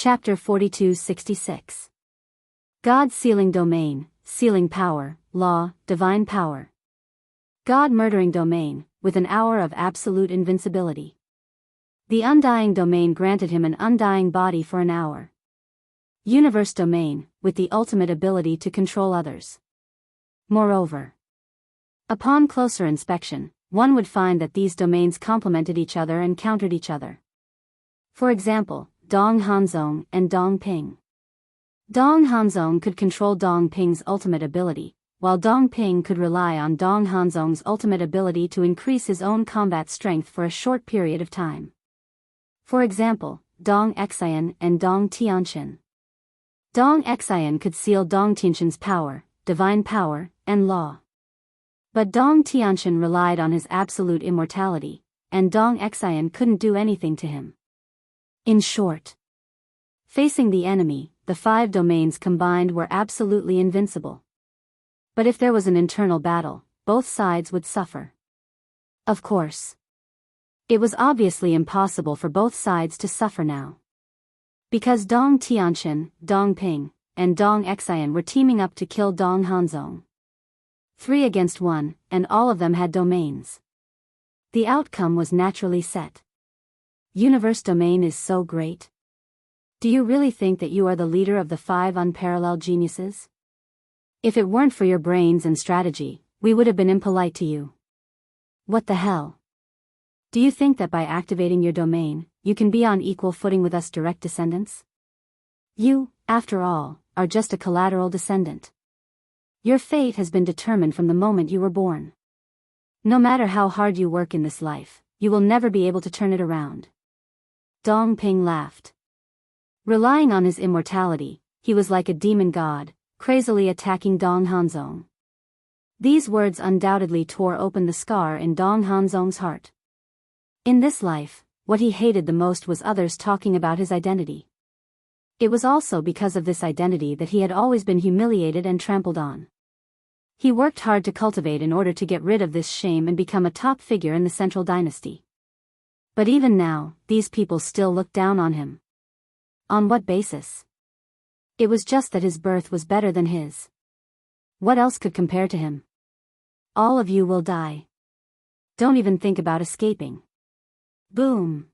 Chapter 4266. God sealing domain, sealing power, law, divine power. God murdering domain, with an hour of absolute invincibility. The undying domain granted him an undying body for an hour. Universe domain, with the ultimate ability to control others. Moreover, upon closer inspection, one would find that these domains complemented each other and countered each other. For example, Dong Hanzong and Dong Ping. Dong Hanzong could control Dong Ping's ultimate ability, while Dong Ping could rely on Dong Hanzong's ultimate ability to increase his own combat strength for a short period of time. For example, Dong Xian and Dong Tianqian. Dong Xian could seal Dong Tianqian's power, divine power, and law. But Dong Tianqian relied on his absolute immortality, and Dong Xian couldn't do anything to him. In short, facing the enemy, the 5 domains combined were absolutely invincible. But if there was an internal battle, both sides would suffer. Of course, it was obviously impossible for both sides to suffer now. Because Dong Tianqian, Dong Ping, and Dong Xian were teaming up to kill Dong Hanzong. 3 against 1, and all of them had domains. The outcome was naturally set. Universe domain is so great. Do you really think that you are the leader of the 5 unparalleled geniuses? If it weren't for your brains and strategy, we would have been impolite to you. What the hell? Do you think that by activating your domain, you can be on equal footing with us direct descendants? You, after all, are just a collateral descendant. Your fate has been determined from the moment you were born. No matter how hard you work in this life, you will never be able to turn it around. Dong Ping laughed. Relying on his immortality, he was like a demon god, crazily attacking Dong Hanzong. These words undoubtedly tore open the scar in Dong Hanzong's heart. In this life, what he hated the most was others talking about his identity. It was also because of this identity that he had always been humiliated and trampled on. He worked hard to cultivate in order to get rid of this shame and become a top figure in the central dynasty. But even now, these people still looked down on him. On what basis? It was just that his birth was better than his. What else could compare to him? All of you will die. Don't even think about escaping. Boom!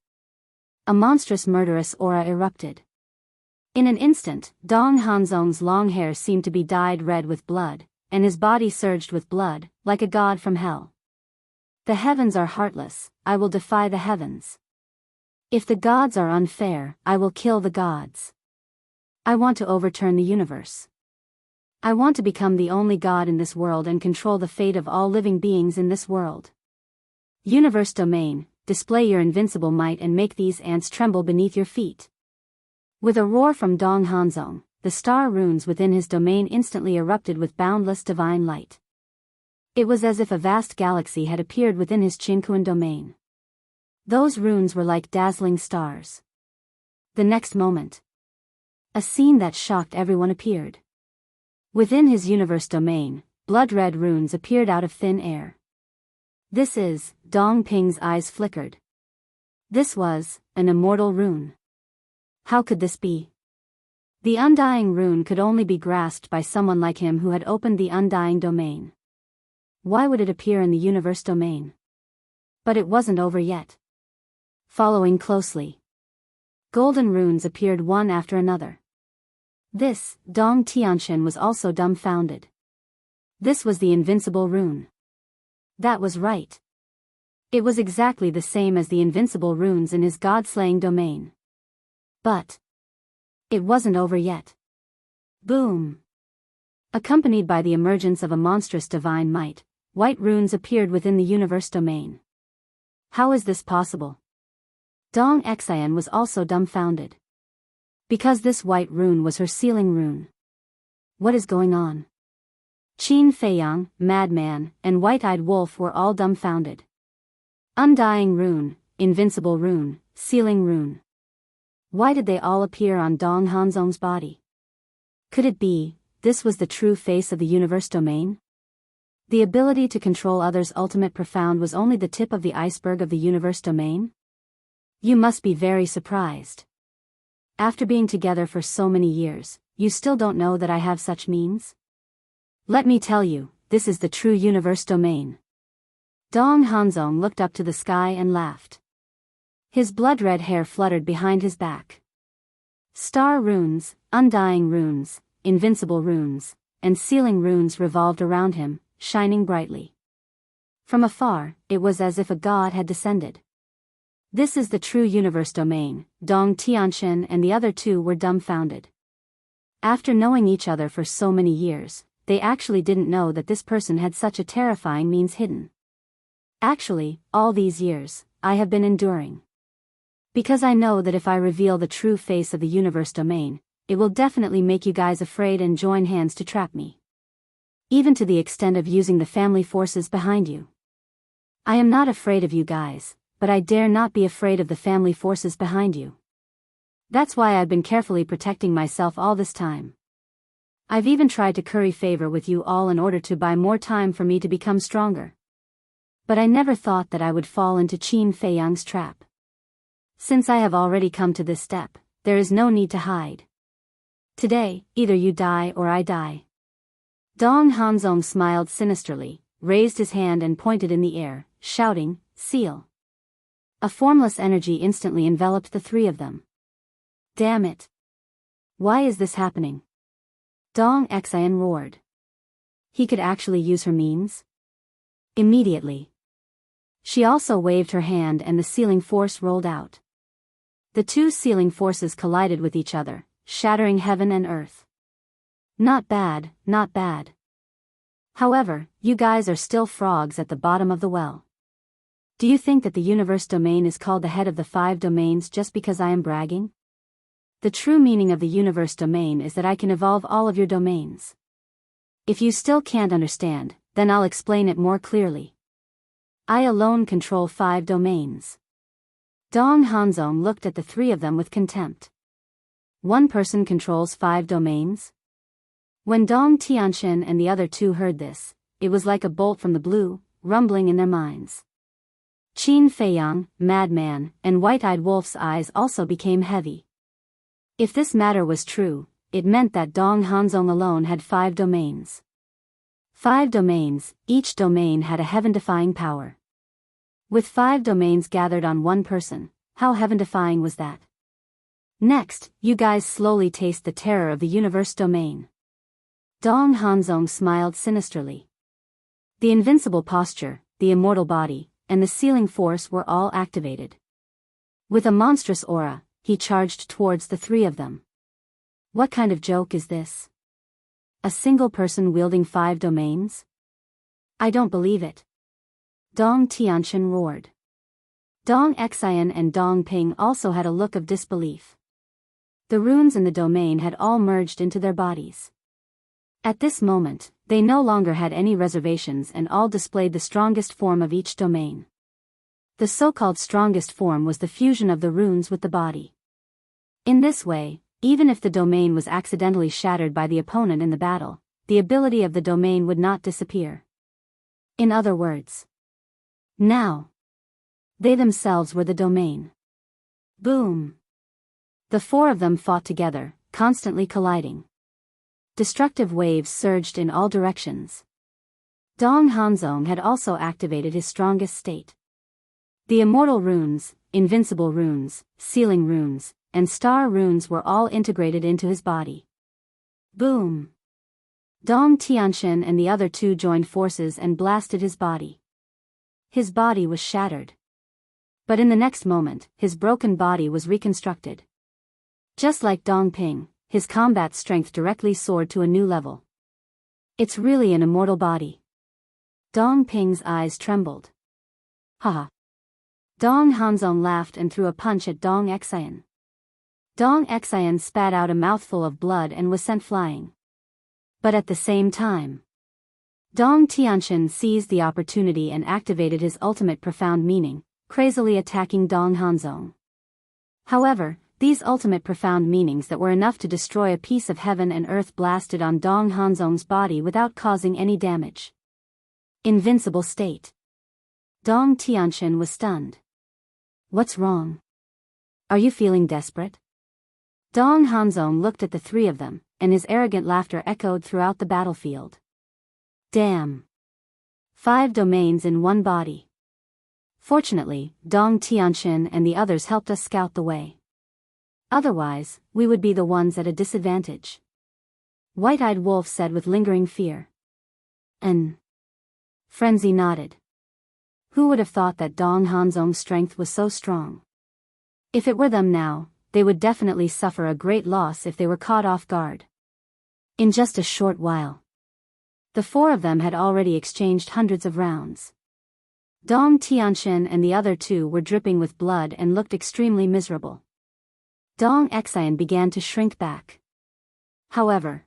A monstrous murderous aura erupted. In an instant, Dong Hanzong's long hair seemed to be dyed red with blood, and his body surged with blood, like a god from hell. The heavens are heartless, I will defy the heavens. If the gods are unfair, I will kill the gods. I want to overturn the universe. I want to become the only god in this world and control the fate of all living beings in this world. Universe domain, display your invincible might and make these ants tremble beneath your feet. With a roar from Dong Hanzong, the star runes within his domain instantly erupted with boundless divine light. It was as if a vast galaxy had appeared within his Qinquan domain. Those runes were like dazzling stars. The next moment, a scene that shocked everyone appeared. Within his universe domain, blood-red runes appeared out of thin air. This is, Dong Ping's eyes flickered. This was, an immortal rune. How could this be? The undying rune could only be grasped by someone like him who had opened the undying domain. Why would it appear in the universe domain? But it wasn't over yet. Following closely, golden runes appeared one after another. This, Dong Tianqian was also dumbfounded. This was the invincible rune. That was right. It was exactly the same as the invincible runes in his god-slaying domain. But it wasn't over yet. Boom! Accompanied by the emergence of a monstrous divine might, white runes appeared within the universe domain. How is this possible? Dong Xian was also dumbfounded. Because this white rune was her sealing rune. What is going on? Qin Feiyang, Madman, and White-Eyed Wolf were all dumbfounded. Undying rune, invincible rune, sealing rune. Why did they all appear on Dong Hanzong's body? Could it be, this was the true face of the universe domain? The ability to control others' ultimate profound was only the tip of the iceberg of the universe domain? You must be very surprised. After being together for so many years, you still don't know that I have such means? Let me tell you, this is the true universe domain. Dong Hanzong looked up to the sky and laughed. His blood-red hair fluttered behind his back. Star runes, undying runes, invincible runes, and sealing runes revolved around him, shining brightly. From afar, it was as if a god had descended. This is the true universe domain. Dong Tianxin and the other two were dumbfounded. After knowing each other for so many years, they actually didn't know that this person had such a terrifying means hidden. Actually, all these years, I have been enduring. Because I know that if I reveal the true face of the universe domain, it will definitely make you guys afraid and join hands to trap me. Even to the extent of using the family forces behind you. I am not afraid of you guys, but I dare not be afraid of the family forces behind you. That's why I've been carefully protecting myself all this time. I've even tried to curry favor with you all in order to buy more time for me to become stronger. But I never thought that I would fall into Qin Feiyang's trap. Since I have already come to this step, there is no need to hide. Today, either you die or I die. Dong Hanzong smiled sinisterly, raised his hand and pointed in the air, shouting, "Seal." A formless energy instantly enveloped the three of them. Damn it! Why is this happening? Dong Xian roared. He could actually use her means? Immediately. She also waved her hand and the sealing force rolled out. The two sealing forces collided with each other, shattering heaven and earth. Not bad, not bad. However, you guys are still frogs at the bottom of the well. Do you think that the universe domain is called the head of the 5 domains just because I am bragging? The true meaning of the universe domain is that I can evolve all of your domains. If you still can't understand, then I'll explain it more clearly. I alone control 5 domains. Dong Hanzong looked at the three of them with contempt. One person controls 5 domains? When Dong Tianxin and the other two heard this, it was like a bolt from the blue, rumbling in their minds. Qin Feiyang, Madman, and White-Eyed Wolf's eyes also became heavy. If this matter was true, it meant that Dong Hanzong alone had 5 domains. 5 domains, each domain had a heaven-defying power. With 5 domains gathered on one person, how heaven-defying was that? Next, you guys slowly taste the terror of the universe domain. Dong Hanzong smiled sinisterly. The invincible posture, the immortal body, and the sealing force were all activated. With a monstrous aura, he charged towards the three of them. What kind of joke is this? A single person wielding 5 domains? I don't believe it. Dong Tianxin roared. Dong Xian and Dong Ping also had a look of disbelief. The runes in the domain had all merged into their bodies. At this moment, they no longer had any reservations and all displayed the strongest form of each domain. The so-called strongest form was the fusion of the runes with the body. In this way, even if the domain was accidentally shattered by the opponent in the battle, the ability of the domain would not disappear. In other words, now, they themselves were the domain. Boom! The 4 of them fought together, constantly colliding. Destructive waves surged in all directions. Dong Hanzong had also activated his strongest state. The immortal runes, invincible runes, sealing runes, and star runes were all integrated into his body. Boom! Dong Tianxin and the other two joined forces and blasted his body. His body was shattered. But in the next moment, his broken body was reconstructed. Just like Dong Ping, his combat strength directly soared to a new level. It's really an immortal body. Dong Ping's eyes trembled. Haha. Dong Hanzong laughed and threw a punch at Dong Xian. Dong Xian spat out a mouthful of blood and was sent flying. But at the same time, Dong Tianxin seized the opportunity and activated his ultimate profound meaning, crazily attacking Dong Hanzong. However, these ultimate profound meanings that were enough to destroy a piece of heaven and earth blasted on Dong Hanzong's body without causing any damage. Invincible state. Dong Tianxin was stunned. What's wrong? Are you feeling desperate? Dong Hanzong looked at the three of them, and his arrogant laughter echoed throughout the battlefield. Damn. 5 domains in one body. Fortunately, Dong Tianxin and the others helped us scout the way. Otherwise, we would be the ones at a disadvantage. White-Eyed Wolf said with lingering fear. Frenzy nodded. Who would have thought that Dong Hanzong's strength was so strong? If it were them now, they would definitely suffer a great loss if they were caught off guard. In just a short while, the 4 of them had already exchanged hundreds of rounds. Dong Tianxin and the other 2 were dripping with blood and looked extremely miserable. Dong Xian began to shrink back. However,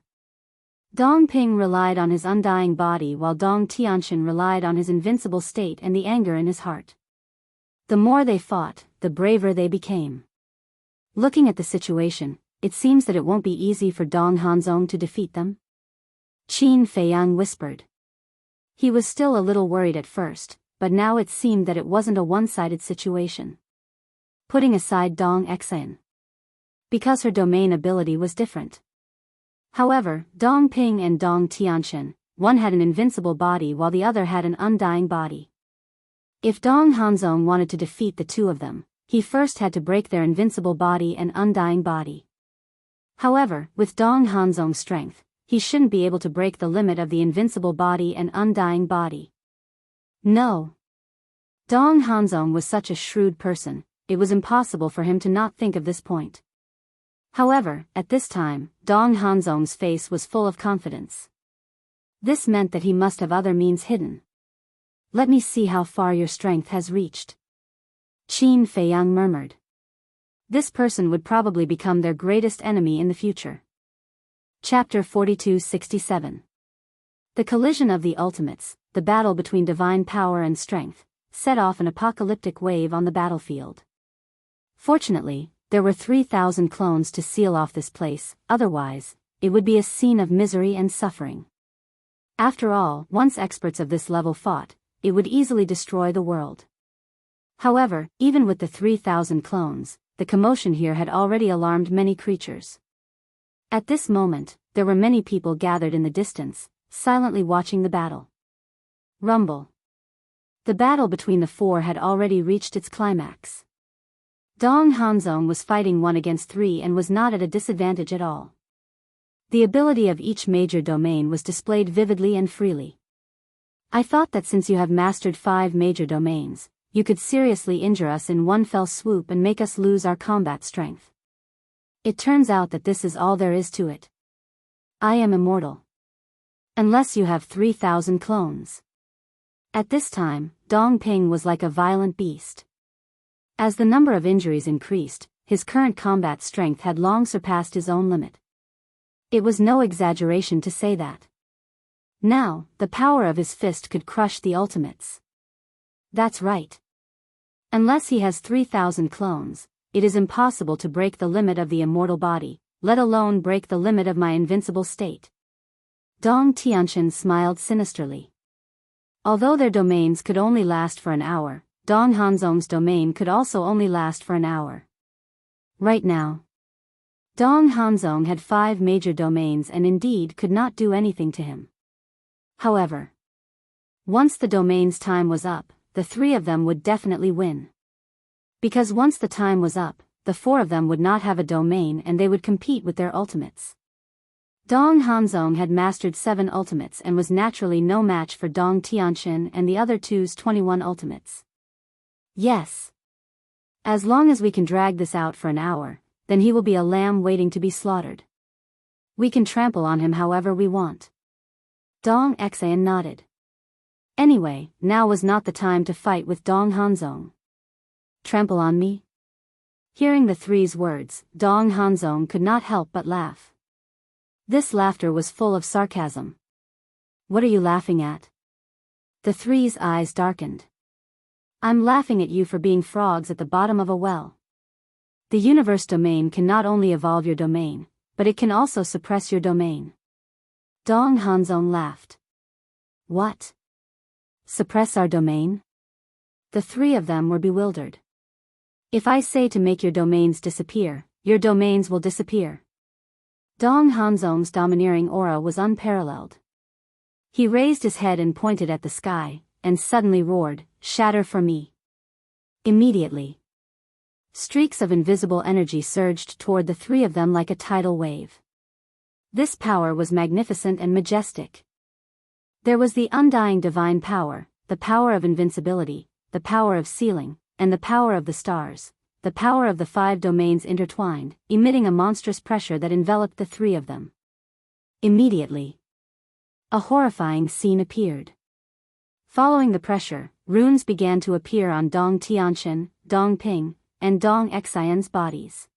Dong Ping relied on his undying body while Dong Tianxin relied on his invincible state and the anger in his heart. The more they fought, the braver they became. Looking at the situation, it seems that it won't be easy for Dong Hanzong to defeat them. Qin Feiyang whispered. He was still a little worried at first, but now it seemed that it wasn't a one-sided situation. Putting aside Dong Xian, because her domain ability was different. However, Dong Ping and Dong Tianxin, one had an invincible body while the other had an undying body. If Dong Hanzong wanted to defeat the 2 of them, he first had to break their invincible body and undying body. However, with Dong Hanzong's strength, he shouldn't be able to break the limit of the invincible body and undying body. No. Dong Hanzong was such a shrewd person, it was impossible for him to not think of this point. However, at this time, Dong Hanzong's face was full of confidence. This meant that he must have other means hidden. Let me see how far your strength has reached. Qin Feiyang murmured. This person would probably become their greatest enemy in the future. Chapter 4267. The collision of the ultimates, the battle between divine power and strength, set off an apocalyptic wave on the battlefield. Fortunately, there were 3,000 clones to seal off this place, otherwise, it would be a scene of misery and suffering. After all, once experts of this level fought, it would easily destroy the world. However, even with the 3,000 clones, the commotion here had already alarmed many creatures. At this moment, there were many people gathered in the distance, silently watching the battle. Rumble. The battle between the 4 had already reached its climax. Dong Hanzong was fighting 1 against 3 and was not at a disadvantage at all. The ability of each major domain was displayed vividly and freely. I thought that since you have mastered 5 major domains, you could seriously injure us in one fell swoop and make us lose our combat strength. It turns out that this is all there is to it. I am immortal. Unless you have 3,000 clones. At this time, Dong Ping was like a violent beast. As the number of injuries increased, his current combat strength had long surpassed his own limit. It was no exaggeration to say that. Now, the power of his fist could crush the ultimates. That's right. Unless he has 3,000 clones, it is impossible to break the limit of the immortal body, let alone break the limit of my invincible state. Dong Tianxin smiled sinisterly. Although their domains could only last for an hour, Dong Hanzong's domain could also only last for an hour. Right now, Dong Hanzong had 5 major domains and indeed could not do anything to him. However, once the domain's time was up, the 3 of them would definitely win. Because once the time was up, the 4 of them would not have a domain and they would compete with their ultimates. Dong Hanzong had mastered 7 ultimates and was naturally no match for Dong Tianxin and the other 2's 21 ultimates. Yes. As long as we can drag this out for an hour, then he will be a lamb waiting to be slaughtered. We can trample on him however we want. Dong Xian nodded. Anyway, now was not the time to fight with Dong Hanzong. Trample on me? Hearing the 3's words, Dong Hanzong could not help but laugh. This laughter was full of sarcasm. What are you laughing at? The 3's eyes darkened. I'm laughing at you for being frogs at the bottom of a well. The universe domain can not only evolve your domain, but it can also suppress your domain. Dong Hanzong laughed. What? Suppress our domain? The 3 of them were bewildered. If I say to make your domains disappear, your domains will disappear. Dong Hanzong's domineering aura was unparalleled. He raised his head and pointed at the sky, and suddenly roared, "Shatter for me." Immediately, streaks of invisible energy surged toward the three of them like a tidal wave. This power was magnificent and majestic. There was the undying divine power, the power of invincibility, the power of sealing, and the power of the stars, the power of the 5 domains intertwined, emitting a monstrous pressure that enveloped the three of them. Immediately, a horrifying scene appeared. Following the pressure, runes began to appear on Dong Tianqian, Dong Ping, and Dong Xian's bodies.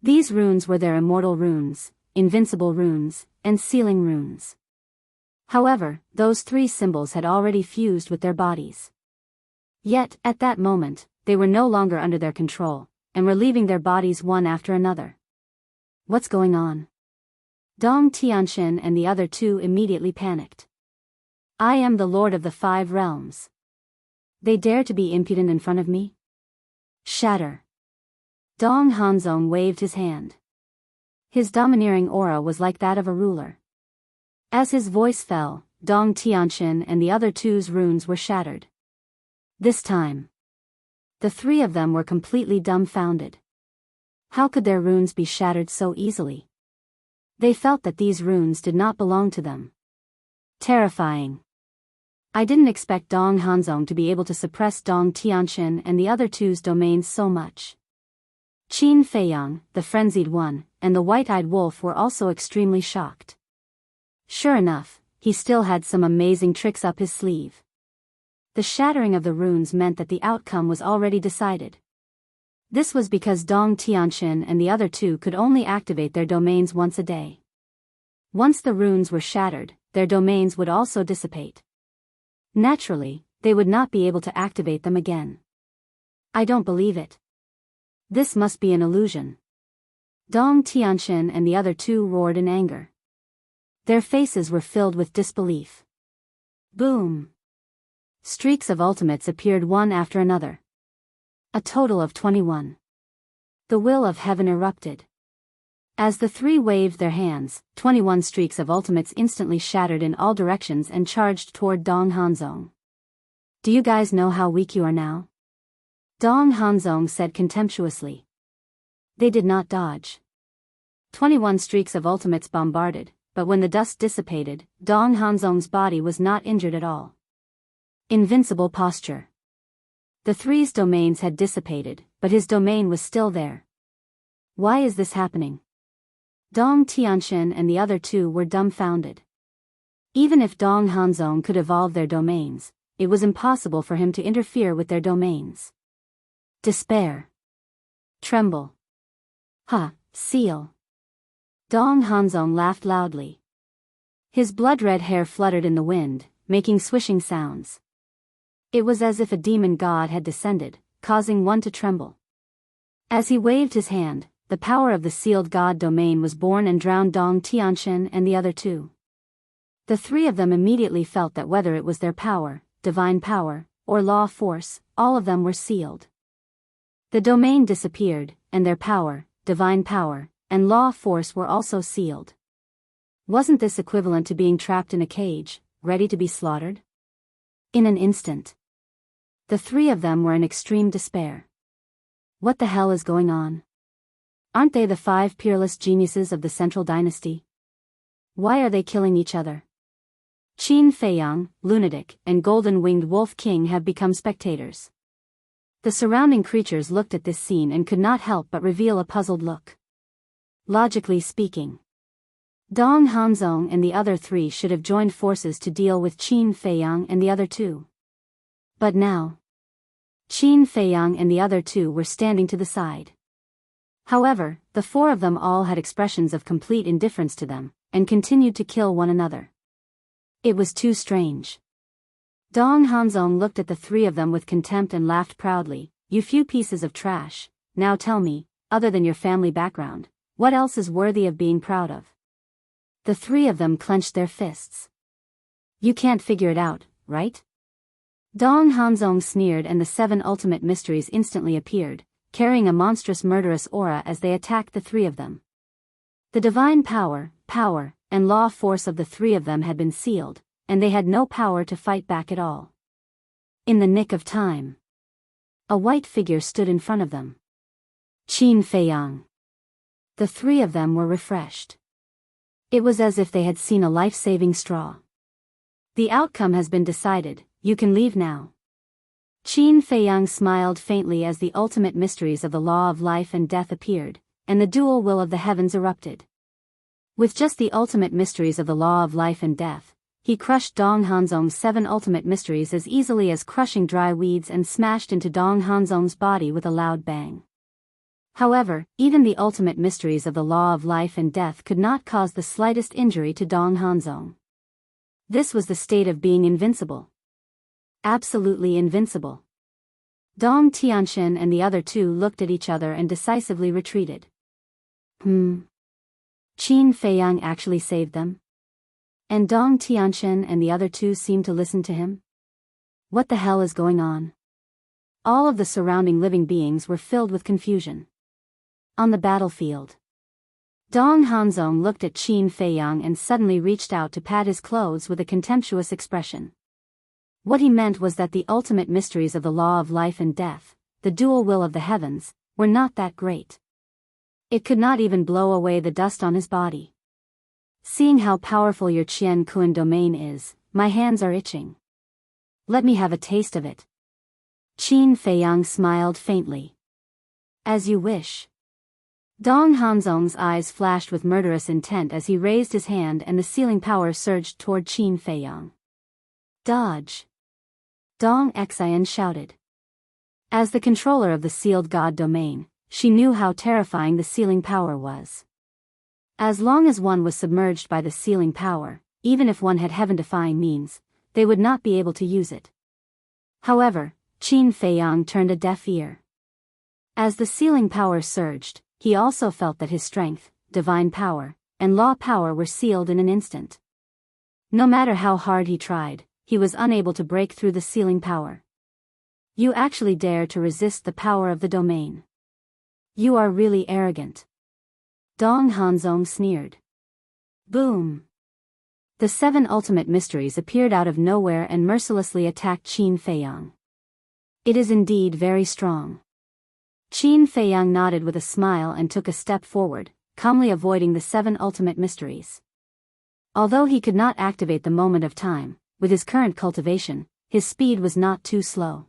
These runes were their immortal runes, invincible runes, and sealing runes. However, those 3 symbols had already fused with their bodies. Yet, at that moment, they were no longer under their control, and were leaving their bodies one after another. What's going on? Dong Tianqian and the other 2 immediately panicked. I am the Lord of the 5 realms. They dare to be impudent in front of me? Shatter. Dong Hanzong waved his hand. His domineering aura was like that of a ruler. As his voice fell, Dong Tianqian and the other 2's runes were shattered. This time, the 3 of them were completely dumbfounded. How could their runes be shattered so easily? They felt that these runes did not belong to them. Terrifying. I didn't expect Dong Hanzong to be able to suppress Dong Tianqian and the other 2's domains so much. Qin Feiyang, the frenzied one, and the white-eyed wolf were also extremely shocked. Sure enough, he still had some amazing tricks up his sleeve. The shattering of the runes meant that the outcome was already decided. This was because Dong Tianqian and the other 2 could only activate their domains once a day. Once the runes were shattered, their domains would also dissipate. Naturally, they would not be able to activate them again. I don't believe it. This must be an illusion. Dong Tianqian and the other 2 roared in anger. Their faces were filled with disbelief. Boom! Streaks of ultimates appeared one after another. A total of 21. The will of heaven erupted. As the 3 waved their hands, 21 streaks of ultimates instantly shattered in all directions and charged toward Dong Hanzong. Do you guys know how weak you are now? Dong Hanzong said contemptuously. They did not dodge. 21 streaks of ultimates bombarded, but when the dust dissipated, Dong Hanzong's body was not injured at all. Invincible posture. The 3's domains had dissipated, but his domain was still there. Why is this happening? Dong Tianqian and the other 2 were dumbfounded. Even if Dong Hanzong could evolve their domains, it was impossible for him to interfere with their domains. Despair. Tremble. Seal. Dong Hanzong laughed loudly. His blood-red hair fluttered in the wind, making swishing sounds. It was as if a demon god had descended, causing one to tremble. As he waved his hand, the power of the sealed god domain was born and drowned Dong Tianqian and the other 2. The 3 of them immediately felt that whether it was their power, divine power, or law force, all of them were sealed. The domain disappeared, and their power, divine power, and law force were also sealed. Wasn't this equivalent to being trapped in a cage, ready to be slaughtered? In an instant, the 3 of them were in extreme despair. What the hell is going on? Aren't they the 5 peerless geniuses of the Central Dynasty? Why are they killing each other? Qin Feiyang, Lunatic, and Golden-Winged Wolf King have become spectators. The surrounding creatures looked at this scene and could not help but reveal a puzzled look. Logically speaking, Dong Hanzong and the other 3 should have joined forces to deal with Qin Feiyang and the other 2. But now, Qin Feiyang and the other 2 were standing to the side. However, the 4 of them all had expressions of complete indifference to them, and continued to kill one another. It was too strange. Dong Hanzong looked at the 3 of them with contempt and laughed proudly. You few pieces of trash, now tell me, other than your family background, what else is worthy of being proud of? The 3 of them clenched their fists. You can't figure it out, right? Dong Hanzong sneered and the 7 ultimate mysteries instantly appeared, carrying a monstrous murderous aura as they attacked the three of them. The divine power, and law force of the three of them had been sealed, and they had no power to fight back at all. In the nick of time, a white figure stood in front of them. Qin Feiyang. The three of them were refreshed. It was as if they had seen a life-saving straw. The outcome has been decided, you can leave now. Qin Feiyang smiled faintly as the ultimate mysteries of the law of life and death appeared, and the dual will of the heavens erupted. With just the ultimate mysteries of the law of life and death, he crushed Dong Hanzong's 7 ultimate mysteries as easily as crushing dry weeds and smashed into Dong Hanzong's body with a loud bang. However, even the ultimate mysteries of the law of life and death could not cause the slightest injury to Dong Hanzong. This was the state of being invincible. Absolutely invincible. Dong Tianxian and the other two looked at each other and decisively retreated. Qin Feiyang actually saved them? And Dong Tianxian and the other two seemed to listen to him? What the hell is going on? All of the surrounding living beings were filled with confusion. On the battlefield, Dong Hanzong looked at Qin Feiyang and suddenly reached out to pat his clothes with a contemptuous expression. What he meant was that the ultimate mysteries of the law of life and death, the dual will of the heavens, were not that great. It could not even blow away the dust on his body. Seeing how powerful your Qian Kun domain is, my hands are itching. Let me have a taste of it. Qin Feiyang smiled faintly. As you wish. Dong Hanzong's eyes flashed with murderous intent as he raised his hand and the sealing power surged toward Qin Feiyang. Dodge! Dong Xian shouted. As the controller of the sealed god domain, she knew how terrifying the sealing power was. As long as one was submerged by the sealing power, even if one had heaven-defying means, they would not be able to use it. However, Qin Feiyang turned a deaf ear. As the sealing power surged, he also felt that his strength, divine power, and law power were sealed in an instant. No matter how hard he tried, he was unable to break through the sealing power. You actually dare to resist the power of the domain. You are really arrogant. Dong Hanzong sneered. Boom! The 7 ultimate mysteries appeared out of nowhere and mercilessly attacked Qin Feiyang. It is indeed very strong. Qin Feiyang nodded with a smile and took a step forward, calmly avoiding the 7 ultimate mysteries. Although he could not activate the moment of time, with his current cultivation, his speed was not too slow.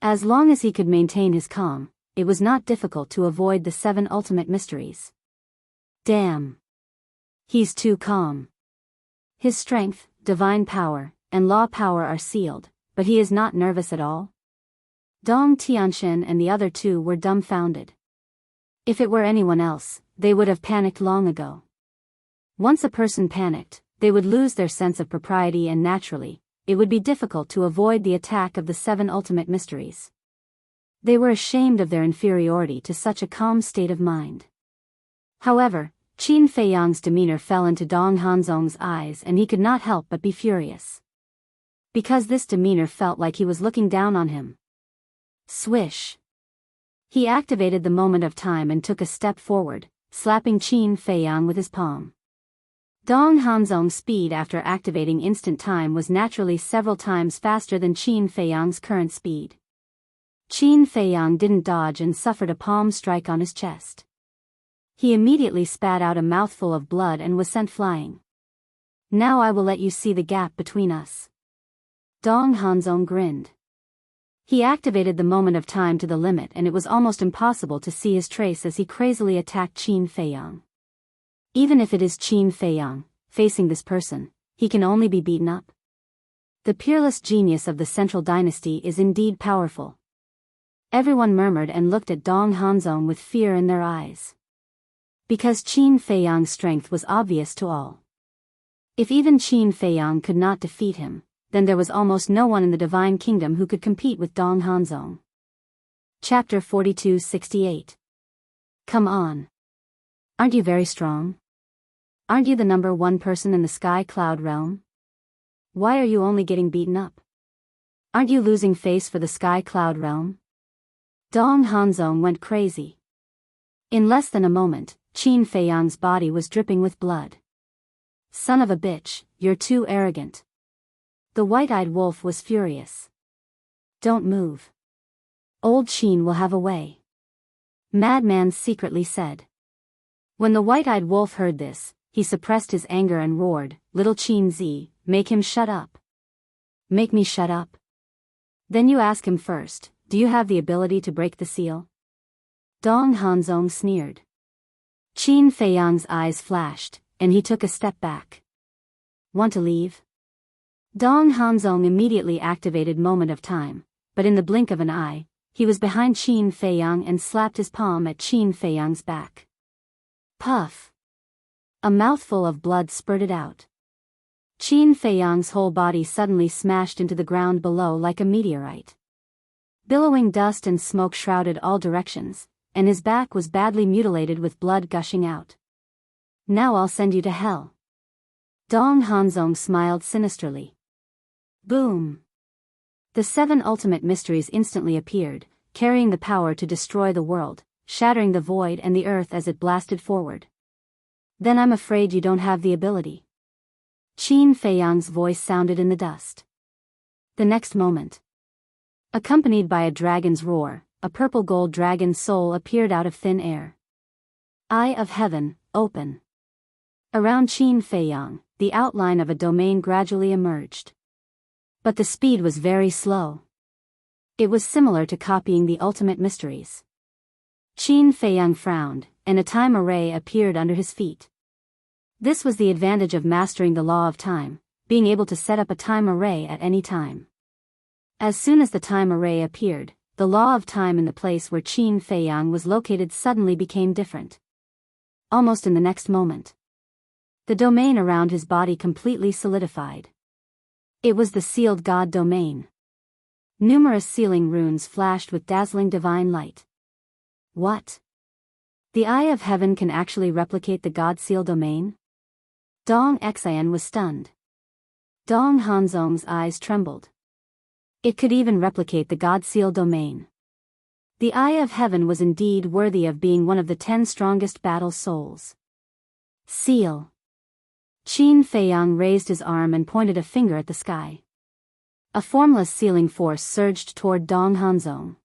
As long as he could maintain his calm, it was not difficult to avoid the 7 ultimate mysteries. Damn! He's too calm. His strength, divine power, and law power are sealed, but he is not nervous at all? Dong Tianxian and the other two were dumbfounded. If it were anyone else, they would have panicked long ago. Once a person panicked, they would lose their sense of propriety and naturally, it would be difficult to avoid the attack of the 7 ultimate mysteries. They were ashamed of their inferiority to such a calm state of mind. However, Qin Feiyang's demeanor fell into Dong Hanzong's eyes and he could not help but be furious. Because this demeanor felt like he was looking down on him. Swish! He activated the moment of time and took a step forward, slapping Qin Feiyang with his palm. Dong Hanzong's speed after activating instant time was naturally several times faster than Qin Feiyang's current speed. Qin Feiyang didn't dodge and suffered a palm strike on his chest. He immediately spat out a mouthful of blood and was sent flying. Now I will let you see the gap between us. Dong Hanzong grinned. He activated the moment of time to the limit and it was almost impossible to see his trace as he crazily attacked Qin Feiyang. Even if it is Qin Feiyang, facing this person, he can only be beaten up. The peerless genius of the Central Dynasty is indeed powerful. Everyone murmured and looked at Dong Hanzong with fear in their eyes. Because Qin Feiyang's strength was obvious to all. If even Qin Feiyang could not defeat him, then there was almost no one in the Divine Kingdom who could compete with Dong Hanzong. Chapter 4268. Come on. Aren't you very strong? Aren't you the number 1 person in the Sky Cloud realm? Why are you only getting beaten up? Aren't you losing face for the Sky Cloud realm? Dong Hanzong went crazy. In less than a moment, Qin Feiyang's body was dripping with blood. Son of a bitch, you're too arrogant. The white-eyed wolf was furious. Don't move. Old Qin will have a way. Madman secretly said. When the white-eyed wolf heard this, he suppressed his anger and roared, Little Qin Zi, make him shut up. Make me shut up? Then you ask him first, do you have the ability to break the seal? Dong Hanzong sneered. Qin Feiyang's eyes flashed, and he took a step back. Want to leave? Dong Hanzong immediately activated Moment of Time, but in the blink of an eye, he was behind Qin Feiyang and slapped his palm at Qin Feiyang's back. Puff! A mouthful of blood spurted out. Qin Feiyang's whole body suddenly smashed into the ground below like a meteorite. Billowing dust and smoke shrouded all directions, and his back was badly mutilated with blood gushing out. Now I'll send you to hell. Dong Hanzong smiled sinisterly. Boom! The 7 ultimate mysteries instantly appeared, carrying the power to destroy the world, shattering the void and the earth as it blasted forward. Then I'm afraid you don't have the ability. Qin Feiyang's voice sounded in the dust. The next moment, accompanied by a dragon's roar, a purple gold dragon soul appeared out of thin air. Eye of Heaven, open. Around Qin Feiyang, the outline of a domain gradually emerged. But the speed was very slow. It was similar to copying the ultimate mysteries. Qin Feiyang frowned, and a time array appeared under his feet. This was the advantage of mastering the law of time, being able to set up a time array at any time. As soon as the time array appeared, the law of time in the place where Qin Feiyang was located suddenly became different. Almost in the next moment, the domain around his body completely solidified. It was the sealed God domain. Numerous sealing runes flashed with dazzling divine light. What? The Eye of Heaven can actually replicate the God seal domain? Dong Xian was stunned. Dong Hanzong's eyes trembled. It could even replicate the God seal domain. The Eye of Heaven was indeed worthy of being one of the 10 strongest battle souls. Seal. Qin Feiyang raised his arm and pointed a finger at the sky. A formless sealing force surged toward Dong Hanzong.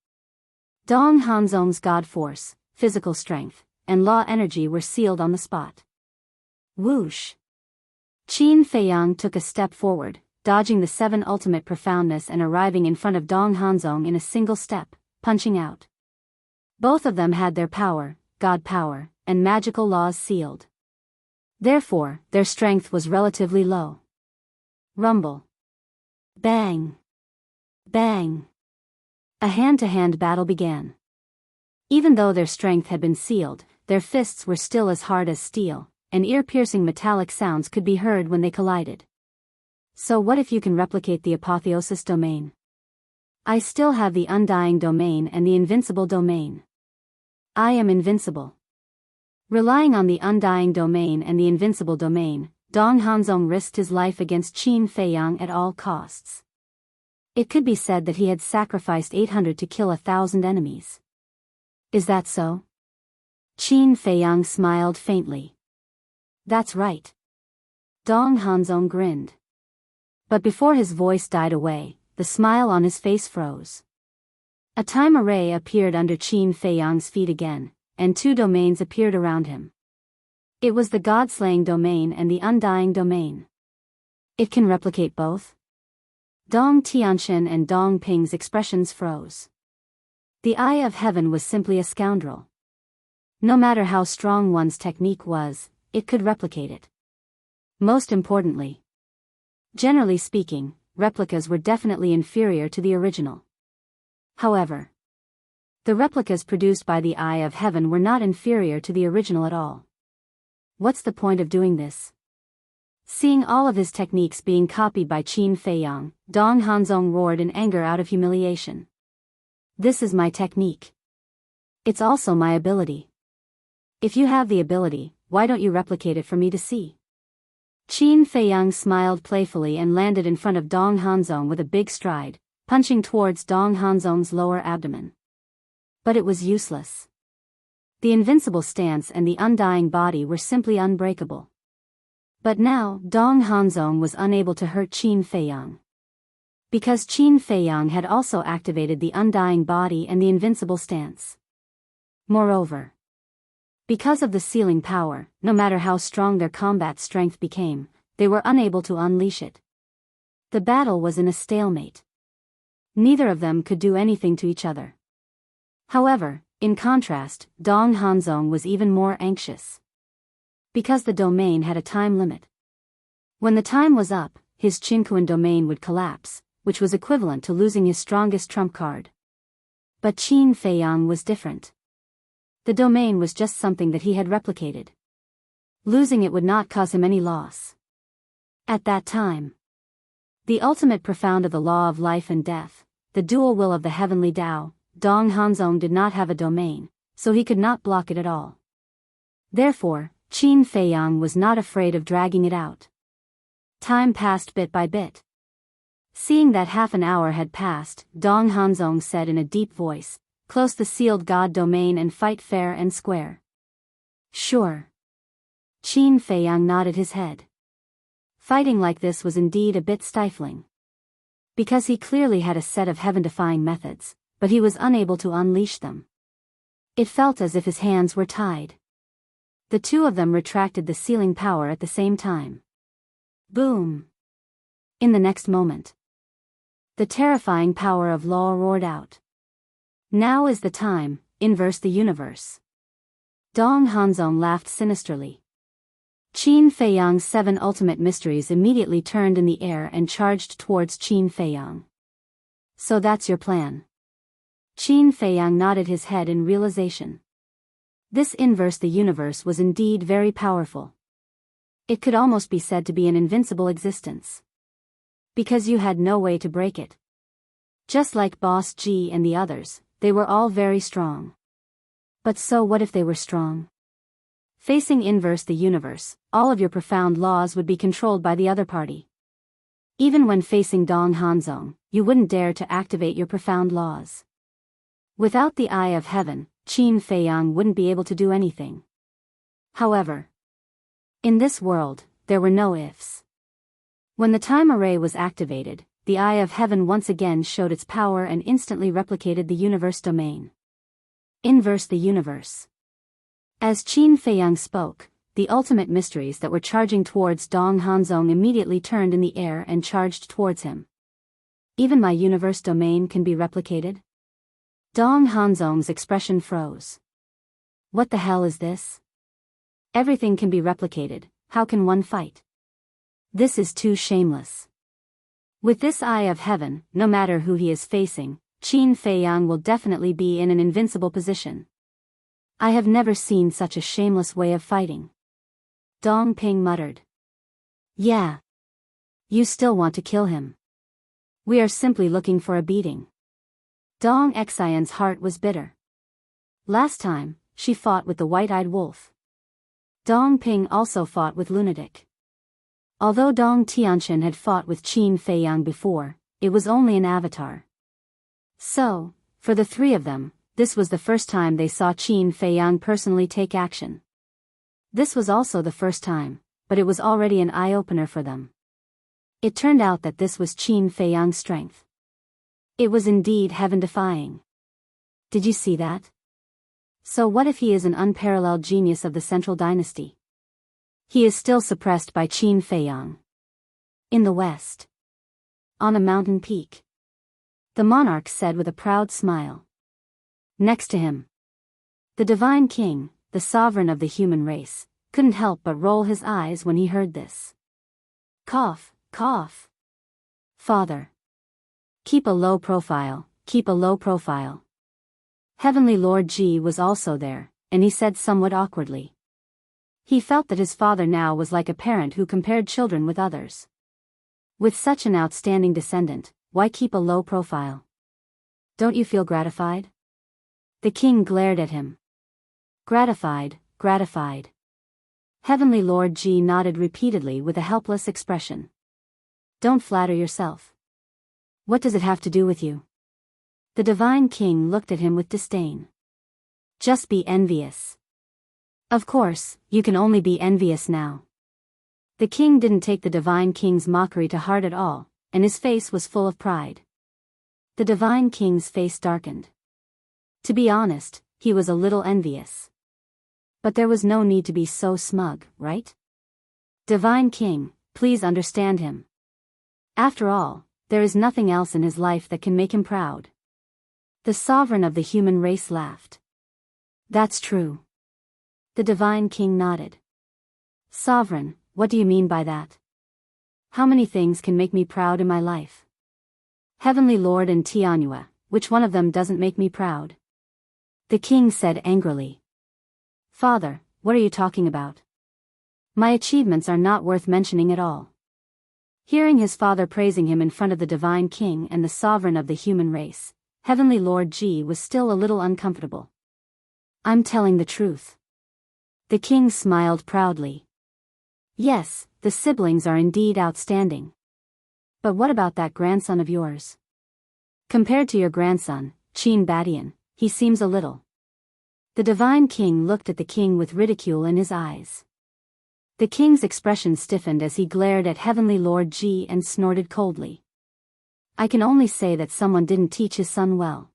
Dong Hanzong's God force, physical strength, and law energy were sealed on the spot. Whoosh! Qin Feiyang took a step forward, dodging the 7 ultimate profoundness and arriving in front of Dong Hanzong in a single step, punching out. Both of them had their power, God power, and magical laws sealed. Therefore, their strength was relatively low. Rumble. Bang. Bang. A hand-to-hand battle began. Even though their strength had been sealed, their fists were still as hard as steel, and ear-piercing metallic sounds could be heard when they collided. So what if you can replicate the apotheosis domain? I still have the undying domain and the invincible domain. I am invincible. Relying on the undying domain and the invincible domain, Dong Hanzong risked his life against Qin Feiyang at all costs. It could be said that he had sacrificed 800 to kill 1,000 enemies. Is that so? Qin Feiyang smiled faintly. That's right. Dong Hanzong grinned. But before his voice died away, the smile on his face froze. A time array appeared under Qin Feiyang's feet again, and 2 domains appeared around him. It was the God-slaying domain and the undying domain. It can replicate both? Dong Tianxian and Dong Ping's expressions froze. The Eye of Heaven was simply a scoundrel. No matter how strong one's technique was, it could replicate it. Most importantly, generally speaking, replicas were definitely inferior to the original. However, the replicas produced by the Eye of Heaven were not inferior to the original at all. What's the point of doing this? Seeing all of his techniques being copied by Qin Feiyang, Dong Hanzong roared in anger out of humiliation. This is my technique. It's also my ability. If you have the ability, why don't you replicate it for me to see? Qin Feiyang smiled playfully and landed in front of Dong Hanzong with a big stride, punching towards Dong Hanzong's lower abdomen. But it was useless. The invincible stance and the undying body were simply unbreakable. But now, Dong Hanzong was unable to hurt Qin Feiyang. Because Qin Feiyang had also activated the undying body and the invincible stance. Moreover, because of the sealing power, no matter how strong their combat strength became, they were unable to unleash it. The battle was in a stalemate. Neither of them could do anything to each other. However, in contrast, Dong Hanzong was even more anxious. Because the domain had a time limit. When the time was up, his Qinquan domain would collapse, which was equivalent to losing his strongest trump card. But Qin Feiyang was different. The domain was just something that he had replicated. Losing it would not cause him any loss. At that time, the ultimate profound of the law of life and death, the dual will of the heavenly Tao, Dong Hanzong did not have a domain, so he could not block it at all. Therefore, Qin Feiyang was not afraid of dragging it out. Time passed bit by bit. Seeing that half an hour had passed, Dong Hanzong said in a deep voice, "Close the sealed God domain and fight fair and square." Sure. Qin Feiyang nodded his head. Fighting like this was indeed a bit stifling. Because he clearly had a set of heaven-defying methods, but he was unable to unleash them. It felt as if his hands were tied. The two of them retracted the sealing power at the same time. Boom! In the next moment, the terrifying power of law roared out. Now is the time, inverse the universe. Dong Hanzong laughed sinisterly. Qin Feiyang's 7 ultimate mysteries immediately turned in the air and charged towards Qin Feiyang. So that's your plan. Qin Feiyang nodded his head in realization. This inverse the universe was indeed very powerful. It could almost be said to be an invincible existence. Because you had no way to break it. Just like Boss G and the others, they were all very strong. But so what if they were strong? Facing inverse the universe, all of your profound laws would be controlled by the other party. Even when facing Dong Hanzong, you wouldn't dare to activate your profound laws. Without the eye of heaven, Qin Feiyang wouldn't be able to do anything. However, in this world, there were no ifs. When the time array was activated, the eye of heaven once again showed its power and instantly replicated the universe domain. Inverse the universe. As Qin Feiyang spoke, the ultimate mysteries that were charging towards Dong Hanzong immediately turned in the air and charged towards him. Even my universe domain can be replicated? Dong Hanzong's expression froze. What the hell is this? Everything can be replicated, how can one fight? This is too shameless. With this eye of heaven, no matter who he is facing, Qin Feiyang will definitely be in an invincible position. I have never seen such a shameless way of fighting. Dong Ping muttered. Yeah. You still want to kill him. We are simply looking for a beating. Dong Xian's heart was bitter. Last time, she fought with the white-eyed wolf. Dong Ping also fought with Lunatic. Although Dong Tianqian had fought with Qin Feiyang before, it was only an avatar. So, for the three of them, this was the first time they saw Qin Feiyang personally take action. This was also the first time, but it was already an eye-opener for them. It turned out that this was Qin Feiyang's strength. It was indeed heaven-defying. Did you see that? So what if he is an unparalleled genius of the Central Dynasty? He is still suppressed by Qin Feiyang. In the west. On a mountain peak. The monarch said with a proud smile. Next to him. The divine king, the sovereign of the human race, couldn't help but roll his eyes when he heard this. Cough, cough. Father. Keep a low profile, keep a low profile. Heavenly Lord Ji was also there, and he said somewhat awkwardly. He felt that his father now was like a parent who compared children with others. With such an outstanding descendant, why keep a low profile? Don't you feel gratified? The king glared at him. Gratified, gratified. Heavenly Lord Ji nodded repeatedly with a helpless expression. Don't flatter yourself. What does it have to do with you? The divine king looked at him with disdain. Just be envious. Of course, you can only be envious now. The king didn't take the divine king's mockery to heart at all, and his face was full of pride. The divine king's face darkened. To be honest, he was a little envious. But there was no need to be so smug, right? Divine king, please understand him. After all, there is nothing else in his life that can make him proud. The sovereign of the human race laughed. That's true. The divine king nodded. Sovereign, what do you mean by that? How many things can make me proud in my life? Heavenly Lord and Tianhua, which one of them doesn't make me proud? The king said angrily. Father, what are you talking about? My achievements are not worth mentioning at all. Hearing his father praising him in front of the divine king and the sovereign of the human race, Heavenly Lord Ji was still a little uncomfortable. I'm telling the truth. The king smiled proudly. Yes, the siblings are indeed outstanding. But what about that grandson of yours? Compared to your grandson, Qin Badian, he seems a little. The divine king looked at the king with ridicule in his eyes. The king's expression stiffened as he glared at Heavenly Lord Ji and snorted coldly. I can only say that someone didn't teach his son well.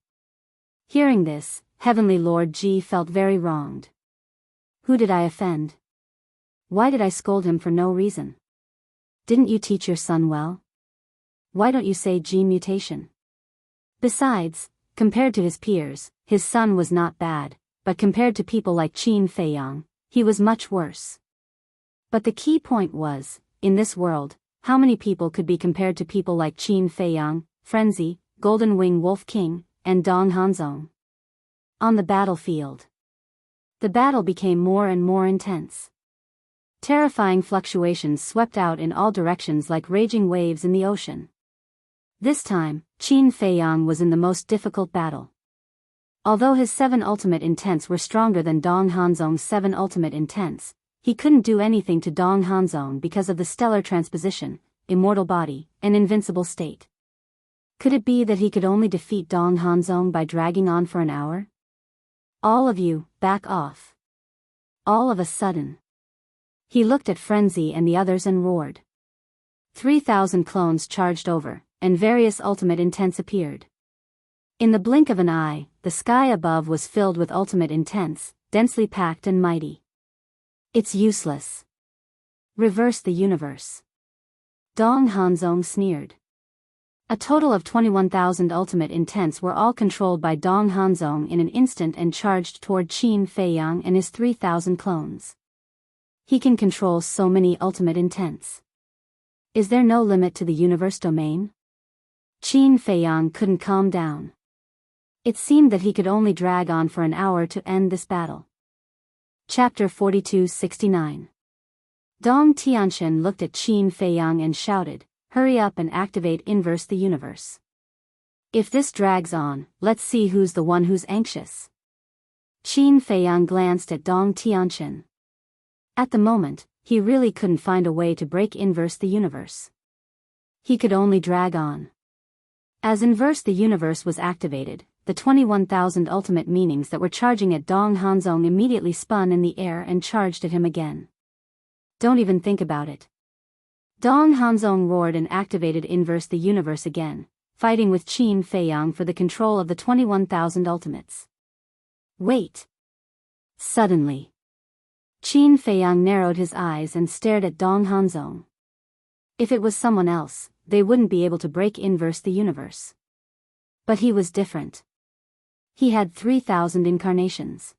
Hearing this, Heavenly Lord Ji felt very wronged. Who did I offend? Why did I scold him for no reason? Didn't you teach your son well? Why don't you say gene mutation? Besides, compared to his peers, his son was not bad, but compared to people like Qin Feiyang, he was much worse. But the key point was, in this world, how many people could be compared to people like Qin Feiyang, Frenzy, Golden Wing Wolf King, and Dong Hanzong? On the battlefield. The battle became more and more intense. Terrifying fluctuations swept out in all directions like raging waves in the ocean. This time, Qin Feiyang was in the most difficult battle. Although his 7 ultimate intents were stronger than Dong Hanzong's 7 ultimate intents, he couldn't do anything to Dong Hanzong because of the stellar transposition, immortal body, and invincible state. Could it be that he could only defeat Dong Hanzong by dragging on for an hour? All of you, back off. All of a sudden. He looked at Frenzy and the others and roared. 3,000 clones charged over, and various ultimate intents appeared. In the blink of an eye, the sky above was filled with ultimate intents, densely packed and mighty. It's useless. Reverse the universe. Dong Hanzong sneered. A total of 21,000 ultimate intents were all controlled by Dong Hanzong in an instant and charged toward Qin Feiyang and his 3,000 clones. He can control so many ultimate intents. Is there no limit to the universe domain? Qin Feiyang couldn't calm down. It seemed that he could only drag on for an hour to end this battle. Chapter 42-69. Dong Tianxian looked at Qin Feiyang and shouted, "Hurry up and activate Inverse the Universe. If this drags on, let's see who's the one who's anxious." Qin Feiyang glanced at Dong Tianxian. At the moment, he really couldn't find a way to break Inverse the Universe. He could only drag on. As Inverse the Universe was activated, the 21,000 ultimate meanings that were charging at Dong Hanzong immediately spun in the air and charged at him again. Don't even think about it. Dong Hanzong roared and activated Inverse the Universe again, fighting with Qin Feiyang for the control of the 21,000 ultimates. Wait. Suddenly, Qin Feiyang narrowed his eyes and stared at Dong Hanzong. If it was someone else, they wouldn't be able to break Inverse the Universe. But he was different. He had 3,000 incarnations.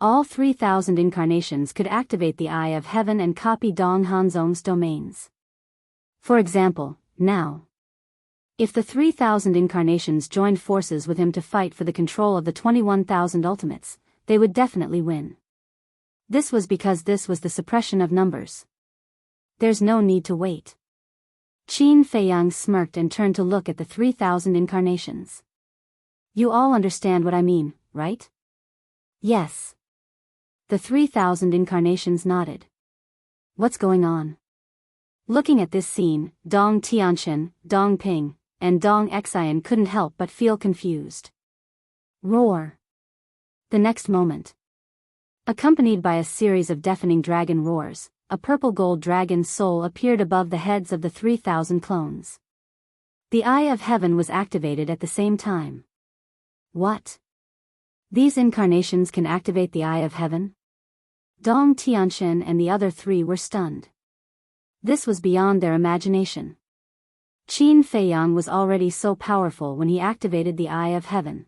All 3,000 incarnations could activate the Eye of Heaven and copy Dong Hanzong's domains. For example, now, if the 3,000 incarnations joined forces with him to fight for the control of the 21,000 ultimates, they would definitely win. This was because this was the suppression of numbers. There's no need to wait. Qin Feiyang smirked and turned to look at the 3,000 incarnations. You all understand what I mean, right? Yes. The 3,000 incarnations nodded. What's going on? Looking at this scene, Dong Tianxian, Dong Ping, and Dong Xian couldn't help but feel confused. Roar. The next moment, accompanied by a series of deafening dragon roars, a purple gold dragon's soul appeared above the heads of the 3,000 clones. The Eye of Heaven was activated at the same time. What? These incarnations can activate the Eye of Heaven? Dong Tianxin and the other three were stunned. This was beyond their imagination. Qin Feiyang was already so powerful when he activated the Eye of Heaven.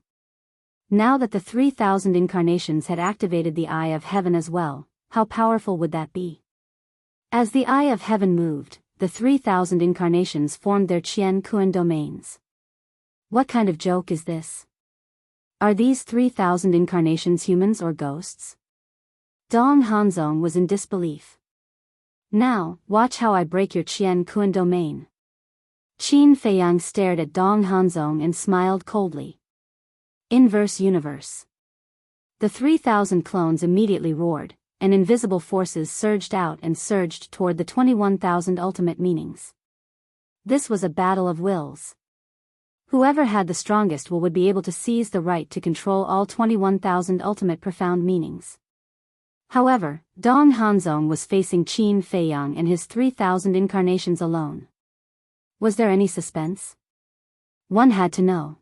Now that the 3,000 incarnations had activated the Eye of Heaven as well, how powerful would that be? As the Eye of Heaven moved, the 3,000 incarnations formed their Qian Kuan domains. What kind of joke is this? Are these 3,000 incarnations humans or ghosts? Dong Hanzong was in disbelief. Now, watch how I break your Qian Kuan domain. Qin Feiyang stared at Dong Hanzong and smiled coldly. Inverse universe. The 3,000 clones immediately roared, and invisible forces surged out and surged toward the 21,000 ultimate meanings. This was a battle of wills. Whoever had the strongest will would be able to seize the right to control all 21,000 ultimate profound meanings. However, Dong Hanzong was facing Qin Feiyang and his 3,000 incarnations alone. Was there any suspense? One had to know.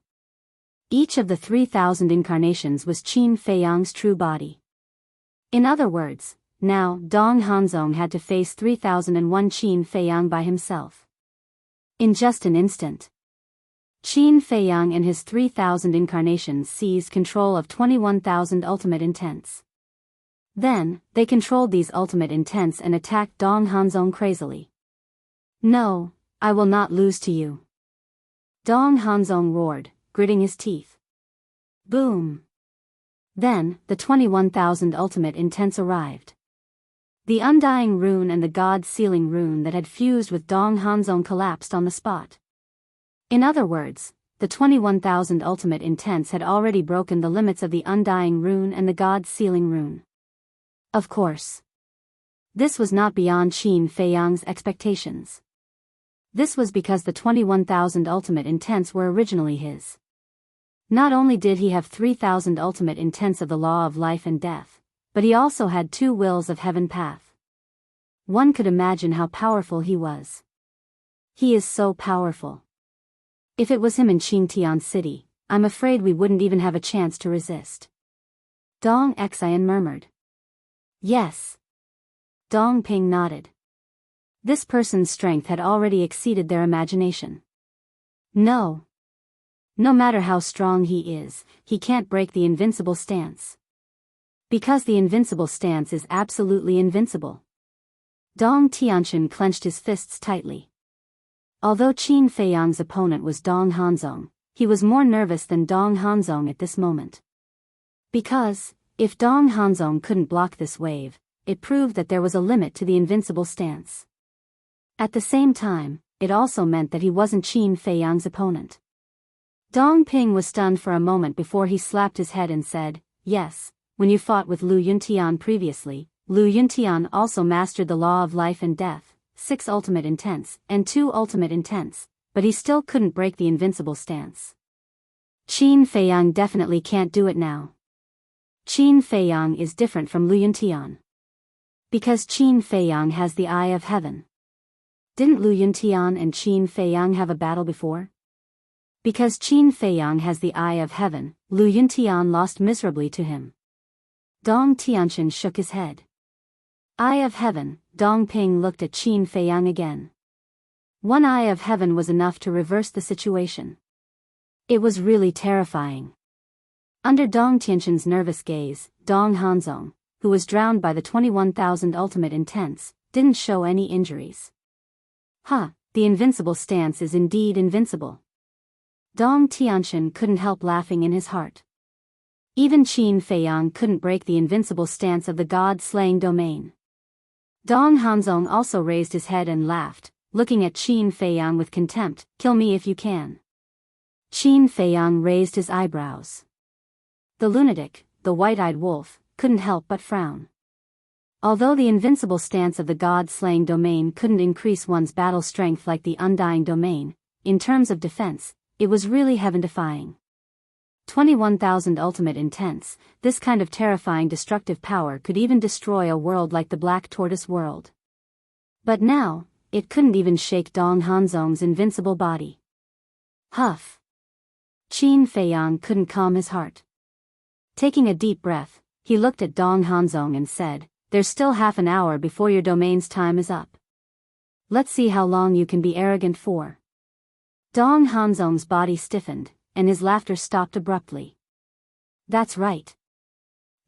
Each of the 3,000 incarnations was Qin Feiyang's true body. In other words, now Dong Hanzong had to face 3001 Qin Feiyang by himself. In just an instant, Qin Feiyang and his 3,000 incarnations seized control of 21,000 ultimate intents. Then, they controlled these ultimate intents and attacked Dong Hanzong crazily. No, I will not lose to you. Dong Hanzong roared, gritting his teeth. Boom! Then, the 21,000 ultimate intents arrived. The Undying Rune and the God Sealing Rune that had fused with Dong Hanzong collapsed on the spot. In other words, the 21,000 ultimate intents had already broken the limits of the Undying Rune and the God Sealing Rune. Of course. This was not beyond Qin Feiyang's expectations. This was because the 21,000 ultimate intents were originally his. Not only did he have 3,000 ultimate intents of the law of life and death, but he also had 2 wills of heaven path. One could imagine how powerful he was. He is so powerful. If it was him in Qingtian City, I'm afraid we wouldn't even have a chance to resist. Dong Xian murmured. Yes. Dong Ping nodded. This person's strength had already exceeded their imagination. No. No matter how strong he is, he can't break the invincible stance. Because the invincible stance is absolutely invincible. Dong Tianxin clenched his fists tightly. Although Qin Feiyang's opponent was Dong Hanzong, he was more nervous than Dong Hanzong at this moment. Because, if Dong Hanzong couldn't block this wave, it proved that there was a limit to the invincible stance. At the same time, it also meant that he wasn't Qin Feiyang's opponent. Dong Ping was stunned for a moment before he slapped his head and said, yes, when you fought with Lu Yuntian previously, Lu Yuntian also mastered the law of life and death, 6 ultimate intents, and 2 ultimate intents, but he still couldn't break the invincible stance. Qin Feiyang definitely can't do it now. Qin Feiyang is different from Lu Yuntian. Because Qin Feiyang has the Eye of Heaven. Didn't Lu Yuntian and Qin Feiyang have a battle before? Because Qin Feiyang has the Eye of Heaven, Lu Yuntian lost miserably to him. Dong Tianxin shook his head. Eye of Heaven, Dong Ping looked at Qin Feiyang again. One Eye of Heaven was enough to reverse the situation. It was really terrifying. Under Dong Tianxin's nervous gaze, Dong Hanzong, who was drowned by the 21,000 ultimate intents, didn't show any injuries. The invincible stance is indeed invincible. Dong Tianxin couldn't help laughing in his heart. Even Qin Feiyang couldn't break the invincible stance of the God-slaying domain. Dong Hanzong also raised his head and laughed, looking at Qin Feiyang with contempt. Kill me if you can. Qin Feiyang raised his eyebrows. The lunatic, the white-eyed wolf, couldn't help but frown. Although the invincible stance of the God-slaying domain couldn't increase one's battle strength like the Undying domain, in terms of defense, it was really heaven-defying. 21,000 ultimate intense, this kind of terrifying destructive power could even destroy a world like the Black Tortoise world. But now, it couldn't even shake Dong Hanzong's invincible body. Huff. Qin Feiyang couldn't calm his heart. Taking a deep breath, he looked at Dong Hanzong and said, "There's still half an hour before your domain's time is up. Let's see how long you can be arrogant for." Dong Hanzong's body stiffened, and his laughter stopped abruptly. That's right.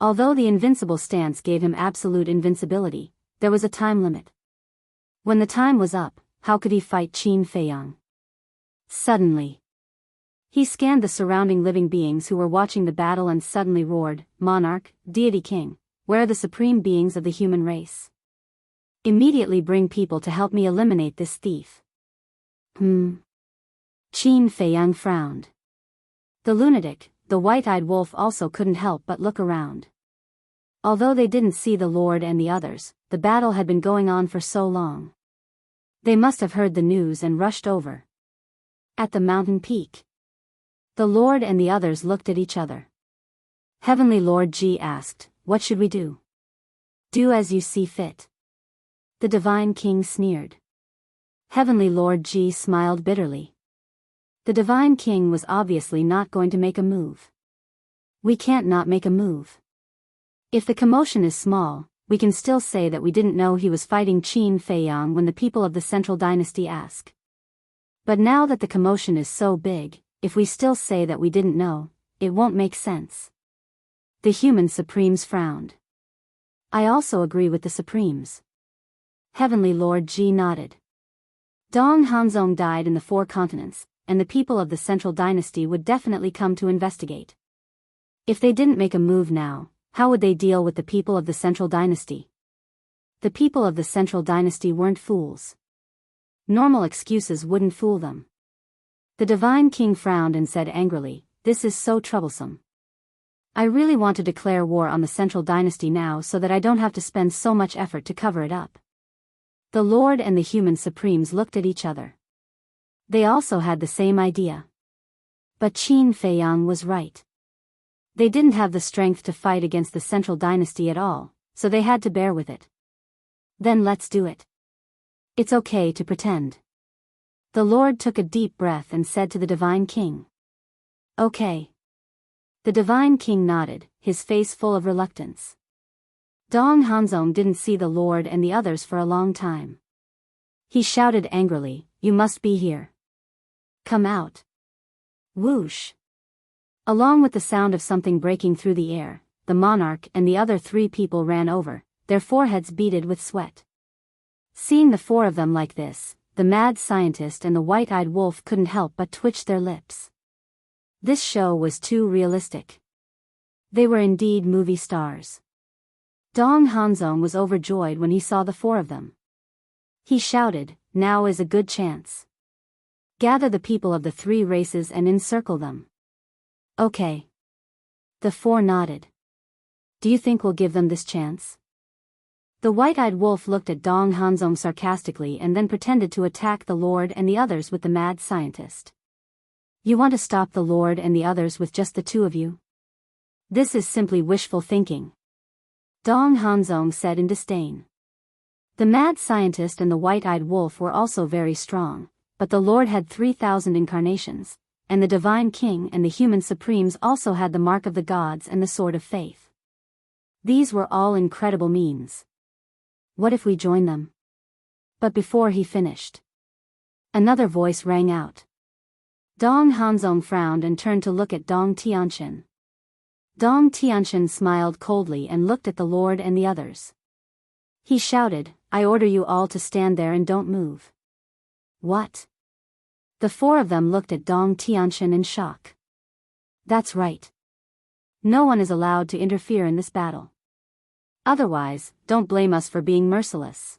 Although the invincible stance gave him absolute invincibility, there was a time limit. When the time was up, how could he fight Qin Feiyang? Suddenly, he scanned the surrounding living beings who were watching the battle and suddenly roared, "Monarch, Deity King, where are the supreme beings of the human race? Immediately bring people to help me eliminate this thief." Qin Feiyang frowned. The lunatic, the white-eyed wolf also couldn't help but look around. Although they didn't see the Lord and the others, the battle had been going on for so long. They must have heard the news and rushed over. At the mountain peak, the Lord and the others looked at each other. Heavenly Lord Ji asked, "What should we do?" "Do as you see fit." The Divine King sneered. Heavenly Lord Ji smiled bitterly. The Divine King was obviously not going to make a move. "We can't not make a move. If the commotion is small, we can still say that we didn't know he was fighting Qin Feiyang when the people of the Central Dynasty ask. But now that the commotion is so big, if we still say that we didn't know, it won't make sense." The human Supremes frowned. "I also agree with the Supremes." Heavenly Lord Ji nodded. Dong Hanzong died in the 4 continents, and the people of the Central Dynasty would definitely come to investigate. If they didn't make a move now, how would they deal with the people of the Central Dynasty? The people of the Central Dynasty weren't fools. Normal excuses wouldn't fool them. The Divine King frowned and said angrily, "This is so troublesome. I really want to declare war on the Central Dynasty now so that I don't have to spend so much effort to cover it up." The Lord and the human Supremes looked at each other. They also had the same idea. But Qin Feiyang was right. They didn't have the strength to fight against the Central Dynasty at all, so they had to bear with it. "Then let's do it. It's okay to pretend." The Lord took a deep breath and said to the Divine King, "Okay." The Divine King nodded, his face full of reluctance. Dong Hanzong didn't see the Lord and the others for a long time. He shouted angrily, "You must be here. Come out." Whoosh. Along with the sound of something breaking through the air, the monarch and the other 3 people ran over, their foreheads beaded with sweat. Seeing the 4 of them like this, the mad scientist and the white-eyed wolf couldn't help but twitch their lips. This show was too realistic. They were indeed movie stars. Dong Hanzong was overjoyed when he saw the 4 of them. He shouted, "Now is a good chance. Gather the people of the 3 races and encircle them." "Okay." The 4 nodded. "Do you think we'll give them this chance?" The white-eyed wolf looked at Dong Hanzong sarcastically and then pretended to attack the Lord and the others with the mad scientist. "You want to stop the Lord and the others with just the 2 of you? This is simply wishful thinking," Dong Hanzong said in disdain. The mad scientist and the white-eyed wolf were also very strong, but the Lord had 3,000 incarnations, and the Divine King and the human Supremes also had the mark of the gods and the sword of faith. These were all incredible means. What if we join them? But before he finished, another voice rang out. Dong Hanzong frowned and turned to look at Dong Tianqian. Dong Tianqian smiled coldly and looked at the Lord and the others. He shouted, "I order you all to stand there and don't move." "What?" The 4 of them looked at Dong Tianqian in shock. "That's right. No one is allowed to interfere in this battle. Otherwise, don't blame us for being merciless."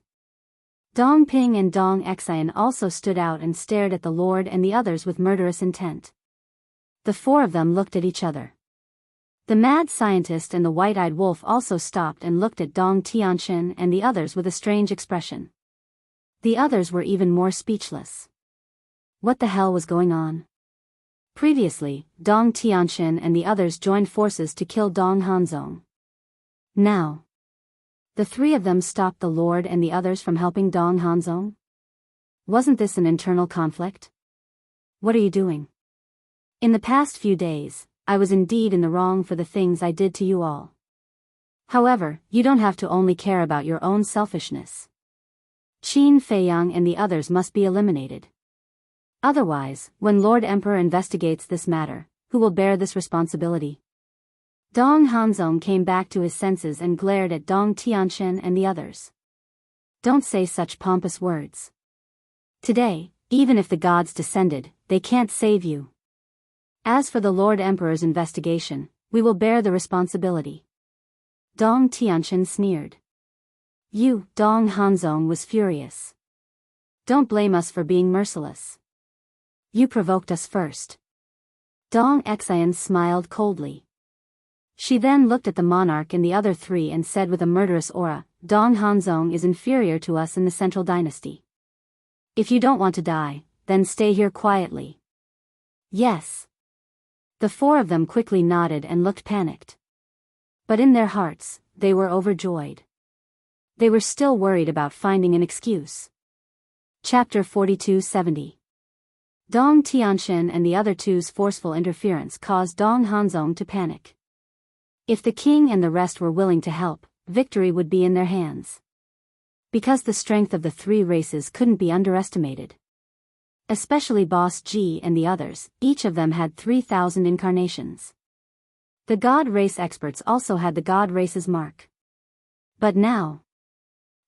Dong Ping and Dong Xian also stood out and stared at the Lord and the others with murderous intent. The 4 of them looked at each other. The mad scientist and the white-eyed wolf also stopped and looked at Dong Tianqian and the others with a strange expression. The others were even more speechless. What the hell was going on? Previously, Dong Tianxin and the others joined forces to kill Dong Hanzong. Now, the three of them stopped the Lord and the others from helping Dong Hanzong? Wasn't this an internal conflict? What are you doing? In the past few days, I was indeed in the wrong for the things I did to you all. However, you don't have to only care about your own selfishness. Qin Feiyang and the others must be eliminated. Otherwise, when Lord Emperor investigates this matter, who will bear this responsibility? Dong Hanzong came back to his senses and glared at Dong Tianxin and the others. Don't say such pompous words. Today, even if the gods descended, they can't save you. As for the Lord Emperor's investigation, we will bear the responsibility. Dong Tianxin sneered. You, Dong Hanzong was furious. Don't blame us for being merciless. You provoked us first. Dong Xian smiled coldly. She then looked at the monarch and the other three and said with a murderous aura, Dong Hanzong is inferior to us in the Central Dynasty. If you don't want to die, then stay here quietly. Yes. The four of them quickly nodded and looked panicked. But in their hearts, they were overjoyed. They were still worried about finding an excuse. Chapter 4270. Dong Tianxin and the other two's forceful interference caused Dong Hanzong to panic. If the king and the rest were willing to help, victory would be in their hands. Because the strength of the three races couldn't be underestimated. Especially Boss G and the others, each of them had 3,000 incarnations. The God race experts also had the God race's mark. But now,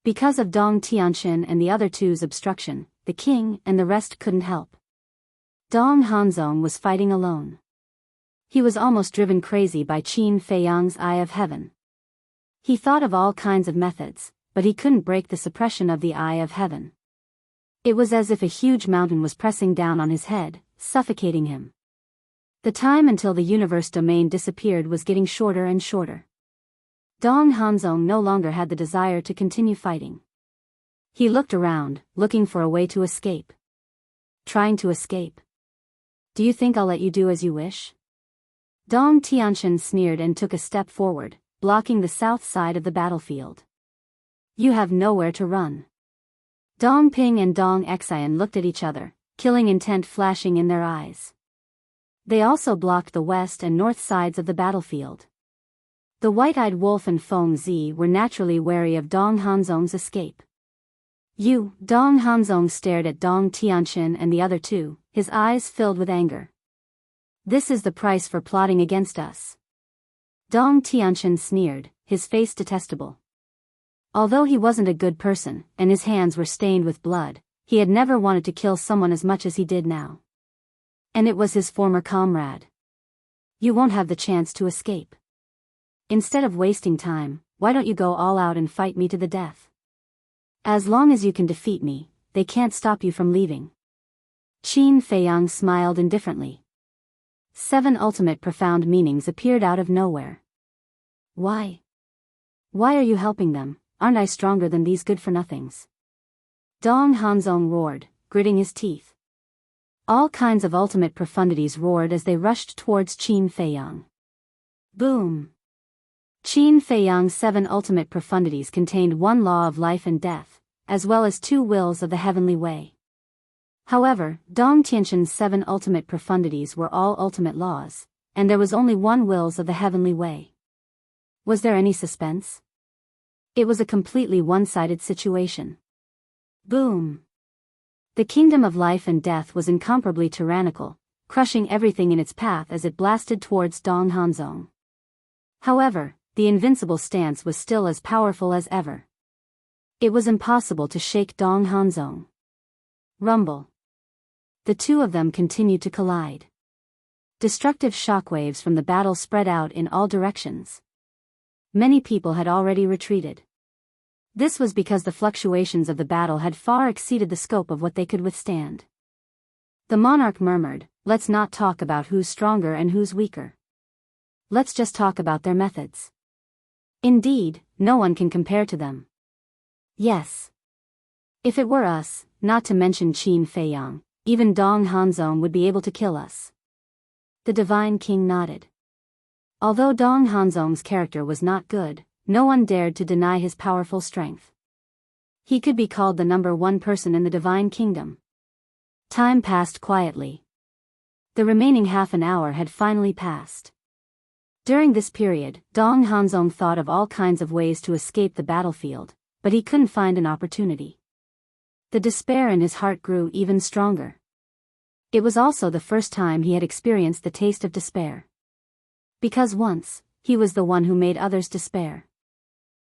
because of Dong Tianxin and the other two's obstruction, the king and the rest couldn't help. Dong Hanzong was fighting alone. He was almost driven crazy by Qin Feiyang's Eye of Heaven. He thought of all kinds of methods, but he couldn't break the suppression of the Eye of Heaven. It was as if a huge mountain was pressing down on his head, suffocating him. The time until the universe domain disappeared was getting shorter and shorter. Dong Hanzong no longer had the desire to continue fighting. He looked around, looking for a way to escape. Trying to escape. Do you think I'll let you do as you wish? Dong Tianxin sneered and took a step forward, blocking the south side of the battlefield. You have nowhere to run. Dong Ping and Dong Xian looked at each other, killing intent flashing in their eyes. They also blocked the west and north sides of the battlefield. The white-eyed wolf and Feng Zi were naturally wary of Dong Hanzong's escape. You, Dong Hanzong stared at Dong Tianxin and the other two, his eyes filled with anger. This is the price for plotting against us. Dong Tianxin sneered, his face detestable. Although he wasn't a good person, and his hands were stained with blood, he had never wanted to kill someone as much as he did now. And it was his former comrade. You won't have the chance to escape. Instead of wasting time, why don't you go all out and fight me to the death? As long as you can defeat me, they can't stop you from leaving. Qin Feiyang smiled indifferently. 7 ultimate profound meanings appeared out of nowhere. Why? Why are you helping them? Aren't I stronger than these good-for-nothings? Dong Hanzong roared, gritting his teeth. All kinds of ultimate profundities roared as they rushed towards Qin Feiyang. Boom! Qin Feiyang's 7 ultimate profundities contained 1 law of life and death, as well as 2 wills of the heavenly way. However, Dong Tianxin's 7 ultimate profundities were all ultimate laws, and there was only 1 wills of the heavenly way. Was there any suspense? It was a completely one-sided situation. Boom! The kingdom of life and death was incomparably tyrannical, crushing everything in its path as it blasted towards Dong Hanzong. However, the invincible stance was still as powerful as ever. It was impossible to shake Dong Hanzong. Rumble. The two of them continued to collide. Destructive shockwaves from the battle spread out in all directions. Many people had already retreated. This was because the fluctuations of the battle had far exceeded the scope of what they could withstand. The monarch murmured, "Let's not talk about who's stronger and who's weaker. Let's just talk about their methods. Indeed, no one can compare to them. Yes. If it were us, not to mention Qin Feiyang, even Dong Hanzong would be able to kill us. The Divine King nodded. Although Dong Hanzong's character was not good, no one dared to deny his powerful strength. He could be called the #1 person in the Divine Kingdom. Time passed quietly. The remaining half an hour had finally passed. During this period, Dong Hanzong thought of all kinds of ways to escape the battlefield, but he couldn't find an opportunity. The despair in his heart grew even stronger. It was also the first time he had experienced the taste of despair. Because once, he was the one who made others despair.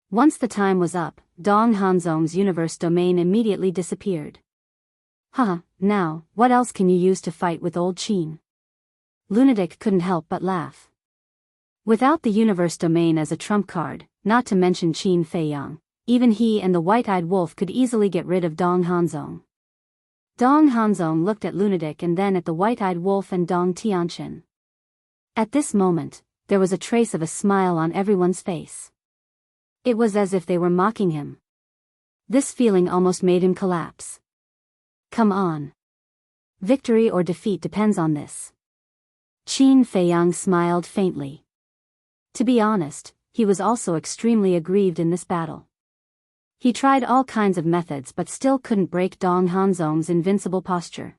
Once the time was up, Dong Hanzong's universe domain immediately disappeared. Now, what else can you use to fight with old Qin? Lunatic couldn't help but laugh. Without the universe domain as a trump card, not to mention Qin Feiyang, even he and the white-eyed wolf could easily get rid of Dong Hanzong. Dong Hanzong looked at Lunatic and then at the white-eyed wolf and Dong Tianqian. At this moment, there was a trace of a smile on everyone's face. It was as if they were mocking him. This feeling almost made him collapse. Come on. Victory or defeat depends on this. Qin Feiyang smiled faintly. To be honest, he was also extremely aggrieved in this battle. He tried all kinds of methods but still couldn't break Dong Hanzong's invincible posture.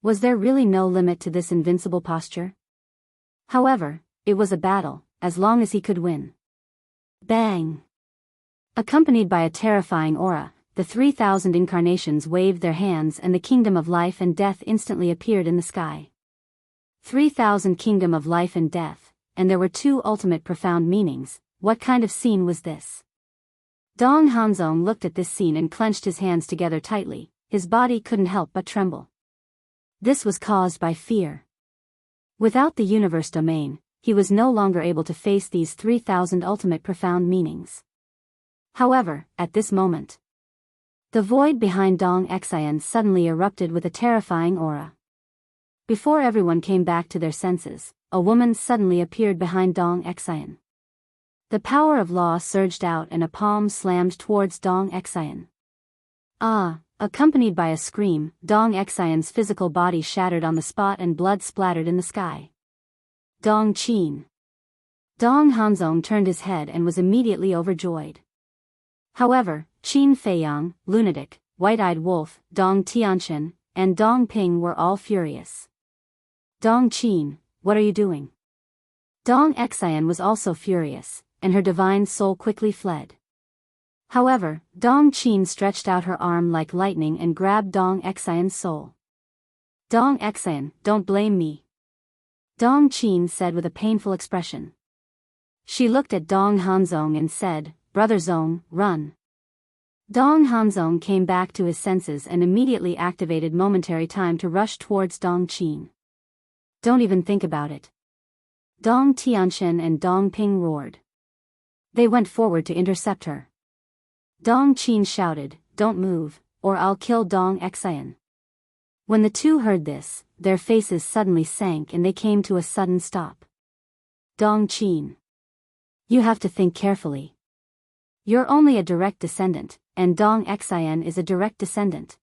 Was there really no limit to this invincible posture? However, it was a battle, as long as he could win. Bang! Accompanied by a terrifying aura, the 3,000 incarnations waved their hands and the kingdom of life and death instantly appeared in the sky. 3,000 kingdom of life and death, and there were two ultimate profound meanings. What kind of scene was this? Dong Hanzong looked at this scene and clenched his hands together tightly, his body couldn't help but tremble. This was caused by fear. Without the universe domain, he was no longer able to face these 3,000 ultimate profound meanings. However, at this moment, the void behind Dong Xian suddenly erupted with a terrifying aura. Before everyone came back to their senses, a woman suddenly appeared behind Dong Xian. The power of law surged out and a palm slammed towards Dong Xian. Accompanied by a scream, Dong Xian's physical body shattered on the spot and blood splattered in the sky. Dong Qin. Dong Hanzong turned his head and was immediately overjoyed. However, Qin Feiyang, Lunatic, White-Eyed Wolf, Dong Tianqian, and Dong Ping were all furious. Dong Qin, what are you doing? Dong Xian was also furious, and her divine soul quickly fled. However, Dong Qin stretched out her arm like lightning and grabbed Dong Xian's soul. Dong Xian, don't blame me. Dong Qin said with a painful expression. She looked at Dong Hanzong and said, Brother Zong, run. Dong Hanzong came back to his senses and immediately activated momentary time to rush towards Dong Qin. Don't even think about it. Dong Tianqian and Dong Ping roared. They went forward to intercept her. Dong Qin shouted, Don't move, or I'll kill Dong Xian. When the two heard this, their faces suddenly sank and they came to a sudden stop. Dong Qin. You have to think carefully. You're only a direct descendant, and Dong Xian is a direct descendant.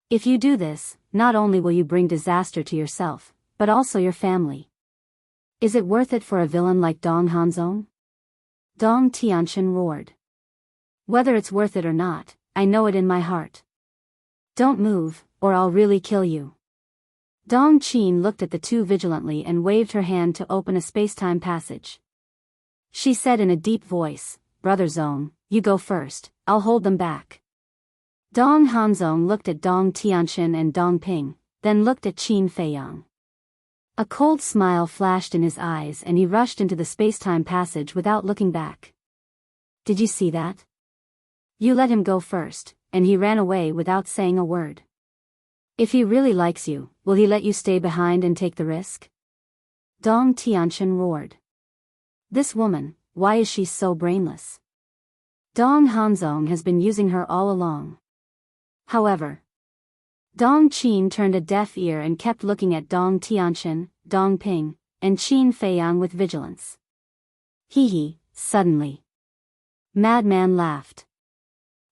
If you do this, not only will you bring disaster to yourself, but also your family. Is it worth it for a villain like Dong Hanzong? Dong Tianqian roared. Whether it's worth it or not, I know it in my heart. Don't move, or I'll really kill you. Dong Qin looked at the two vigilantly and waved her hand to open a space-time passage. She said in a deep voice, Brother Zong, you go first, I'll hold them back. Dong Hanzong looked at Dong Tianqian and Dong Ping, then looked at Qin Feiyang. A cold smile flashed in his eyes and he rushed into the space-time passage without looking back. Did you see that? You let him go first, and he ran away without saying a word. If he really likes you, will he let you stay behind and take the risk? Dong Tianqian roared. This woman, why is she so brainless? Dong Hanzong has been using her all along. However, Dong Qin turned a deaf ear and kept looking at Dong Tianqian, Dong Ping, and Qin Feiyang with vigilance. Suddenly. Madman laughed.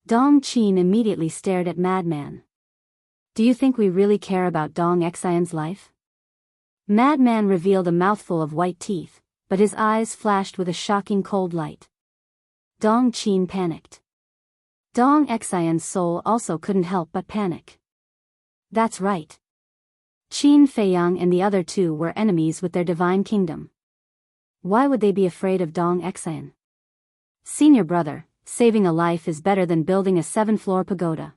Dong Qin immediately stared at Madman. Do you think we really care about Dong Xian's life? Madman revealed a mouthful of white teeth, but his eyes flashed with a shocking cold light. Dong Qin panicked. Dong Xian's soul also couldn't help but panic. That's right. Qin Feiyang and the other two were enemies with their divine kingdom. Why would they be afraid of Dong Xian? Senior brother, saving a life is better than building a 7-floor pagoda.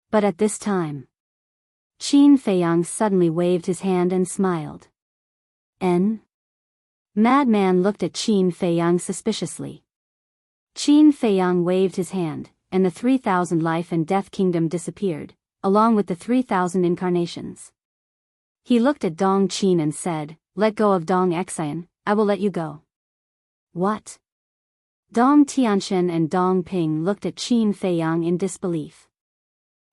But at this time, Qin Feiyang suddenly waved his hand and smiled. Madman looked at Qin Feiyang suspiciously. Qin Feiyang waved his hand, and the 3,000 life and death kingdom disappeared, along with the 3,000 incarnations. He looked at Dong Qin and said, "Let go of Dong Xian, I will let you go." What? Dong Tianxian and Dong Ping looked at Qin Feiyang in disbelief.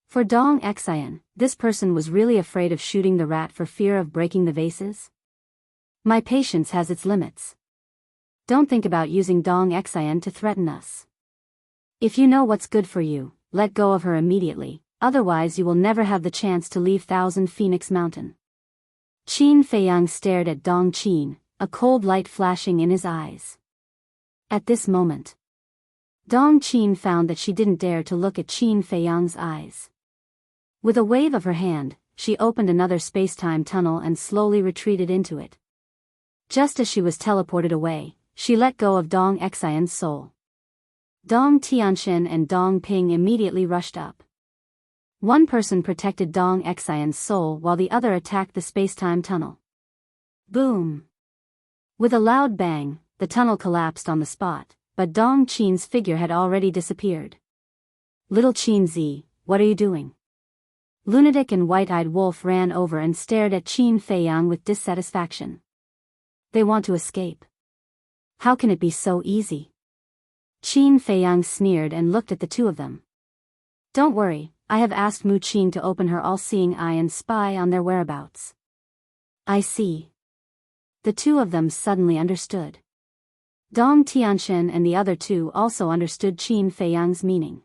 For Dong Xian, this person was really afraid of shooting the rat for fear of breaking the vases? My patience has its limits. Don't think about using Dong Xian to threaten us. If you know what's good for you, let go of her immediately, otherwise you will never have the chance to leave Thousand Phoenix Mountain. Qin Feiyang stared at Dong Qin, a cold light flashing in his eyes. At this moment, Dong Qin found that she didn't dare to look at Qin Feiyang's eyes. With a wave of her hand, she opened another space-time tunnel and slowly retreated into it. Just as she was teleported away, she let go of Dong Xian's soul. Dong Tianxian and Dong Ping immediately rushed up. One person protected Dong Xian's soul while the other attacked the space-time tunnel. Boom! With a loud bang, the tunnel collapsed on the spot, but Dong Qin's figure had already disappeared. Little Qin Zi, what are you doing? Lunatic and White-Eyed Wolf ran over and stared at Qin Feiyang with dissatisfaction. They want to escape. How can it be so easy? Qin Feiyang sneered and looked at the two of them. Don't worry, I have asked Mu Qing to open her all-seeing eye and spy on their whereabouts. I see. The two of them suddenly understood. Dong Tianxian and the other two also understood Qin Feiyang's meaning.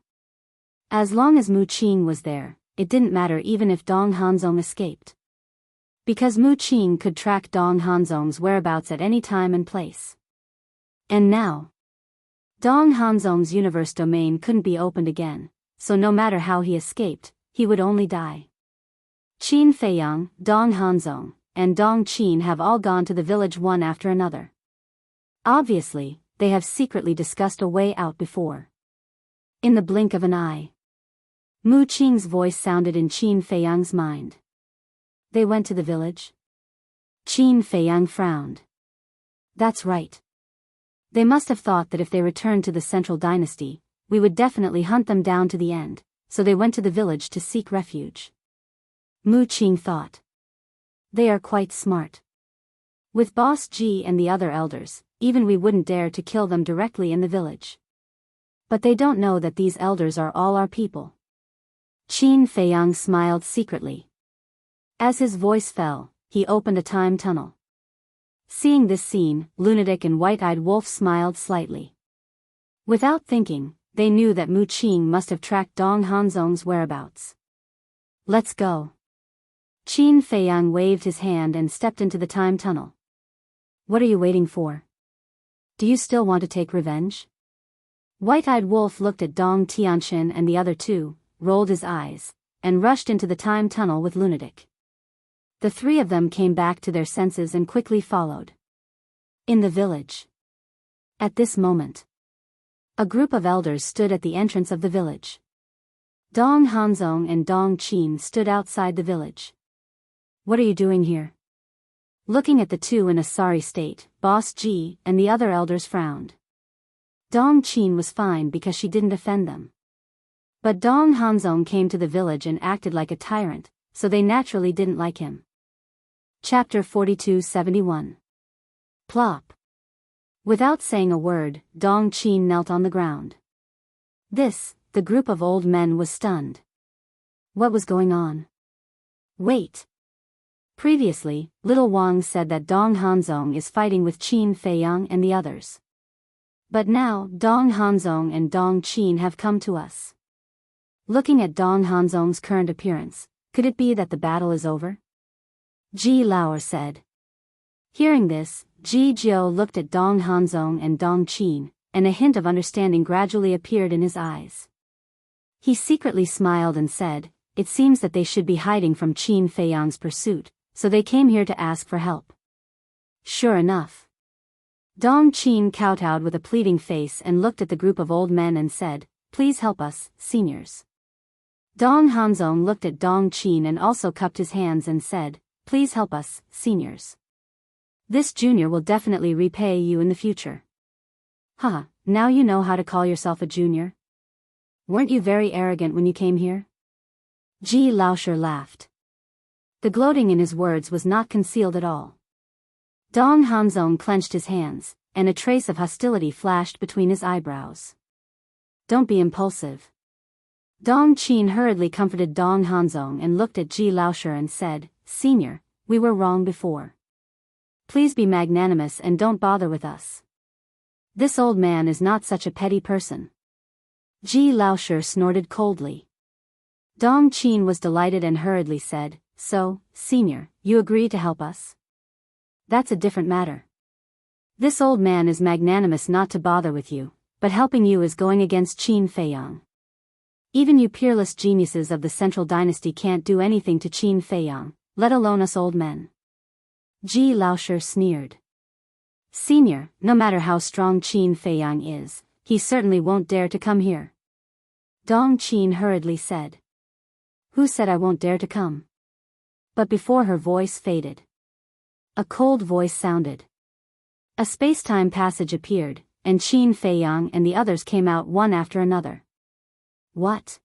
As long as Mu Qing was there, it didn't matter even if Dong Hanzong escaped. Because Mu Qing could track Dong Hanzong's whereabouts at any time and place. And now, Dong Hanzong's universe domain couldn't be opened again, so no matter how he escaped, he would only die. Qin Feiyang, Dong Hanzong, and Dong Qin have all gone to the village one after another. Obviously, they have secretly discussed a way out before. In the blink of an eye, Mu Qing's voice sounded in Qin Feiyang's mind. They went to the village? Qin Feiyang frowned. That's right. They must have thought that if they returned to the Central Dynasty, we would definitely hunt them down to the end, so they went to the village to seek refuge. Mu Qing thought. They are quite smart. With Boss Ji and the other elders, even we wouldn't dare to kill them directly in the village. But they don't know that these elders are all our people. Qin Feiyang smiled secretly. As his voice fell, he opened a time tunnel. Seeing this scene, Lunatic and White-Eyed Wolf smiled slightly. Without thinking, they knew that Mu Qing must have tracked Dong Hanzong's whereabouts. Let's go. Qin Feiyang waved his hand and stepped into the time tunnel. What are you waiting for? Do you still want to take revenge? White-Eyed Wolf looked at Dong Tianxian and the other two, rolled his eyes, and rushed into the time tunnel with Lunatic. The three of them came back to their senses and quickly followed. In the village. At this moment, a group of elders stood at the entrance of the village. Dong Hanzong and Dong Qin stood outside the village. What are you doing here? Looking at the two in a sorry state, Boss Ji and the other elders frowned. Dong Qin was fine because she didn't offend them. But Dong Hanzong came to the village and acted like a tyrant, so they naturally didn't like him. Chapter 4271. Plop. Without saying a word, Dong Qin knelt on the ground. The group of old men was stunned. What was going on? Wait. Previously, Little Wang said that Dong Hanzong is fighting with Qin Feiyang and the others. But now, Dong Hanzong and Dong Qin have come to us. Looking at Dong Hanzong's current appearance, could it be that the battle is over? Ji Lao said. Hearing this, Ji Jiao looked at Dong Hanzong and Dong Qin, and a hint of understanding gradually appeared in his eyes. He secretly smiled and said, "It seems that they should be hiding from Qin Feiyang's pursuit, so they came here to ask for help." Sure enough. Dong Qin kowtowed with a pleading face and looked at the group of old men and said, "Please help us, seniors." Dong Hanzong looked at Dong Qin and also cupped his hands and said, "Please help us, seniors. This junior will definitely repay you in the future." Haha, now you know how to call yourself a junior? Weren't you very arrogant when you came here? Ji Laoshi laughed. The gloating in his words was not concealed at all. Dong Hanzong clenched his hands, and a trace of hostility flashed between his eyebrows. "Don't be impulsive." Dong Qin hurriedly comforted Dong Hanzong and looked at Ji Laoshi and said, "Senior, we were wrong before. Please be magnanimous and don't bother with us. This old man is not such a petty person." Ji Laoshi snorted coldly. Dong Qin was delighted and hurriedly said, "So, senior, you agree to help us? That's a different matter. This old man is magnanimous not to bother with you, but helping you is going against Qin Feiyang. Even you peerless geniuses of the Central Dynasty can't do anything to Qin Feiyang, let alone us old men." Ji Laoshi sneered. "Senior, no matter how strong Qin Feiyang is, he certainly won't dare to come here." Dong Qin hurriedly said. "Who said I won't dare to come?" But before her voice faded, a cold voice sounded. A space-time passage appeared, and Qin Feiyang and the others came out one after another. "What?"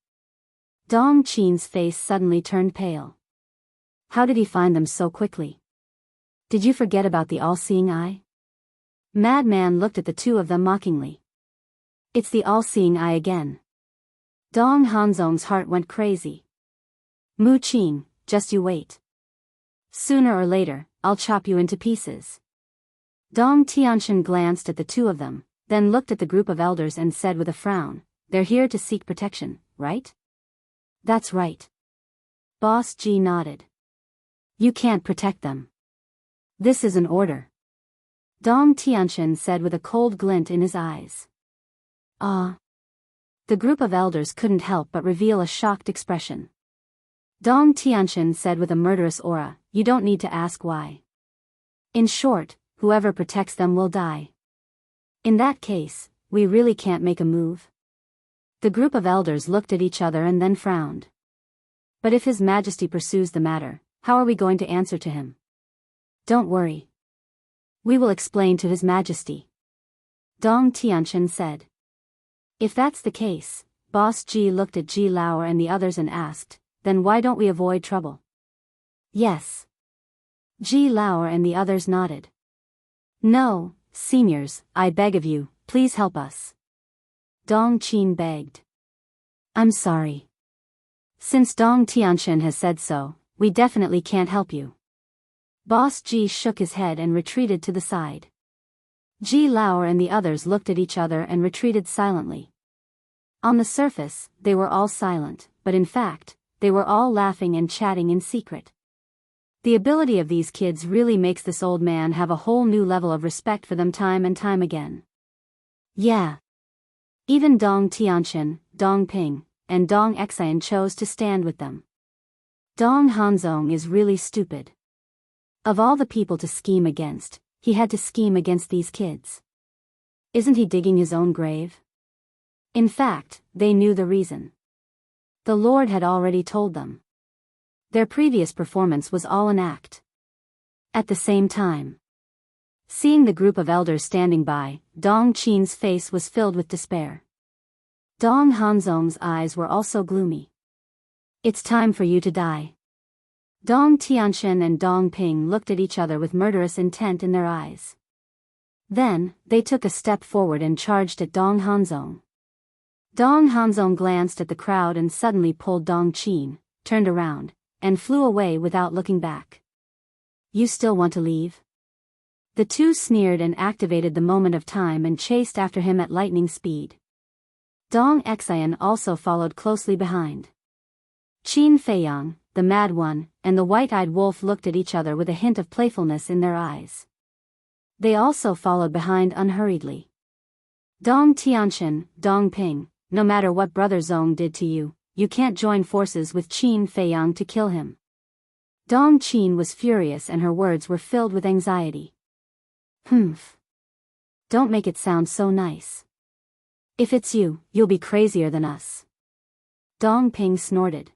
Dong Qin's face suddenly turned pale. How did he find them so quickly? Did you forget about the all-seeing eye? Madman looked at the two of them mockingly. It's the all-seeing eye again. Dong Hanzong's heart went crazy. "Mu Qin, just you wait. Sooner or later, I'll chop you into pieces." Dong Tianxian glanced at the two of them, then looked at the group of elders and said with a frown, "They're here to seek protection, right?" "That's right." Boss Ji nodded. "You can't protect them. This is an order." Dong Tianxian said with a cold glint in his eyes. "Ah." The group of elders couldn't help but reveal a shocked expression. Dong Tianxian said with a murderous aura, "You don't need to ask why. In short, whoever protects them will die. In that case, we really can't make a move." The group of elders looked at each other and then frowned. "But if His Majesty pursues the matter, how are we going to answer to him?" "Don't worry. We will explain to His Majesty," Dong Tianxian said. "If that's the case," Boss Ji looked at Ji Lao and the others and asked, "Then why don't we avoid trouble?" "Yes." Ji Lao and the others nodded. "No, seniors, I beg of you, please help us." Dong Qin begged. "I'm sorry. Since Dong Tianxian has said so, we definitely can't help you." Boss Ji shook his head and retreated to the side. Ji Lao and the others looked at each other and retreated silently. On the surface, they were all silent, but in fact, they were all laughing and chatting in secret. The ability of these kids really makes this old man have a whole new level of respect for them time and time again. Yeah. Even Dong Tianxian, Dong Ping, and Dong Exan chose to stand with them. Dong Hanzong is really stupid. Of all the people to scheme against, he had to scheme against these kids. Isn't he digging his own grave? In fact, they knew the reason. The Lord had already told them. Their previous performance was all an act. At the same time, seeing the group of elders standing by, Dong Qin's face was filled with despair. Dong Hanzong's eyes were also gloomy. "It's time for you to die." Dong Tianxian and Dong Ping looked at each other with murderous intent in their eyes. Then, they took a step forward and charged at Dong Hanzong. Dong Hanzong glanced at the crowd and suddenly pulled Dong Qin, turned around, and flew away without looking back. "You still want to leave?" The two sneered and activated the moment of time and chased after him at lightning speed. Dong Exan also followed closely behind. "Qin Feiyang, the Mad One, and the white-eyed wolf looked at each other with a hint of playfulness in their eyes. They also followed behind unhurriedly. Dong Tianqian, Dong Ping, no matter what Brother Zong did to you, you can't join forces with Qin Feiyang to kill him. Dong Qin was furious and her words were filled with anxiety. Humph. Don't make it sound so nice. If it's you, you'll be crazier than us. Dong Ping snorted.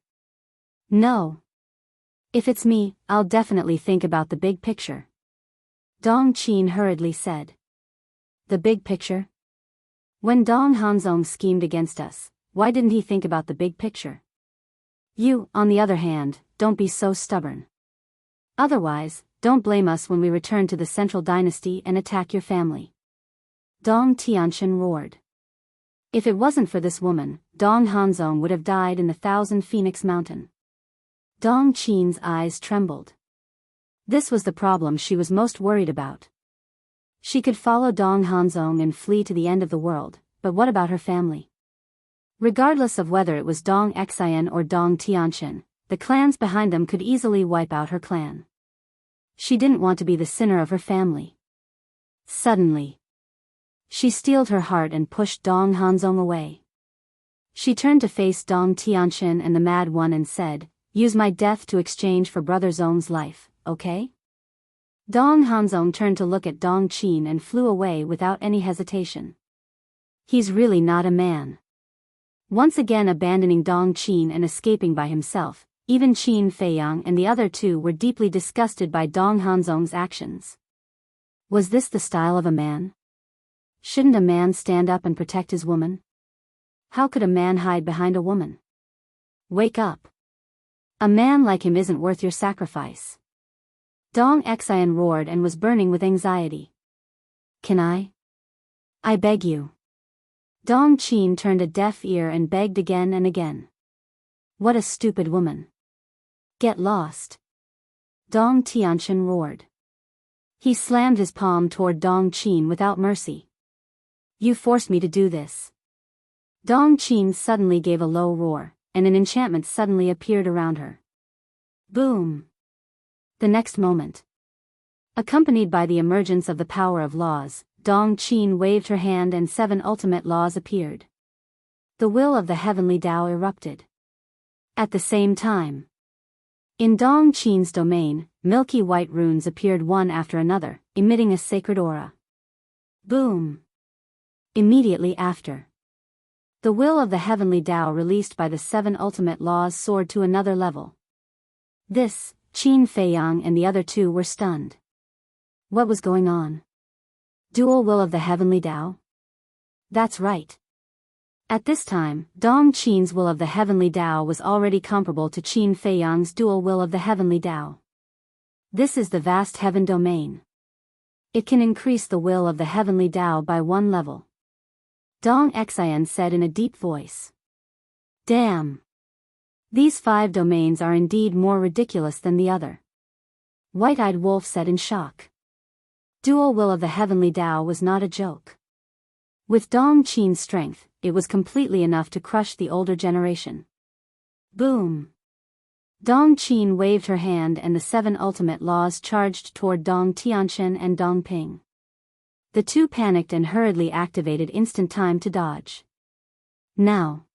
No. If it's me, I'll definitely think about the big picture. Dong Qin hurriedly said. The big picture? When Dong Hanzong schemed against us, why didn't he think about the big picture? You, on the other hand, don't be so stubborn. Otherwise, don't blame us when we return to the central dynasty and attack your family. Dong Tianqian roared. If it wasn't for this woman, Dong Hanzong would have died in the 1,000 Phoenix Mountain. Dong Qin's eyes trembled. This was the problem she was most worried about. She could follow Dong Hanzong and flee to the end of the world, but what about her family? Regardless of whether it was Dong Xian or Dong Tianqian, the clans behind them could easily wipe out her clan. She didn't want to be the sinner of her family. Suddenly, she steeled her heart and pushed Dong Hanzong away. She turned to face Dong Tianqian and the Mad One and said, "Use my death to exchange for Brother Zong's life, okay?" Dong Hanzong turned to look at Dong Qin and flew away without any hesitation. He's really not a man. Once again abandoning Dong Qin and escaping by himself, even Qin Feiyang and the other two were deeply disgusted by Dong Hanzong's actions. Was this the style of a man? Shouldn't a man stand up and protect his woman? How could a man hide behind a woman? Wake up. A man like him isn't worth your sacrifice. Dong Xian roared and was burning with anxiety. Can I? I beg you. Dong Qin turned a deaf ear and begged again and again. What a stupid woman. Get lost. Dong Tianqian roared. He slammed his palm toward Dong Qin without mercy. You forced me to do this. Dong Qin suddenly gave a low roar, and an enchantment suddenly appeared around her. Boom! The next moment, accompanied by the emergence of the power of laws, Dong Qin waved her hand and 7 ultimate laws appeared. The will of the heavenly Tao erupted. At the same time, in Dong Qin's domain, milky white runes appeared one after another, emitting a sacred aura. Boom! Immediately after, the will of the heavenly Tao released by the 7 ultimate laws soared to another level. This, Qin Feiyang and the other two were stunned. What was going on? Dual will of the heavenly Tao? That's right. At this time, Dong Qin's will of the heavenly Tao was already comparable to Qin Feiyang's dual will of the heavenly Tao. This is the vast heaven domain. It can increase the will of the heavenly Tao by 1 level. Dong Xian said in a deep voice. Damn! These 5 domains are indeed more ridiculous than the other. White-eyed Wolf said in shock. Dual will of the heavenly Tao was not a joke. With Dong Qin's strength, it was completely enough to crush the older generation. Boom! Dong Qin waved her hand and the 7 ultimate laws charged toward Dong Tianqian and Dong Ping. The two panicked and hurriedly activated instant time to dodge. Now,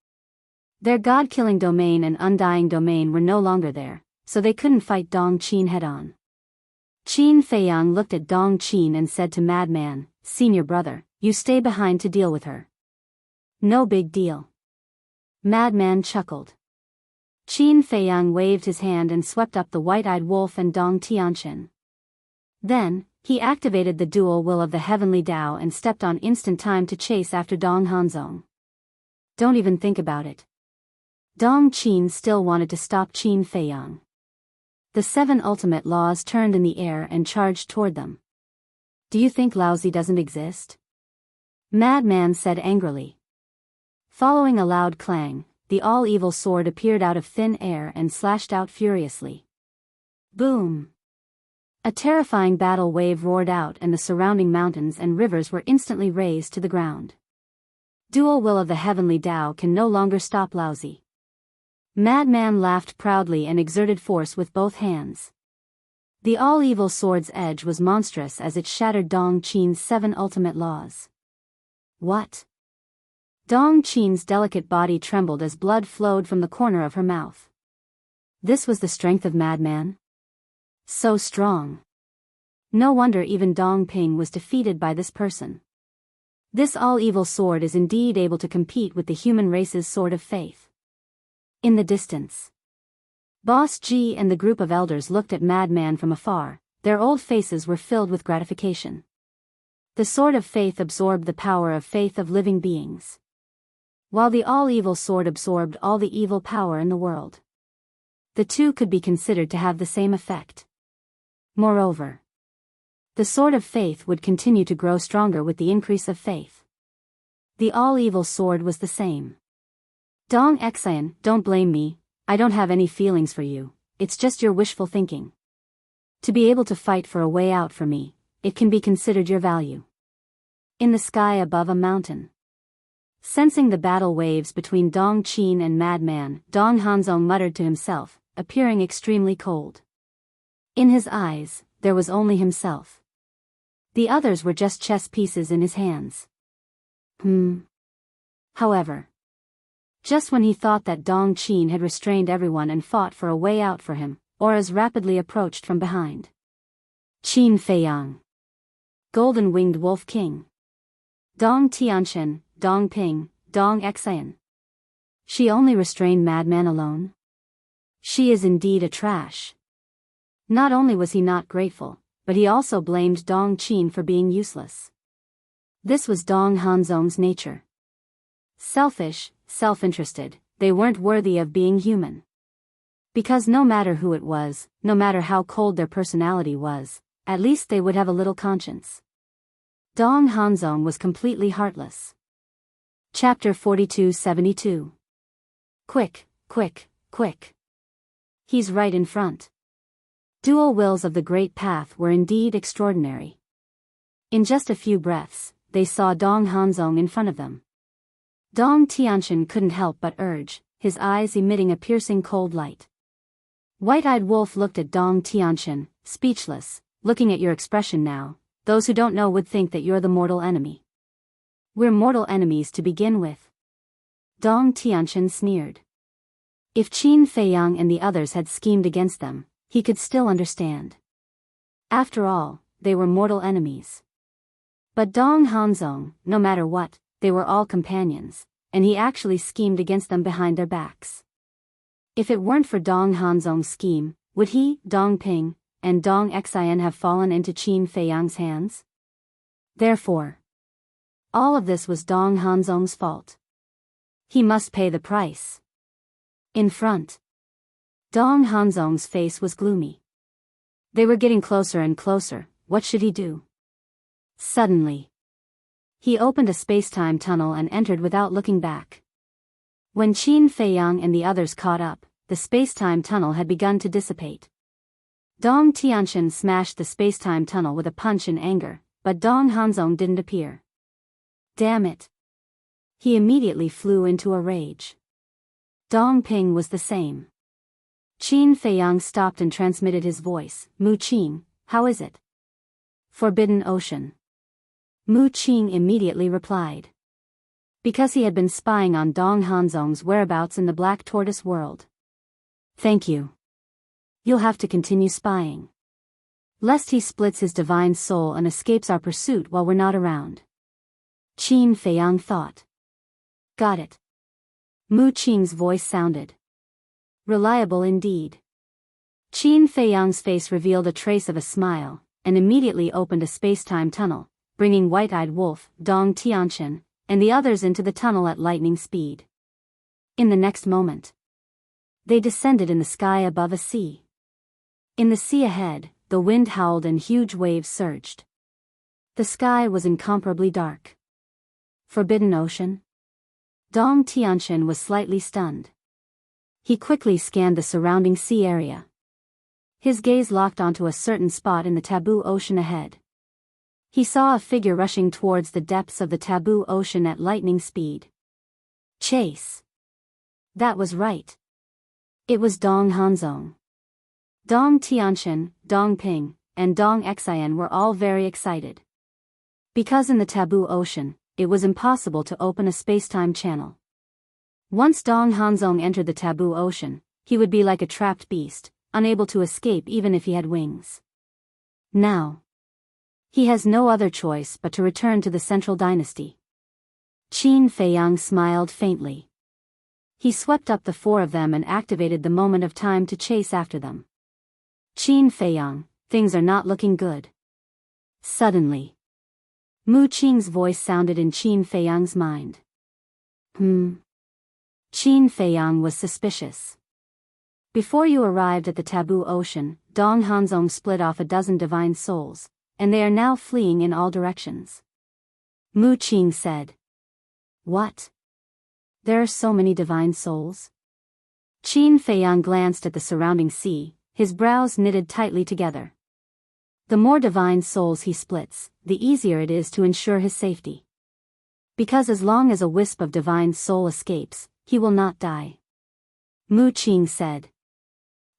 their god-killing domain and undying domain were no longer there, so they couldn't fight Dong Qin head-on. Qin Feiyang looked at Dong Qin and said to Madman, "Senior brother, you stay behind to deal with her." No big deal. Madman chuckled. Qin Feiyang waved his hand and swept up the white-eyed wolf and Dong Tianqian. Then, he activated the dual will of the heavenly Tao and stepped on instant time to chase after Dong Hanzong. Don't even think about it. Dong Qin still wanted to stop Qin Feiyang. The 7 ultimate laws turned in the air and charged toward them. Do you think Laozi doesn't exist? Madman said angrily. Following a loud clang, the all-evil sword appeared out of thin air and slashed out furiously. Boom! A terrifying battle wave roared out and the surrounding mountains and rivers were instantly razed to the ground. Dual will of the heavenly Tao can no longer stop Laozi. Madman laughed proudly and exerted force with both hands. The all-evil sword's edge was monstrous as it shattered Dong Qin's 7 ultimate laws. What? Dong Qin's delicate body trembled as blood flowed from the corner of her mouth. This was the strength of Madman? So strong. No wonder even Dong Ping was defeated by this person. This all-evil sword is indeed able to compete with the human race's sword of faith. In the distance, Boss G and the group of elders looked at Madman from afar. Their old faces were filled with gratification. The sword of faith absorbed the power of faith of living beings, while the all-evil sword absorbed all the evil power in the world. The two could be considered to have the same effect. Moreover, the sword of faith would continue to grow stronger with the increase of faith. The all-evil sword was the same. Dong Xian, don't blame me, I don't have any feelings for you, it's just your wishful thinking. To be able to fight for a way out for me, it can be considered your value. In the sky above a mountain. Sensing the battle waves between Dong Qin and Madman, Dong Hanzong muttered to himself, appearing extremely cold. In his eyes, there was only himself. The others were just chess pieces in his hands. However, just when he thought that Dong Qin had restrained everyone and fought for a way out for him, auras rapidly approached from behind. Qin Feiyang. Golden-winged Wolf King. Dong Tianchen, Dong Ping, Dong Xian. She only restrained Madman alone? She is indeed a trash. Not only was he not grateful, but he also blamed Dong Qin for being useless. This was Dong Hanzong's nature. Selfish, self-interested, they weren't worthy of being human. Because no matter who it was, no matter how cold their personality was, at least they would have a little conscience. Dong Hanzong was completely heartless. Chapter 42-72. Quick, quick, quick. He's right in front. Dual wills of the Great Path were indeed extraordinary. In just a few breaths, they saw Dong Hanzong in front of them. Dong Tianchen couldn't help but urge, his eyes emitting a piercing cold light. White-eyed Wolf looked at Dong Tianchen, speechless. Looking at your expression now, those who don't know would think that you're the mortal enemy. We're mortal enemies to begin with. Dong Tianchen sneered. If Qin Feiyang and the others had schemed against them, he could still understand. After all, they were mortal enemies. But Dong Hanzong, no matter what, they were all companions, and he actually schemed against them behind their backs. If it weren't for Dong Hanzong's scheme, would he, Dong Ping, and Dong Xian have fallen into Qin Feiyang's hands? Therefore, all of this was Dong Hanzong's fault. He must pay the price. In front, Dong Hanzong's face was gloomy. They were getting closer and closer. What should he do? Suddenly, he opened a space-time tunnel and entered without looking back. When Qin Feiyang and the others caught up, the space-time tunnel had begun to dissipate. Dong Tianchen smashed the space-time tunnel with a punch in anger, but Dong Hanzong didn't appear. Damn it. He immediately flew into a rage. Dong Ping was the same. Qin Feiyang stopped and transmitted his voice. Mu Qing, how is it? Forbidden Ocean. Mu Qing immediately replied. Because he had been spying on Dong Hanzong's whereabouts in the Black Tortoise world. Thank you. You'll have to continue spying. Lest he splits his divine soul and escapes our pursuit while we're not around. Qin Feiyang thought. Got it. Mu Qing's voice sounded reliable indeed. Qin Feiyang's face revealed a trace of a smile, and immediately opened a space-time tunnel, bringing White-Eyed Wolf, Dong Tianchen, and the others into the tunnel at lightning speed. In the next moment, they descended in the sky above a sea. In the sea ahead, the wind howled and huge waves surged. The sky was incomparably dark. Forbidden Ocean? Dong Tianchen was slightly stunned. He quickly scanned the surrounding sea area. His gaze locked onto a certain spot in the taboo ocean ahead. He saw a figure rushing towards the depths of the taboo ocean at lightning speed. Chase. That was right. It was Dong Hanzong. Dong Tianxian, Dong Ping, and Dong Xian were all very excited. Because in the taboo ocean, it was impossible to open a spacetime channel. Once Dong Hanzong entered the taboo ocean, he would be like a trapped beast, unable to escape even if he had wings. Now, he has no other choice but to return to the Central Dynasty. Qin Feiyang smiled faintly. He swept up the four of them and activated the moment of time to chase after them. Qin Feiyang, things are not looking good. Suddenly, Mu Qing's voice sounded in Qin Feiyang's mind. Qin Feiyang was suspicious. Before you arrived at the taboo ocean, Dong Hanzong split off a dozen divine souls, and they are now fleeing in all directions. Mu Qing said. What? There are so many divine souls? Qin Feiyang glanced at the surrounding sea, his brows knitted tightly together. The more divine souls he splits, the easier it is to ensure his safety. Because as long as a wisp of divine soul escapes, he will not die. Mu Qing said.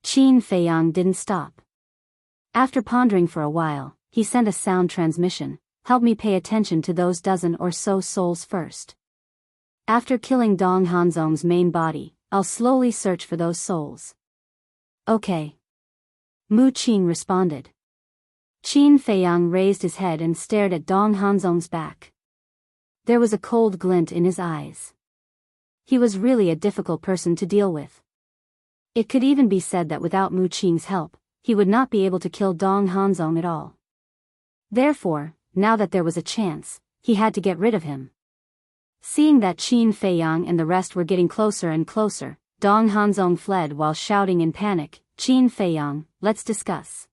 Qin Feiyang didn't stop. After pondering for a while, he sent a sound transmission. Help me pay attention to those dozen or so souls first. After killing Dong Hanzong's main body, I'll slowly search for those souls. Okay. Mu Qing responded. Qin Feiyang raised his head and stared at Dong Hanzong's back. There was a cold glint in his eyes. He was really a difficult person to deal with. It could even be said that without Mu Qing's help, he would not be able to kill Dong Hanzong at all. Therefore, now that there was a chance, he had to get rid of him. Seeing that Qin Feiyang and the rest were getting closer and closer, Dong Hanzong fled while shouting in panic, Qin Feiyang, let's discuss.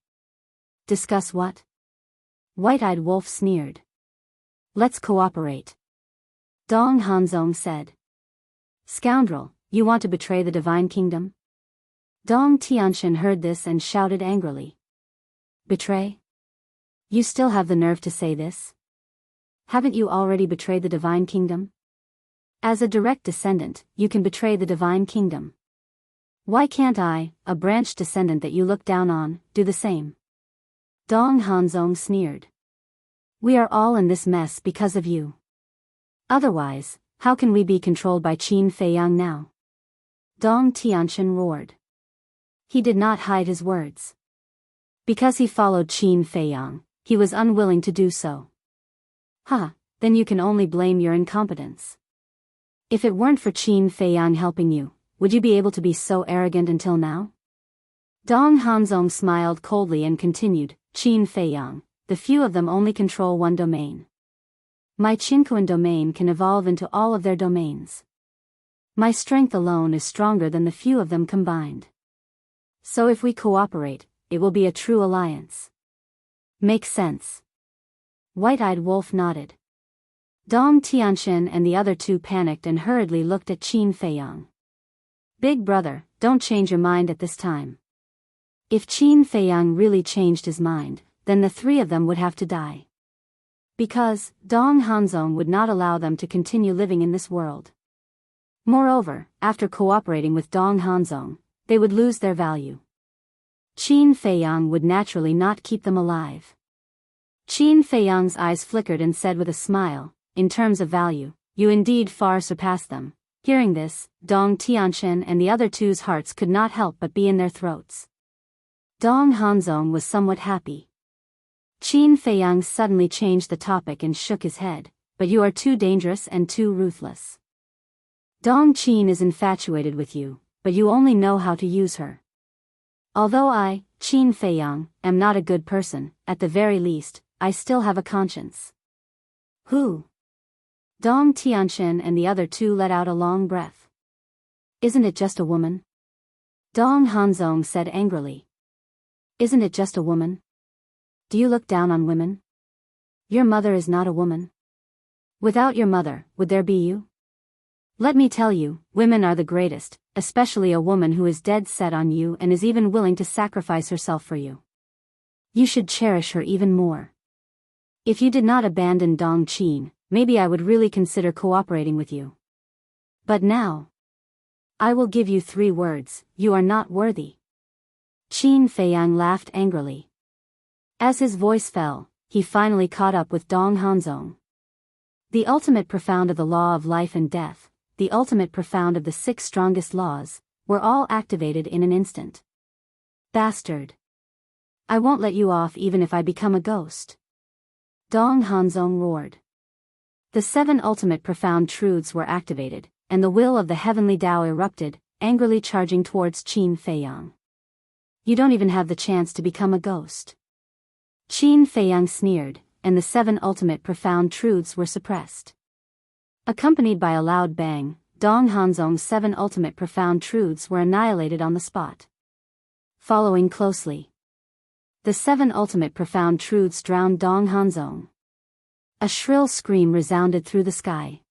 Discuss what? White-eyed Wolf sneered. Let's cooperate. Dong Hanzong said. Scoundrel, you want to betray the Divine Kingdom? Dong Tianxian heard this and shouted angrily. Betray? You still have the nerve to say this? Haven't you already betrayed the Divine Kingdom? As a direct descendant, you can betray the Divine Kingdom. Why can't I, a branch descendant that you look down on, do the same? Dong Hanzong sneered. We are all in this mess because of you. Otherwise, how can we be controlled by Qin Feiyang now? Dong Tianxian roared. He did not hide his words. Because he followed Qin Feiyang, he was unwilling to do so. Then you can only blame your incompetence. If it weren't for Qin Feiyang helping you, would you be able to be so arrogant until now? Dong Hanzong smiled coldly and continued, Qin Feiyang, the few of them only control one domain. My Qinkuan domain can evolve into all of their domains. My strength alone is stronger than the few of them combined. So if we cooperate, it will be a true alliance. Makes sense. White-eyed Wolf nodded. Dong Tianxian and the other two panicked and hurriedly looked at Qin Feiyang. Big brother, don't change your mind at this time. If Qin Feiyang really changed his mind, then the three of them would have to die. Because Dong Hanzong would not allow them to continue living in this world. Moreover, after cooperating with Dong Hanzong, they would lose their value. Qin Feiyang would naturally not keep them alive. Qin Feiyang's eyes flickered and said with a smile, in terms of value, you indeed far surpass them. Hearing this, Dong Tianxian and the other two's hearts could not help but be in their throats. Dong Hanzong was somewhat happy. Qin Feiyang suddenly changed the topic and shook his head, but you are too dangerous and too ruthless. Dong Qin is infatuated with you, but you only know how to use her. Although I, Qin Feiyang, am not a good person, at the very least, I still have a conscience. Who? Dong Tianxian and the other two let out a long breath. Isn't it just a woman? Dong Hanzong said angrily. Isn't it just a woman? Do you look down on women? Your mother is not a woman. Without your mother, would there be you? Let me tell you, women are the greatest, especially a woman who is dead set on you and is even willing to sacrifice herself for you. You should cherish her even more. If you did not abandon Dong Qin, maybe I would really consider cooperating with you. But now, I will give you 3 words, you are not worthy. Qin Feiyang laughed angrily. As his voice fell, he finally caught up with Dong Hanzong. The ultimate profound of the law of life and death, the ultimate profound of the 6 strongest laws, were all activated in an instant. Bastard! I won't let you off even if I become a ghost. Dong Hanzong roared. The 7 ultimate profound truths were activated, and the will of the heavenly Tao erupted, angrily charging towards Qin Feiyang. You don't even have the chance to become a ghost. Qin Feiyang sneered, and the 7 ultimate profound truths were suppressed. Accompanied by a loud bang, Dong Hanzong's 7 ultimate profound truths were annihilated on the spot. Following closely, the 7 ultimate profound truths drowned Dong Hanzong. A shrill scream resounded through the sky.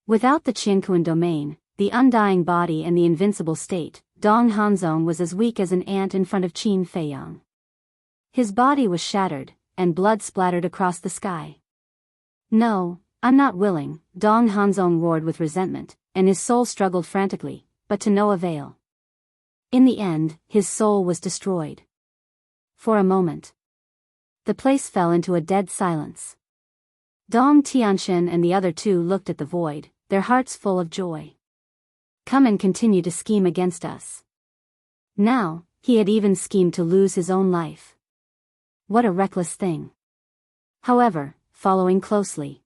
Without the Qianquan domain, the undying body and the invincible state, Dong Hanzong was as weak as an ant in front of Qin Feiyang. His body was shattered, and blood splattered across the sky. No, I'm not willing, Dong Hanzong roared with resentment, and his soul struggled frantically, but to no avail. In the end, his soul was destroyed. For a moment, the place fell into a dead silence. Dong Tianxian and the other 2 looked at the void, their hearts full of joy. Come and continue to scheme against us. Now, he had even schemed to lose his own life. What a reckless thing. However, following closely,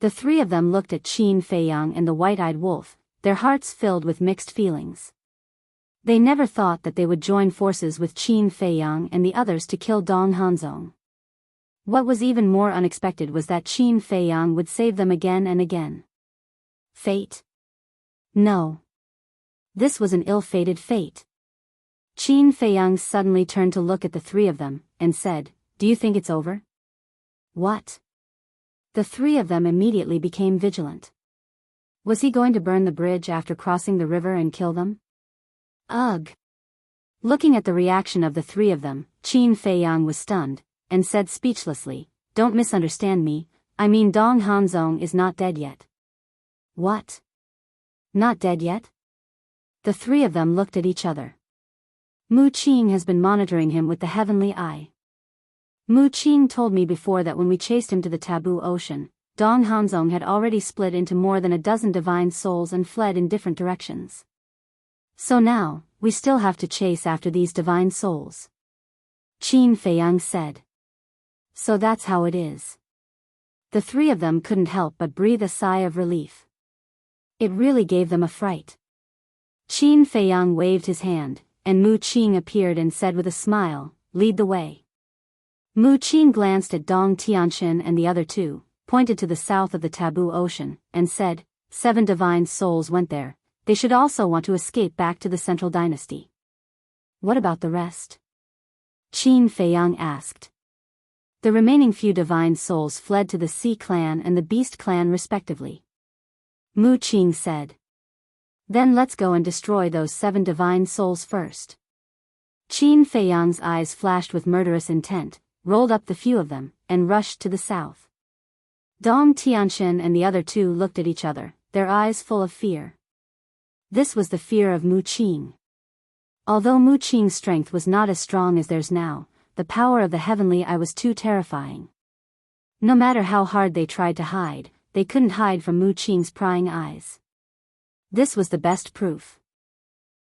the 3 of them looked at Qin Feiyang and the white-eyed wolf, their hearts filled with mixed feelings. They never thought that they would join forces with Qin Feiyang and the others to kill Dong Hanzong. What was even more unexpected was that Qin Feiyang would save them again and again. Fate? No. This was an ill-fated fate. Qin Feiyang suddenly turned to look at the 3 of them, and said, "Do you think it's over?" What? The 3 of them immediately became vigilant. Was he going to burn the bridge after crossing the river and kill them? Ugh! Looking at the reaction of the 3 of them, Qin Feiyang was stunned, and said speechlessly, "Don't misunderstand me, I mean Dong Hanzong is not dead yet." What? Not dead yet? The 3 of them looked at each other. Mu Qing has been monitoring him with the heavenly eye. Mu Qing told me before that when we chased him to the taboo ocean, Dong Hanzong had already split into more than a dozen divine souls and fled in different directions. So now, we still have to chase after these divine souls. Qin Feiyang said. So that's how it is. The 3 of them couldn't help but breathe a sigh of relief. It really gave them a fright. Qin Feiyang waved his hand, and Mu Qing appeared and said with a smile, "Lead the way." Mu Qing glanced at Dong Tianxian and the other 2, pointed to the south of the taboo ocean, and said, 7 divine souls went there. They should also want to escape back to the central dynasty. What about the rest? Qin Feiyang asked. The remaining few divine souls fled to the Sea clan and the Beast clan respectively. Mu Qing said. Then let's go and destroy those 7 divine souls first. Qin Feiyang's eyes flashed with murderous intent, rolled up the few of them, and rushed to the south. Dong Tianxian and the other 2 looked at each other, their eyes full of fear. This was the fear of Mu Qing. Although Mu Qing's strength was not as strong as theirs now, the power of the heavenly eye was too terrifying. No matter how hard they tried to hide, they couldn't hide from Mu Qing's prying eyes. This was the best proof.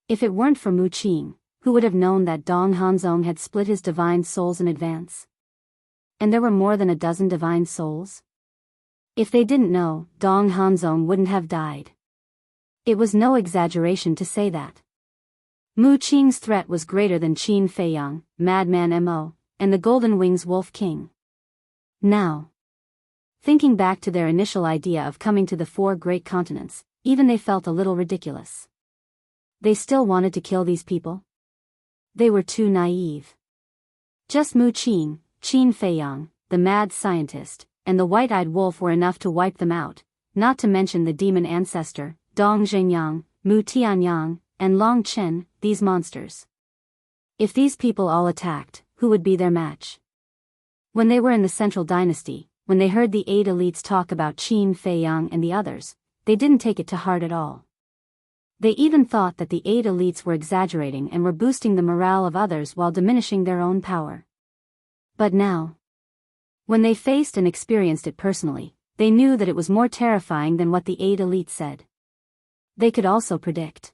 If it weren't for Mu Qing, who would have known that Dong Hanzong had split his divine souls in advance? And there were more than a dozen divine souls? If they didn't know, Dong Hanzong wouldn't have died. It was no exaggeration to say that. Mu Qing's threat was greater than Qin Feiyang, Madman Mo, and the Golden Wings Wolf King. Now, thinking back to their initial idea of coming to the 4 great continents, even they felt a little ridiculous. They still wanted to kill these people? They were too naive. Just Mu Qing, Qin Feiyang, the mad scientist, and the white-eyed wolf were enough to wipe them out, not to mention the demon ancestor, Dong Zhengyang, Mu Tianyang, and Long Chen, these monsters. If these people all attacked, who would be their match? When they were in the Central Dynasty, when they heard the 8 elites talk about Qin Feiyang and the others, they didn't take it to heart at all. They even thought that the 8 elites were exaggerating and were boosting the morale of others while diminishing their own power. But now, when they faced and experienced it personally, they knew that it was more terrifying than what the 8 elites said. They could also predict.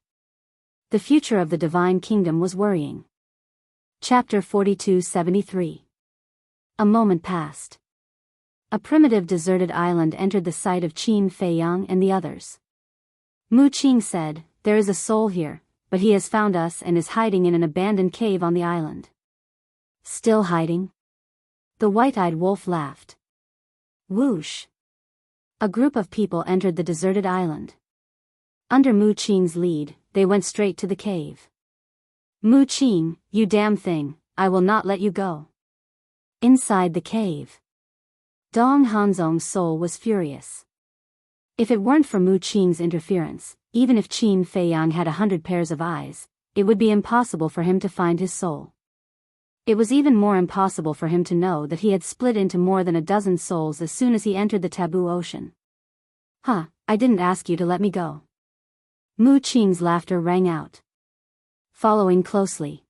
The future of the divine kingdom was worrying. Chapter 42-73. A moment passed. A primitive deserted island entered the sight of Qin Feiyang and the others. Mu Qing said, "There is a soul here, but he has found us and is hiding in an abandoned cave on the island." Still hiding? The white-eyed wolf laughed. Whoosh! A group of people entered the deserted island. Under Mu Qing's lead, they went straight to the cave. "Mu Qing, you damn thing, I will not let you go." Inside the cave, Dong Hanzong's soul was furious. If it weren't for Mu Qing's interference, even if Qin Feiyang had 100 pairs of eyes, it would be impossible for him to find his soul. It was even more impossible for him to know that he had split into more than a dozen souls as soon as he entered the taboo ocean. "Huh, I didn't ask you to let me go." Mu Qing's laughter rang out. Following closely,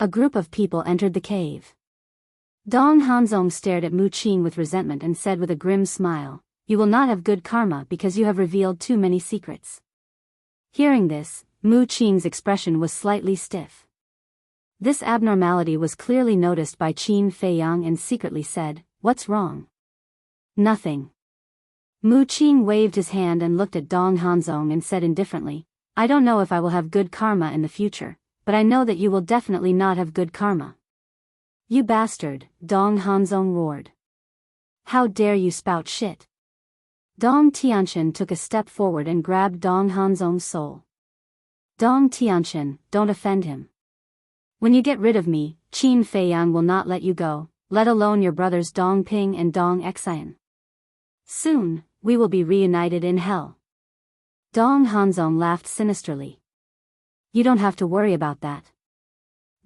a group of people entered the cave. Dong Hanzong stared at Mu Qing with resentment and said with a grim smile, "You will not have good karma because you have revealed too many secrets." Hearing this, Mu Qing's expression was slightly stiff. This abnormality was clearly noticed by Qin Feiyang and secretly said, "What's wrong?" "Nothing." Mu Qing waved his hand and looked at Dong Hanzong and said indifferently, "I don't know if I will have good karma in the future, but I know that you will definitely not have good karma." "You bastard," Dong Hanzong roared. "How dare you spout shit?" Dong Tianqian took a step forward and grabbed Dong Hanzong's soul. "Dong Tianqian, don't offend him. When you get rid of me, Qin Feiyang will not let you go, let alone your brothers Dong Ping and Dong Xian. Soon, we will be reunited in hell." Dong Hanzong laughed sinisterly. "You don't have to worry about that."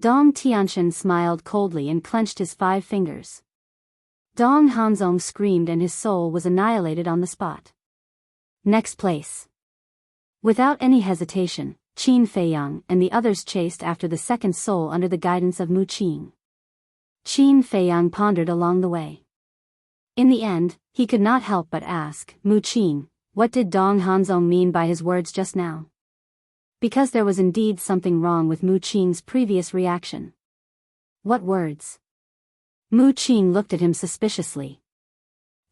Dong Tianqian smiled coldly and clenched his 5 fingers. Dong Hanzong screamed and his soul was annihilated on the spot. Next place. Without any hesitation, Qin Feiyang and the others chased after the second soul under the guidance of Mu Qing. Qin Feiyang pondered along the way. In the end, he could not help but ask, "Mu Qing, what did Dong Hanzong mean by his words just now?" Because there was indeed something wrong with Mu Qing's previous reaction. "What words?" Mu Qing looked at him suspiciously.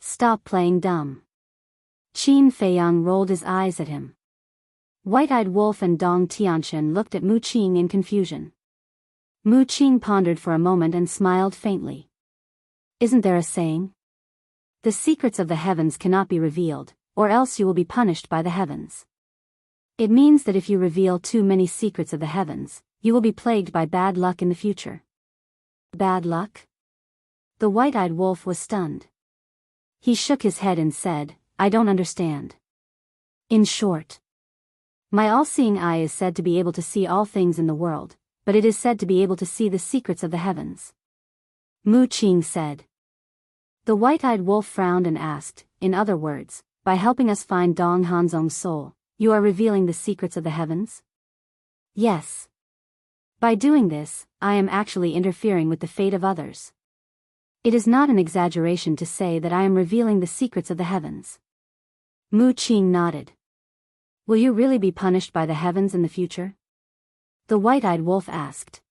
"Stop playing dumb." Qin Feiyang rolled his eyes at him. White-eyed Wolf and Dong Tianqian looked at Mu Qing in confusion. Mu Qing pondered for a moment and smiled faintly. "Isn't there a saying? The secrets of the heavens cannot be revealed, or else you will be punished by the heavens. It means that if you reveal too many secrets of the heavens, you will be plagued by bad luck in the future." "Bad luck?" The white-eyed wolf was stunned. He shook his head and said, "I don't understand." "In short, my all-seeing eye is said to be able to see all things in the world, but it is said to be able to see the secrets of the heavens," Mu Qing said. The white-eyed wolf frowned and asked, "In other words, by helping us find Dong Hanzong's soul, you are revealing the secrets of the heavens?" "Yes. By doing this, I am actually interfering with the fate of others. It is not an exaggeration to say that I am revealing the secrets of the heavens." Mu Qing nodded. "Will you really be punished by the heavens in the future?" The white-eyed wolf asked.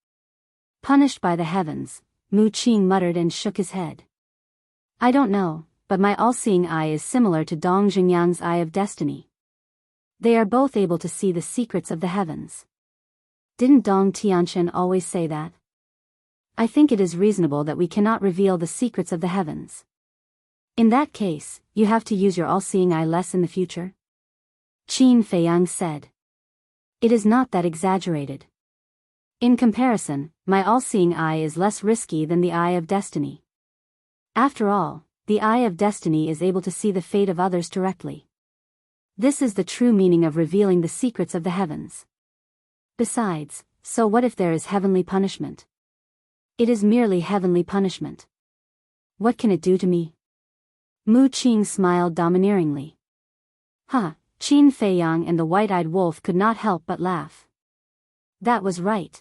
"Punished by the heavens," Mu Qing muttered and shook his head. "I don't know, but my all-seeing eye is similar to Dong Xingyang's eye of destiny. They are both able to see the secrets of the heavens. Didn't Dong Tianqian always say that? I think it is reasonable that we cannot reveal the secrets of the heavens. In that case, you have to use your all-seeing eye less in the future?" Qin Feiyang said. "It is not that exaggerated. In comparison, my all-seeing eye is less risky than the eye of destiny. After all, the eye of destiny is able to see the fate of others directly. This is the true meaning of revealing the secrets of the heavens. Besides, so what if there is heavenly punishment? It is merely heavenly punishment. What can it do to me?" Mu Qing smiled domineeringly. "Huh, Qin Feiyang and the white-eyed wolf could not help but laugh. That was right.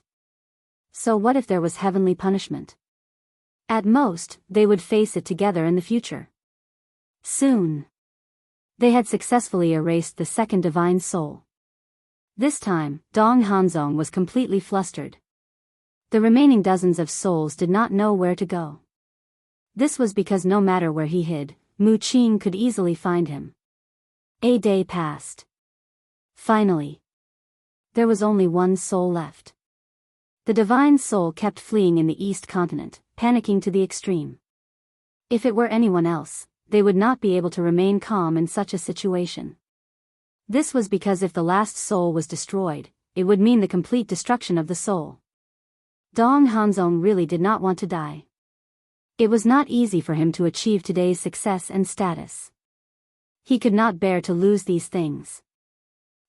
So what if there was heavenly punishment? At most, they would face it together in the future. Soon. They had successfully erased the second divine soul. This time, Dong Hanzong was completely flustered. The remaining dozens of souls did not know where to go. This was because no matter where he hid, Mu Qing could easily find him. A day passed. Finally, there was only one soul left. The divine soul kept fleeing in the East Continent, panicking to the extreme. If it were anyone else, they would not be able to remain calm in such a situation. This was because if the last soul was destroyed, it would mean the complete destruction of the soul. Dong Hanzong really did not want to die. It was not easy for him to achieve today's success and status. He could not bear to lose these things.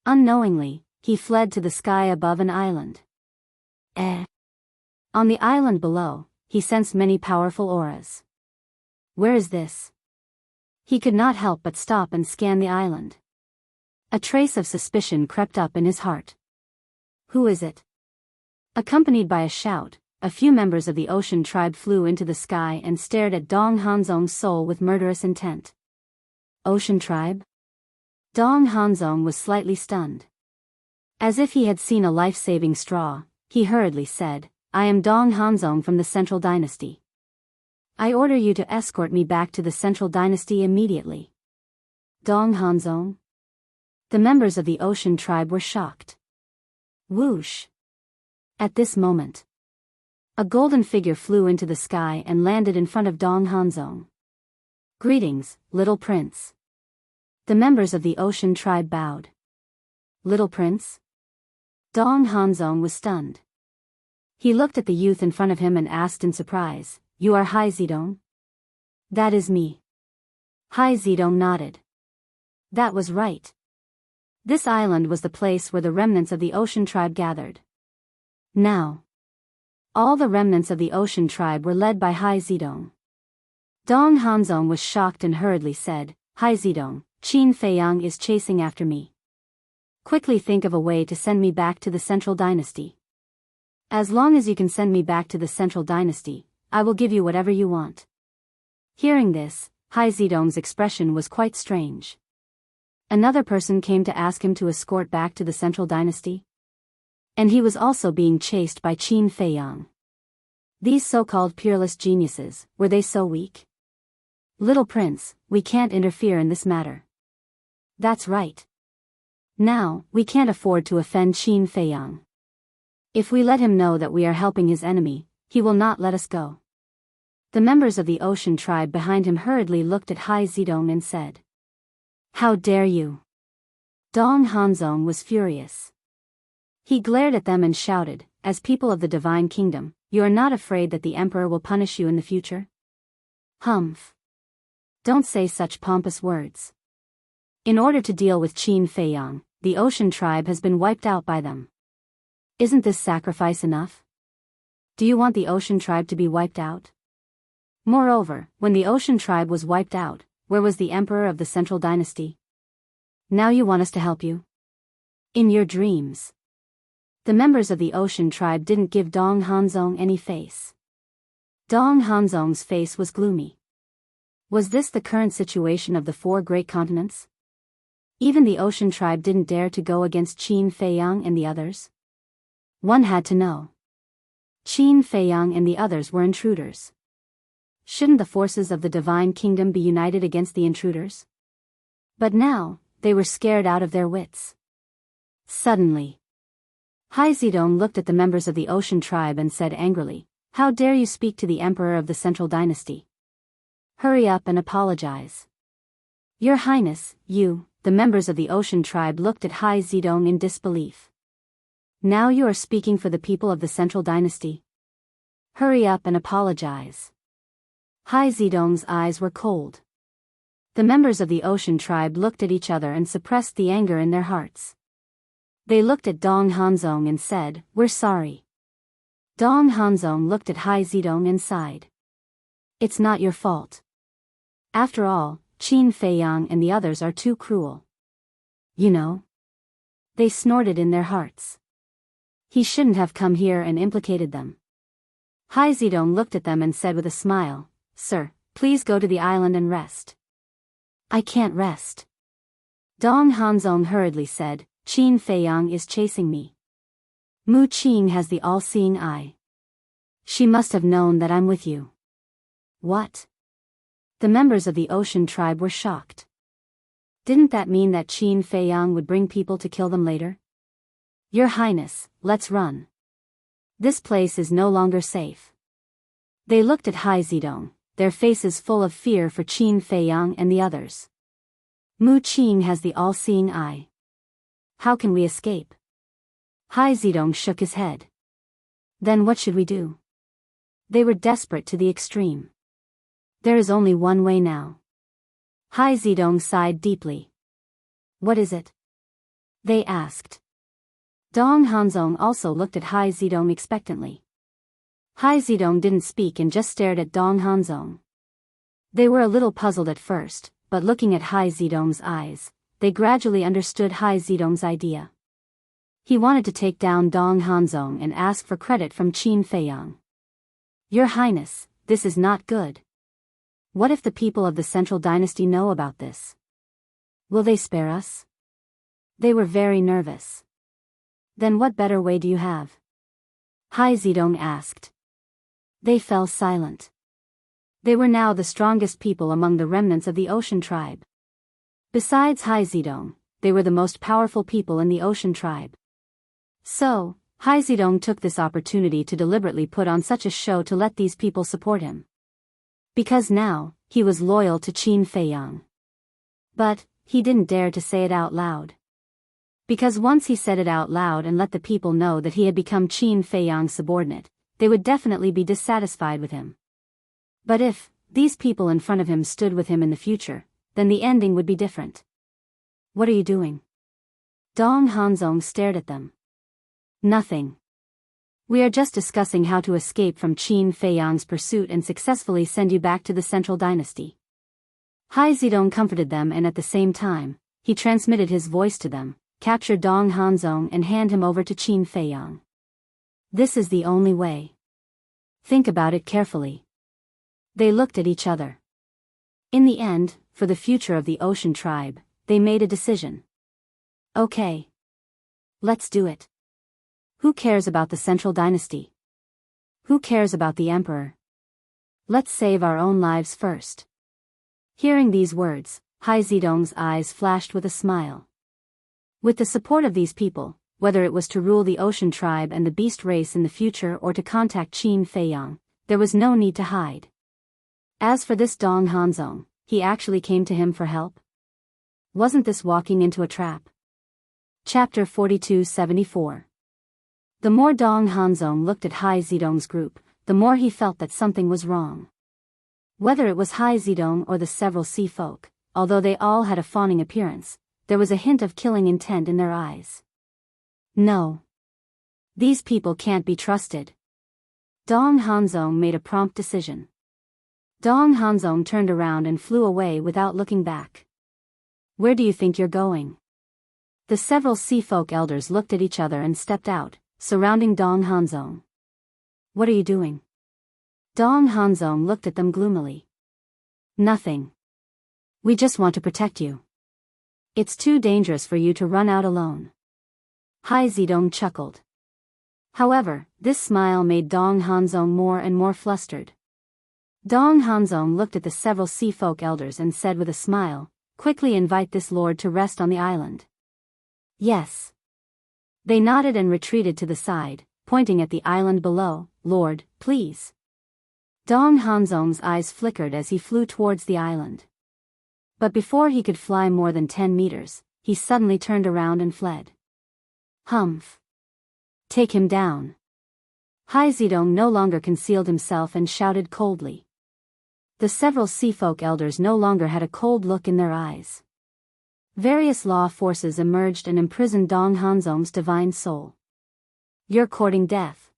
Unknowingly, he fled to the sky above an island. On the island below, he sensed many powerful auras. Where is this? He could not help but stop and scan the island. A trace of suspicion crept up in his heart. Who is it? Accompanied by a shout, a few members of the ocean tribe flew into the sky and stared at Dong Hanzong's soul with murderous intent. Ocean tribe? Dong Hanzong was slightly stunned. As if he had seen a life-saving straw, he hurriedly said, I am Dong Hanzong from the Central Dynasty. I order you to escort me back to the Central Dynasty immediately. Dong Hanzong? The members of the ocean tribe were shocked. Whoosh! At this moment, a golden figure flew into the sky and landed in front of Dong Hanzong. Greetings, little prince. The members of the ocean tribe bowed. Little prince? Dong Hanzong was stunned. He looked at the youth in front of him and asked in surprise, You are Hai Zidong? That is me. Hai Zidong nodded. That was right. This island was the place where the remnants of the ocean tribe gathered. Now, all the remnants of the ocean tribe were led by Hai Zidong. Dong Hanzong was shocked and hurriedly said, Hai Zidong, Qin Feiyang is chasing after me. Quickly think of a way to send me back to the Central Dynasty. As long as you can send me back to the Central Dynasty, I will give you whatever you want. Hearing this, Hai Zidong's expression was quite strange. Another person came to ask him to escort back to the Central Dynasty. And he was also being chased by Qin Feiyang. These so-called peerless geniuses, were they so weak? Little prince, we can't interfere in this matter. That's right. Now, we can't afford to offend Qin Feiyang. If we let him know that we are helping his enemy, he will not let us go. The members of the ocean tribe behind him hurriedly looked at Hai Zidong and said, How dare you? Dong Hanzong was furious. He glared at them and shouted, As people of the divine kingdom, you are not afraid that the emperor will punish you in the future? Humph. Don't say such pompous words. In order to deal with Qin Feiyang, the ocean tribe has been wiped out by them. Isn't this sacrifice enough? Do you want the ocean tribe to be wiped out? Moreover, when the ocean tribe was wiped out, where was the emperor of the Central Dynasty? Now you want us to help you? In your dreams. The members of the ocean tribe didn't give Dong Hanzong any face. Dong Hanzong's face was gloomy. Was this the current situation of the four great continents? Even the ocean tribe didn't dare to go against Qin Feiyang and the others? One had to know. Qin Feiyang and the others were intruders. Shouldn't the forces of the divine kingdom be united against the intruders? But now, they were scared out of their wits. Suddenly, Hai Zidong looked at the members of the ocean tribe and said angrily, How dare you speak to the emperor of the Central Dynasty? Hurry up and apologize. Your Highness, you, the members of the ocean tribe looked at Hai Zidong in disbelief. Now you are speaking for the people of the Central Dynasty? Hurry up and apologize. Hai Zidong's eyes were cold. The members of the ocean tribe looked at each other and suppressed the anger in their hearts. They looked at Dong Hanzong and said, We're sorry. Dong Hanzong looked at Hai Zidong and sighed. It's not your fault. After all, Qin Feiyang and the others are too cruel. You know? They snorted in their hearts. He shouldn't have come here and implicated them. Hai Zedong looked at them and said with a smile, "Sir, please go to the island and rest." "I can't rest." Dong Hanzong hurriedly said, "Qin Feiyang is chasing me. Mu Qing has the all-seeing eye. She must have known that I'm with you." "What?" The members of the Ocean Tribe were shocked. Didn't that mean that Qin Feiyang would bring people to kill them later? "Your Highness, let's run. This place is no longer safe." They looked at Hai Zedong, their faces full of fear for Qin Feiyang and the others. "Mu Qing has the all-seeing eye. How can we escape?" Hai Zedong shook his head. "Then what should we do?" They were desperate to the extreme. "There is only one way now." Hai Zedong sighed deeply. "What is it?" they asked. Dong Hanzong also looked at Hai Zedong expectantly. Hai Zedong didn't speak and just stared at Dong Hanzong. They were a little puzzled at first, but looking at Hai Zedong's eyes, they gradually understood Hai Zedong's idea. He wanted to take down Dong Hanzong and ask for credit from Qin Feiyang. "Your Highness, this is not good. What if the people of the Central Dynasty know about this? Will they spare us?" They were very nervous. "Then what better way do you have?" Hai Zedong asked. They fell silent. They were now the strongest people among the remnants of the Ocean Tribe. Besides Hai Zedong, they were the most powerful people in the Ocean Tribe. So, Hai Zedong took this opportunity to deliberately put on such a show to let these people support him. Because now, he was loyal to Qin Feiyang. But, he didn't dare to say it out loud. Because once he said it out loud and let the people know that he had become Qin Feiyang's subordinate, they would definitely be dissatisfied with him. But if these people in front of him stood with him in the future, then the ending would be different. "What are you doing?" Dong Hanzong stared at them. "Nothing. We are just discussing how to escape from Qin Feiyang's pursuit and successfully send you back to the Central Dynasty." Hai Zedong comforted them, and at the same time, he transmitted his voice to them, capture Dong Hanzong and hand him over to Qin Feiyang. This is the only way. Think about it carefully. They looked at each other. In the end, for the future of the Ocean Tribe, they made a decision. "Okay. Let's do it. Who cares about the Central Dynasty? Who cares about the Emperor? Let's save our own lives first." Hearing these words, Hai Zedong's eyes flashed with a smile. With the support of these people, whether it was to rule the Ocean Tribe and the Beast race in the future or to contact Qin Feiyang, there was no need to hide. As for this Dong Hanzong, he actually came to him for help. Wasn't this walking into a trap? Chapter 42-74. The more Dong Hanzong looked at Hai Zedong's group, the more he felt that something was wrong. Whether it was Hai Zedong or the several sea folk, although they all had a fawning appearance, there was a hint of killing intent in their eyes. No. These people can't be trusted. Dong Hanzong made a prompt decision. Dong Hanzong turned around and flew away without looking back. "Where do you think you're going?" The several sea folk elders looked at each other and stepped out, surrounding Dong Hanzong. "What are you doing?" Dong Hanzong looked at them gloomily. "Nothing. We just want to protect you. It's too dangerous for you to run out alone." Hai Zedong chuckled. However, this smile made Dong Hanzong more and more flustered. Dong Hanzong looked at the several sea folk elders and said with a smile, "Quickly invite this lord to rest on the island." "Yes." They nodded and retreated to the side, pointing at the island below. "Lord, please." Dong Hanzong's eyes flickered as he flew towards the island. But before he could fly more than 10 meters, he suddenly turned around and fled. "Humph. Take him down." Hai Zedong no longer concealed himself and shouted coldly. The several sea folk elders no longer had a cold look in their eyes. Various law forces emerged and imprisoned Dong Hanzong's divine soul. "You're courting death."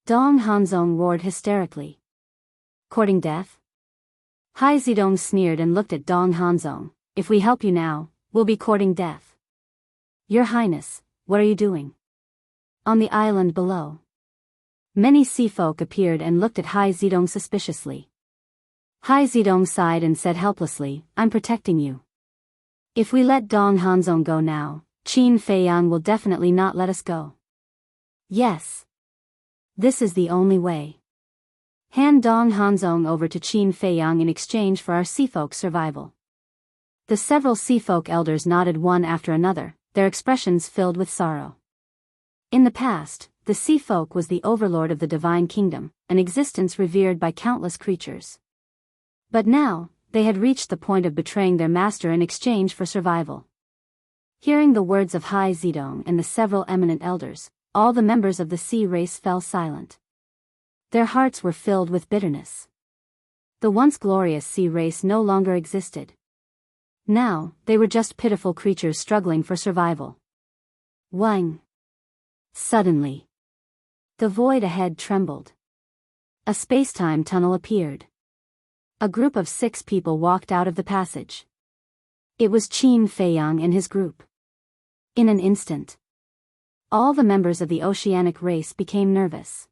Dong Hanzong roared hysterically. "Courting death?" Hai Zedong sneered and looked at Dong Hanzong. "If we help you now, we'll be courting death. Your Highness, what are you doing? On the island below. Many sea folk appeared and looked at Hai Zedong suspiciously. Hai Zedong sighed and said helplessly, I'm protecting you. If we let Dong Hanzong go now, Qin Feiyang will definitely not let us go. Yes. This is the only way. Hand Dong Hanzong over to Qin Feiyang in exchange for our sea folk's survival. The several sea folk elders nodded one after another, their expressions filled with sorrow. In the past, the sea folk was the overlord of the divine kingdom, an existence revered by countless creatures. But now, they had reached the point of betraying their master in exchange for survival. Hearing the words of Hai Zedong and the several eminent elders, all the members of the sea race fell silent. Their hearts were filled with bitterness. The once glorious sea race no longer existed. Now, they were just pitiful creatures struggling for survival. Wang. Suddenly, the void ahead trembled. A space-time tunnel appeared. A group of 6 people walked out of the passage. It was Qin Feiyang and his group. In an instant, all the members of the oceanic race became nervous.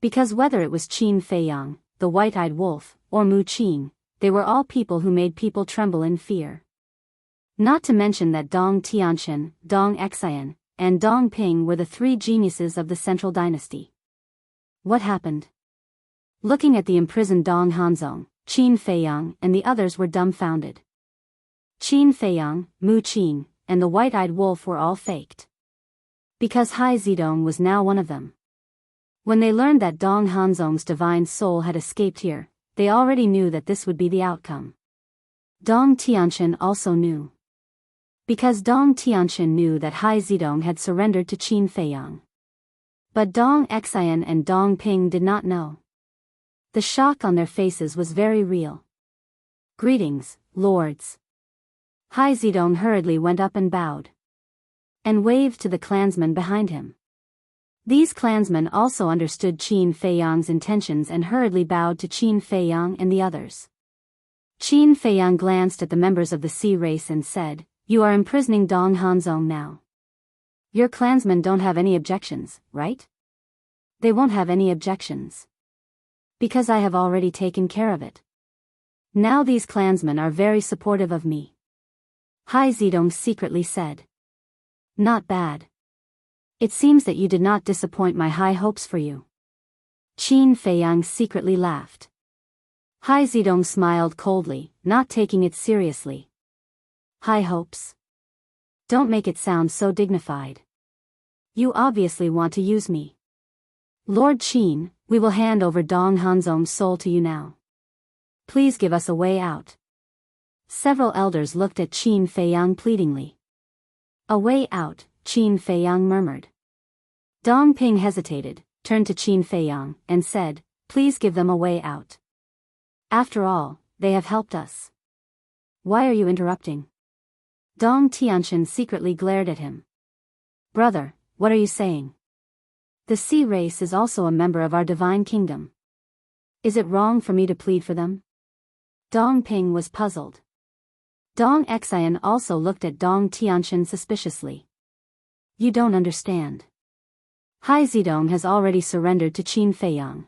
Because whether it was Qin Feiyang, the white-eyed wolf, or Mu Qin, they were all people who made people tremble in fear. Not to mention that Dong Tianqian, Dong Xian, and Dong Ping were the 3 geniuses of the central dynasty. What happened? Looking at the imprisoned Dong Hanzong, Qin Feiyang and the others were dumbfounded. Qin Feiyang, Mu Qin, and the white-eyed wolf were all faked. Because Hai Zedong was now one of them. When they learned that Dong Hanzong's divine soul had escaped here, they already knew that this would be the outcome. Dong Tianqian also knew. Because Dong Tianqian knew that Hai Zedong had surrendered to Qin Feiyang. But Dong Xian and Dong Ping did not know. The shock on their faces was very real. Greetings, lords. Hai Zedong hurriedly went up and bowed. And waved to the clansmen behind him. These clansmen also understood Qin Feiyang's intentions and hurriedly bowed to Qin Feiyang and the others. Qin Feiyang glanced at the members of the sea race and said, You are imprisoning Dong Hanzong now. Your clansmen don't have any objections, right? They won't have any objections. Because I have already taken care of it. Now these clansmen are very supportive of me. Hai Zedong secretly said. Not bad. It seems that you did not disappoint my high hopes for you. Qin Feiyang secretly laughed. Hai Zedong smiled coldly, not taking it seriously. High hopes? Don't make it sound so dignified. You obviously want to use me. Lord Qin, we will hand over Dong Hanzong's soul to you now. Please give us a way out. Several elders looked at Qin Feiyang pleadingly. A way out, Qin Feiyang murmured. Dong Ping hesitated, turned to Qin Feiyang, and said, Please give them a way out. After all, they have helped us. Why are you interrupting? Dong Tianqian secretly glared at him. Brother, what are you saying? The sea race is also a member of our divine kingdom. Is it wrong for me to plead for them? Dong Ping was puzzled. Dong Xian also looked at Dong Tianqian suspiciously. You don't understand. Hai Zedong has already surrendered to Qin Feiyang.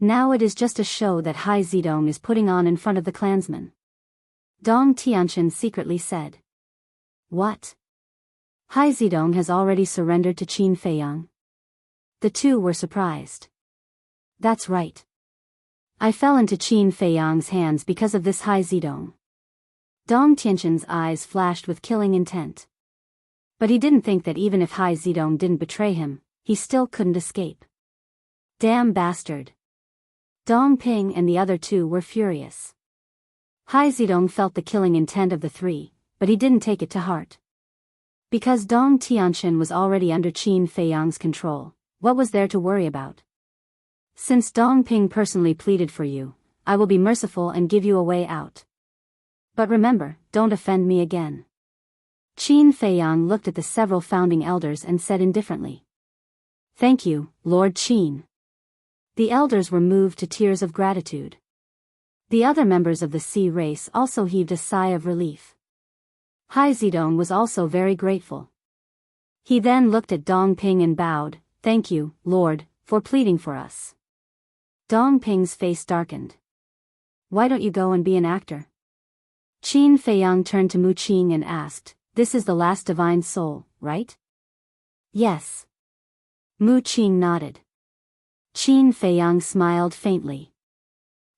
Now it is just a show that Hai Zedong is putting on in front of the clansmen. Dong Tianqian secretly said. What? Hai Zedong has already surrendered to Qin Feiyang? The two were surprised. That's right. I fell into Qin Feiyang's hands because of this Hai Zedong. Dong Tianqian's eyes flashed with killing intent. But he didn't think that even if Hai Zedong didn't betray him, he still couldn't escape. Damn bastard. Dong Ping and the other 2 were furious. Hai Zedong felt the killing intent of the 3, but he didn't take it to heart. Because Dong Tianqian was already under Qin Feiyang's control, what was there to worry about? Since Dong Ping personally pleaded for you, I will be merciful and give you a way out. But remember, don't offend me again. Qin Feiyang looked at the several founding elders and said indifferently. Thank you, Lord Qin. The elders were moved to tears of gratitude. The other members of the sea race also heaved a sigh of relief. Hai Zedong was also very grateful. He then looked at Dong Ping and bowed, "Thank you, Lord, for pleading for us." Dong Ping's face darkened. "Why don't you go and be an actor?" Qin Feiyang turned to Mu Qing and asked, "This is the last divine soul, right?" "Yes." Mu Qing nodded. Qin Feiyang smiled faintly.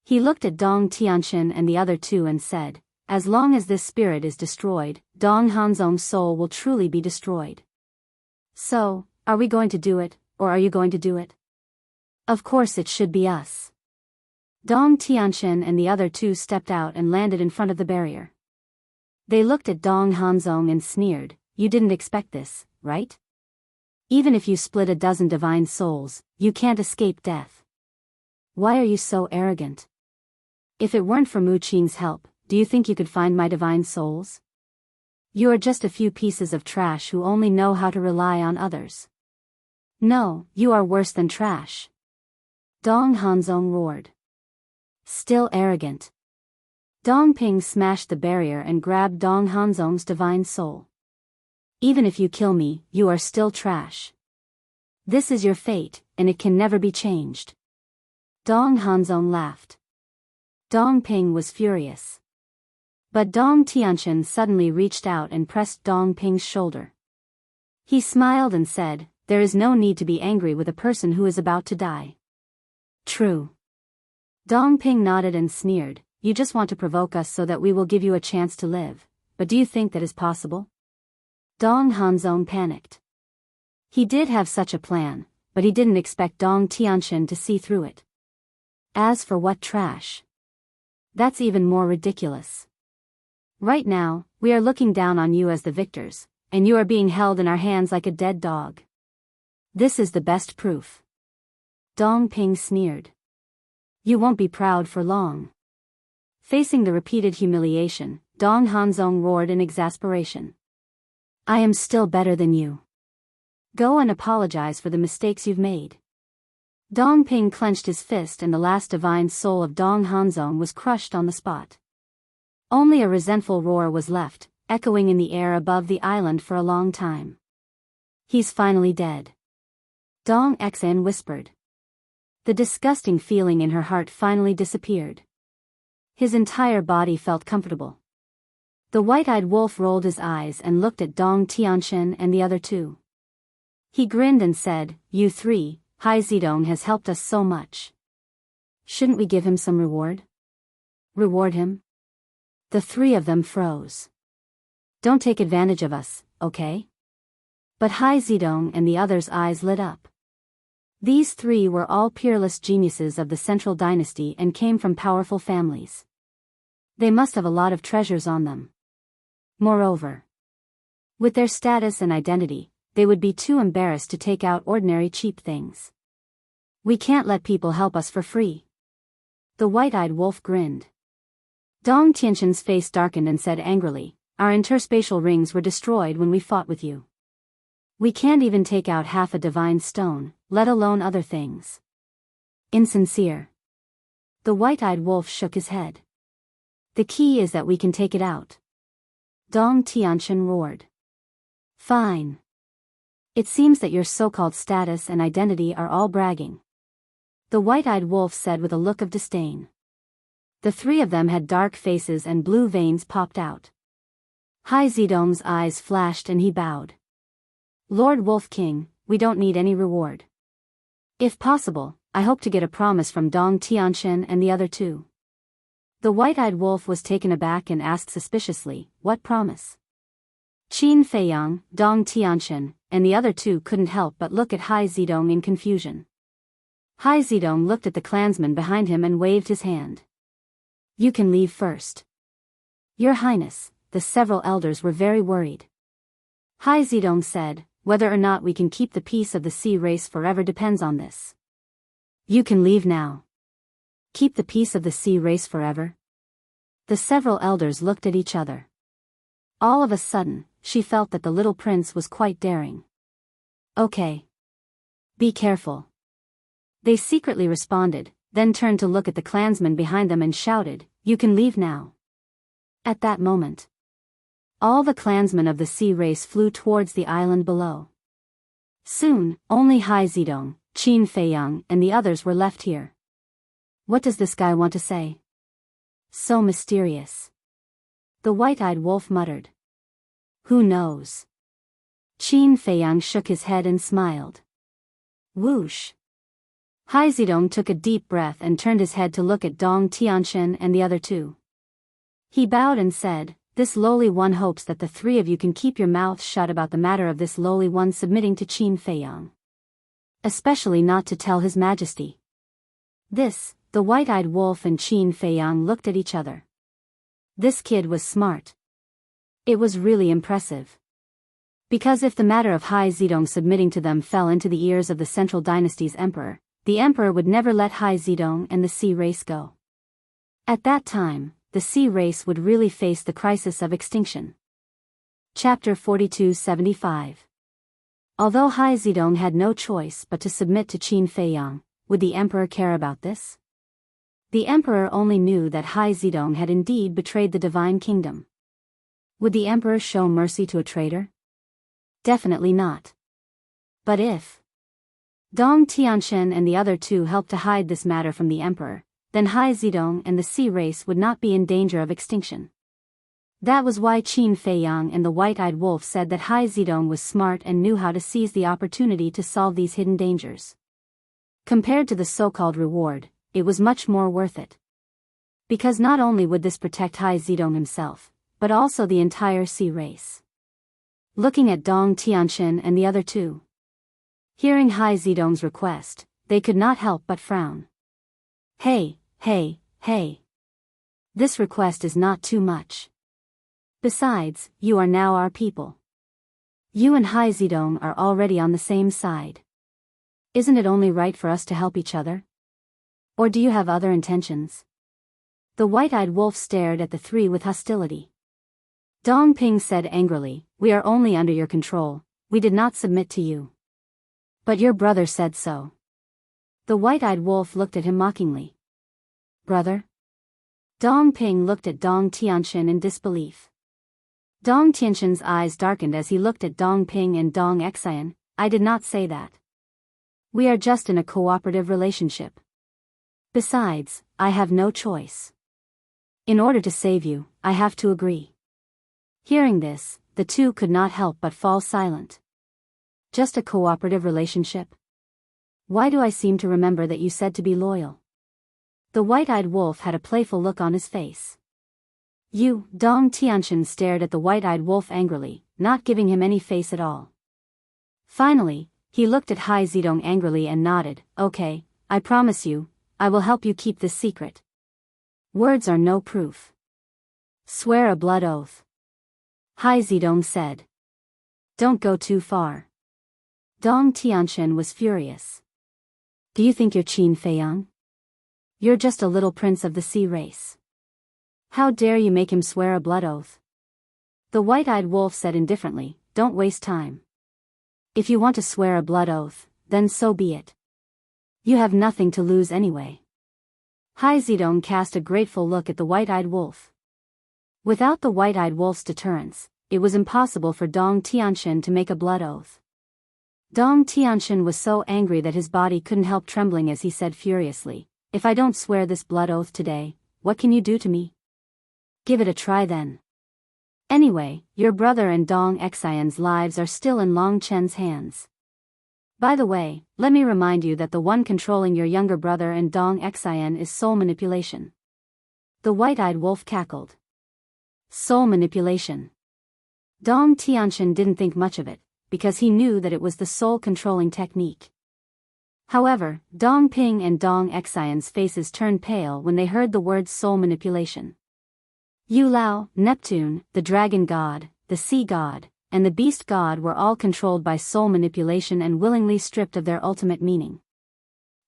He looked at Dong Tianqian and the other two and said, "As long as this spirit is destroyed, Dong Hanzong's soul will truly be destroyed. So, are we going to do it, or are you going to do it?" "Of course it should be us." Dong Tianqian and the other two stepped out and landed in front of the barrier. They looked at Dong Hanzong and sneered, "You didn't expect this, right? Even if you split a dozen divine souls, you can't escape death. Why are you so arrogant? If it weren't for Mu Qing's help, do you think you could find my divine souls? You are just a few pieces of trash who only know how to rely on others. No, you are worse than trash." Dong Hanzong roared. "Still arrogant." Dong Ping smashed the barrier and grabbed Dong Hanzong's divine soul. "Even if you kill me, you are still trash. This is your fate, and it can never be changed." Dong Hanzong laughed. Dong Ping was furious. But Dong Tianqian suddenly reached out and pressed Dong Ping's shoulder. He smiled and said, "There is no need to be angry with a person who is about to die." "True." Dong Ping nodded and sneered, "You just want to provoke us so that we will give you a chance to live, but do you think that is possible?" Dong Hanzong panicked. He did have such a plan, but he didn't expect Dong Tianqian to see through it. As for what trash? That's even more ridiculous. Right now, we are looking down on you as the victors, and you are being held in our hands like a dead dog. This is the best proof. Dong Ping sneered. You won't be proud for long. Facing the repeated humiliation, Dong Hanzong roared in exasperation. I am still better than you. Go and apologize for the mistakes you've made. Dong Ping clenched his fist and the last divine soul of Dong Hanzong was crushed on the spot. Only a resentful roar was left, echoing in the air above the island for a long time. He's finally dead. Dong Xen whispered. The disgusting feeling in her heart finally disappeared. His entire body felt comfortable. The white-eyed wolf rolled his eyes and looked at Dong Tianqian and the other two. He grinned and said, "You three, Hai Zedong has helped us so much. Shouldn't we give him some reward?" Reward him? The three of them froze. Don't take advantage of us, okay? But Hai Zedong and the others' eyes lit up. These three were all peerless geniuses of the Central Dynasty and came from powerful families. They must have a lot of treasures on them. Moreover, with their status and identity, they would be too embarrassed to take out ordinary cheap things. We can't let people help us for free. The white-eyed wolf grinned. Dong Tianqian's face darkened and said angrily, "Our interspatial rings were destroyed when we fought with you. We can't even take out half a divine stone, let alone other things." Insincere. The white-eyed wolf shook his head. The key is that we can take it out. Dong Tianqian roared. Fine. It seems that your so-called status and identity are all bragging. The white-eyed wolf said with a look of disdain. The three of them had dark faces and blue veins popped out. Hai Zedong's eyes flashed and he bowed. Lord Wolf King, we don't need any reward. If possible, I hope to get a promise from Dong Tianqian and the other two. The white-eyed wolf was taken aback and asked suspiciously, "What promise?" Qin Feiyang, Dong Tianqian, and the other two couldn't help but look at Hai Zedong in confusion. Hai Zedong looked at the clansman behind him and waved his hand. You can leave first. Your Highness, the several elders were very worried. Hai Zedong said, whether or not we can keep the peace of the sea race forever depends on this. You can leave now. Keep the peace of the sea race forever? The several elders looked at each other. All of a sudden, she felt that the little prince was quite daring. Okay. Be careful. They secretly responded, then turned to look at the clansmen behind them and shouted, You can leave now. At that moment, All the clansmen of the sea race flew towards the island below. Soon, only Hai Zidong, Qin Feiyang, and the others were left here. What does this guy want to say? So mysterious. The white-eyed wolf muttered. Who knows? Qin Feiyang shook his head and smiled. Whoosh. Hai Zidong took a deep breath and turned his head to look at Dong Tianxian and the other two. He bowed and said, This lowly one hopes that the three of you can keep your mouths shut about the matter of this lowly one submitting to Qin Feiyang. Especially not to tell His Majesty. This, the white-eyed wolf and Qin Feiyang looked at each other. This kid was smart. It was really impressive. Because if the matter of Hai Zidong submitting to them fell into the ears of the Central Dynasty's emperor, the emperor would never let Hai Zidong and the sea race go. At that time, the sea race would really face the crisis of extinction. Chapter 4275. Although Hai Zidong had no choice but to submit to Qin Feiyang, would the emperor care about this? The emperor only knew that Hai Zidong had indeed betrayed the divine kingdom. Would the emperor show mercy to a traitor? Definitely not. But if Dong Tianxian and the other two helped to hide this matter from the emperor, then Hai Zidong and the sea race would not be in danger of extinction. That was why Qin Feiyang and the white-eyed wolf said that Hai Zidong was smart and knew how to seize the opportunity to solve these hidden dangers. Compared to the so-called reward, it was much more worth it. Because not only would this protect Hai Zidong himself, but also the entire sea race. Looking at Dong Tianxian and the other two. Hearing Hai Zidong's request, they could not help but frown. Hey. This request is not too much. Besides, you are now our people. You and Hai Zidong are already on the same side. Isn't it only right for us to help each other? Or do you have other intentions? The white-eyed wolf stared at the three with hostility. Dong Ping said angrily, We are only under your control, we did not submit to you. But your brother said so. The white-eyed wolf looked at him mockingly. Brother? Dong Ping looked at Dong Tianxian in disbelief. Dong Tianxian's eyes darkened as he looked at Dong Ping and Dong Xian. I did not say that. We are just in a cooperative relationship. Besides, I have no choice. In order to save you, I have to agree. Hearing this, the two could not help but fall silent. Just a cooperative relationship? Why do I seem to remember that you said to be loyal? The white-eyed wolf had a playful look on his face. You, Dong Tianxian stared at the white-eyed wolf angrily, not giving him any face at all. Finally, he looked at Hai Zidong angrily and nodded, Okay, I promise you, I will help you keep this secret. Words are no proof. Swear a blood oath. Hai Zidong said. Don't go too far. Dong Tianxian was furious. Do you think you're Qin Feiyang? You're just a little prince of the sea race. How dare you make him swear a blood oath? The white-eyed wolf said indifferently, Don't waste time. If you want to swear a blood oath, then so be it. You have nothing to lose anyway. Hai Zidong cast a grateful look at the white-eyed wolf. Without the white-eyed wolf's deterrence, it was impossible for Dong Tianxian to make a blood oath. Dong Tianxian was so angry that his body couldn't help trembling as he said furiously, If I don't swear this blood oath today, what can you do to me? Give it a try then. Anyway, your brother and Dong Xian's lives are still in Long Chen's hands. By the way, let me remind you that the one controlling your younger brother and Dong Xian is soul manipulation. The white-eyed wolf cackled. Soul manipulation. Dong Tianxian didn't think much of it, because he knew that it was the soul-controlling technique. However, Dong Ping and Dong Xian's faces turned pale when they heard the words soul manipulation. Yu Lao, Neptune, the dragon god, the sea god, and the beast god were all controlled by soul manipulation and willingly stripped of their ultimate meaning.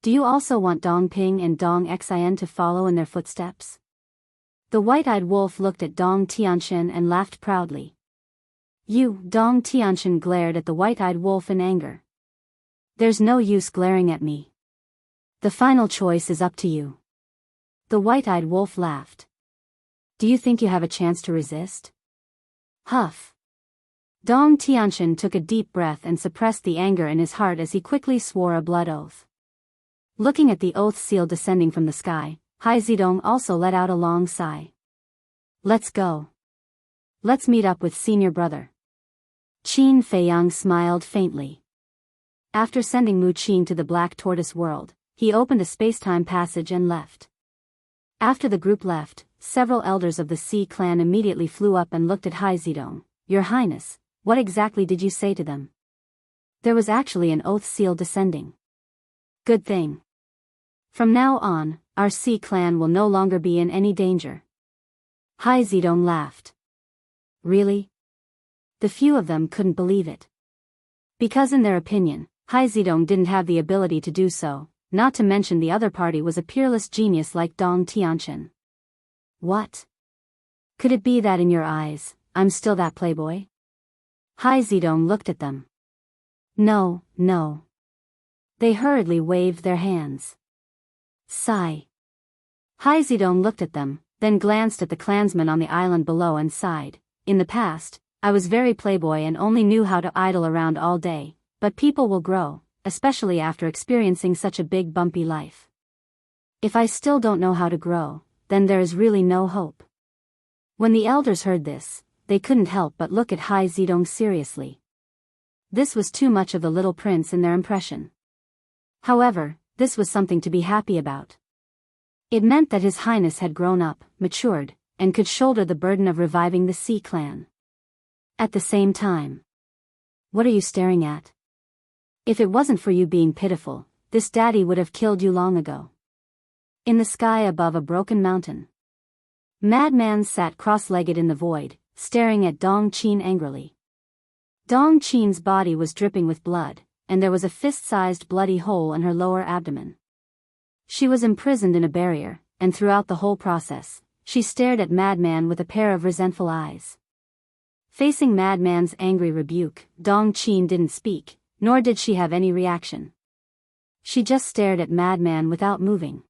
Do you also want Dong Ping and Dong Xian to follow in their footsteps? The white-eyed wolf looked at Dong Tianxian and laughed proudly. You, Dong Tianxian glared at the white-eyed wolf in anger. There's no use glaring at me. The final choice is up to you. The white-eyed wolf laughed. Do you think you have a chance to resist? Huff. Dong Tianxian took a deep breath and suppressed the anger in his heart as he quickly swore a blood oath. Looking at the oath seal descending from the sky, Hai Zidong also let out a long sigh. Let's go. Let's meet up with senior brother. Qin Feiyang smiled faintly. After sending Mu Qin to the Black Tortoise world, he opened a space-time passage and left. After the group left, several elders of the Sea clan immediately flew up and looked at Hai Zidong. Your Highness, what exactly did you say to them? There was actually an oath seal descending. Good thing. From now on, our Sea clan will no longer be in any danger. Hai Zidong laughed. Really? The few of them couldn't believe it. Because in their opinion, Hai Zidong didn't have the ability to do so, not to mention the other party was a peerless genius like Dong Tianxian. What? Could it be that in your eyes, I'm still that playboy? Hai Zidong looked at them. No, no. They hurriedly waved their hands. Sigh. Hai Zidong looked at them, then glanced at the clansmen on the island below and sighed. In the past, I was very playboy and only knew how to idle around all day, but people will grow, especially after experiencing such a big bumpy life. If I still don't know how to grow, then there is really no hope. When the elders heard this, they couldn't help but look at Hai Zidong seriously. This was too much of the little prince in their impression. However, this was something to be happy about. It meant that His Highness had grown up, matured, and could shoulder the burden of reviving the Sea clan. At the same time. What are you staring at? If it wasn't for you being pitiful, this daddy would have killed you long ago. In the sky above a broken mountain. Madman sat cross-legged in the void, staring at Dong Qin angrily. Dong Qin's body was dripping with blood, and there was a fist-sized bloody hole in her lower abdomen. She was imprisoned in a barrier, and throughout the whole process, she stared at Madman with a pair of resentful eyes. Facing Madman's angry rebuke, Dong Qin didn't speak, nor did she have any reaction. She just stared at Madman without moving.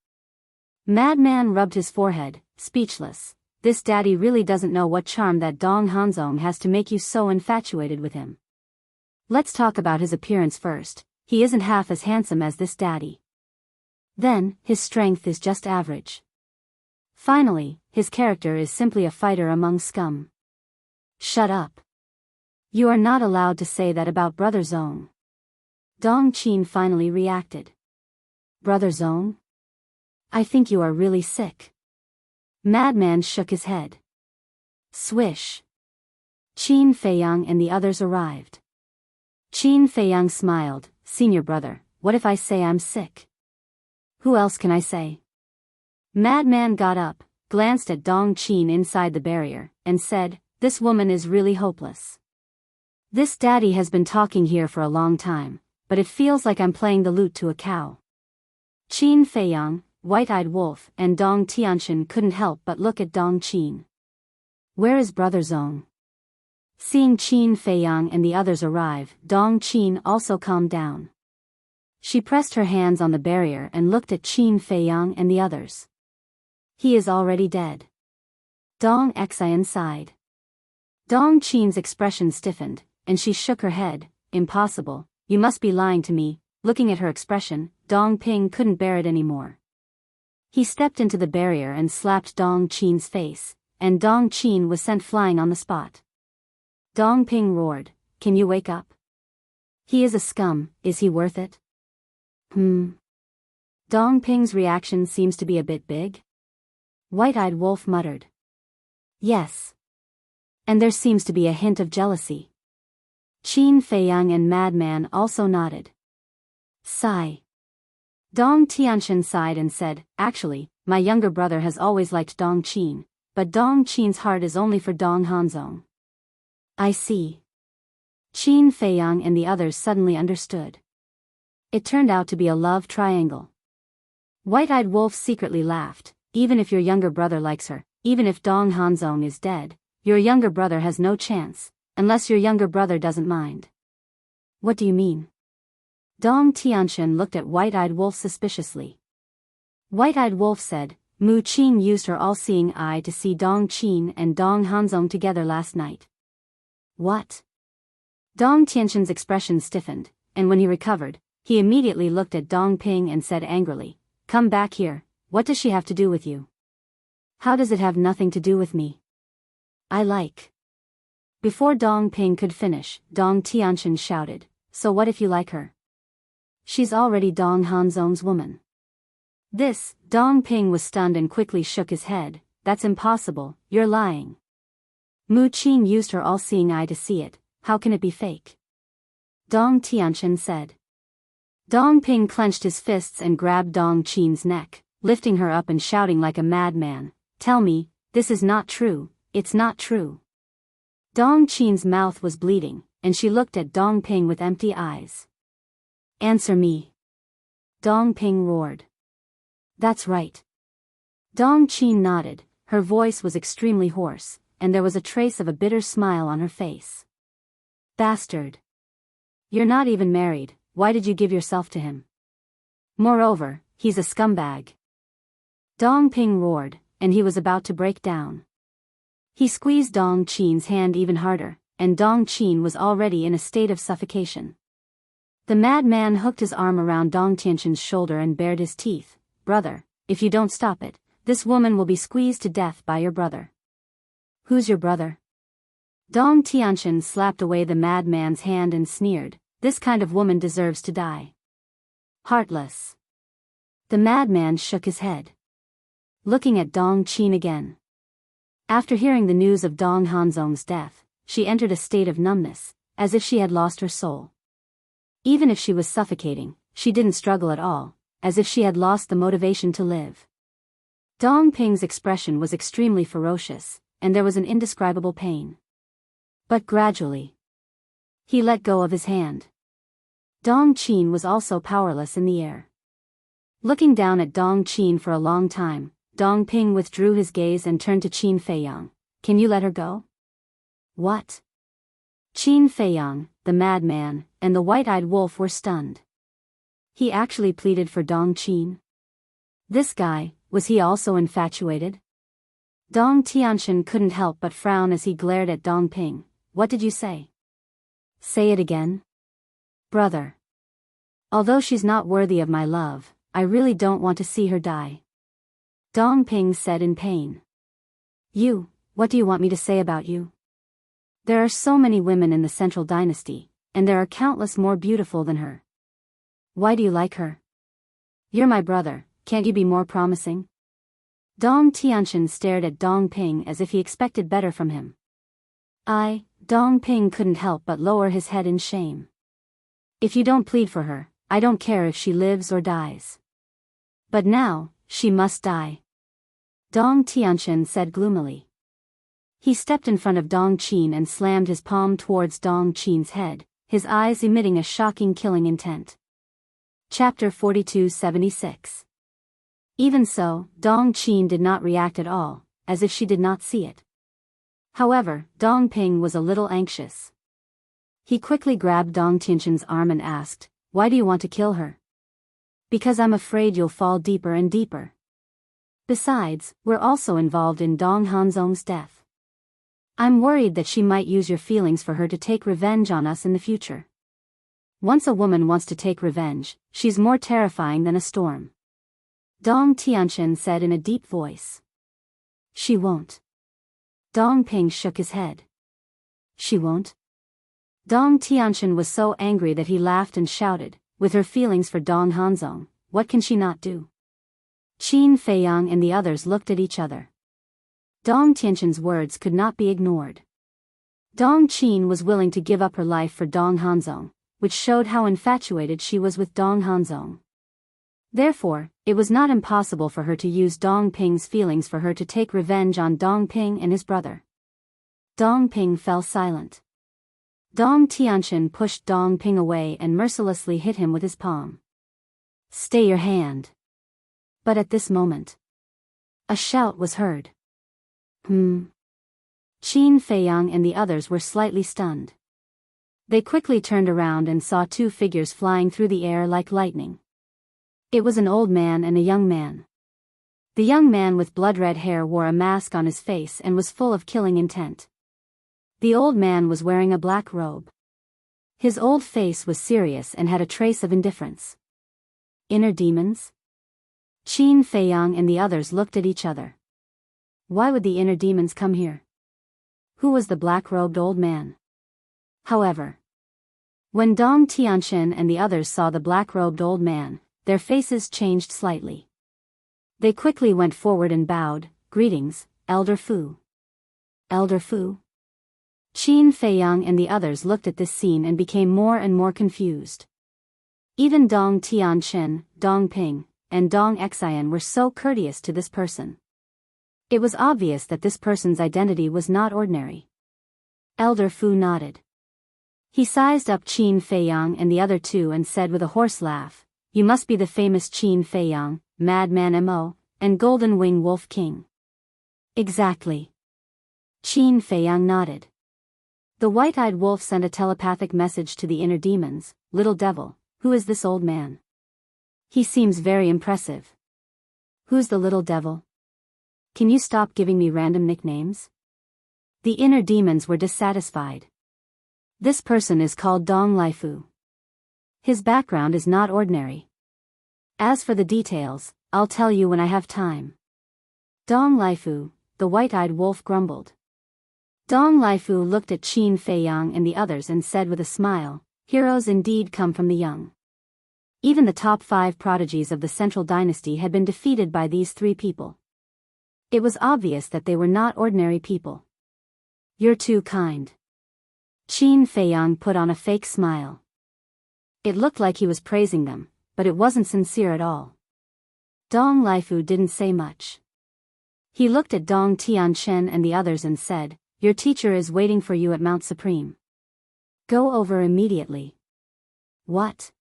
Madman rubbed his forehead, speechless. This daddy really doesn't know what charm that Dong Hanzong has to make you so infatuated with him. Let's talk about his appearance first. He isn't half as handsome as this daddy. Then, his strength is just average. Finally, his character is simply a fighter among scum. Shut up. You are not allowed to say that about Brother Zong. Dong Qin finally reacted. Brother Zong? I think you are really sick. Madman shook his head. Swish. Qin Feiyang and the others arrived. Qin Feiyang smiled. Senior brother, what if I say I'm sick? Who else can I say? Madman got up, glanced at Dong Qin inside the barrier, and said, this woman is really hopeless. This daddy has been talking here for a long time, but it feels like I'm playing the lute to a cow. Qin Feiyang, White-Eyed Wolf, and Dong Tianxian couldn't help but look at Dong Qin. Where is Brother Zong? Seeing Qin Feiyang and the others arrive, Dong Qin also calmed down. She pressed her hands on the barrier and looked at Qin Feiyang and the others. He is already dead. Dong Xian sighed. Dong Qin's expression stiffened, and she shook her head. Impossible, you must be lying to me. Looking at her expression, Dong Ping couldn't bear it anymore. He stepped into the barrier and slapped Dong Qin's face, and Dong Qin was sent flying on the spot. Dong Ping roared, can you wake up? He is a scum, is he worth it? Dong Ping's reaction seems to be a bit big. White-Eyed Wolf muttered. Yes. And there seems to be a hint of jealousy. Qin Feiyang and Madman also nodded. Sigh. Dong Tianxian sighed and said, actually, my younger brother has always liked Dong Qin, but Dong Qin's heart is only for Dong Hanzong. I see. Qin Feiyang and the others suddenly understood. It turned out to be a love triangle. White-Eyed Wolf secretly laughed. Even if your younger brother likes her, even if Dong Hanzong is dead, your younger brother has no chance, unless your younger brother doesn't mind. What do you mean? Dong Tianxian looked at White-Eyed Wolf suspiciously. White-Eyed Wolf said, Mu Qin used her all-seeing eye to see Dong Qin and Dong Hanzong together last night. What? Dong Tianxin's expression stiffened, and when he recovered, he immediately looked at Dong Ping and said angrily, "Come back here, what does she have to do with you?" "How does it have nothing to do with me? I like." Before Dong Ping could finish, Dong Tianxin shouted, "So what if you like her? She's already Dong Hanzong's woman." This, Dong Ping was stunned and quickly shook his head. "That's impossible, you're lying. Mu Qing used her all-seeing eye to see it, how can it be fake?" Dong Tianxin said. Dong Ping clenched his fists and grabbed Dong Qing's neck, lifting her up and shouting like a madman, "Tell me, this is not true, it's not true." Dong Qing's mouth was bleeding, and she looked at Dong Ping with empty eyes. "Answer me." Dong Ping roared. "That's right." Dong Qing nodded, her voice was extremely hoarse, and there was a trace of a bitter smile on her face. "Bastard. You're not even married, why did you give yourself to him? Moreover, he's a scumbag." Dong Ping roared, and he was about to break down. He squeezed Dong Qing's hand even harder, and Dong Qing was already in a state of suffocation. The madman hooked his arm around Dong Tianxin's shoulder and bared his teeth. "Brother, if you don't stop it, this woman will be squeezed to death by your brother." "Who's your brother?" Dong Tianxin slapped away the madman's hand and sneered, "This kind of woman deserves to die. Heartless." The madman shook his head, looking at Dong Qing again. After hearing the news of Dong Hanzong's death, she entered a state of numbness, as if she had lost her soul. Even if she was suffocating, she didn't struggle at all, as if she had lost the motivation to live. Dong Ping's expression was extremely ferocious, and there was an indescribable pain. But gradually, he let go of his hand. Dong Qing was also powerless in the air. Looking down at Dong Qing for a long time, Dong Ping withdrew his gaze and turned to Qin Feiyang. "Can you let her go?" "What?" Qin Feiyang, the madman, and the white-eyed wolf were stunned. He actually pleaded for Dong Qing. This guy, was he also infatuated? Dong Tianxin couldn't help but frown as he glared at Dong Ping. "What did you say?" "Say it again." "Brother. Although she's not worthy of my love, I really don't want to see her die." Dong Ping said in pain. What do you want me to say about you? There are so many women in the Central Dynasty, and there are countless more beautiful than her. Why do you like her? You're my brother, can't you be more promising?" Dong Tianxin stared at Dong Ping as if he expected better from him. Dong Ping couldn't help but lower his head in shame. "If you don't plead for her, I don't care if she lives or dies. But now, she must die," Dong Tianxin said gloomily. He stepped in front of Dong Qing and slammed his palm towards Dong Qing's head, his eyes emitting a shocking killing intent. Chapter 4276. Even so, Dong Qing did not react at all, as if she did not see it. However, Dong Ping was a little anxious. He quickly grabbed Dong Tianxin's arm and asked, "Why do you want to kill her?" "Because I'm afraid you'll fall deeper and deeper. Besides, we're also involved in Dong Hanzong's death. I'm worried that she might use your feelings for her to take revenge on us in the future. Once a woman wants to take revenge, she's more terrifying than a storm," Dong Tianxin said in a deep voice. "She won't." Dong Ping shook his head. "She won't?" Dong Tianxin was so angry that he laughed and shouted, "With her feelings for Dong Hanzong, what can she not do?" Qin Feiyang and the others looked at each other. Dong Tianxin's words could not be ignored. Dong Qin was willing to give up her life for Dong Hanzong, which showed how infatuated she was with Dong Hanzong. Therefore, it was not impossible for her to use Dong Ping's feelings for her to take revenge on Dong Ping and his brother. Dong Ping fell silent. Dong Tianxin pushed Dong Ping away and mercilessly hit him with his palm. "Stay your hand." But at this moment, a shout was heard. Qin Feiyang and the others were slightly stunned. They quickly turned around and saw two figures flying through the air like lightning. It was an old man and a young man. The young man with blood-red hair wore a mask on his face and was full of killing intent. The old man was wearing a black robe. His old face was serious and had a trace of indifference. Inner demons? Qin Feiyang and the others looked at each other. Why would the inner demons come here? Who was the black-robed old man? However, when Dong Tianqian and the others saw the black-robed old man, their faces changed slightly. They quickly went forward and bowed. Greetings, Elder Fu. Elder Fu? Qin Feiyang and the others looked at this scene and became more and more confused. Even Dong Tianqian, Dong Ping, and Dong Xian were so courteous to this person. It was obvious that this person's identity was not ordinary. Elder Fu nodded. He sized up Qin Feiyang and the other two and said with a hoarse laugh, "You must be the famous Qin Feiyang, Madman Mo, and Golden Wing Wolf King." Exactly. Qin Feiyang nodded. The white-eyed wolf sent a telepathic message to the inner demons. "Little devil, who is this old man? He seems very impressive." "Who's the little devil? Can you stop giving me random nicknames?" The inner demons were dissatisfied. "This person is called Dong Laifu. His background is not ordinary. As for the details, I'll tell you when I have time." "Dong Laifu," the white-eyed wolf grumbled. Dong Laifu looked at Qin Feiyang and the others and said with a smile, "Heroes indeed come from the young." Even the top 5 prodigies of the Central Dynasty had been defeated by these 3 people. It was obvious that they were not ordinary people. "You're too kind." Qin Feiyang put on a fake smile. It looked like he was praising them, but it wasn't sincere at all. Dong Laifu didn't say much. He looked at Dong Tianqian and the others and said, "Your teacher is waiting for you at Mount Supreme. Go over immediately." "What?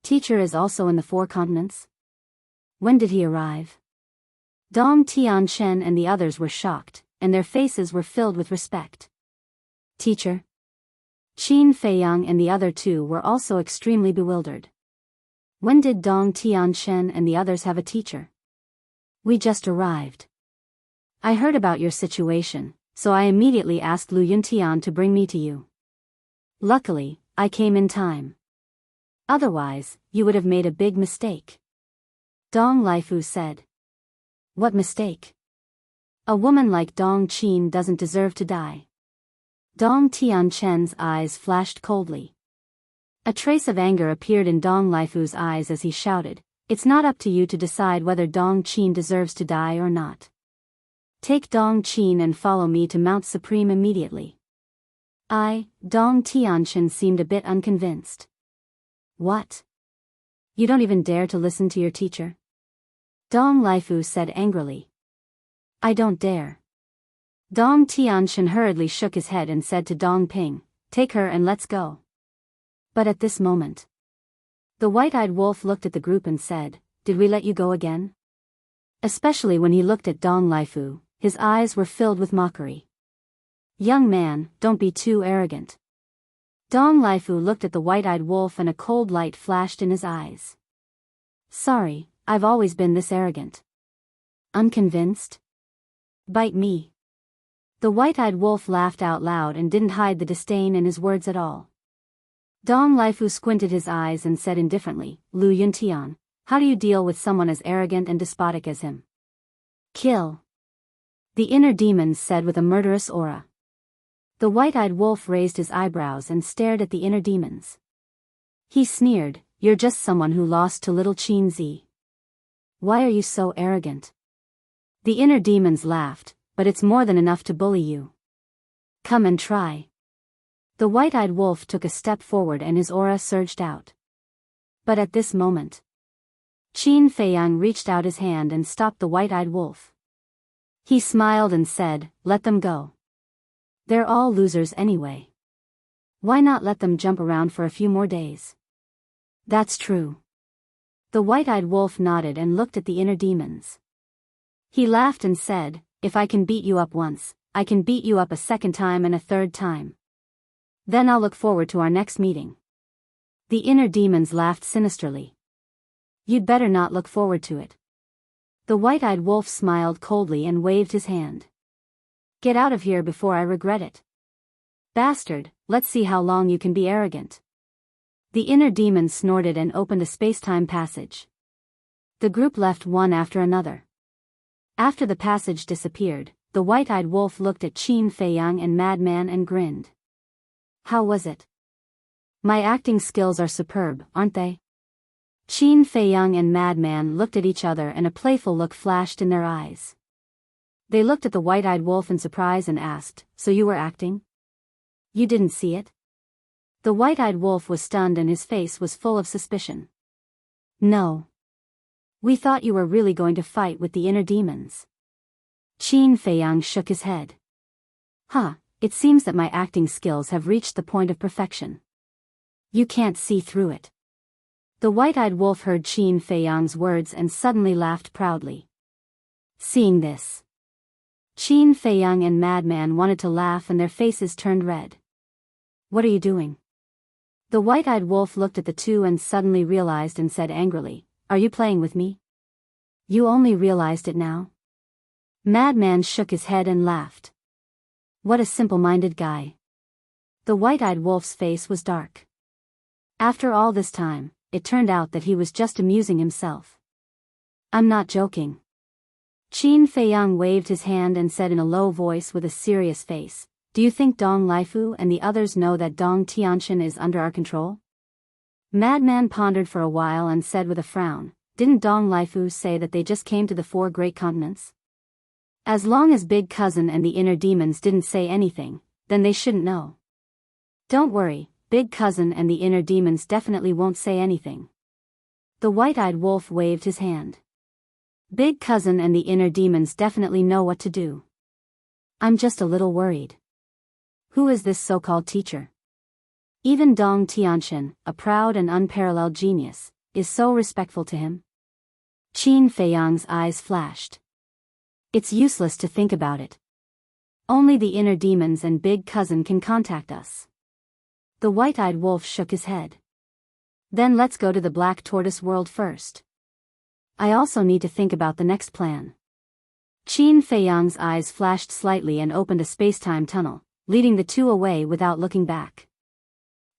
Teacher is also in the 4 continents? When did he arrive?" Dong Tianqian and the others were shocked, and their faces were filled with respect. "Teacher?" Qin Feiyang and the other 2 were also extremely bewildered. When did Dong Tianqian and the others have a teacher? "We just arrived. I heard about your situation, so I immediately asked Lu Yuntian to bring me to you. Luckily, I came in time. Otherwise, you would have made a big mistake." Dong Laifu said. "What mistake? A woman like Dong Qin doesn't deserve to die." Dong Tianqian's eyes flashed coldly. A trace of anger appeared in Dong Laifu's eyes as he shouted, "It's not up to you to decide whether Dong Qin deserves to die or not. Take Dong Qin and follow me to Mount Supreme immediately." Dong Tianqian seemed a bit unconvinced. "What? You don't even dare to listen to your teacher?" Dong Laifu said angrily. "I don't dare." Dong Tianqian hurriedly shook his head and said to Dong Ping, "Take her and let's go." But at this moment, the white-eyed wolf looked at the group and said, "Did we let you go again?" Especially when he looked at Dong Laifu, his eyes were filled with mockery. "Young man, don't be too arrogant." Dong Laifu looked at the white-eyed wolf and a cold light flashed in his eyes. "Sorry, I've always been this arrogant." "Unconvinced? Bite me." The white-eyed wolf laughed out loud and didn't hide the disdain in his words at all. Dong Laifu squinted his eyes and said indifferently, "Lu Yuntian, how do you deal with someone as arrogant and despotic as him?" "Kill." The inner demons said with a murderous aura. The white-eyed wolf raised his eyebrows and stared at the inner demons. He sneered, "You're just someone who lost to little Qin Zi. Why are you so arrogant?" The inner demons laughed, "But it's more than enough to bully you. Come and try." The white-eyed wolf took a step forward and his aura surged out. But at this moment, Qin Feiyang reached out his hand and stopped the white-eyed wolf. He smiled and said, "Let them go. They're all losers anyway. Why not let them jump around for a few more days?" "That's true." The white-eyed wolf nodded and looked at the inner demons. He laughed and said, "If I can beat you up once, I can beat you up a second time and a third time. Then I'll look forward to our next meeting." The inner demons laughed sinisterly. "You'd better not look forward to it." The white-eyed wolf smiled coldly and waved his hand. "Get out of here before I regret it." Bastard, let's see how long you can be arrogant. The inner demon snorted and opened a space-time passage. The group left one after another. After the passage disappeared, the white-eyed wolf looked at Qin Feiyang and Madman and grinned. How was it? My acting skills are superb, aren't they? Qin Feiyang and Madman looked at each other and a playful look flashed in their eyes. They looked at the white-eyed wolf in surprise and asked, so you were acting? You didn't see it? The white-eyed wolf was stunned and his face was full of suspicion. No. We thought you were really going to fight with the inner demons. Qin Feiyang shook his head. It seems that my acting skills have reached the point of perfection. You can't see through it. The white-eyed wolf heard Qin Feiyang's words and suddenly laughed proudly. Seeing this, Qin Feiyang and Madman wanted to laugh and their faces turned red. What are you doing? The white-eyed wolf looked at the two and suddenly realized and said angrily, Are you playing with me? You only realized it now? Madman shook his head and laughed. What a simple-minded guy. The white-eyed wolf's face was dark. After all this time, it turned out that he was just amusing himself. I'm not joking. Qin Feiyang waved his hand and said in a low voice with a serious face, Do you think Dong Laifu and the others know that Dong Tianqian is under our control? Madman pondered for a while and said with a frown, Didn't Dong Laifu say that they just came to the 4 great continents? As long as Big Cousin and the inner demons didn't say anything, then they shouldn't know. Don't worry, Big Cousin and the inner demons definitely won't say anything. The white-eyed wolf waved his hand. Big Cousin and the inner demons definitely know what to do. I'm just a little worried. Who is this so-called teacher? Even Dong Tianqian, a proud and unparalleled genius, is so respectful to him. Qin Feiyang's eyes flashed. It's useless to think about it. Only the inner demons and Big Cousin can contact us. The white-eyed wolf shook his head. Then let's go to the Black Tortoise world first. I also need to think about the next plan. Qin Feiyang's eyes flashed slightly and opened a space-time tunnel, leading the two away without looking back.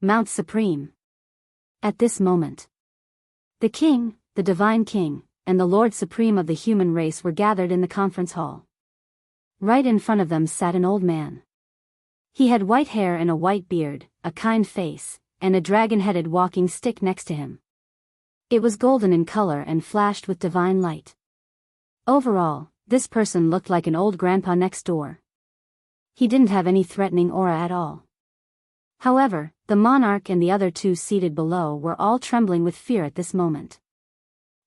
Mount Supreme. At this moment, the king, the divine king, and the Lord Supreme of the human race were gathered in the conference hall. Right in front of them sat an old man. He had white hair and a white beard, a kind face, and a dragon-headed walking stick next to him. It was golden in color and flashed with divine light. Overall, this person looked like an old grandpa next door. He didn't have any threatening aura at all. However, the monarch and the other two seated below were all trembling with fear at this moment.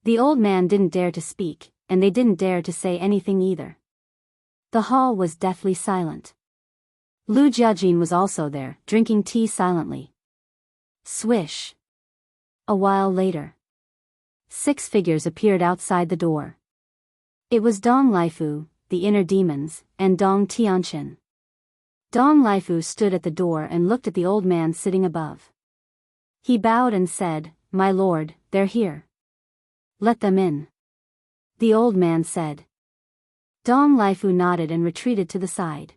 The old man didn't dare to speak, and they didn't dare to say anything either. The hall was deathly silent. Lu Jiajin was also there, drinking tea silently. Swish. A while later, 6 figures appeared outside the door. It was Dong Laifu, the inner demons, and Dong Tianqian. Dong Laifu stood at the door and looked at the old man sitting above. He bowed and said, My lord, they're here. Let them in. The old man said. Dong Laifu nodded and retreated to the side.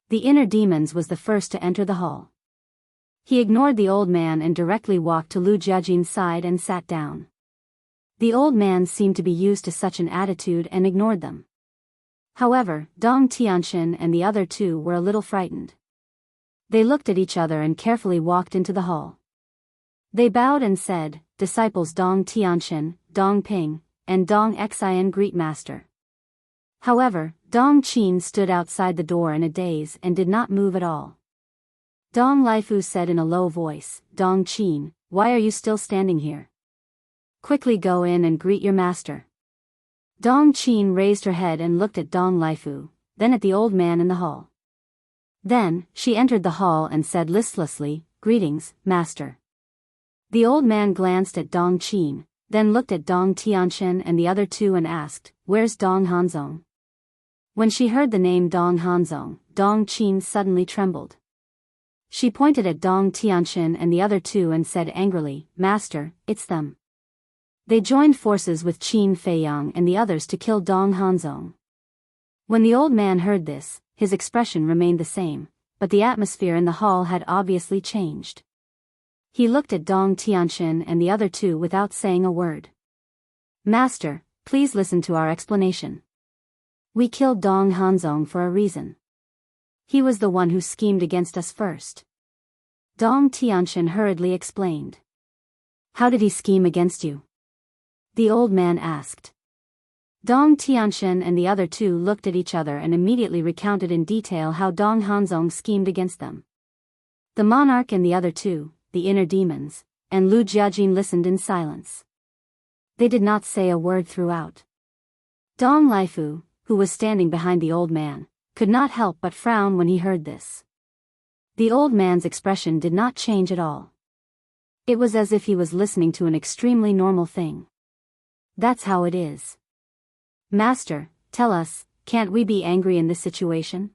The inner demons was the first to enter the hall. He ignored the old man and directly walked to Lu Jiajin's side and sat down. The old man seemed to be used to such an attitude and ignored them. However, Dong Tianqian and the other two were a little frightened. They looked at each other and carefully walked into the hall. They bowed and said, Disciples Dong Tianqian, Dong Ping, and Dong Xian greet master. However, Dong Qin stood outside the door in a daze and did not move at all. Dong Laifu said in a low voice, Dong Qin, why are you still standing here? Quickly go in and greet your master. Dong Qin raised her head and looked at Dong Laifu, then at the old man in the hall. Then, she entered the hall and said listlessly, Greetings, master. The old man glanced at Dong Qin, then looked at Dong Tianqian and the other two and asked, Where's Dong Hanzong? When she heard the name Dong Hanzong, Dong Qin suddenly trembled. She pointed at Dong Tianqian and the other two and said angrily, Master, it's them. They joined forces with Qin Feiyang and the others to kill Dong Hanzong. When the old man heard this, his expression remained the same, but the atmosphere in the hall had obviously changed. He looked at Dong Tianxin and the other two without saying a word. Master, please listen to our explanation. We killed Dong Hanzong for a reason. He was the one who schemed against us first. Dong Tianxin hurriedly explained. How did he scheme against you? The old man asked. Dong Tianxin and the other two looked at each other and immediately recounted in detail how Dong Hanzong schemed against them. The monarch and the other two, the inner demons, and Lu Jiajin listened in silence. They did not say a word throughout. Dong Laifu, who was standing behind the old man, could not help but frown when he heard this. The old man's expression did not change at all. It was as if he was listening to an extremely normal thing. That's how it is. Master, tell us, can't we be angry in this situation?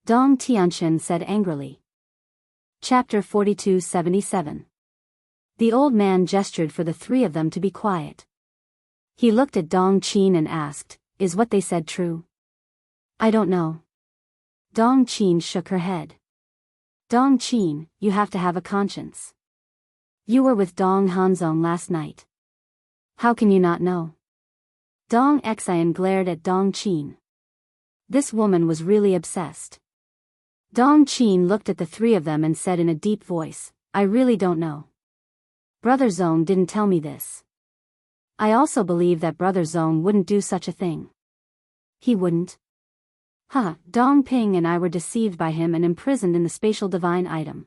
Dong Tianxin said angrily. Chapter 42:77. The old man gestured for the three of them to be quiet. He looked at Dong Qin and asked, is what they said true? I don't know. Dong Qin shook her head. Dong Qin, you have to have a conscience. You were with Dong Hanzong last night. How can you not know? Dong Xian glared at Dong Qin. This woman was really obsessed. Dong Qin looked at the three of them and said in a deep voice, I really don't know. Brother Zong didn't tell me this. I also believe that Brother Zong wouldn't do such a thing. He wouldn't. Dong Ping and I were deceived by him and imprisoned in the spatial divine item.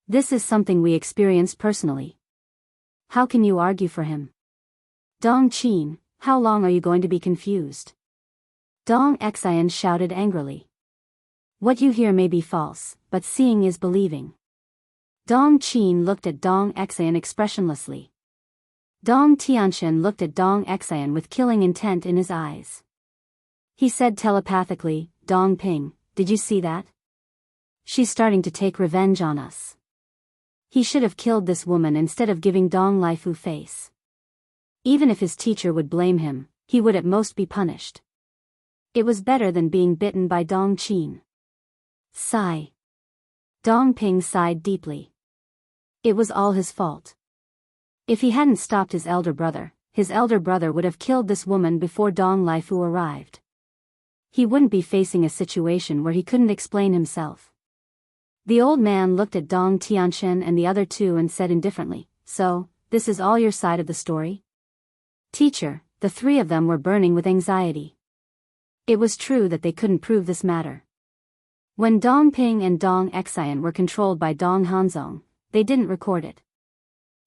This is something we experienced personally. How can you argue for him? Dong Qin, how long are you going to be confused? Dong Xian shouted angrily. What you hear may be false, but seeing is believing. Dong Qin looked at Dong Xian expressionlessly. Dong Tianxin looked at Dong Xian with killing intent in his eyes. He said telepathically, Dong Ping, did you see that? She's starting to take revenge on us. He should have killed this woman instead of giving Dong Laifu face. Even if his teacher would blame him, he would at most be punished. It was better than being bitten by Dong Qin. Sigh. Dong Ping sighed deeply. It was all his fault. If he hadn't stopped his elder brother would have killed this woman before Dong Laifu arrived. He wouldn't be facing a situation where he couldn't explain himself. The old man looked at Dong Tianxin and the other two and said indifferently, so, this is all your side of the story? Teacher, the three of them were burning with anxiety. It was true that they couldn't prove this matter. When Dong Ping and Dong Xian were controlled by Dong Hanzong, they didn't record it.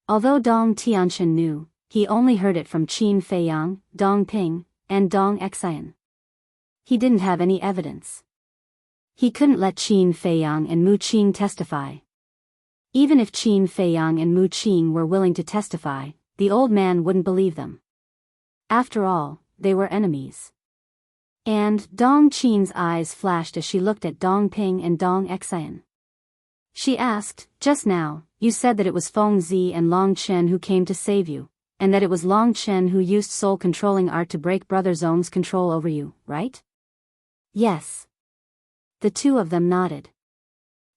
Although Dong Tianxin knew, he only heard it from Qin Feiyang, Dong Ping, and Dong Xian. He didn't have any evidence. He couldn't let Qin Feiyang and Mu Qing testify. Even if Qin Feiyang and Mu Qing were willing to testify, the old man wouldn't believe them. After all, they were enemies. And Dong Qin's eyes flashed as she looked at Dong Ping and Dong Xian. She asked, just now, you said that it was Feng Zi and Long Chen who came to save you, and that it was Long Chen who used soul-controlling art to break Brother Zong's control over you, right? Yes. The two of them nodded.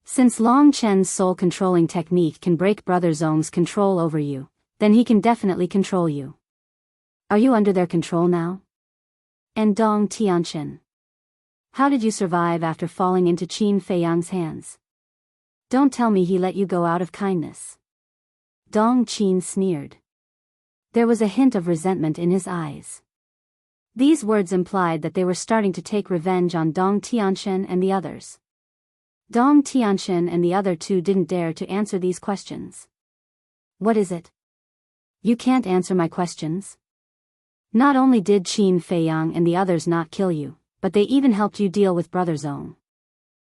Since Long Chen's soul-controlling technique can break Brother Zong's control over you, then he can definitely control you. Are you under their control now? And Dong Tianxin. How did you survive after falling into Qin Feiyang's hands? Don't tell me he let you go out of kindness. Dong Qin sneered. There was a hint of resentment in his eyes. These words implied that they were starting to take revenge on Dong Tianxin and the others. Dong Tianxin and the other two didn't dare to answer these questions. What is it? You can't answer my questions? Not only did Qin Feiyang and the others not kill you, but they even helped you deal with Brother Zong.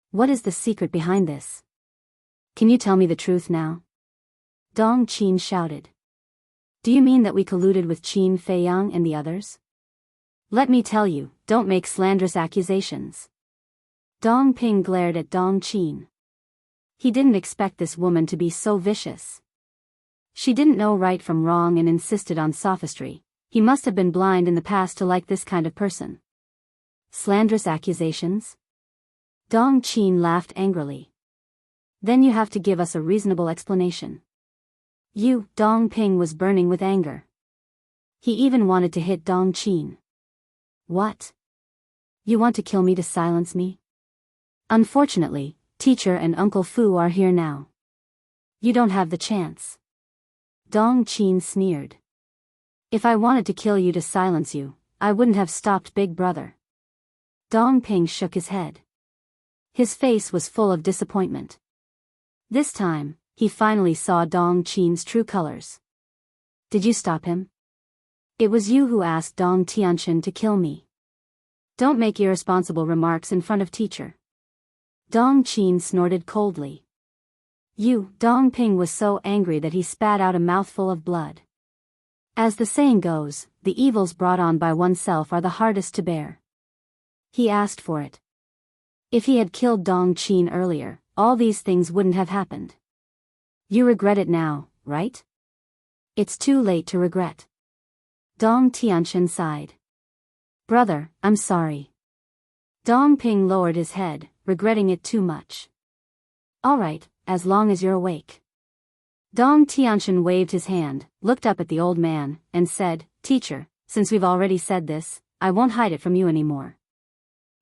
What is the secret behind this? Can you tell me the truth now? Dong Qin shouted. Do you mean that we colluded with Qin Feiyang and the others? Let me tell you, don't make slanderous accusations. Dong Ping glared at Dong Qin. He didn't expect this woman to be so vicious. She didn't know right from wrong and insisted on sophistry. He must have been blind in the past to like this kind of person. Slanderous accusations? Dong Qin laughed angrily. Then you have to give us a reasonable explanation. Dong Ping was burning with anger. He even wanted to hit Dong Qin. What? You want to kill me to silence me? Unfortunately, teacher and Uncle Fu are here now. You don't have the chance. Dong Qin sneered. If I wanted to kill you to silence you, I wouldn't have stopped Big Brother. Dong Ping shook his head. His face was full of disappointment. This time, he finally saw Dong Qin's true colors. Did you stop him? It was you who asked Dong Tianchen to kill me. Don't make irresponsible remarks in front of teacher. Dong Qin snorted coldly. Dong Ping was so angry that he spat out a mouthful of blood. As the saying goes, the evils brought on by oneself are the hardest to bear. He asked for it. If he had killed Dong Qin earlier, all these things wouldn't have happened. You regret it now, right? It's too late to regret. Dong Tianchen sighed. Brother, I'm sorry. Dong Ping lowered his head, regretting it too much. All right, as long as you're awake. Dong Tianchen waved his hand, looked up at the old man, and said, Teacher, since we've already said this, I won't hide it from you anymore.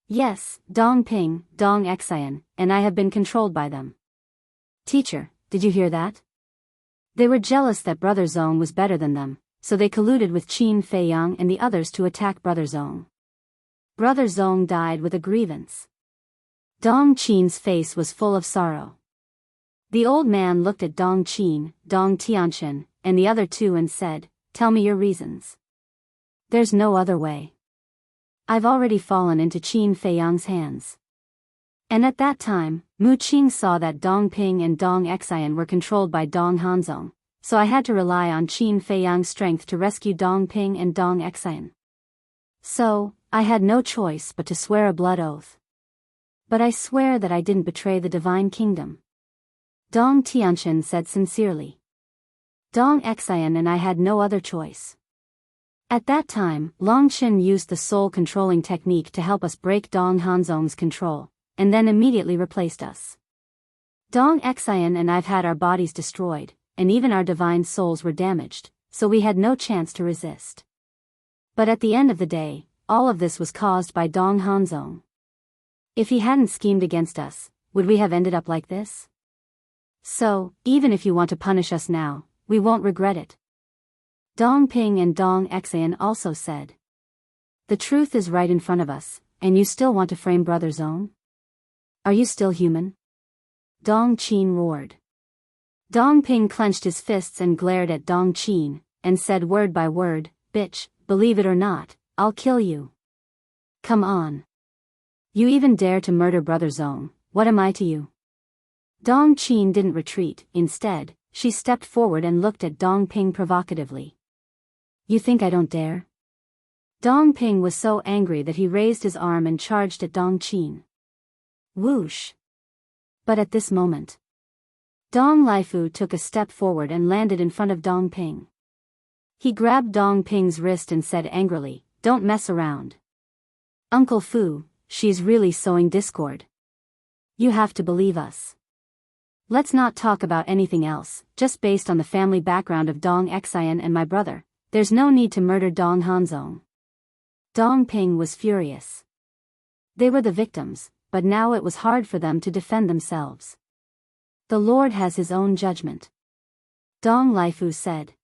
Yes, Dong Ping, Dong Xian, and I have been controlled by them. Teacher, did you hear that? They were jealous that Brother Zong was better than them, so they colluded with Qin Feiyang and the others to attack Brother Zong. Brother Zong died with a grievance. Dong Qin's face was full of sorrow. The old man looked at Dong Qin, Dong Tianchen, and the other two and said, Tell me your reasons. There's no other way. I've already fallen into Qin Feiyang's hands. And at that time, Mu Qing saw that Dong Ping and Dong Xian were controlled by Dong Hanzong, so I had to rely on Qin Feiyang's strength to rescue Dong Ping and Dong Xian. So, I had no choice but to swear a blood oath. But I swear that I didn't betray the divine kingdom. Dong Tianchen said sincerely. Dong Xian and I had no other choice. At that time, Longchen used the soul-controlling technique to help us break Dong Hanzong's control, and then immediately replaced us. Dong Xian and I've had our bodies destroyed, and even our divine souls were damaged, so we had no chance to resist. But at the end of the day, all of this was caused by Dong Hanzong. If he hadn't schemed against us, would we have ended up like this? So, even if you want to punish us now, we won't regret it. Dong Ping and Dong Xian also said. The truth is right in front of us, and you still want to frame Brother Zong? Are you still human? Dong Qin roared. Dong Ping clenched his fists and glared at Dong Qin, and said word by word, Bitch, believe it or not, I'll kill you. Come on. You even dare to murder Brother Zong, what am I to you? Dong Qin didn't retreat, instead, she stepped forward and looked at Dong Ping provocatively. You think I don't dare? Dong Ping was so angry that he raised his arm and charged at Dong Qin. Whoosh! But at this moment, Dong Laifu took a step forward and landed in front of Dong Ping. He grabbed Dong Ping's wrist and said angrily, Don't mess around. Uncle Fu, she's really sowing discord. You have to believe us. Let's not talk about anything else, just based on the family background of Dong Xian and my brother, there's no need to murder Dong Hanzong. Dong Ping was furious. They were the victims, but now it was hard for them to defend themselves. The Lord has his own judgment. Dong Laifu said.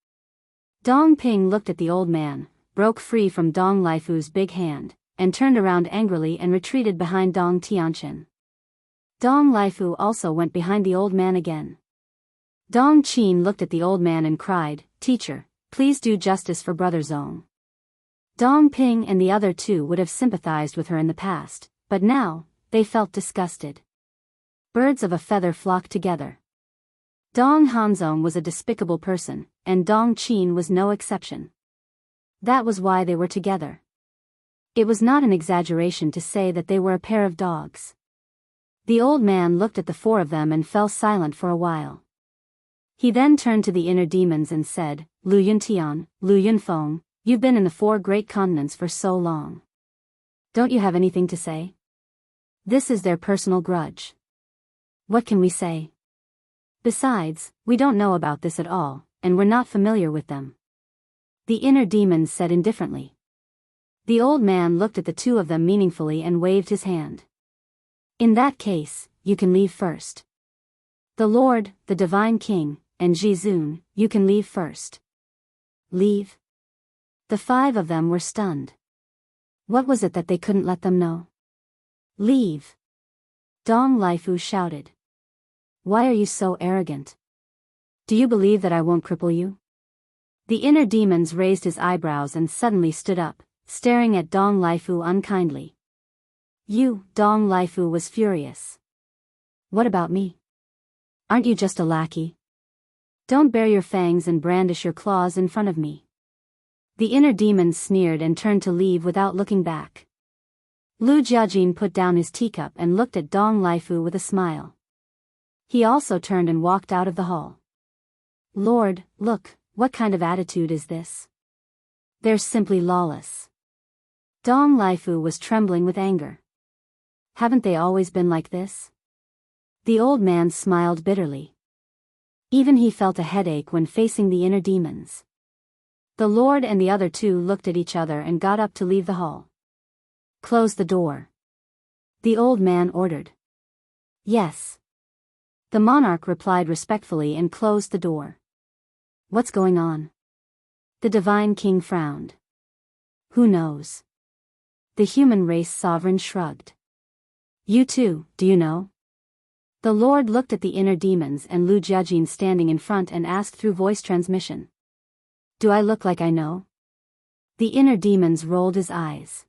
Dong Ping looked at the old man, broke free from Dong Laifu's big hand, and turned around angrily and retreated behind Dong Tianchen. Dong Laifu also went behind the old man again. Dong Qin looked at the old man and cried, Teacher, please do justice for Brother Zong. Dong Ping and the other two would have sympathized with her in the past, but now, they felt disgusted. Birds of a feather flocked together. Dong Hanzong was a despicable person, and Dong Qin was no exception. That was why they were together. It was not an exaggeration to say that they were a pair of dogs. The old man looked at the four of them and fell silent for a while. He then turned to the inner demons and said, Lu Yuntian, Lu Yunfeng, you've been in the 4 great continents for so long. Don't you have anything to say? This is their personal grudge. What can we say? Besides, we don't know about this at all, and we're not familiar with them. The inner demons said indifferently. The old man looked at the two of them meaningfully and waved his hand. In that case, you can leave first. The Lord, the Divine King, and Jizun, you can leave first. Leave? The five of them were stunned. What was it that they couldn't let them know? Leave! Dong Lifu shouted. Why are you so arrogant? Do you believe that I won't cripple you? The inner demons raised his eyebrows and suddenly stood up, staring at Dong Lifu unkindly. You, Dong Lifu was furious. What about me? Aren't you just a lackey? Don't bare your fangs and brandish your claws in front of me. The inner demons sneered and turned to leave without looking back. Lu Jiajin put down his teacup and looked at Dong Lifu with a smile. He also turned and walked out of the hall. Lord, look, what kind of attitude is this? They're simply lawless. Dong Lifu was trembling with anger. Haven't they always been like this? The old man smiled bitterly. Even he felt a headache when facing the inner demons. The Lord and the other two looked at each other and got up to leave the hall. Close the door. The old man ordered. Yes. The monarch replied respectfully and closed the door. What's going on? The Divine King frowned. Who knows? The human race sovereign shrugged. You too, do you know? The Lord looked at the inner demons and Lu Jiajin standing in front and asked through voice transmission. Do I look like I know? The inner demons rolled his eyes.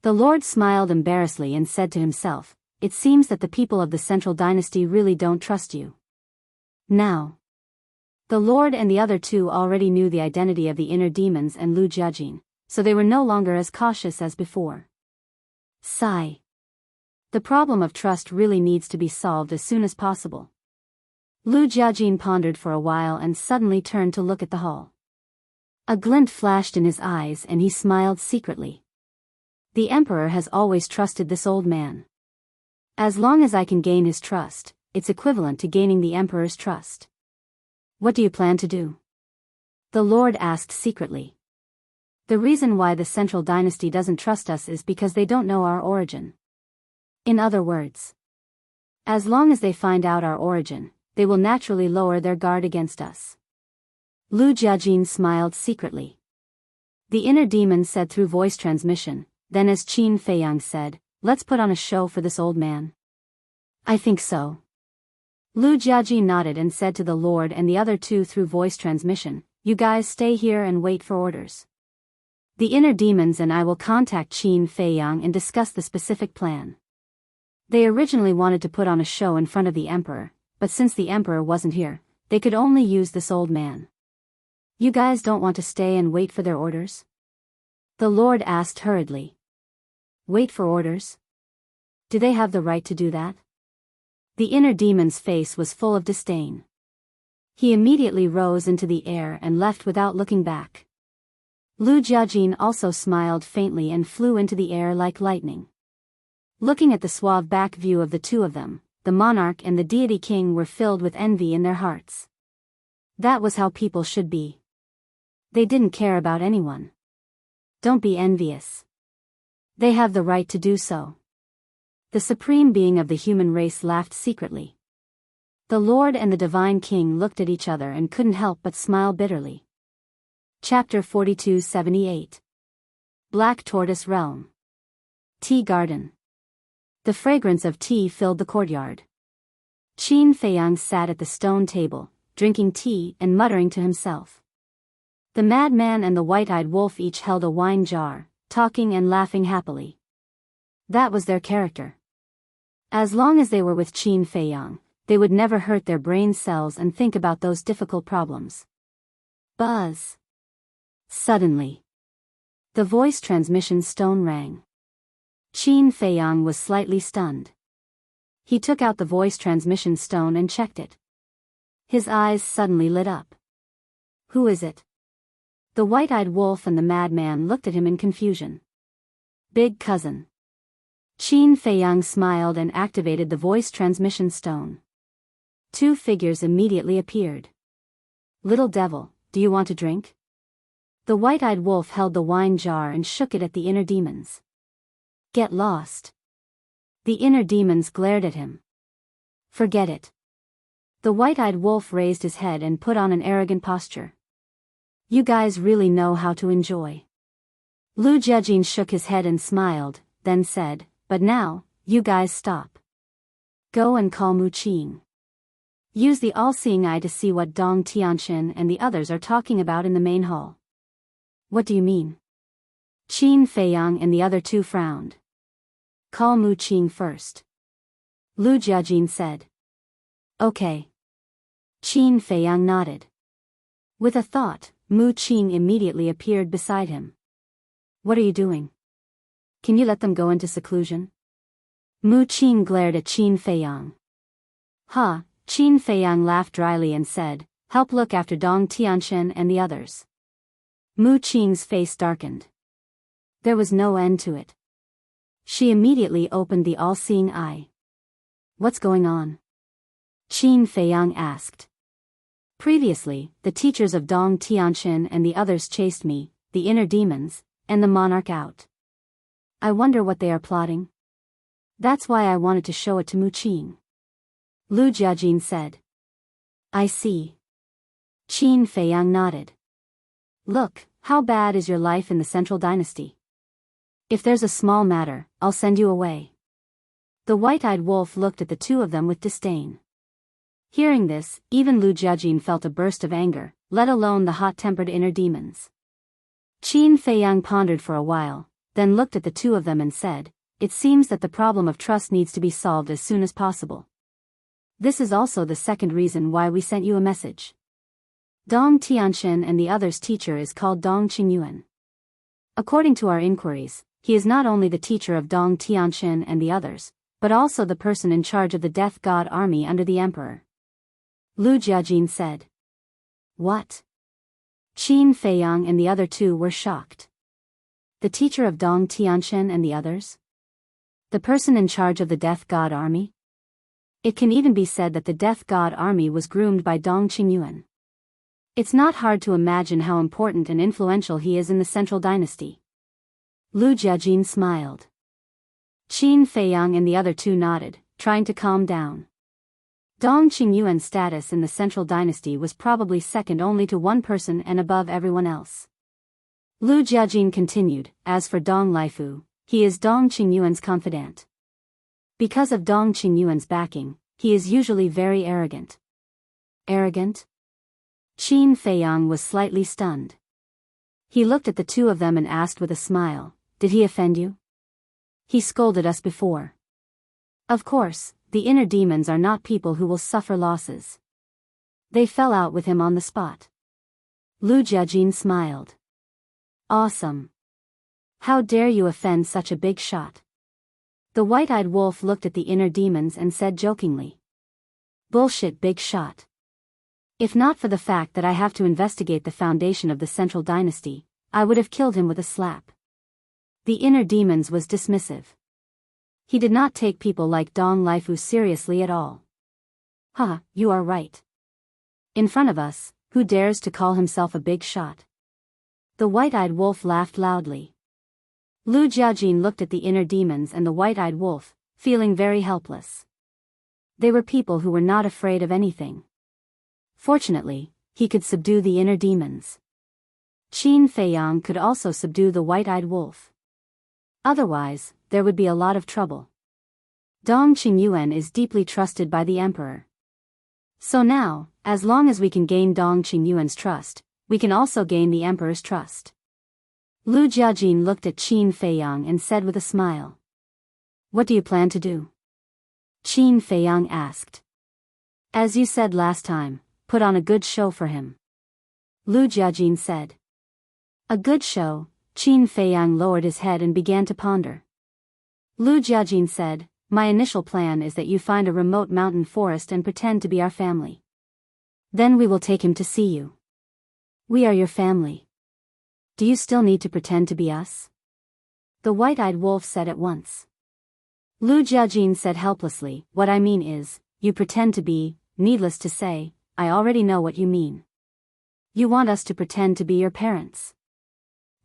The Lord smiled embarrassedly and said to himself, it seems that the people of the Central Dynasty really don't trust you. Now. The Lord and the other two already knew the identity of the inner demons and Lu Jiajin, so they were no longer as cautious as before. Sigh. The problem of trust really needs to be solved as soon as possible. Lu Jiajin pondered for a while and suddenly turned to look at the hall. A glint flashed in his eyes and he smiled secretly. The Emperor has always trusted this old man. As long as I can gain his trust, it's equivalent to gaining the Emperor's trust. What do you plan to do? The Lord asked secretly. The reason why the Central Dynasty doesn't trust us is because they don't know our origin. In other words, as long as they find out our origin, they will naturally lower their guard against us. Lu Jiajin smiled secretly. The inner demon said through voice transmission, then as Qin Feiyang said, let's put on a show for this old man. I think so. Lu Jiajin nodded and said to the Lord and the other two through voice transmission, you guys stay here and wait for orders. The inner demons and I will contact Qin Feiyang and discuss the specific plan. They originally wanted to put on a show in front of the Emperor, but since the Emperor wasn't here, they could only use this old man. You guys don't want to stay and wait for their orders? The Lord asked hurriedly. Wait for orders? Do they have the right to do that? The inner demon's face was full of disdain. He immediately rose into the air and left without looking back. Lu Jiajin also smiled faintly and flew into the air like lightning. Looking at the suave back view of the two of them, the monarch and the deity king were filled with envy in their hearts. That was how people should be. They didn't care about anyone. Don't be envious. They have the right to do so. The supreme being of the human race laughed secretly. The Lord and the Divine King looked at each other and couldn't help but smile bitterly. Chapter 4278. Black Tortoise Realm. Tea Garden. The fragrance of tea filled the courtyard. Qin Feiyang sat at the stone table, drinking tea and muttering to himself. The madman and the white-eyed wolf each held a wine jar, talking and laughing happily. That was their character. As long as they were with Qin Feiyang, they would never hurt their brain cells and think about those difficult problems. Buzz. Suddenly, the voice transmission stone rang. Qin Feiyang was slightly stunned. He took out the voice transmission stone and checked it. His eyes suddenly lit up. Who is it? The white-eyed wolf and the madman looked at him in confusion. Big cousin. Qin Feiyang smiled and activated the voice transmission stone. Two figures immediately appeared. Little devil, do you want a drink? The white-eyed wolf held the wine jar and shook it at the inner demons. Get lost. The inner demons glared at him. Forget it. The white-eyed wolf raised his head and put on an arrogant posture. You guys really know how to enjoy. Lu Jiajin shook his head and smiled, then said, but now, you guys stop. Go and call Mu Qing. Use the all-seeing eye to see what Dong Tianxin and the others are talking about in the main hall. What do you mean? Qin Feiyang and the other two frowned. Call Mu Qing first. Lu Jiajin said. Okay. Qin Feiyang nodded. With a thought, Mu Qing immediately appeared beside him. What are you doing? Can you let them go into seclusion? Mu Qing glared at Qin Feiyang. Qin Feiyang laughed dryly and said, help look after Dong Tianxin and the others. Mu Qing's face darkened. There was no end to it. She immediately opened the all-seeing eye. What's going on? Qin Feiyang asked. Previously, the teachers of Dong Tianxin and the others chased me, the inner demons, and the monarch out. I wonder what they are plotting. That's why I wanted to show it to Mu Qing. Lu Jiajin said. I see. Qin Feiyang nodded. Look, how bad is your life in the Central Dynasty? If there's a small matter, I'll send you away. The white-eyed wolf looked at the two of them with disdain. Hearing this, even Lu Jiajin felt a burst of anger, let alone the hot-tempered inner demons. Qin Feiyang pondered for a while, then looked at the two of them and said, it seems that the problem of trust needs to be solved as soon as possible. This is also the second reason why we sent you a message. Dong Tianxin and the others' teacher is called Dong Qingyuan. According to our inquiries, he is not only the teacher of Dong Tianxin and the others, but also the person in charge of the Death God army under the Emperor. Lu Jiajin said. What? Qin Feiyang and the other two were shocked. The teacher of Dong Tianxin and the others? The person in charge of the Death God army? It can even be said that the Death God army was groomed by Dong Qingyuan. It's not hard to imagine how important and influential he is in the Central Dynasty. Lu Jiajin smiled. Qin Feiyang and the other two nodded, trying to calm down. Dong Qingyuan's status in the Central Dynasty was probably second only to one person and above everyone else. Lu Jiajin continued, as for Dong Laifu, he is Dong Qingyuan's confidant. Because of Dong Qingyuan's backing, he is usually very arrogant. Arrogant? Qin Feiyang was slightly stunned. He looked at the two of them and asked with a smile, did he offend you? He scolded us before. Of course, the inner demons are not people who will suffer losses. They fell out with him on the spot. Lu Jiajin smiled. Awesome. How dare you offend such a big shot? The white-eyed wolf looked at the inner demons and said jokingly. Bullshit big shot. If not for the fact that I have to investigate the foundation of the Central Dynasty, I would have killed him with a slap. The inner demons was dismissive. He did not take people like Dong Laifu seriously at all. You are right. In front of us, who dares to call himself a big shot? The white-eyed wolf laughed loudly. Lu Jiajin looked at the inner demons and the white-eyed wolf, feeling very helpless. They were people who were not afraid of anything. Fortunately, he could subdue the inner demons. Qin Feiyang could also subdue the white-eyed wolf. Otherwise, there would be a lot of trouble. Dong Qingyuan is deeply trusted by the Emperor. So now, as long as we can gain Dong Qingyuan's trust, we can also gain the Emperor's trust. Lu Jiajin looked at Qin Feiyang and said with a smile. What do you plan to do? Qin Feiyang asked. As you said last time, put on a good show for him. Lu Jiajin said. A good show. Qin Feiyang lowered his head and began to ponder. Lu Jiajin said, my initial plan is that you find a remote mountain forest and pretend to be our family. Then we will take him to see you. We are your family. Do you still need to pretend to be us? The white-eyed wolf said at once. Lu Jiajin said helplessly, what I mean is, you pretend to be, needless to say, I already know what you mean. You want us to pretend to be your parents.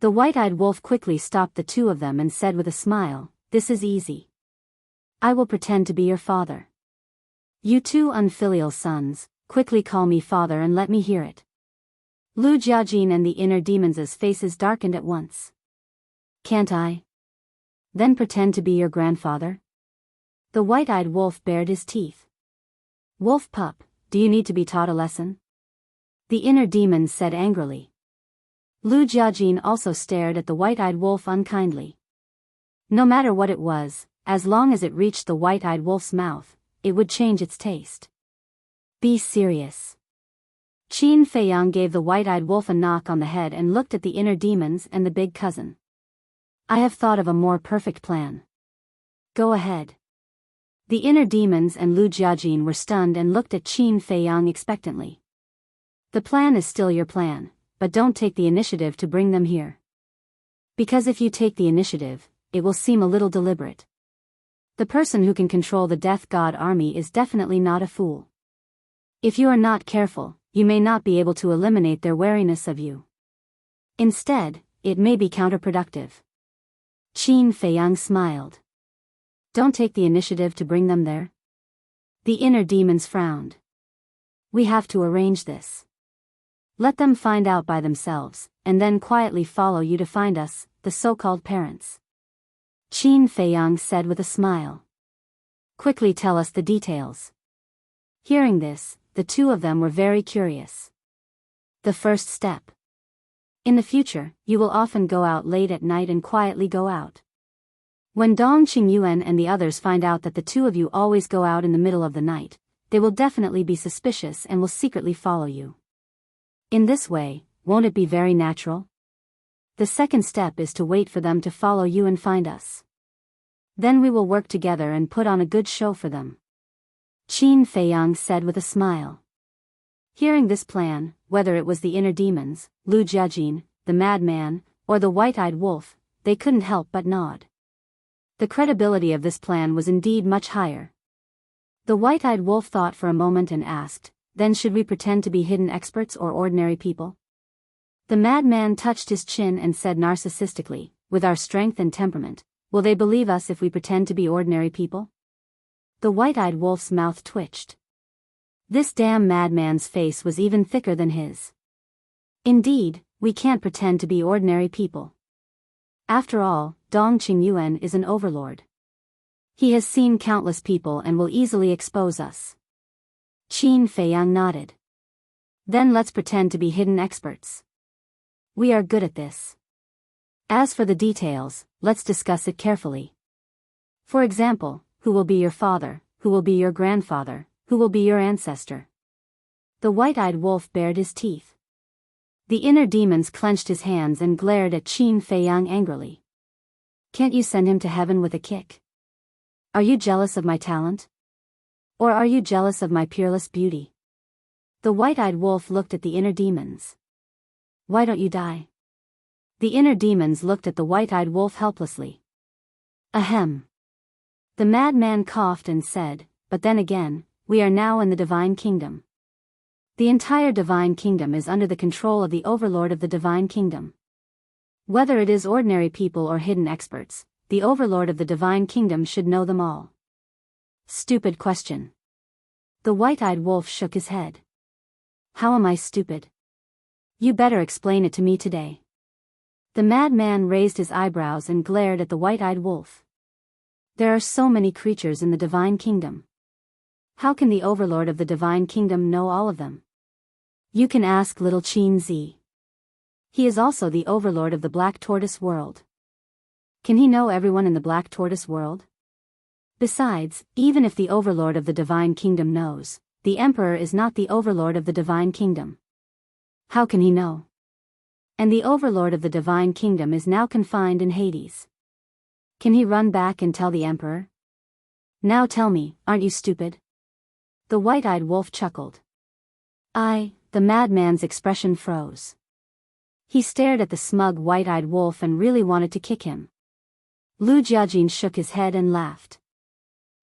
The white-eyed wolf quickly stopped the two of them and said with a smile, this is easy. I will pretend to be your father. You two unfilial sons, quickly call me father and let me hear it. Lu Jiajin and the inner demons' faces darkened at once. Can't I? Then pretend to be your grandfather? The white-eyed wolf bared his teeth. Wolf pup, do you need to be taught a lesson? The inner demons said angrily. Lu Jiajin also stared at the white-eyed wolf unkindly. No matter what it was, as long as it reached the white-eyed wolf's mouth, it would change its taste. Be serious. Qin Feiyang gave the white-eyed wolf a knock on the head and looked at the inner demons and the big cousin. I have thought of a more perfect plan. Go ahead. The inner demons and Lu Jiajin were stunned and looked at Qin Feiyang expectantly. The plan is still your plan, but don't take the initiative to bring them here. Because if you take the initiative, it will seem a little deliberate. The person who can control the Death God army is definitely not a fool. If you are not careful, you may not be able to eliminate their wariness of you. Instead, it may be counterproductive. Qin Feiyang smiled. Don't take the initiative to bring them there? The inner demons frowned. We have to arrange this. Let them find out by themselves, and then quietly follow you to find us, the so-called parents. Qin Feiyang said with a smile. Quickly tell us the details. Hearing this, the two of them were very curious. The first step. In the future, you will often go out late at night and quietly go out. When Dong Qingyuan and the others find out that the two of you always go out in the middle of the night, they will definitely be suspicious and will secretly follow you. In this way, won't it be very natural? The second step is to wait for them to follow you and find us. Then we will work together and put on a good show for them. Qin Feiyang said with a smile. Hearing this plan, whether it was the inner demons, Lu Jiajin, the madman, or the white-eyed wolf, they couldn't help but nod. The credibility of this plan was indeed much higher. The white-eyed wolf thought for a moment and asked, then should we pretend to be hidden experts or ordinary people? The madman touched his chin and said narcissistically, with our strength and temperament, will they believe us if we pretend to be ordinary people? The white-eyed wolf's mouth twitched. This damn madman's face was even thicker than his. Indeed, we can't pretend to be ordinary people. After all, Dong Qingyuan is an overlord. He has seen countless people and will easily expose us. Qin Feiyang nodded. Then let's pretend to be hidden experts. We are good at this. As for the details, let's discuss it carefully. For example, who will be your father, who will be your grandfather, who will be your ancestor? The white-eyed wolf bared his teeth. The inner demons clenched his hands and glared at Qin Feiyang angrily. Can't you send him to heaven with a kick? Are you jealous of my talent? Or are you jealous of my peerless beauty? The white-eyed wolf looked at the inner demons. Why don't you die? The inner demons looked at the white-eyed wolf helplessly. Ahem. The madman coughed and said, but then again, we are now in the Divine Kingdom. The entire Divine Kingdom is under the control of the Overlord of the Divine Kingdom. Whether it is ordinary people or hidden experts, the Overlord of the Divine Kingdom should know them all. Stupid question. The white-eyed wolf shook his head. How am I stupid? You better explain it to me today. The madman raised his eyebrows and glared at the white-eyed wolf. There are so many creatures in the Divine Kingdom. How can the Overlord of the Divine Kingdom know all of them? You can ask little Qin Zi. He is also the Overlord of the Black Tortoise world. Can he know everyone in the Black Tortoise world? Besides, even if the Overlord of the Divine Kingdom knows, the Emperor is not the Overlord of the Divine Kingdom. How can he know? And the Overlord of the Divine Kingdom is now confined in Hades. Can he run back and tell the Emperor? Now tell me, aren't you stupid? The white-eyed wolf chuckled. The madman's expression froze. He stared at the smug white-eyed wolf and really wanted to kick him. Lu Jiajin shook his head and laughed.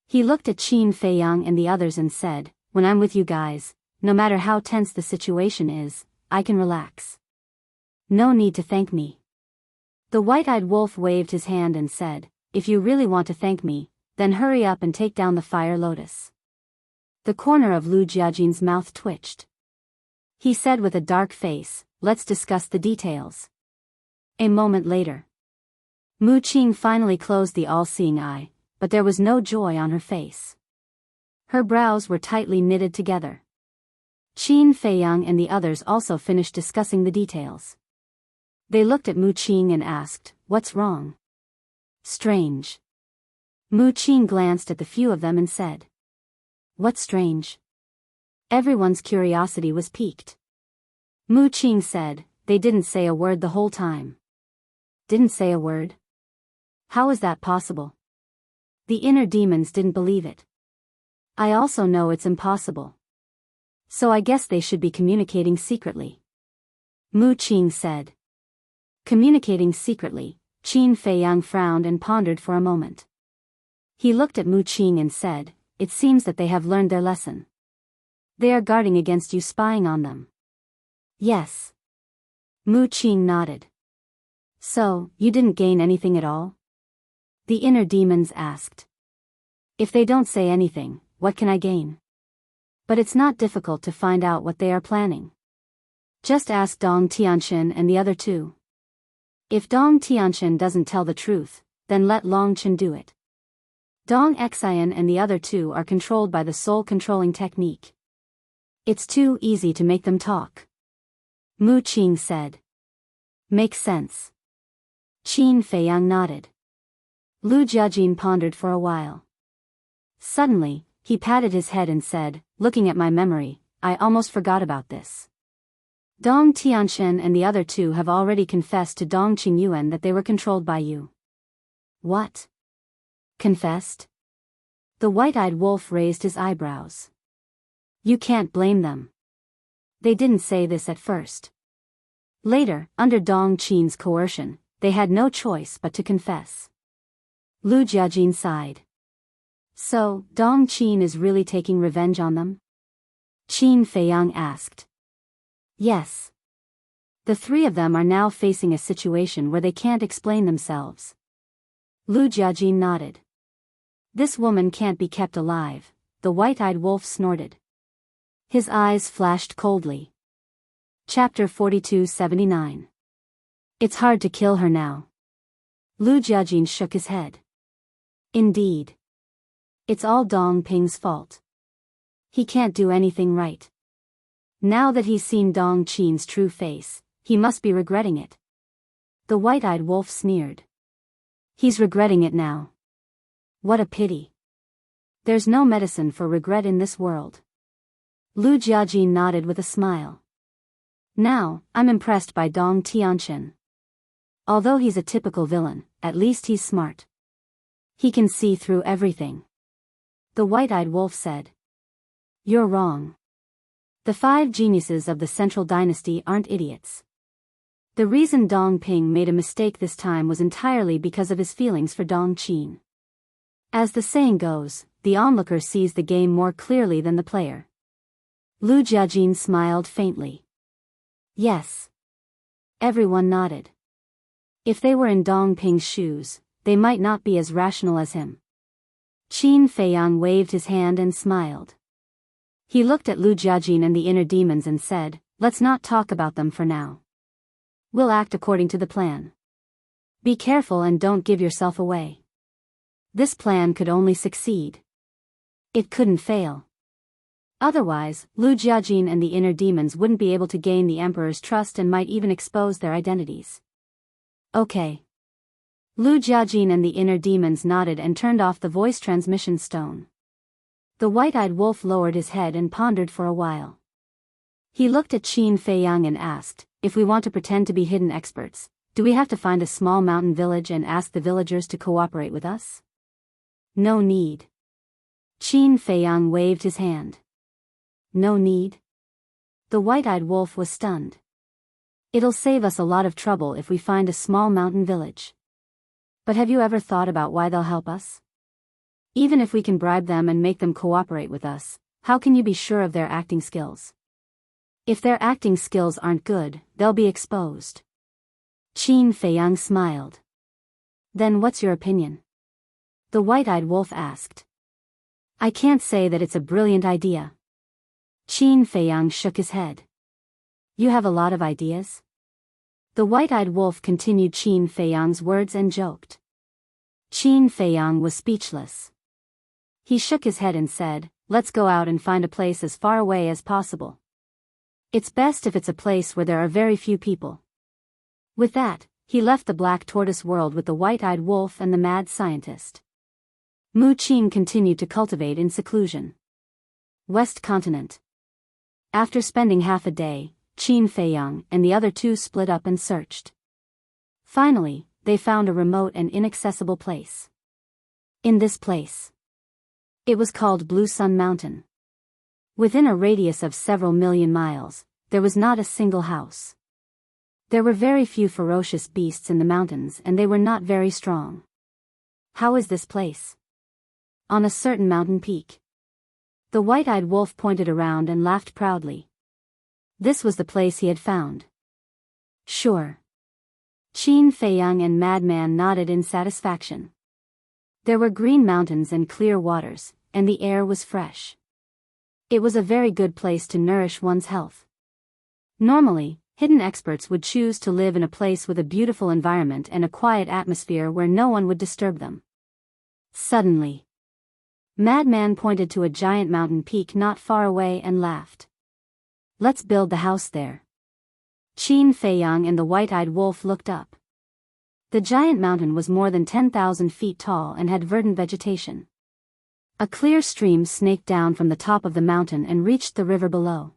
He looked at Qin Feiyang and the others and said, "When I'm with you guys, no matter how tense the situation is, I can relax. No need to thank me." The white-eyed wolf waved his hand and said, "If you really want to thank me, then hurry up and take down the fire lotus." The corner of Lu Jiajin's mouth twitched. He said with a dark face, "Let's discuss the details." A moment later, Mu Qing finally closed the all-seeing eye, but there was no joy on her face. Her brows were tightly knitted together. Qin Feiyang and the others also finished discussing the details. They looked at Mu Qing and asked, "What's wrong?" "Strange." Mu Qing glanced at the few of them and said, "What's strange?" Everyone's curiosity was piqued. Mu Qing said, "They didn't say a word the whole time." "Didn't say a word? How is that possible?" "The inner demons didn't believe it. I also know it's impossible. So I guess they should be communicating secretly." Mu Qing said. Communicating secretly. Qin Feiyang frowned and pondered for a moment. He looked at Mu Qing and said, "It seems that they have learned their lesson. They are guarding against you spying on them." "Yes." Mu Qing nodded. "So, you didn't gain anything at all?" the inner demons asked. "If they don't say anything, what can I gain? But it's not difficult to find out what they are planning. Just ask Dong Tianqian and the other two. If Dong Tianqian doesn't tell the truth, then let Long Chen do it. Dong Xian and the other two are controlled by the soul-controlling technique. It's too easy to make them talk." Mu Qing said. "Makes sense." Qin Feiyang nodded. Lu Jiajin pondered for a while. Suddenly, he patted his head and said, "Looking at my memory, I almost forgot about this. Dong Tianqian and the other two have already confessed to Dong Qingyuan that they were controlled by you." "What? Confessed?" The white-eyed wolf raised his eyebrows. "You can't blame them. They didn't say this at first. Later, under Dong Qin's coercion, they had no choice but to confess." Lu Jiajin sighed. "So, Dong Qin is really taking revenge on them?" Qin Feiyang asked. "Yes. The three of them are now facing a situation where they can't explain themselves." Lu Jiajin nodded. "This woman can't be kept alive," the white-eyed wolf snorted. His eyes flashed coldly. Chapter 4279. "It's hard to kill her now." Lu Jiajin shook his head. "Indeed. It's all Dong Ping's fault. He can't do anything right. Now that he's seen Dong Qin's true face, he must be regretting it." The white-eyed wolf sneered. "He's regretting it now. What a pity. There's no medicine for regret in this world." Lu Jiajin nodded with a smile. "Now, I'm impressed by Dong Tianqian. Although he's a typical villain, at least he's smart. He can see through everything." The white-eyed wolf said. "You're wrong. The 5 geniuses of the Central Dynasty aren't idiots. The reason Dong Ping made a mistake this time was entirely because of his feelings for Dong Qin. As the saying goes, the onlooker sees the game more clearly than the player." Lu Jiajin smiled faintly. "Yes." Everyone nodded. If they were in Dong Ping's shoes, they might not be as rational as him. Qin Feiyang waved his hand and smiled. He looked at Lu Jiajin and the inner demons and said, "Let's not talk about them for now. We'll act according to the plan. Be careful and don't give yourself away. This plan could only succeed. It couldn't fail. Otherwise, Lu Jiajin and the inner demons wouldn't be able to gain the Emperor's trust and might even expose their identities." "Okay." Lu Jiajin and the inner demons nodded and turned off the voice transmission stone. The white-eyed wolf lowered his head and pondered for a while. He looked at Qin Feiyang and asked, "If we want to pretend to be hidden experts, do we have to find a small mountain village and ask the villagers to cooperate with us?" "No need." Qin Feiyang waved his hand. "No need?" The white-eyed wolf was stunned. "It'll save us a lot of trouble if we find a small mountain village. But have you ever thought about why they'll help us? Even if we can bribe them and make them cooperate with us, how can you be sure of their acting skills? If their acting skills aren't good, they'll be exposed. Qin Feiyang smiled. Then what's your opinion? The white-eyed wolf asked. I can't say that it's a brilliant idea. Qin Feiyang shook his head. You have a lot of ideas? The white-eyed wolf continued Qin Feiyang's words and joked. Qin Feiyang was speechless. He shook his head and said, let's go out and find a place as far away as possible. It's best if it's a place where there are very few people. With that, he left the black tortoise world with the white-eyed wolf and the mad scientist. Mu Qin continued to cultivate in seclusion. West Continent. After spending half a day, Qin Feiyang and the other two split up and searched. Finally, they found a remote and inaccessible place. In this place, it was called Blue Sun Mountain. Within a radius of several million miles, there was not a single house. There were very few ferocious beasts in the mountains and they were not very strong. How is this place? On a certain mountain peak. The white-eyed wolf pointed around and laughed proudly. This was the place he had found. Sure. Qin Feiyang and Madman nodded in satisfaction. There were green mountains and clear waters, and the air was fresh. It was a very good place to nourish one's health. Normally, hidden experts would choose to live in a place with a beautiful environment and a quiet atmosphere where no one would disturb them. Suddenly, Madman pointed to a giant mountain peak not far away and laughed. Let's build the house there. Qin Feiyang and the white-eyed wolf looked up. The giant mountain was more than 10,000 feet tall and had verdant vegetation. A clear stream snaked down from the top of the mountain and reached the river below.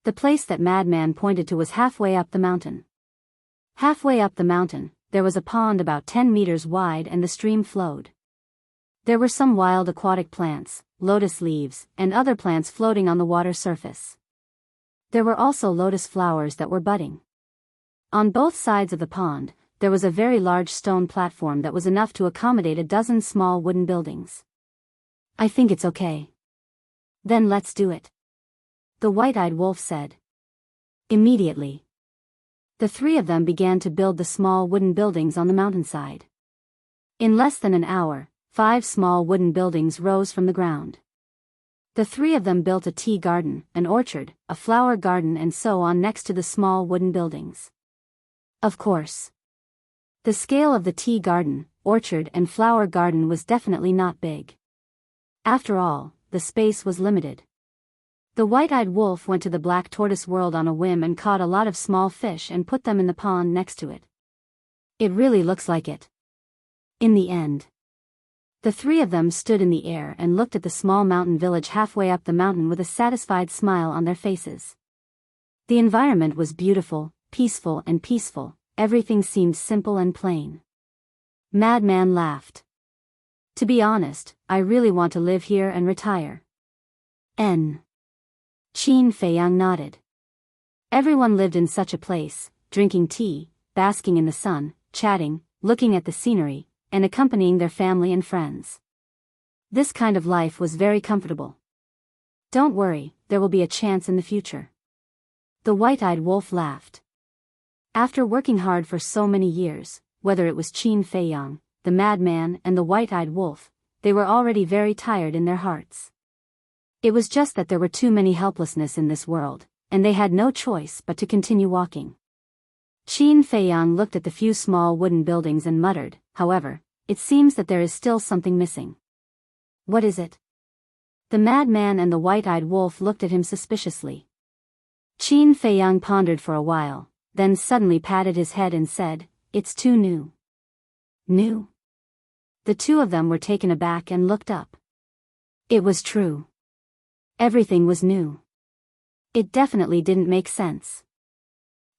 The place that Madman pointed to was halfway up the mountain. Halfway up the mountain, there was a pond about 10 meters wide and the stream flowed. There were some wild aquatic plants, lotus leaves, and other plants floating on the water surface. There were also lotus flowers that were budding. On both sides of the pond, there was a very large stone platform that was enough to accommodate a dozen small wooden buildings. I think it's okay. Then let's do it. The white-eyed wolf said. Immediately, the three of them began to build the small wooden buildings on the mountainside. In less than an hour, 5 small wooden buildings rose from the ground. The three of them built a tea garden, an orchard, a flower garden and so on next to the small wooden buildings. Of course, the scale of the tea garden, orchard and flower garden was definitely not big. After all, the space was limited. The white-eyed wolf went to the black tortoise world on a whim and caught a lot of small fish and put them in the pond next to it. It really looks like it. In the end, the three of them stood in the air and looked at the small mountain village halfway up the mountain with a satisfied smile on their faces. The environment was beautiful, peaceful, everything seemed simple and plain. Madman laughed. To be honest, I really want to live here and retire. Qin Feiyang nodded. Everyone lived in such a place, drinking tea, basking in the sun, chatting, looking at the scenery, and accompanying their family and friends. This kind of life was very comfortable. Don't worry, there will be a chance in the future. The white-eyed wolf laughed. After working hard for so many years, whether it was Qin Feiyang, the madman and the white-eyed wolf, they were already very tired in their hearts. It was just that there were too many helplessness in this world, and they had no choice but to continue walking. Qin Feiyang looked at the few small wooden buildings and muttered, however, it seems that there is still something missing. What is it? The madman and the white-eyed wolf looked at him suspiciously. Qin Feiyang pondered for a while, then suddenly patted his head and said, it's too new. New? The two of them were taken aback and looked up. It was true. Everything was new. It definitely didn't make sense.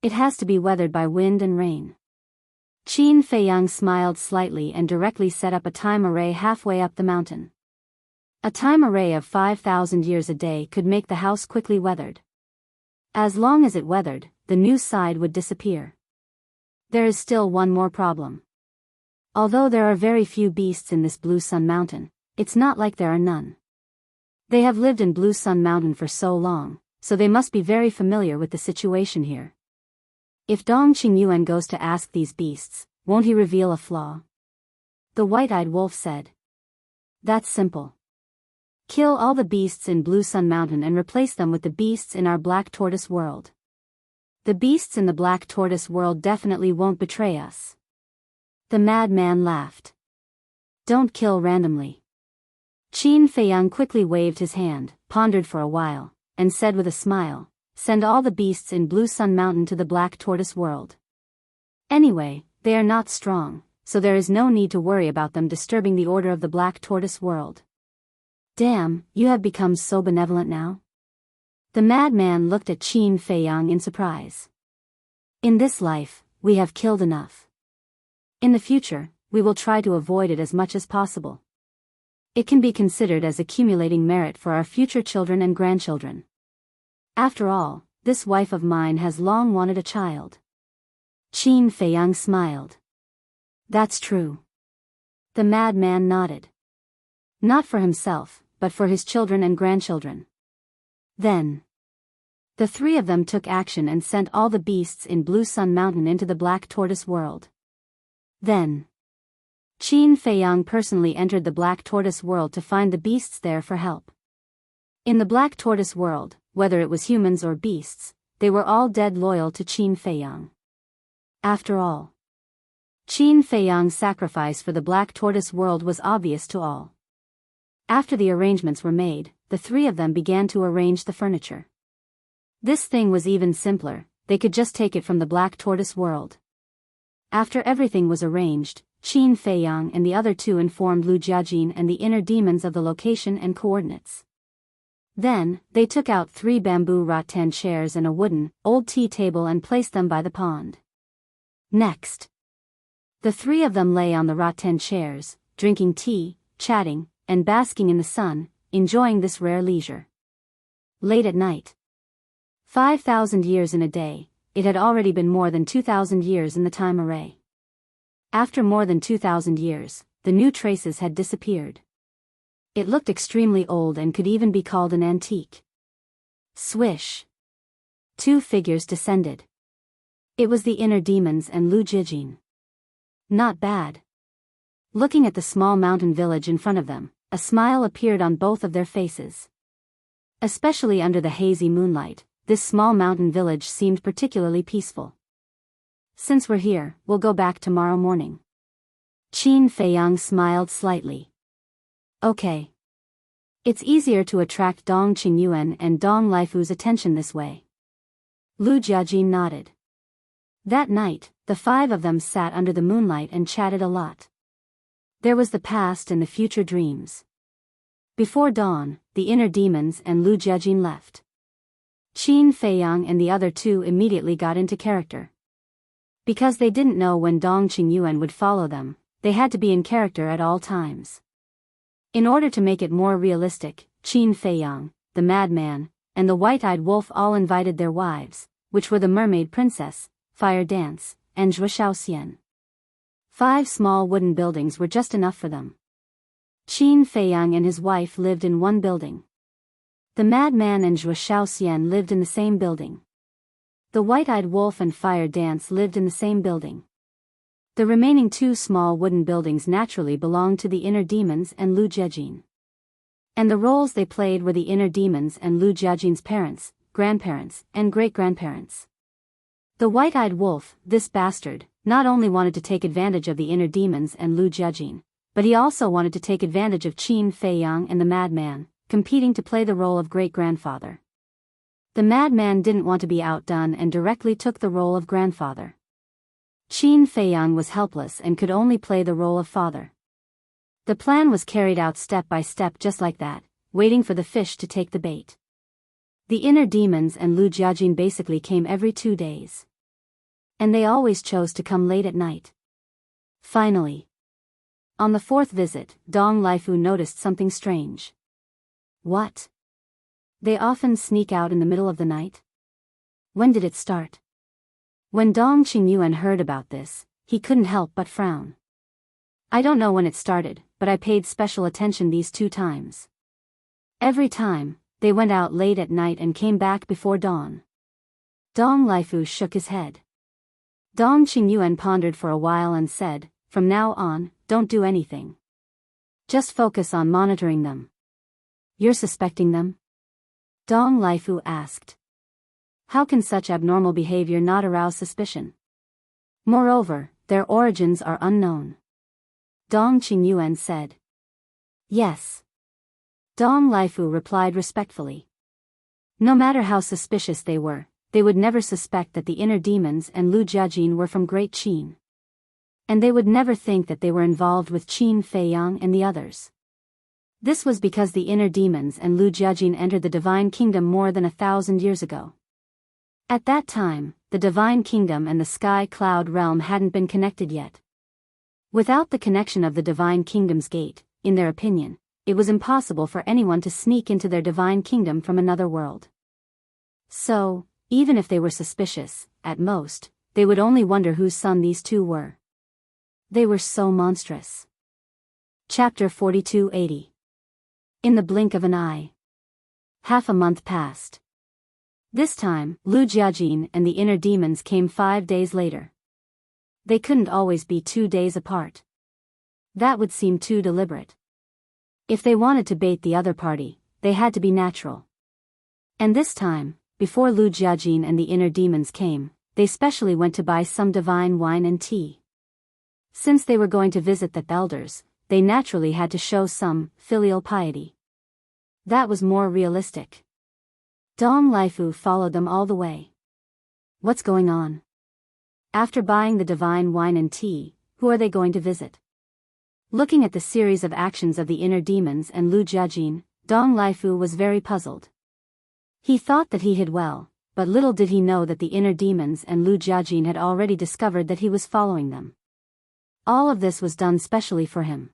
It has to be weathered by wind and rain. Qin Feiyang smiled slightly and directly set up a time array halfway up the mountain. A time array of 5,000 years a day could make the house quickly weathered. As long as it weathered, the new side would disappear. There is still one more problem. Although there are very few beasts in this Blue Sun Mountain, It's not like there are none. They have lived in Blue Sun Mountain for so long, so they must be very familiar with the situation here. If Dong Qingyuan goes to ask these beasts, won't he reveal a flaw? The white-eyed wolf said. That's simple. Kill all the beasts in Blue Sun Mountain and replace them with the beasts in our Black Tortoise world. The beasts in the Black Tortoise world definitely won't betray us. The madman laughed. Don't kill randomly. Qin Feiyang quickly waved his hand, pondered for a while, and said with a smile, send all the beasts in Blue Sun Mountain to the Black Tortoise world. Anyway, they are not strong, so there is no need to worry about them disturbing the order of the Black Tortoise world. Damn, you have become so benevolent now? The madman looked at Qin Feiyang in surprise. In this life, we have killed enough. In the future, we will try to avoid it as much as possible. It can be considered as accumulating merit for our future children and grandchildren. After all, this wife of mine has long wanted a child. Qin Feiyang smiled. That's true. The madman nodded. Not for himself, but for his children and grandchildren. Then, the three of them took action and sent all the beasts in Blue Sun Mountain into the Black Tortoise world. Then, Qin Feiyang personally entered the Black Tortoise world to find the beasts there for help. In the Black Tortoise world, whether it was humans or beasts, they were all dead loyal to Qin Feiyang. After all, Qin Feiyang's sacrifice for the Black Tortoise world was obvious to all. After the arrangements were made, the three of them began to arrange the furniture. This thing was even simpler, they could just take it from the Black Tortoise world. After everything was arranged, Qin Feiyang and the other two informed Lu Jiajin and the inner demons of the location and coordinates. Then, they took out 3 bamboo rattan chairs and a wooden, old tea table and placed them by the pond. Next, the three of them lay on the rattan chairs, drinking tea, chatting, and basking in the sun, enjoying this rare leisure. Late at night. 5,000 years in a day, it had already been more than 2,000 years in the time array. After more than 2,000 years, the new traces had disappeared. It looked extremely old and could even be called an antique. Swish. 2 figures descended. It was the inner demons and Lu Jiajin. Not bad. Looking at the small mountain village in front of them, a smile appeared on both of their faces. Especially under the hazy moonlight, this small mountain village seemed particularly peaceful. Since we're here, we'll go back tomorrow morning. Qin Feiyang smiled slightly. Okay. It's easier to attract Dong Qingyuan and Dong Laifu's attention this way. Lu Jiajin nodded. That night, the 5 of them sat under the moonlight and chatted a lot. There was the past and the future dreams. Before dawn, the inner demons and Lu Jiajin left. Qin Feiyang and the other 2 immediately got into character. Because they didn't know when Dong Qingyuan would follow them, they had to be in character at all times. In order to make it more realistic, Qin Feiyang, the madman, and the white-eyed wolf all invited their wives, which were the mermaid princess, Fire Dance, and Zhuo Xian. 5 small wooden buildings were just enough for them. Qin Feiyang and his wife lived in one building. The madman and Zhuo Xian lived in the same building. The white-eyed wolf and Fire Dance lived in the same building. The remaining 2 small wooden buildings naturally belonged to the inner demons and Lu Jiajin. And the roles they played were the inner demons and Lu Jiajin's parents, grandparents, and great-grandparents. The white-eyed wolf, this bastard, not only wanted to take advantage of the inner demons and Lu Jiajin, but he also wanted to take advantage of Qin Feiyang and the madman, competing to play the role of great-grandfather. The madman didn't want to be outdone and directly took the role of grandfather. Qin Feiyang was helpless and could only play the role of father. The plan was carried out step by step just like that, waiting for the fish to take the bait. The inner demons and Lu Jiajin basically came every 2 days. And they always chose to come late at night. Finally, on the 4th visit, Dong Laifu noticed something strange. What? They often sneak out in the middle of the night? When did it start? When Dong Qingyuan heard about this, he couldn't help but frown. I don't know when it started, but I paid special attention these 2 times. Every time, they went out late at night and came back before dawn. Dong Lifu shook his head. Dong Qingyuan pondered for a while and said, from now on, don't do anything. Just focus on monitoring them. You're suspecting them? Dong Lifu asked. How can such abnormal behavior not arouse suspicion? Moreover, their origins are unknown. Dong Qingyuan said. Yes. Dong Lifu replied respectfully. No matter how suspicious they were, they would never suspect that the inner demons and Lu Jiajin were from Great Qin. And they would never think that they were involved with Qin Feiyang and the others. This was because the inner demons and Lu Jiajin entered the Divine Kingdom more than 1,000 years ago. At that time, the Divine Kingdom and the Sky Cloud Realm hadn't been connected yet. Without the connection of the Divine Kingdom's gate, in their opinion, it was impossible for anyone to sneak into their Divine Kingdom from another world. So, even if they were suspicious, at most, they would only wonder whose son these 2 were. They were so monstrous. Chapter 4280. In the blink of an eye. Half a month passed. This time, Lu Jiajin and the inner demons came 5 days later. They couldn't always be 2 days apart. That would seem too deliberate. If they wanted to bait the other party, they had to be natural. And this time, before Lu Jiajin and the inner demons came, they specially went to buy some divine wine and tea. Since they were going to visit the elders, they naturally had to show some filial piety. That was more realistic. Dong Lifu followed them all the way. What's going on? After buying the divine wine and tea, who are they going to visit? Looking at the series of actions of the inner demons and Lu Jiajin, Dong Lifu was very puzzled. He thought that he hid well, but little did he know that the inner demons and Lu Jiajin had already discovered that he was following them. All of this was done specially for him.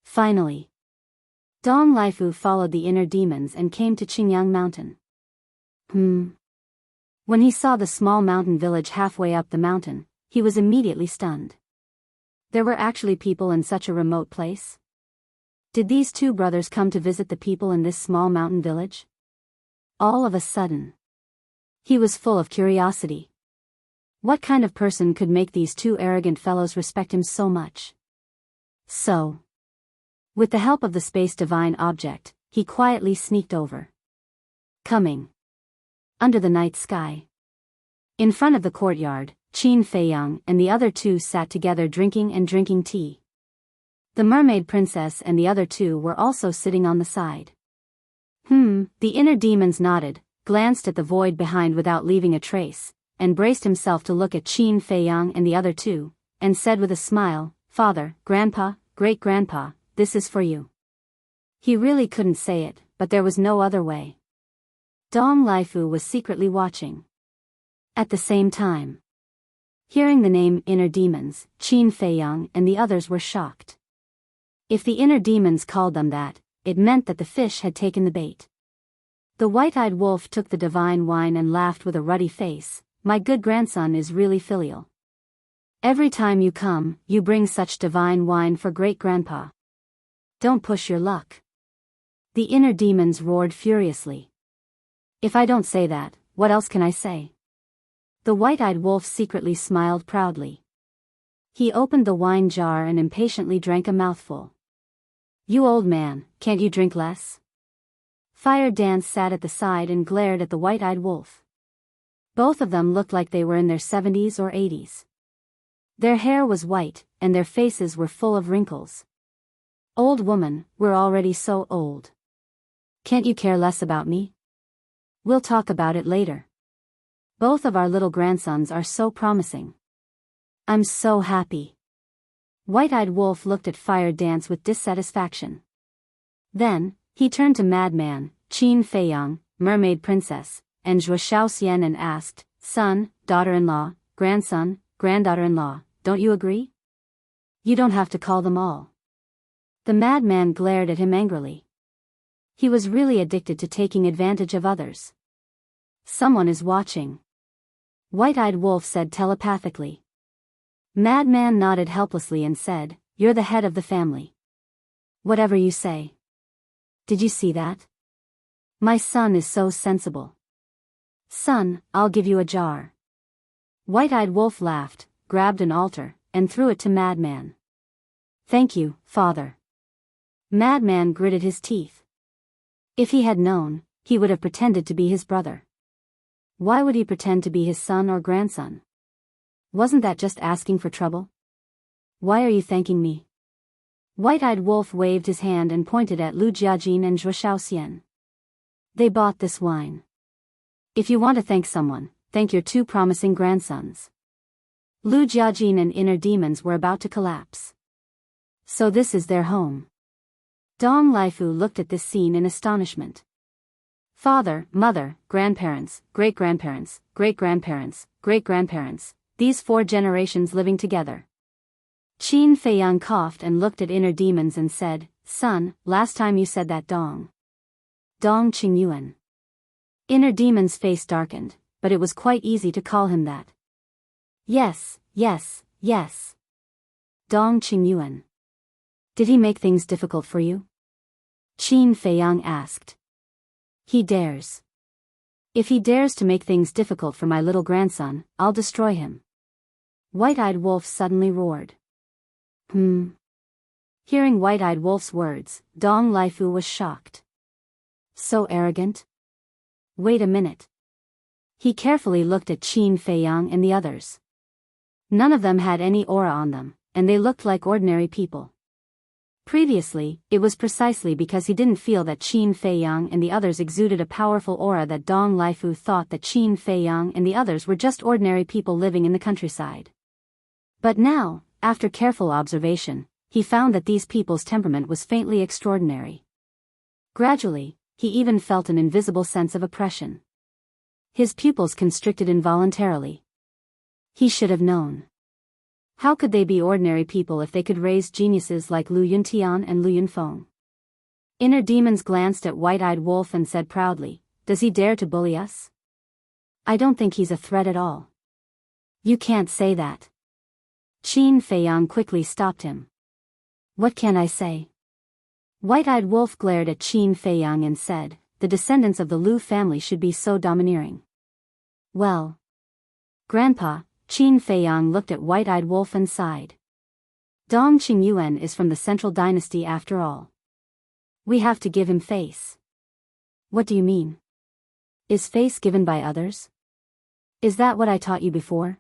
Finally, Dong Lifu followed the inner demons and came to Qingyang Mountain. When he saw the small mountain village halfway up the mountain, he was immediately stunned. There were actually people in such a remote place? Did these 2 brothers come to visit the people in this small mountain village? All of a sudden, he was full of curiosity. What kind of person could make these 2 arrogant fellows respect him so much? So, with the help of the space divine object, he quietly sneaked over. Coming. Under the night sky. In front of the courtyard, Qin Feiyang and the other 2 sat together drinking tea. The mermaid princess and the other 2 were also sitting on the side. The inner demons nodded, glanced at the void behind without leaving a trace, and braced himself to look at Qin Feiyang and the other 2, and said with a smile, Father, Grandpa, Great-Grandpa, this is for you. He really couldn't say it, but there was no other way. Dong Lifu was secretly watching. At the same time, hearing the name inner demons, Qin Feiyang and the others were shocked. If the inner demons called them that, it meant that the fish had taken the bait. The white-eyed wolf took the divine wine and laughed with a ruddy face. My good grandson is really filial. Every time you come, you bring such divine wine for Great-Grandpa. Don't push your luck. The inner demons roared furiously. If I don't say that, what else can I say? The white-eyed wolf secretly smiled proudly. He opened the wine jar and impatiently drank a mouthful. You old man, can't you drink less? Fire Dance sat at the side and glared at the white-eyed wolf. Both of them looked like they were in their 70s or 80s. Their hair was white, and their faces were full of wrinkles. Old woman, we're already so old. Can't you care less about me? We'll talk about it later. Both of our little grandsons are so promising. I'm so happy. White-eyed wolf looked at Fire Dance with dissatisfaction. Then, he turned to Madman, Qin Feiyang, Mermaid Princess, and Zhuo Shaoxian and asked, Son, daughter-in-law, grandson, granddaughter-in-law, don't you agree? You don't have to call them all. The madman glared at him angrily. He was really addicted to taking advantage of others. Someone is watching. White-eyed wolf said telepathically. Madman nodded helplessly and said, you're the head of the family. Whatever you say. Did you see that? My son is so sensible. Son, I'll give you a jar. White-eyed Wolf laughed, grabbed an altar, and threw it to Madman. Thank you, father. Madman gritted his teeth. If he had known, he would have pretended to be his brother. Why would he pretend to be his son or grandson? Wasn't that just asking for trouble? Why are you thanking me? White-eyed Wolf waved his hand and pointed at Lu Jiajin and Zhuo Shaoxian. They bought this wine. If you want to thank someone, thank your two promising grandsons. Lu Jiajin and Inner Demons were about to collapse. So this is their home. Dong Laifu looked at this scene in astonishment. Father, mother, grandparents, great-grandparents, great-grandparents, great-grandparents, these 4 generations living together. Qin Feiyang coughed and looked at Inner Demons and said, Son, last time you said that Dong Qingyuan. Inner Demon's face darkened, but it was quite easy to call him that. Yes, yes, yes. Dong Qingyuan. Did he make things difficult for you? Qin Feiyang asked. He dares. If he dares to make things difficult for my little grandson, I'll destroy him. White-eyed Wolf suddenly roared. Hearing White-eyed Wolf's words, Dong Laifu was shocked. So arrogant? Wait a minute. He carefully looked at Qin Feiyang and the others. None of them had any aura on them, and they looked like ordinary people. Previously, it was precisely because he didn't feel that Qin Feiyang and the others exuded a powerful aura that Dong Laifu thought that Qin Feiyang and the others were just ordinary people living in the countryside. But now, after careful observation, he found that these people's temperament was faintly extraordinary. Gradually, he even felt an invisible sense of oppression. His pupils constricted involuntarily. He should have known. How could they be ordinary people if they could raise geniuses like Lu Yuntian and Lu Yunfeng? Inner Demons glanced at White-eyed Wolf and said proudly, Does he dare to bully us? I don't think he's a threat at all. You can't say that. Qin Feiyang quickly stopped him. What can I say? White-eyed Wolf glared at Qin Feiyang and said, The descendants of the Lu family should be so domineering. Well. Grandpa, Qin Feiyang looked at White-eyed Wolf and sighed. Dong Qingyuan is from the Central Dynasty after all. We have to give him face. What do you mean? Is face given by others? Is that what I taught you before?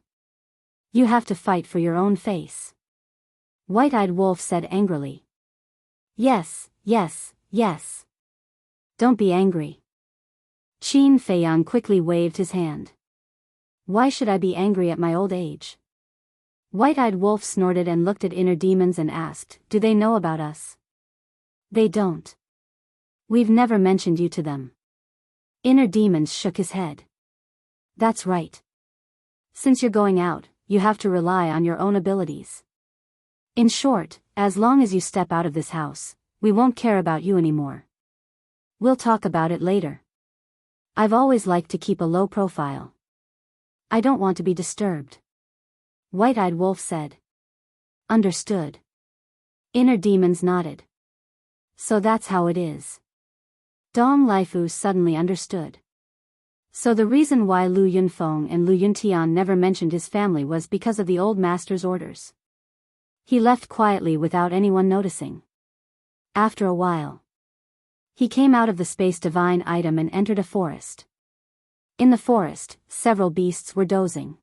You have to fight for your own face. White-eyed Wolf said angrily. Yes, yes, yes. Don't be angry. Qin Feiyang quickly waved his hand. Why should I be angry at my old age? White-eyed Wolf snorted and looked at Inner Demons and asked, Do they know about us? They don't. We've never mentioned you to them. Inner Demons shook his head. That's right. Since you're going out, you have to rely on your own abilities. In short, as long as you step out of this house, we won't care about you anymore. We'll talk about it later. I've always liked to keep a low profile. I don't want to be disturbed. White-eyed Wolf said. Understood. Inner Demons nodded. So that's how it is. Dong Laifu suddenly understood. So the reason why Lu Yunfeng and Lu Yuntian never mentioned his family was because of the old master's orders. He left quietly without anyone noticing. After a while, he came out of the space divine item and entered a forest. In the forest, several beasts were dozing.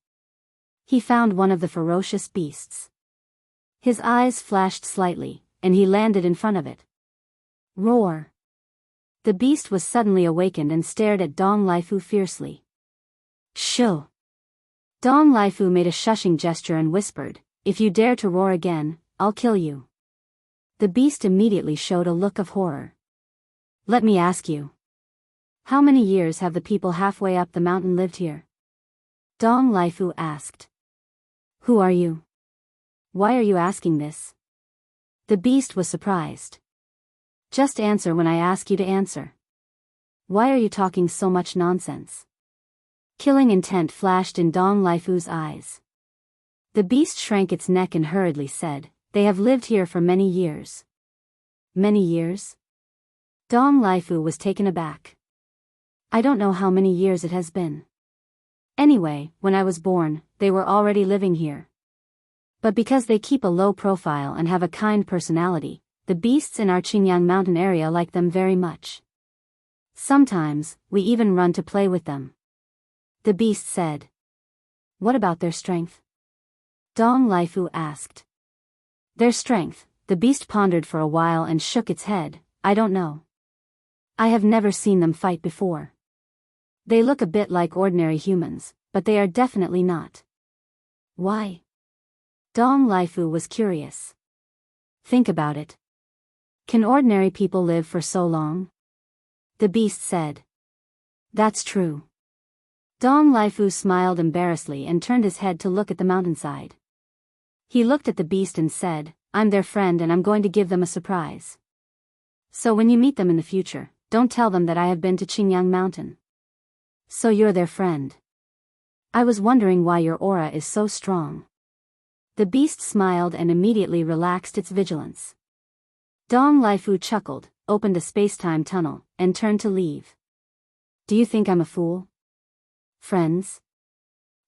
He found one of the ferocious beasts. His eyes flashed slightly, and he landed in front of it. Roar! The beast was suddenly awakened and stared at Dong Laifu fiercely. Shoo! Dong Laifu made a shushing gesture and whispered, If you dare to roar again, I'll kill you. The beast immediately showed a look of horror. Let me ask you. How many years have the people halfway up the mountain lived here? Dong Laifu asked. Who are you? Why are you asking this? The beast was surprised. Just answer when I ask you to answer. Why are you talking so much nonsense? Killing intent flashed in Dong Laifu's eyes. The beast shrank its neck and hurriedly said, They have lived here for many years. Many years? Dong Laifu was taken aback. I don't know how many years it has been. Anyway, when I was born, they were already living here. But because they keep a low profile and have a kind personality, the beasts in our Qingyang mountain area like them very much. Sometimes, we even run to play with them. The beast said. What about their strength? Dong Laifu asked. Their strength, the beast pondered for a while and shook its head. I don't know. I have never seen them fight before. They look a bit like ordinary humans, but they are definitely not. Why? Dong Laifu was curious. Think about it. Can ordinary people live for so long? The beast said. That's true. Dong Laifu smiled embarrassedly and turned his head to look at the mountainside. He looked at the beast and said, I'm their friend and I'm going to give them a surprise. So when you meet them in the future, don't tell them that I have been to Qingyang Mountain. So you're their friend. I was wondering why your aura is so strong. The beast smiled and immediately relaxed its vigilance. Dong Laifu chuckled, opened a space-time tunnel, and turned to leave. Do you think I'm a fool? Friends?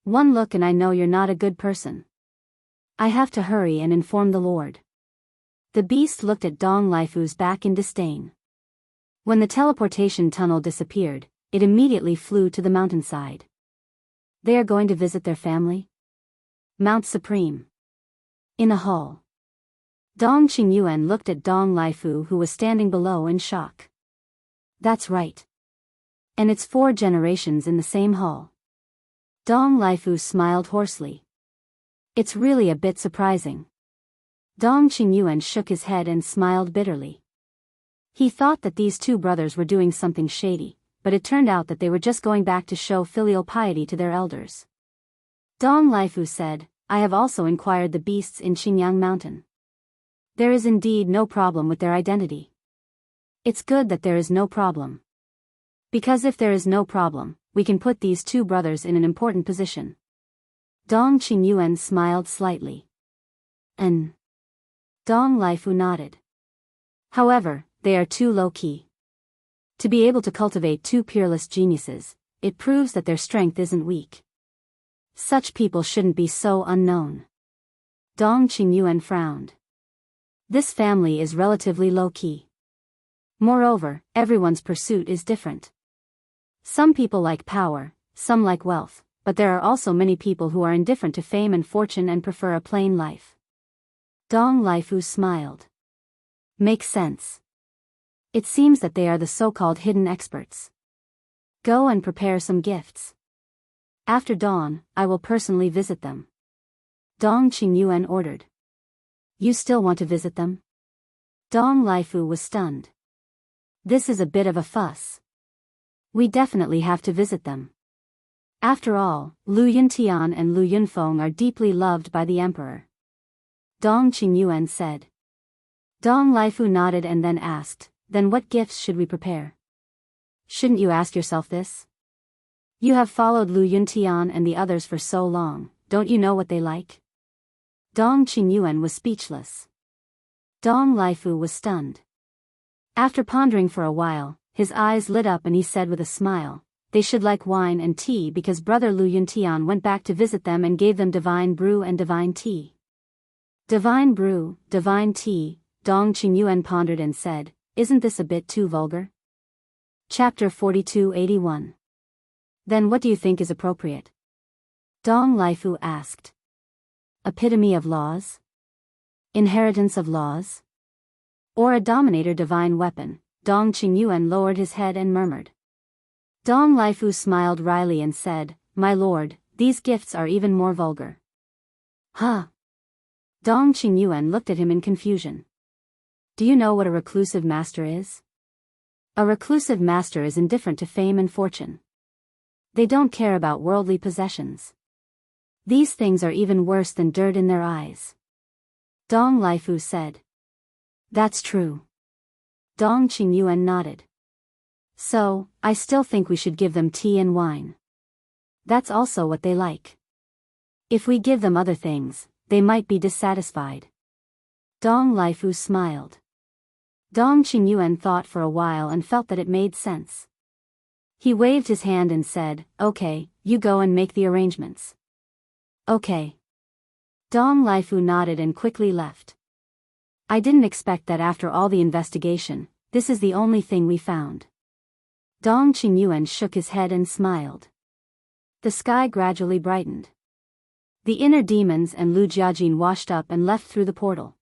One look and I know you're not a good person. I have to hurry and inform the Lord. The beast looked at Dong Laifu's back in disdain. When the teleportation tunnel disappeared, it immediately flew to the mountainside. They are going to visit their family? Mount Supreme. In a hall. Dong Qingyuan looked at Dong Laifu who was standing below in shock. That's right. And it's 4 generations in the same hall. Dong Laifu smiled hoarsely. It's really a bit surprising. Dong Qingyuan shook his head and smiled bitterly. He thought that these 2 brothers were doing something shady, but it turned out that they were just going back to show filial piety to their elders. Dong Laifu said, I have also inquired the beasts in Qingyang Mountain. There is indeed no problem with their identity. It's good that there is no problem. Because if there is no problem, we can put these 2 brothers in an important position. Dong Qingyuan smiled slightly. Dong Laifu nodded. However, they are too low-key. To be able to cultivate 2 peerless geniuses, it proves that their strength isn't weak. Such people shouldn't be so unknown. Dong Qingyuan frowned. This family is relatively low-key. Moreover, everyone's pursuit is different. Some people like power, some like wealth, but there are also many people who are indifferent to fame and fortune and prefer a plain life. Dong Laifu smiled. Makes sense. It seems that they are the so-called hidden experts. Go and prepare some gifts. After dawn, I will personally visit them. Dong Qingyuan ordered. You still want to visit them? Dong Laifu was stunned. This is a bit of a fuss. We definitely have to visit them. After all, Lu Yuntian and Lu Yunfeng are deeply loved by the emperor. Dong Qingyuan said. Dong Laifu nodded and then asked, then what gifts should we prepare? Shouldn't you ask yourself this? You have followed Lu Yuntian and the others for so long, don't you know what they like? Dong Qingyuan was speechless. Dong Laifu was stunned. After pondering for a while, his eyes lit up and he said with a smile, they should like wine and tea because brother Lu Yuntian went back to visit them and gave them divine brew and divine tea. Divine brew, divine tea, Dong Qingyuan pondered and said, isn't this a bit too vulgar? Chapter 4281. Then what do you think is appropriate? Dong Laifu asked. Epitome of laws? Inheritance of laws? Or a dominator divine weapon? Dong Qingyuan lowered his head and murmured. Dong Laifu smiled wryly and said, my lord, these gifts are even more vulgar. Huh? Dong Qingyuan looked at him in confusion. Do you know what a reclusive master is? A reclusive master is indifferent to fame and fortune. They don't care about worldly possessions. These things are even worse than dirt in their eyes. Dong Laifu said. That's true. Dong Qingyuan nodded. So, I still think we should give them tea and wine. That's also what they like. If we give them other things, they might be dissatisfied. Dong Laifu smiled. Dong Qingyuan thought for a while and felt that it made sense. He waved his hand and said, "Okay, you go and make the arrangements." "Okay." Dong Laifu nodded and quickly left. "I didn't expect that after all the investigation, this is the only thing we found." Dong Qingyuan shook his head and smiled. The sky gradually brightened. The inner demons and Lu Jiajin washed up and left through the portal.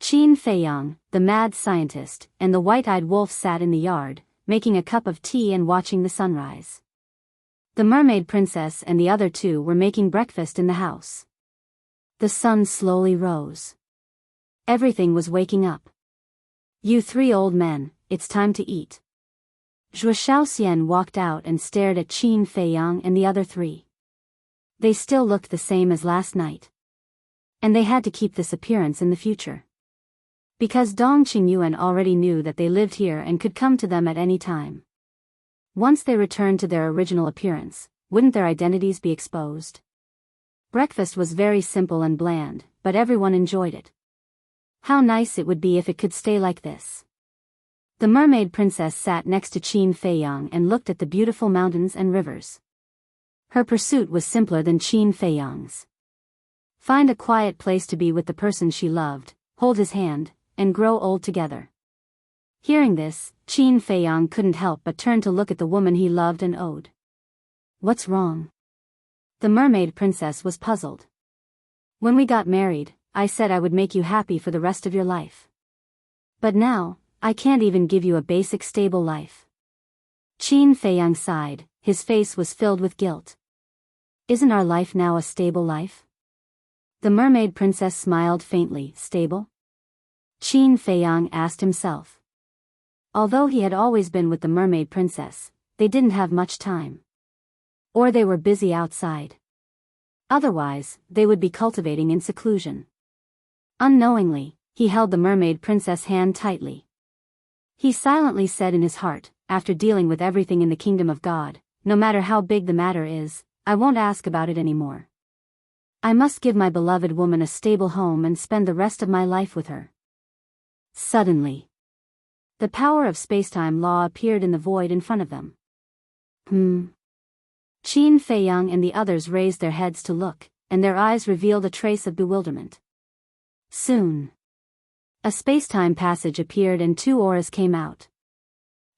Qin Feiyang, the mad scientist, and the white-eyed wolf sat in the yard, making a cup of tea and watching the sunrise. The mermaid princess and the other two were making breakfast in the house. The sun slowly rose. Everything was waking up. "You three old men, it's time to eat." Zhuo Shaoxian walked out and stared at Qin Feiyang and the other three. They still looked the same as last night. And they had to keep this appearance in the future. Because Dong Qingyuan already knew that they lived here and could come to them at any time. Once they returned to their original appearance, wouldn't their identities be exposed? Breakfast was very simple and bland, but everyone enjoyed it. How nice it would be if it could stay like this. The mermaid princess sat next to Qin Feiyang and looked at the beautiful mountains and rivers. Her pursuit was simpler than Qin Feiyang's. Find a quiet place to be with the person she loved, hold his hand, and grow old together. Hearing this, Qin Feiyang couldn't help but turn to look at the woman he loved and owed. "What's wrong?" The mermaid princess was puzzled. "When we got married, I said I would make you happy for the rest of your life. But now, I can't even give you a basic stable life." Qin Feiyang sighed, his face was filled with guilt. "Isn't our life now a stable life?" The mermaid princess smiled faintly. "Stable?" Qin Feiyang asked himself. Although he had always been with the mermaid princess, they didn't have much time. Or they were busy outside. Otherwise, they would be cultivating in seclusion. Unknowingly, he held the mermaid princess' hand tightly. He silently said in his heart, "After dealing with everything in the kingdom of God, no matter how big the matter is, I won't ask about it anymore. I must give my beloved woman a stable home and spend the rest of my life with her." Suddenly, the power of spacetime law appeared in the void in front of them. Qin Feiyang and the others raised their heads to look, and their eyes revealed a trace of bewilderment. Soon, a spacetime passage appeared and two auras came out.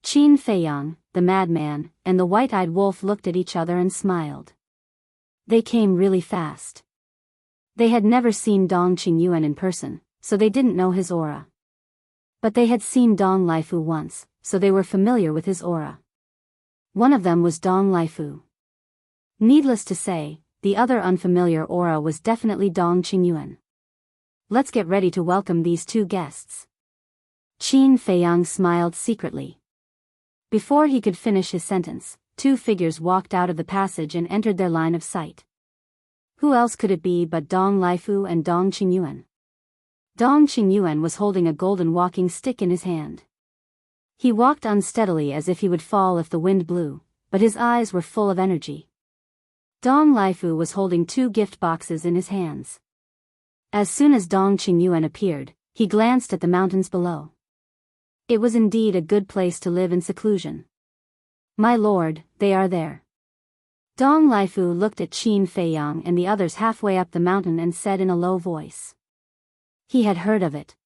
Qin Feiyang, the madman, and the white-eyed wolf looked at each other and smiled. They came really fast. They had never seen Dong Qingyuan in person, so they didn't know his aura. But they had seen Dong Laifu once, so they were familiar with his aura. One of them was Dong Laifu. Needless to say, the other unfamiliar aura was definitely Dong Qingyuan. "Let's get ready to welcome these two guests." Qin Feiyang smiled secretly. Before he could finish his sentence, two figures walked out of the passage and entered their line of sight. Who else could it be but Dong Laifu and Dong Qingyuan? Dong Qingyuan was holding a golden walking stick in his hand. He walked unsteadily as if he would fall if the wind blew, but his eyes were full of energy. Dong Laifu was holding two gift boxes in his hands. As soon as Dong Qingyuan appeared, he glanced at the mountains below. It was indeed a good place to live in seclusion. "My lord, they are there." Dong Laifu looked at Qin Feiyang and the others halfway up the mountain and said in a low voice. He had heard of it.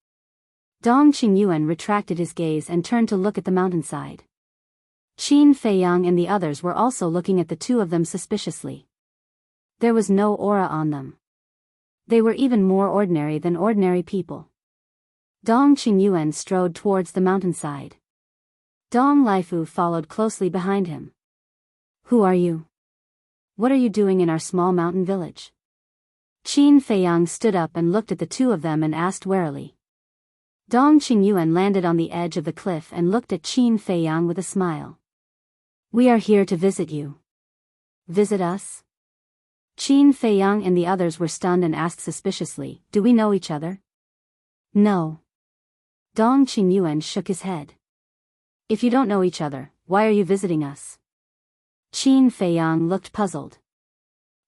Dong Qingyuan retracted his gaze and turned to look at the mountainside. Qin Feiyang and the others were also looking at the two of them suspiciously. There was no aura on them. They were even more ordinary than ordinary people. Dong Qingyuan strode towards the mountainside. Dong Laifu followed closely behind him. "Who are you? What are you doing in our small mountain village?" Qin Feiyang stood up and looked at the two of them and asked warily. Dong Qingyuan landed on the edge of the cliff and looked at Qin Feiyang with a smile. "We are here to visit you." "Visit us?" Qin Feiyang and the others were stunned and asked suspiciously, "Do we know each other?" "No." Dong Qingyuan shook his head. "If you don't know each other, why are you visiting us?" Qin Feiyang looked puzzled.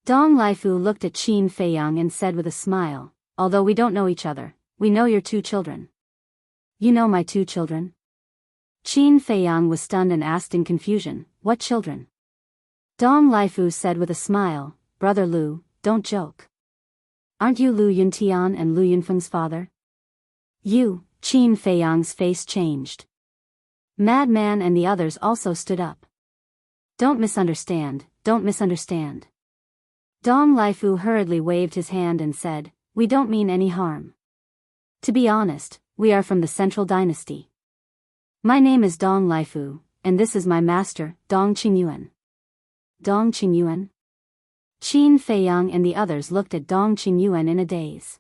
Dong Laifu looked at Qin Feiyang and said with a smile, "Although we don't know each other, we know your two children. You know my two children? Qin Feiyang was stunned and asked in confusion, what children? Dong Laifu said with a smile, Brother Lu, don't joke. Aren't you Lu Yuntian and Lu Yunfeng's father? You, Qin Feiyang's face changed. Madman and the others also stood up. Don't misunderstand, don't misunderstand. Dong Laifu hurriedly waved his hand and said, we don't mean any harm. To be honest, we are from the Central Dynasty. My name is Dong Laifu, and this is my master, Dong Qingyuan. Dong Qingyuan? Qin Feiyang and the others looked at Dong Qingyuan in a daze.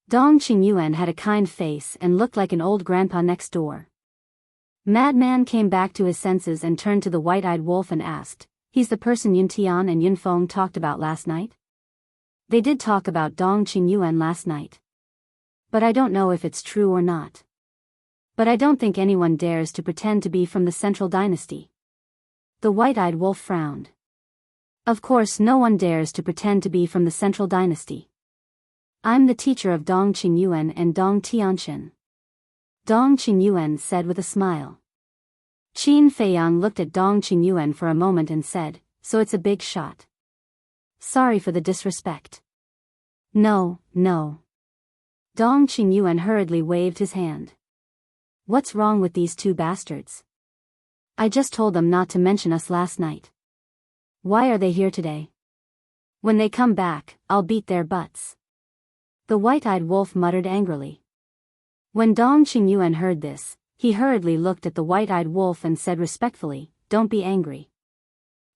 Dong Qingyuan had a kind face and looked like an old grandpa next door. Madman came back to his senses and turned to the white-eyed wolf and asked, he's the person Yuntian and Yunfeng talked about last night? They did talk about Dong Qingyuan last night. But I don't know if it's true or not. But I don't think anyone dares to pretend to be from the Central Dynasty. The white-eyed wolf frowned. Of course no one dares to pretend to be from the Central Dynasty. I'm the teacher of Dong Qingyuan and Dong Tianxin. Dong Qingyuan said with a smile. Qin Feiyang looked at Dong Qingyuan for a moment and said, so it's a big shot. Sorry for the disrespect. No, no. Dong Qingyuan hurriedly waved his hand. What's wrong with these two bastards? I just told them not to mention us last night. Why are they here today? When they come back, I'll beat their butts. The white-eyed wolf muttered angrily. When Dong Qingyuan heard this, he hurriedly looked at the white-eyed wolf and said respectfully, don't be angry.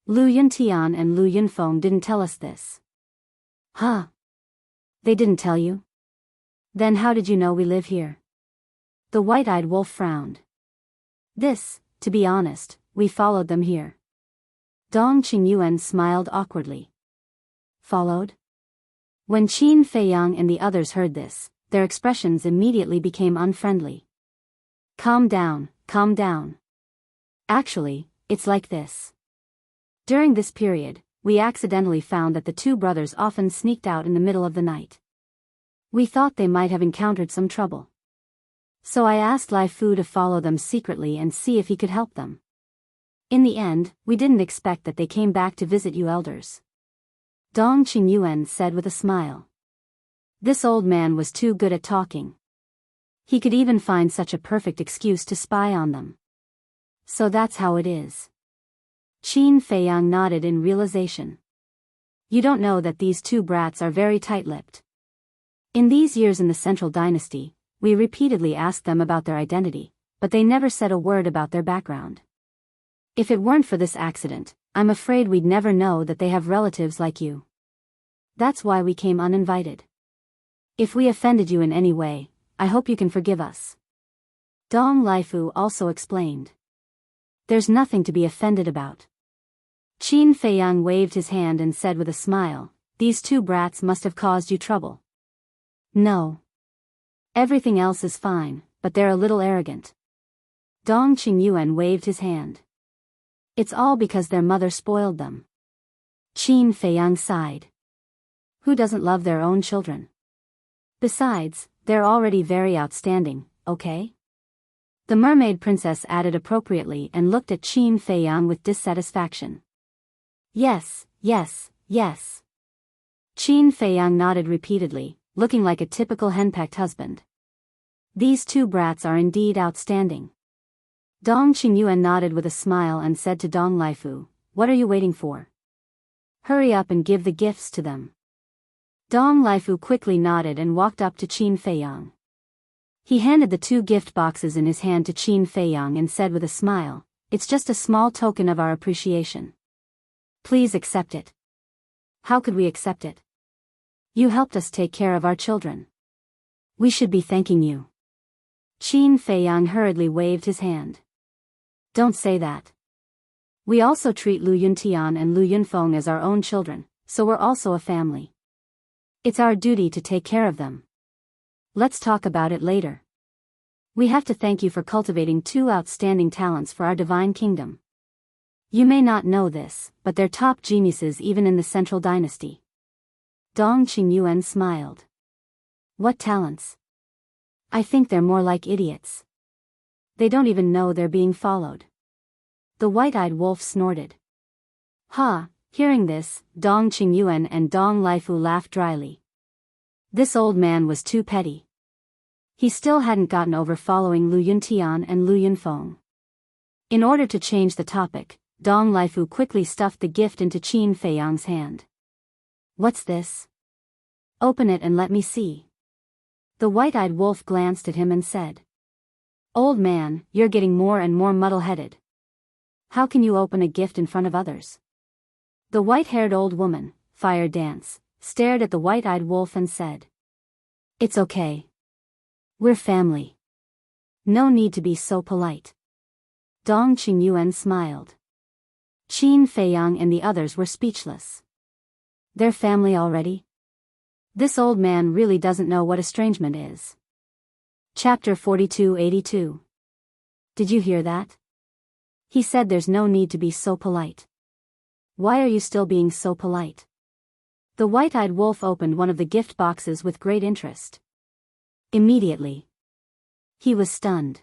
Lu Yuntian and Lu Yunfeng didn't tell us this. Huh? They didn't tell you? Then how did you know we live here? The white-eyed wolf frowned. To be honest, we followed them here. Dong Qingyuan smiled awkwardly. Followed? When Qin Feiyang and the others heard this, their expressions immediately became unfriendly. Calm down, calm down. Actually, it's like this. During this period, we accidentally found that the two brothers often sneaked out in the middle of the night. We thought they might have encountered some trouble. So I asked Lai Fu to follow them secretly and see if he could help them. In the end, we didn't expect that they came back to visit you elders. Dong Qingyuan said with a smile. This old man was too good at talking. He could even find such a perfect excuse to spy on them. So that's how it is. Qin Feiyang nodded in realization. You don't know that these two brats are very tight-lipped. In these years in the Central Dynasty, we repeatedly asked them about their identity, but they never said a word about their background. If it weren't for this accident, I'm afraid we'd never know that they have relatives like you. That's why we came uninvited. If we offended you in any way, I hope you can forgive us. Dong Laifu also explained. There's nothing to be offended about. Qin Feiyang waved his hand and said with a smile, these two brats must have caused you trouble. No. Everything else is fine, but they're a little arrogant. Dong Qingyuan waved his hand. It's all because their mother spoiled them. Qin Feiyang sighed. Who doesn't love their own children? Besides, they're already very outstanding, okay? The mermaid princess added appropriately and looked at Qin Feiyang with dissatisfaction. Yes, yes, yes. Qin Feiyang nodded repeatedly, looking like a typical henpecked husband. These two brats are indeed outstanding. Dong Qingyuan nodded with a smile and said to Dong Laifu, what are you waiting for? Hurry up and give the gifts to them. Dong Laifu quickly nodded and walked up to Qin Feiyang. He handed the two gift boxes in his hand to Qin Feiyang and said with a smile, it's just a small token of our appreciation. Please accept it. How could we accept it? You helped us take care of our children. We should be thanking you. Qin Feiyang hurriedly waved his hand. Don't say that. We also treat Lu Yuntian and Lu Yunfeng as our own children, so we're also a family. It's our duty to take care of them. Let's talk about it later. We have to thank you for cultivating two outstanding talents for our divine kingdom. You may not know this, but they're top geniuses even in the Central Dynasty. Dong Qingyuan smiled. What talents? I think they're more like idiots. They don't even know they're being followed. The white-eyed wolf snorted. Ha! Hearing this, Dong Qingyuan and Dong Laifu laughed dryly. This old man was too petty. He still hadn't gotten over following Lu Yuntian and Lu Yunfeng. In order to change the topic, Dong Laifu quickly stuffed the gift into Qin Feiyang's hand. What's this? Open it and let me see. The white-eyed wolf glanced at him and said. Old man, you're getting more and more muddle-headed. How can you open a gift in front of others? The white-haired old woman, Fire Dance, stared at the white-eyed wolf and said. It's okay. We're family. No need to be so polite. Dong Qingyuan smiled. Qin Feiyang and the others were speechless. They're family already? This old man really doesn't know what estrangement is. Chapter 4282. Did you hear that? He said there's no need to be so polite. Why are you still being so polite? The white-eyed wolf opened one of the gift boxes with great interest. Immediately, he was stunned.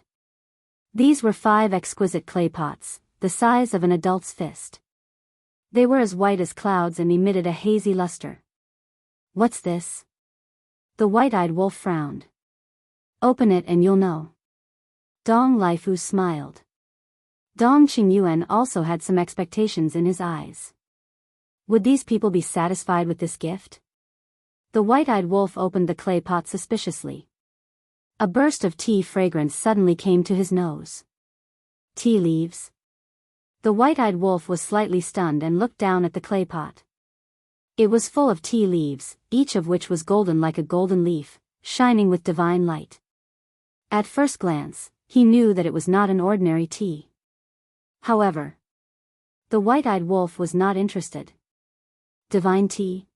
These were 5 exquisite clay pots, the size of an adult's fist. They were as white as clouds and emitted a hazy luster. What's this? The white-eyed wolf frowned. Open it and you'll know. Dong Laifu smiled. Dong Qingyuan also had some expectations in his eyes. Would these people be satisfied with this gift? The white-eyed wolf opened the clay pot suspiciously. A burst of tea fragrance suddenly came to his nose. Tea leaves? The white-eyed wolf was slightly stunned and looked down at the clay pot. It was full of tea leaves, each of which was golden like a golden leaf, shining with divine light. At first glance, he knew that it was not an ordinary tea. However, the white-eyed wolf was not interested. Divine tea?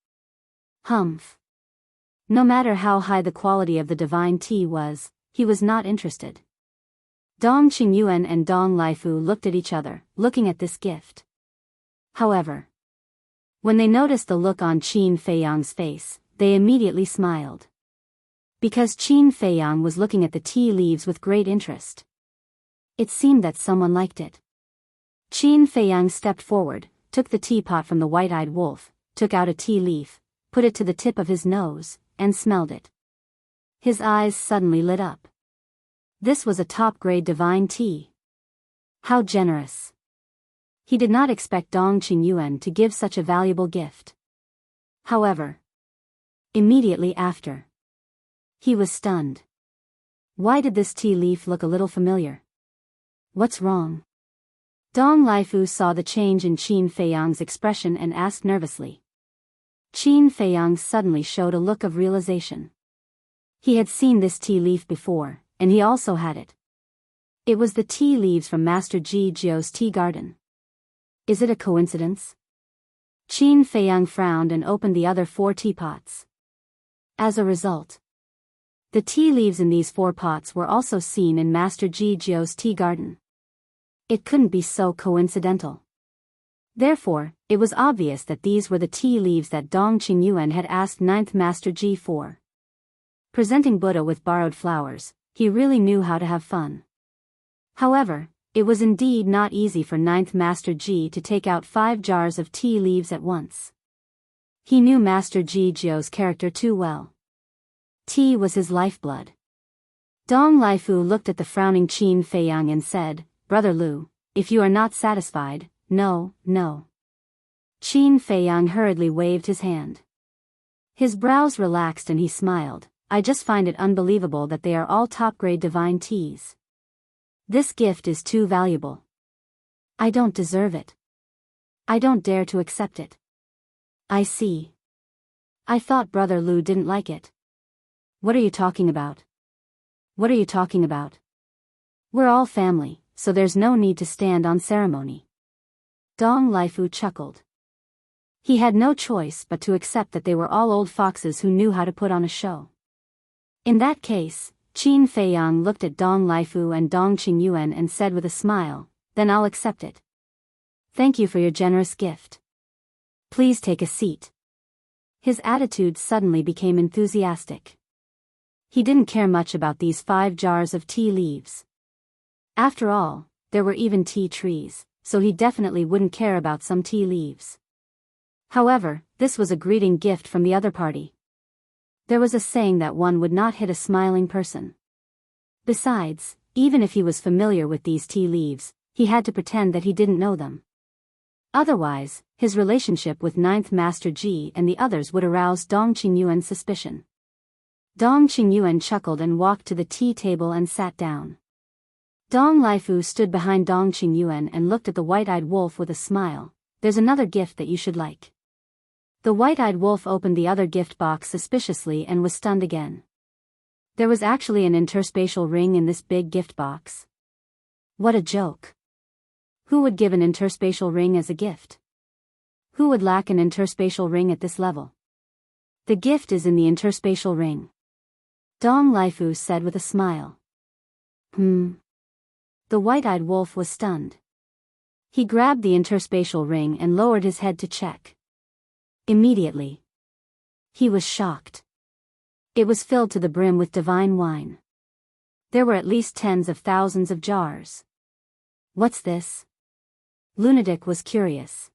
Humph. No matter how high the quality of the divine tea was, he was not interested. Dong Qingyuan and Dong Laifu looked at each other, looking at this gift. However, when they noticed the look on Qin Feiyang's face, they immediately smiled. Because Qin Feiyang was looking at the tea leaves with great interest. It seemed that someone liked it. Qin Feiyang stepped forward, took the teapot from the white-eyed wolf, took out a tea leaf, put it to the tip of his nose, and smelled it. His eyes suddenly lit up. This was a top-grade divine tea. How generous. He did not expect Dong Qingyuan to give such a valuable gift. However, immediately after, he was stunned. Why did this tea leaf look a little familiar? What's wrong? Dong Laifu saw the change in Qin Feiyang's expression and asked nervously. Qin Feiyang suddenly showed a look of realization. He had seen this tea leaf before, and he also had it. It was the tea leaves from Master Ji Jiu's tea garden. Is it a coincidence? Qin Feiyang frowned and opened the other 4 teapots. As a result, the tea leaves in these 4 pots were also seen in Master Ji Jiu's tea garden. It couldn't be so coincidental. Therefore, it was obvious that these were the tea leaves that Dong Qingyuan had asked 9th Master Ji for. Presenting Buddha with borrowed flowers, he really knew how to have fun. However, it was indeed not easy for 9th Master Ji to take out 5 jars of tea leaves at once. He knew Master Ji Jiu's character too well. Tea was his lifeblood. Dong Laifu looked at the frowning Qin Feiyang and said, Brother Lu, if you are not satisfied, no. Qin Feiyang hurriedly waved his hand. His brows relaxed and he smiled. I just find it unbelievable that they are all top-grade divine teas. This gift is too valuable. I don't deserve it. I don't dare to accept it. I see. I thought Brother Lu didn't like it. What are you talking about? What are you talking about? We're all family, so there's no need to stand on ceremony. Dong Laifu chuckled. He had no choice but to accept that they were all old foxes who knew how to put on a show. In that case, Qin Feiyang looked at Dong Laifu and Dong Qingyuan and said with a smile, then I'll accept it. Thank you for your generous gift. Please take a seat. His attitude suddenly became enthusiastic. He didn't care much about these 5 jars of tea leaves. After all, there were even tea trees, so he definitely wouldn't care about some tea leaves. However, this was a greeting gift from the other party. There was a saying that one would not hit a smiling person. Besides, even if he was familiar with these tea leaves, he had to pretend that he didn't know them. Otherwise, his relationship with Ninth Master Ji and the others would arouse Dong Qingyuan's suspicion. Dong Qingyuan chuckled and walked to the tea table and sat down. Dong Laifu stood behind Dong Qingyuan and looked at the white-eyed wolf with a smile. There's another gift that you should like. The white-eyed wolf opened the other gift box suspiciously and was stunned again. There was actually an interspatial ring in this big gift box. What a joke. Who would give an interspatial ring as a gift? Who would lack an interspatial ring at this level? The gift is in the interspatial ring. Dong Laifu said with a smile. The white-eyed wolf was stunned. He grabbed the interspatial ring and lowered his head to check. Immediately, he was shocked. It was filled to the brim with divine wine. There were at least tens of thousands of jars. What's this? Lunatic was curious.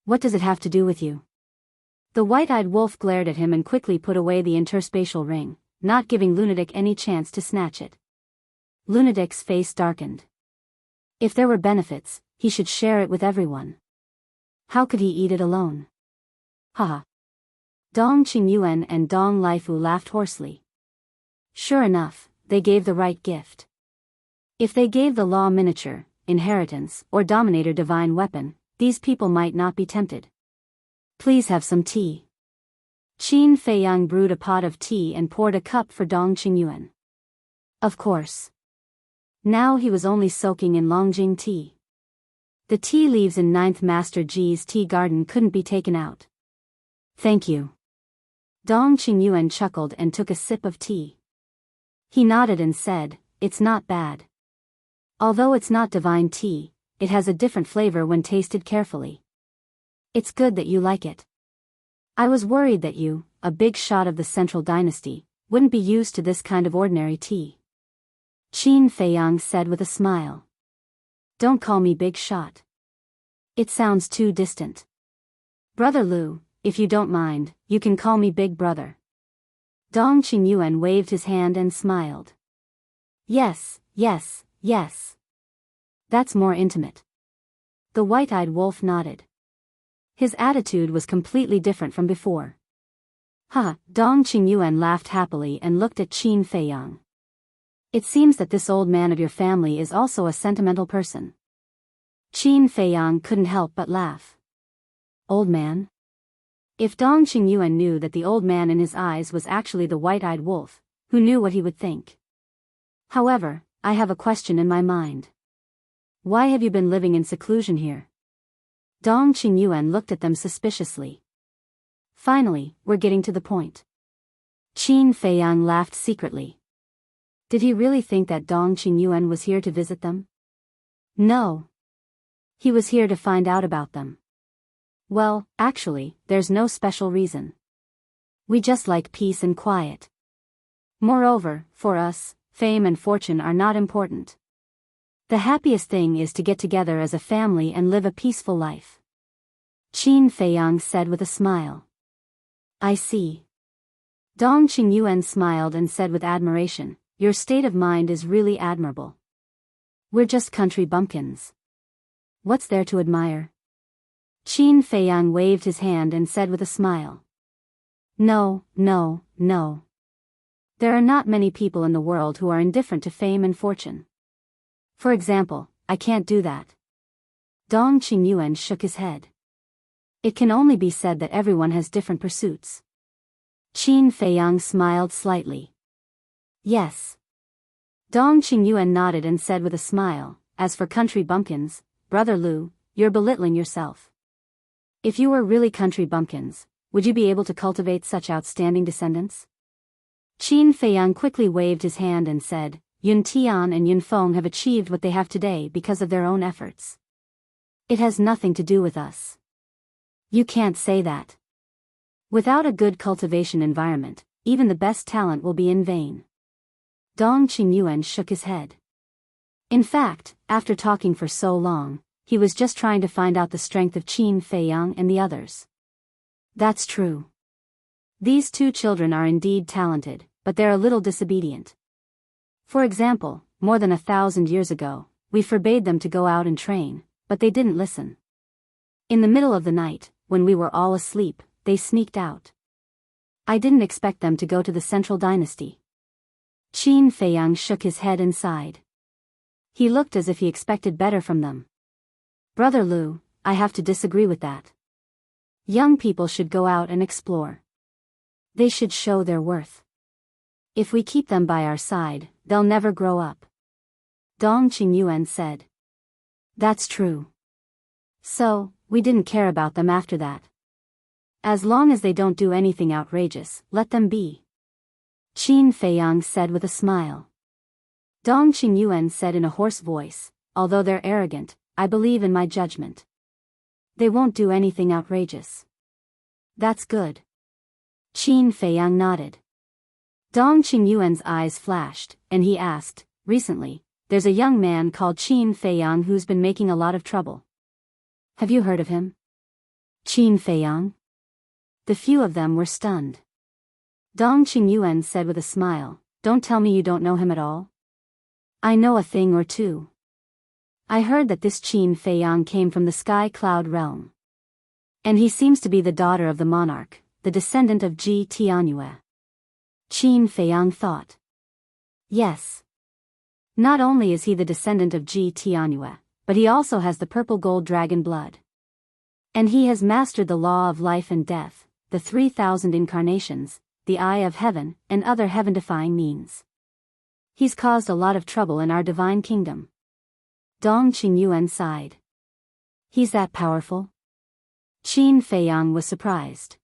What does it have to do with you? The white-eyed wolf glared at him and quickly put away the interspatial ring, not giving Lunatic any chance to snatch it. Lunatic's face darkened. If there were benefits, he should share it with everyone. How could he eat it alone? Haha. Dong Qingyuan and Dong Laifu laughed hoarsely. Sure enough, they gave the right gift. If they gave the law miniature, inheritance, or dominator divine weapon, these people might not be tempted. Please have some tea. Qin Feiyang brewed a pot of tea and poured a cup for Dong Qingyuan. Of course. Now he was only soaking in Longjing tea. The tea leaves in Ninth Master Ji's tea garden couldn't be taken out. Thank you. Dong Qingyuan chuckled and took a sip of tea. He nodded and said, it's not bad. Although it's not divine tea, it has a different flavor when tasted carefully. It's good that you like it. I was worried that you, a big shot of the Central Dynasty, wouldn't be used to this kind of ordinary tea. Qin Feiyang said with a smile. Don't call me big shot. It sounds too distant. Brother Lu, if you don't mind, you can call me Big Brother. Dong Qingyuan waved his hand and smiled. Yes, yes, yes. That's more intimate. The white-eyed wolf nodded. His attitude was completely different from before. Dong Qingyuan laughed happily and looked at Qin Feiyang. It seems that this old man of your family is also a sentimental person. Qin Feiyang couldn't help but laugh. Old man? If Dong Qingyuan knew that the old man in his eyes was actually the white-eyed wolf, who knew what he would think? However, I have a question in my mind. Why have you been living in seclusion here? Dong Qingyuan looked at them suspiciously. Finally, we're getting to the point. Qin Feiyang laughed secretly. Did he really think that Dong Qingyuan was here to visit them? No. He was here to find out about them. Well, actually, there's no special reason. We just like peace and quiet. Moreover, for us, fame and fortune are not important. The happiest thing is to get together as a family and live a peaceful life. Qin Feiyang said with a smile. I see. Dong Qingyuan smiled and said with admiration, your state of mind is really admirable. We're just country bumpkins. What's there to admire? Qin Feiyang waved his hand and said with a smile. No, no, no. There are not many people in the world who are indifferent to fame and fortune. For example, I can't do that. Dong Qingyuan shook his head. It can only be said that everyone has different pursuits. Qin Feiyang smiled slightly. Yes. Dong Qingyuan nodded and said with a smile, as for country bumpkins, Brother Lu, you're belittling yourself. If you were really country bumpkins, would you be able to cultivate such outstanding descendants? Qin Feiyang quickly waved his hand and said, Yun Tian and Yun Feng have achieved what they have today because of their own efforts. It has nothing to do with us. You can't say that. Without a good cultivation environment, even the best talent will be in vain. Dong Qingyuan shook his head. In fact, after talking for so long, he was just trying to find out the strength of Qin Feiyang and the others. That's true. These two children are indeed talented, but they're a little disobedient. For example, more than 1,000 years ago, we forbade them to go out and train, but they didn't listen. In the middle of the night, when we were all asleep, they sneaked out. I didn't expect them to go to the central dynasty. Qin Feiyang shook his head and sighed. He looked as if he expected better from them. Brother Lu, I have to disagree with that. Young people should go out and explore. They should show their worth. If we keep them by our side, they'll never grow up. Dong Qingyuan said. That's true. So, we didn't care about them after that. As long as they don't do anything outrageous, let them be. Qin Feiyang said with a smile. Dong Qingyuan said in a hoarse voice, although they're arrogant, I believe in my judgment. They won't do anything outrageous. That's good. Qin Feiyang nodded. Dong Qingyuan's eyes flashed, and he asked, recently, there's a young man called Qin Feiyang who's been making a lot of trouble. Have you heard of him? Qin Feiyang? The few of them were stunned. Dong Qingyuan said with a smile, don't tell me you don't know him at all. I know a thing or two. I heard that this Qin Feiyang came from the sky cloud realm. And he seems to be the daughter of the monarch, the descendant of Ji Tianyue. Qin Feiyang thought. Yes. Not only is he the descendant of Ji Tianyue, but he also has the purple gold dragon blood. And he has mastered the law of life and death, the 3,000 incarnations, the eye of heaven, and other heaven-defying means. He's caused a lot of trouble in our divine kingdom. Dong Qingyuan sighed. He's that powerful? Qin Feiyang was surprised.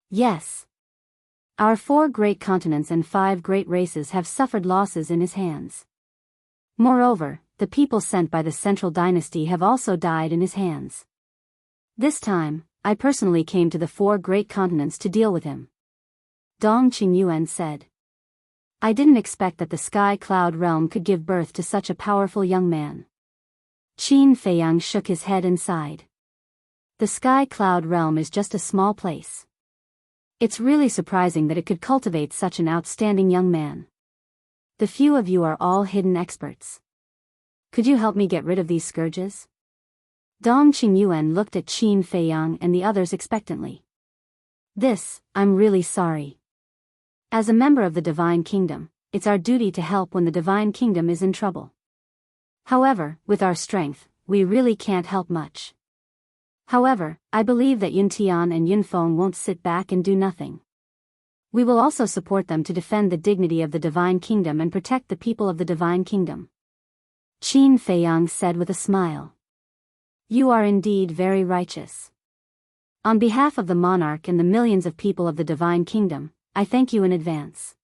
Yes. Our 4 great continents and 5 great races have suffered losses in his hands. Moreover, the people sent by the central dynasty have also died in his hands. This time, I personally came to the 4 great continents to deal with him. Dong Qingyuan said. I didn't expect that the sky cloud realm could give birth to such a powerful young man. Qin Feiyang shook his head and sighed. The sky cloud realm is just a small place. It's really surprising that it could cultivate such an outstanding young man. The few of you are all hidden experts. Could you help me get rid of these scourges? Dong Qingyuan looked at Qin Feiyang and the others expectantly. I'm really sorry. As a member of the Divine Kingdom, it's our duty to help when the Divine Kingdom is in trouble. However, with our strength, we really can't help much. However, I believe that Yun Tian and Yun Feng won't sit back and do nothing. We will also support them to defend the dignity of the Divine Kingdom and protect the people of the Divine Kingdom. Qin Feiyang said with a smile. You are indeed very righteous. On behalf of the monarch and the millions of people of the Divine Kingdom, I thank you in advance.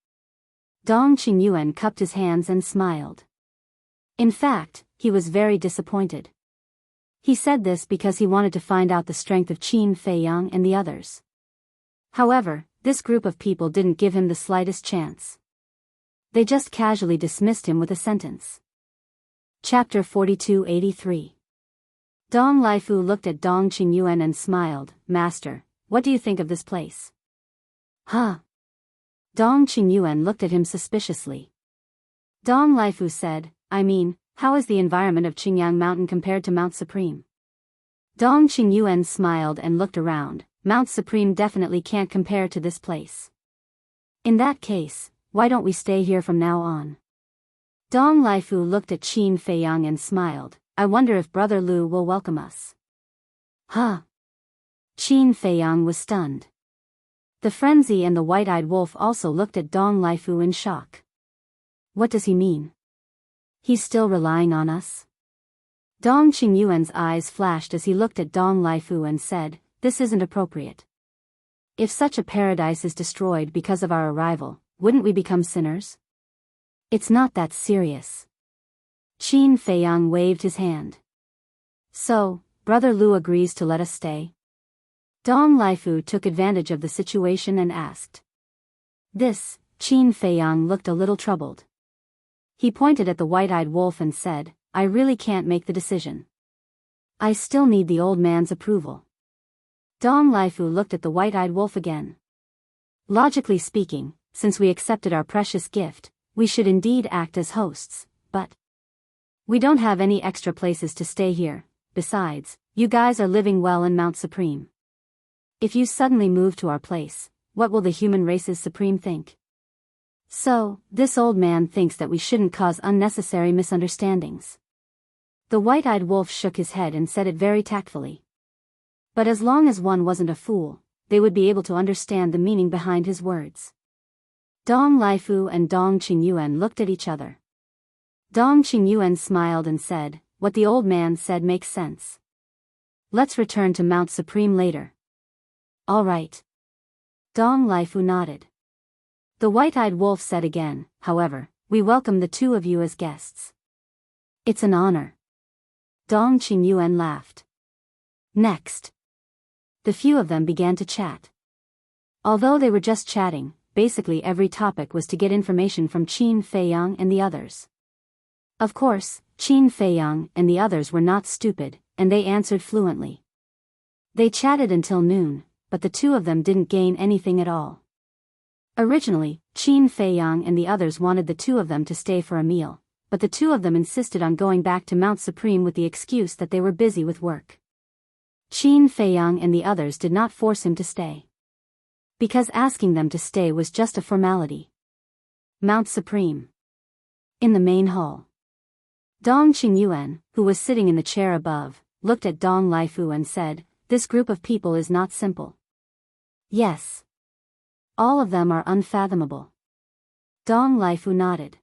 Dong Qingyuan cupped his hands and smiled. In fact, he was very disappointed. He said this because he wanted to find out the strength of Qin Feiyang and the others. However, this group of people didn't give him the slightest chance. They just casually dismissed him with a sentence. Chapter 4283. Dong Laifu looked at Dong Qingyuan and smiled. Master, what do you think of this place? Huh? Dong Qingyuan looked at him suspiciously. Dong Laifu said, how is the environment of Qingyang Mountain compared to Mount Supreme? Dong Qingyuan smiled and looked around. Mount Supreme definitely can't compare to this place. In that case, why don't we stay here from now on? Dong Laifu looked at Qin Feiyang and smiled. I wonder if Brother Lu will welcome us. Huh? Qin Feiyang was stunned. The frenzy and the white-eyed wolf also looked at Dong Laifu in shock. What does he mean? He's still relying on us? Dong Qingyuan's eyes flashed as he looked at Dong Laifu and said, this isn't appropriate. If such a paradise is destroyed because of our arrival, wouldn't we become sinners? It's not that serious. Qin Feiyang waved his hand. So, Brother Lu agrees to let us stay? Dong Laifu took advantage of the situation and asked. This, Qin Feiyang looked a little troubled. He pointed at the white-eyed wolf and said, I really can't make the decision. I still need the old man's approval. Dong Lifu looked at the white-eyed wolf again. Logically speaking, since we accepted our precious gift, we should indeed act as hosts, but we don't have any extra places to stay here. Besides, you guys are living well in Mount Supreme. If you suddenly move to our place, what will the human race's Supreme think? So, this old man thinks that we shouldn't cause unnecessary misunderstandings. The white-eyed wolf shook his head and said it very tactfully. But as long as one wasn't a fool, they would be able to understand the meaning behind his words. Dong Lifu and Dong Qingyuan looked at each other. Dong Qingyuan smiled and said, what the old man said makes sense. Let's return to Mount Supreme later. All right. Dong Lifu nodded. The white-eyed wolf said again, however, we welcome the two of you as guests. It's an honor. Dong Qingyuan laughed. Next. The few of them began to chat. Although they were just chatting, basically every topic was to get information from Qin Feiyang and the others. Of course, Qin Feiyang and the others were not stupid, and they answered fluently. They chatted until noon, but the two of them didn't gain anything at all. Originally, Qin Feiyang and the others wanted the two of them to stay for a meal, but the two of them insisted on going back to Mount Supreme with the excuse that they were busy with work. Qin Feiyang and the others did not force him to stay, because asking them to stay was just a formality. Mount Supreme. In the main hall. Dong Qingyuan, who was sitting in the chair above, looked at Dong Lifu and said, this group of people is not simple. Yes. All of them are unfathomable. Dong Lifu nodded.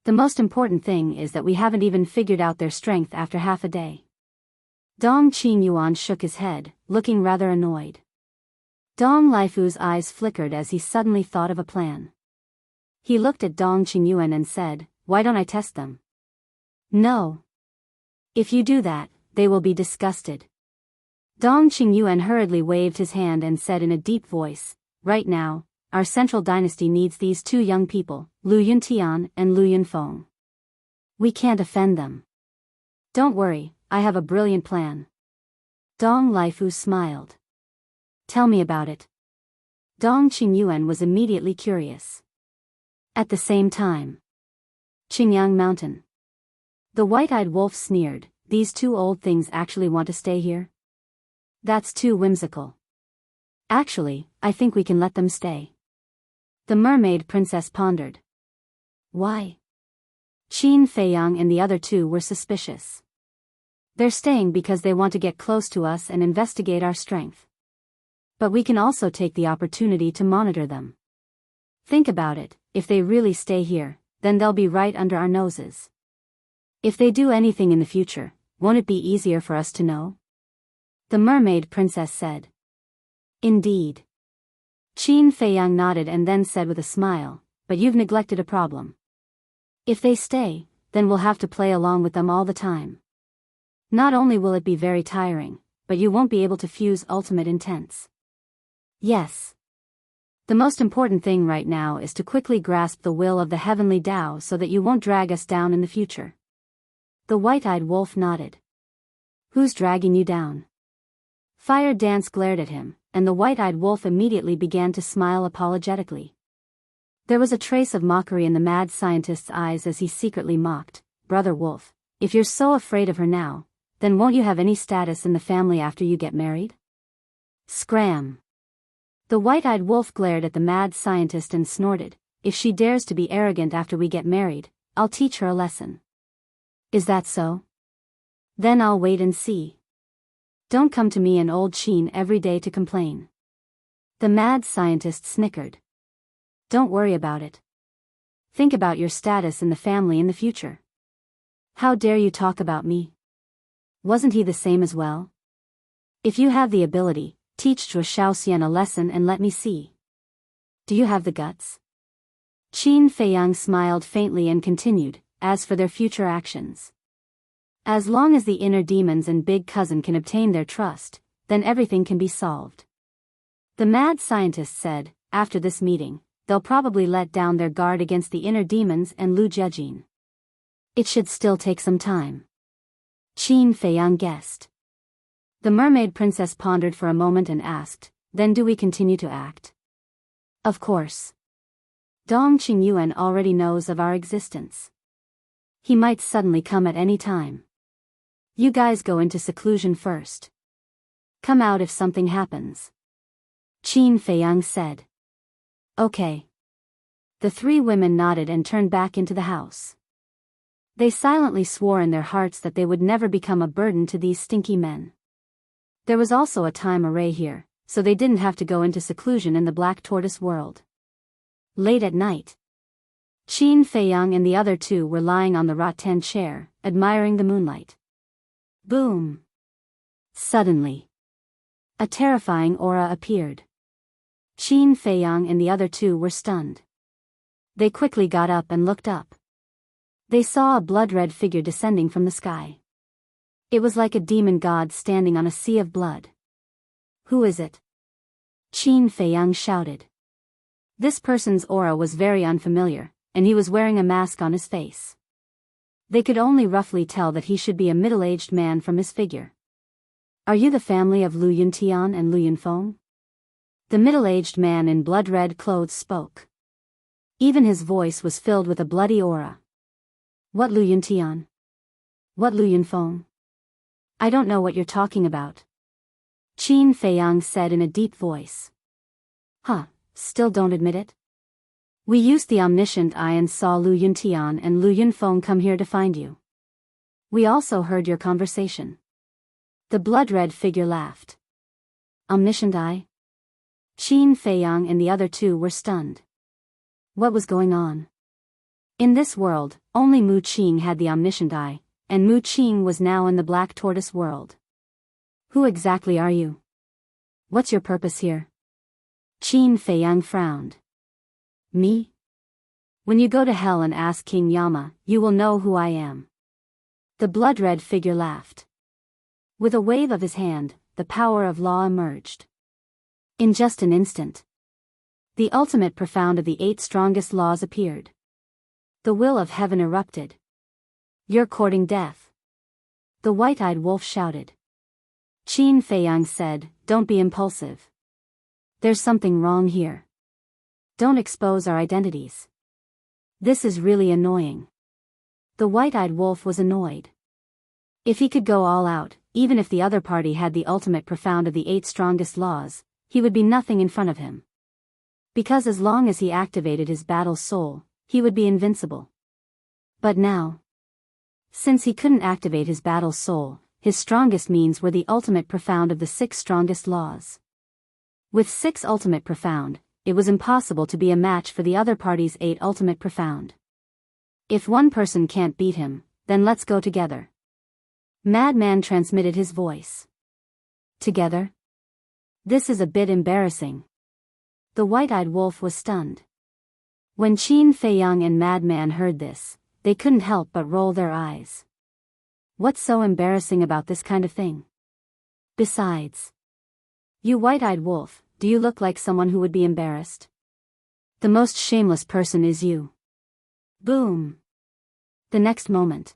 The most important thing is that we haven't even figured out their strength after half a day. Dong Qingyuan shook his head, looking rather annoyed. Dong Lifu's eyes flickered as he suddenly thought of a plan. He looked at Dong Qingyuan and said, why don't I test them? No. If you do that, they will be disgusted. Dong Qingyuan hurriedly waved his hand and said in a deep voice, right now, our central dynasty needs these two young people, Lu Yuntian and Lu Yunfeng. We can't offend them. Don't worry, I have a brilliant plan. Dong Lifu smiled. Tell me about it. Dong Qingyuan was immediately curious. At the same time. Qingyang Mountain. The white-eyed wolf sneered, these two old things actually want to stay here? That's too whimsical. Actually, I think we can let them stay. The mermaid princess pondered. Why? Qin Feiyang and the other two were suspicious. They're staying because they want to get close to us and investigate our strength. But we can also take the opportunity to monitor them. Think about it, if they really stay here, then they'll be right under our noses. If they do anything in the future, won't it be easier for us to know? The mermaid princess said. Indeed. Qin Feiyang nodded and then said with a smile, but you've neglected a problem. If they stay, then we'll have to play along with them all the time. Not only will it be very tiring, but you won't be able to fuse ultimate intents. Yes. The most important thing right now is to quickly grasp the will of the heavenly Tao so that you won't drag us down in the future. The white-eyed wolf nodded. Who's dragging you down? Fire Dance glared at him, and the white-eyed wolf immediately began to smile apologetically. There was a trace of mockery in the mad scientist's eyes as he secretly mocked, Brother Wolf, if you're so afraid of her now, then won't you have any status in the family after you get married? Scram. The white-eyed wolf glared at the mad scientist and snorted, if she dares to be arrogant after we get married, I'll teach her a lesson. Is that so? Then I'll wait and see. Don't come to me and old Qin every day to complain. The mad scientist snickered. Don't worry about it. Think about your status in the family in the future. How dare you talk about me? Wasn't he the same as well? If you have the ability, teach Zhuo Shaoxian a lesson and let me see. Do you have the guts? Qin Feiyang smiled faintly and continued, as for their future actions. As long as the inner demons and big cousin can obtain their trust, then everything can be solved. The mad scientist said, after this meeting, they'll probably let down their guard against the inner demons and Lu Jejin. It should still take some time. Qin Feiyang guessed. The mermaid princess pondered for a moment and asked, then do we continue to act? Of course. Dong Qingyuan already knows of our existence. He might suddenly come at any time. You guys go into seclusion first. Come out if something happens. Qin Feiyang said. Okay. The three women nodded and turned back into the house. They silently swore in their hearts that they would never become a burden to these stinky men. There was also a time array here, so they didn't have to go into seclusion in the Black Tortoise world. Late at night, Qin Feiyang and the other two were lying on the rattan chair, admiring the moonlight. Boom! Suddenly, a terrifying aura appeared. Qin Feiyang and the other two were stunned. They quickly got up and looked up. They saw a blood-red figure descending from the sky. It was like a demon god standing on a sea of blood. Who is it? Qin Feiyang shouted. This person's aura was very unfamiliar, and he was wearing a mask on his face. They could only roughly tell that he should be a middle-aged man from his figure. Are you the family of Lu Yuntian and Lu Yunfeng? The middle-aged man in blood-red clothes spoke. Even his voice was filled with a bloody aura. What Lu Yuntian? What Lu Yunfeng? I don't know what you're talking about. Qin Feiyang said in a deep voice. Huh, still don't admit it? We used the omniscient eye and saw Lu Yuntian and Lu Yunfeng come here to find you. We also heard your conversation. The blood-red figure laughed. Omniscient eye? Qin Feiyang and the other two were stunned. What was going on? In this world, only Mu Qing had the omniscient eye, and Mu Qing was now in the Black Tortoise world. Who exactly are you? What's your purpose here? Qin Feiyang frowned. Me? When you go to hell and ask King Yama, you will know who I am. The blood-red figure laughed. With a wave of his hand, the power of law emerged. In just an instant, the ultimate profound of the 8 strongest laws appeared. The will of heaven erupted. You're courting death. The white-eyed wolf shouted. Qin Feiyang said, don't be impulsive. There's something wrong here. Don't expose our identities. This is really annoying. The white-eyed wolf was annoyed. If he could go all out, even if the other party had the ultimate profound of the 8 strongest laws, he would be nothing in front of him. Because as long as he activated his battle soul, he would be invincible. But now, since he couldn't activate his battle soul, his strongest means were the ultimate profound of the 6 strongest laws. With 6 ultimate profound, it was impossible to be a match for the other party's 8 ultimate profound. If one person can't beat him, then let's go together. Madman transmitted his voice. Together? This is a bit embarrassing. The white-eyed wolf was stunned. When Qin Feiyang and Madman heard this, they couldn't help but roll their eyes. What's so embarrassing about this kind of thing? Besides, you white-eyed wolf, do you look like someone who would be embarrassed? The most shameless person is you. Boom! The next moment,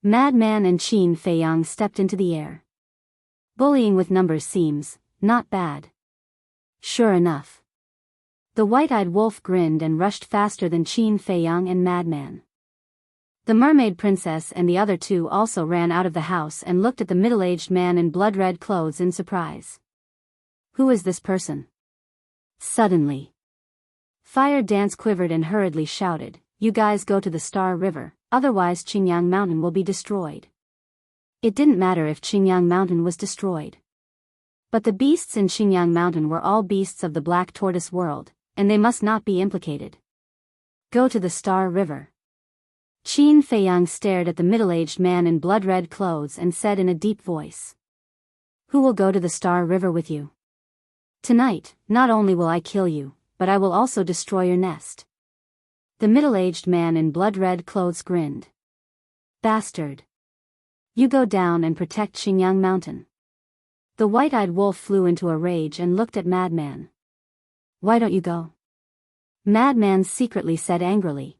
Madman and Qin Feiyang stepped into the air. Bullying with numbers seems not bad. Sure enough. The white-eyed wolf grinned and rushed faster than Qin Feiyang and Madman. The mermaid princess and the other two also ran out of the house and looked at the middle-aged man in blood-red clothes in surprise. Who is this person? Suddenly, Fire Dance quivered and hurriedly shouted, you guys go to the Star River, otherwise Qingyang Mountain will be destroyed. It didn't matter if Qingyang Mountain was destroyed. But the beasts in Qingyang Mountain were all beasts of the Black Tortoise world, and they must not be implicated. Go to the Star River. Qin Feiyang stared at the middle-aged man in blood-red clothes and said in a deep voice. Who will go to the Star River with you? Tonight, not only will I kill you, but I will also destroy your nest. The middle-aged man in blood-red clothes grinned. Bastard. You go down and protect Qingyang Mountain. The white-eyed wolf flew into a rage and looked at Madman. Why don't you go? Madman secretly said angrily.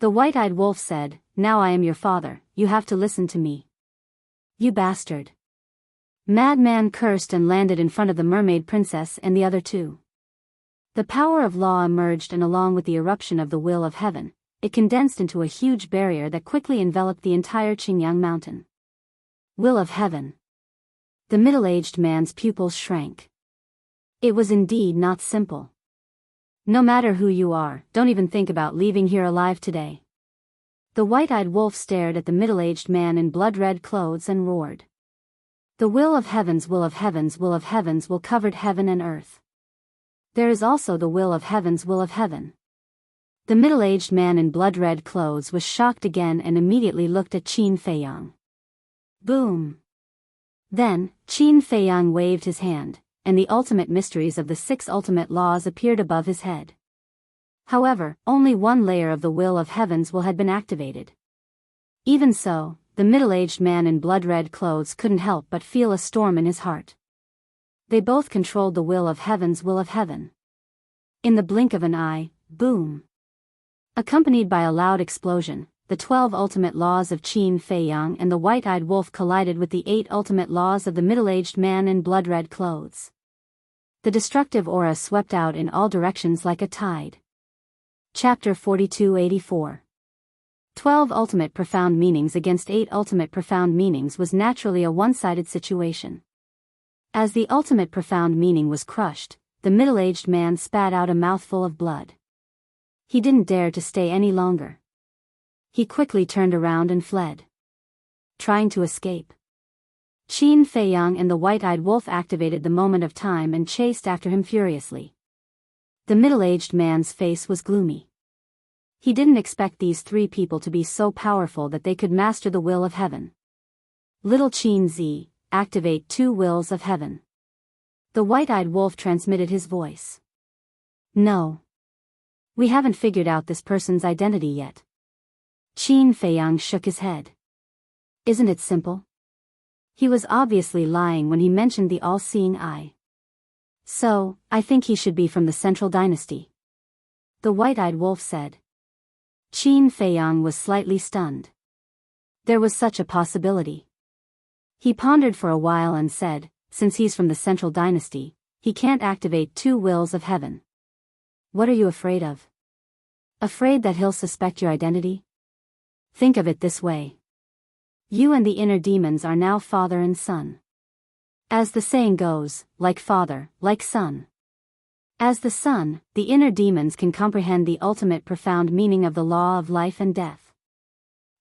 The white-eyed wolf said, "Now I am your father, you have to listen to me." "You bastard." Madman cursed and landed in front of the mermaid princess and the other two. The power of law emerged, and along with the eruption of the will of heaven, it condensed into a huge barrier that quickly enveloped the entire Qingyang mountain. Will of heaven. The middle-aged man's pupils shrank. It was indeed not simple. "No matter who you are, don't even think about leaving here alive today." The white-eyed wolf stared at the middle-aged man in blood-red clothes and roared. "The will of heavens, will of heavens, will of heavens will covered heaven and earth. There is also the will of heavens, will of heaven." The middle-aged man in blood-red clothes was shocked again and immediately looked at Qin Feiyang. Boom! Then, Qin Feiyang waved his hand, and the ultimate mysteries of the 6 ultimate laws appeared above his head. However, only one layer of the will of heaven's will had been activated. Even so, the middle-aged man in blood-red clothes couldn't help but feel a storm in his heart. They both controlled the will of heaven's will of heaven. In the blink of an eye, boom! Accompanied by a loud explosion, the 12 ultimate laws of Qin Feiyang and the white-eyed wolf collided with the 8 ultimate laws of the middle-aged man in blood-red clothes. The destructive aura swept out in all directions like a tide. Chapter 4284. 12 ultimate profound meanings against 8 ultimate profound meanings was naturally a one-sided situation. As the ultimate profound meaning was crushed, the middle-aged man spat out a mouthful of blood. He didn't dare to stay any longer. He quickly turned around and fled, trying to escape. Qin Feiyang and the white-eyed wolf activated the moment of time and chased after him furiously. The middle-aged man's face was gloomy. He didn't expect these 3 people to be so powerful that they could master the will of heaven. Little Qin Z, activate 2 wills of heaven. The white-eyed wolf transmitted his voice. "No. We haven't figured out this person's identity yet." Qin Feiyang shook his head. "Isn't it simple?" He was obviously lying when he mentioned the all-seeing eye. "So, I think he should be from the Central Dynasty," the white-eyed wolf said. Qin Feiyang was slightly stunned. There was such a possibility. He pondered for a while and said, "Since he's from the Central Dynasty, he can't activate 2 wills of heaven." "What are you afraid of?" "Afraid that he'll suspect your identity? Think of it this way. You and the inner demons are now father and son. As the saying goes, like father, like son. As the son, the inner demons can comprehend the ultimate profound meaning of the law of life and death.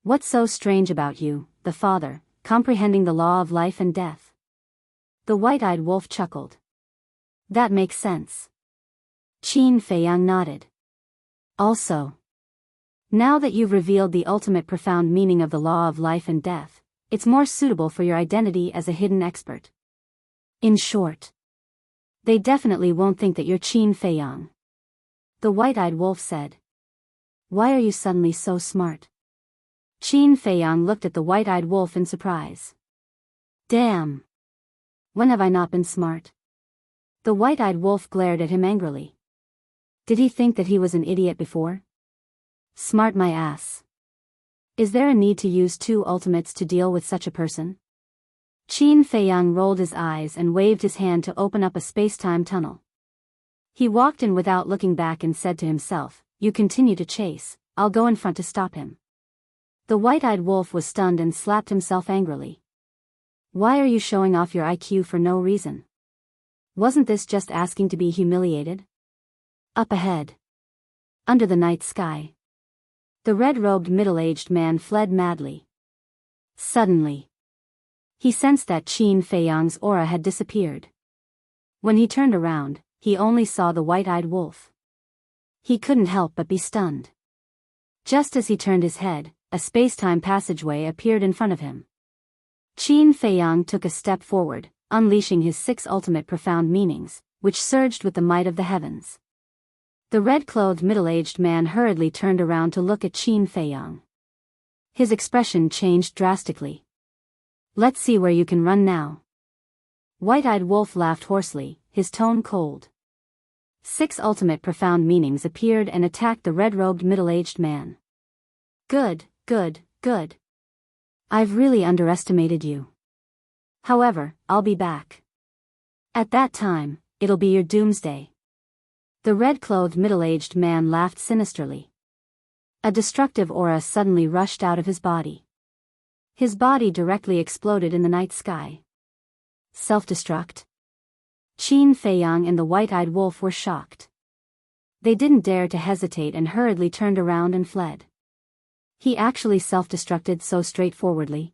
What's so strange about you, the father, comprehending the law of life and death?" The white-eyed wolf chuckled. "That makes sense." Qin Feiyang nodded. "Also, now that you've revealed the ultimate profound meaning of the law of life and death, it's more suitable for your identity as a hidden expert. In short, they definitely won't think that you're Qin Feiyang," the white-eyed wolf said. "Why are you suddenly so smart?" Qin Feiyang looked at the white-eyed wolf in surprise. "Damn! When have I not been smart?" The white-eyed wolf glared at him angrily. Did he think that he was an idiot before? Smart my ass. Is there a need to use 2 ultimates to deal with such a person? Qin Feiyang rolled his eyes and waved his hand to open up a space-time tunnel. He walked in without looking back and said to himself, "You continue to chase, I'll go in front to stop him." The white-eyed wolf was stunned and slapped himself angrily. "Why are you showing off your IQ for no reason? Wasn't this just asking to be humiliated?" Up ahead, under the night sky, the red-robed middle-aged man fled madly. Suddenly, he sensed that Qin Feiyang's aura had disappeared. When he turned around, he only saw the white-eyed wolf. He couldn't help but be stunned. Just as he turned his head, a space-time passageway appeared in front of him. Qin Feiyang took a step forward, unleashing his 6 ultimate profound meanings, which surged with the might of the heavens. The red-clothed middle-aged man hurriedly turned around to look at Qin Feiyang. His expression changed drastically. "Let's see where you can run now." White-eyed wolf laughed hoarsely, his tone cold. 6 ultimate profound meanings appeared and attacked the red-robed middle-aged man. Good, good, good. I've really underestimated you. However, I'll be back. At that time, it'll be your doomsday. The red-clothed middle-aged man laughed sinisterly. A destructive aura suddenly rushed out of his body. His body directly exploded in the night sky. Self-destruct? Qin Feiyang and the white-eyed wolf were shocked. They didn't dare to hesitate and hurriedly turned around and fled. He actually self-destructed so straightforwardly.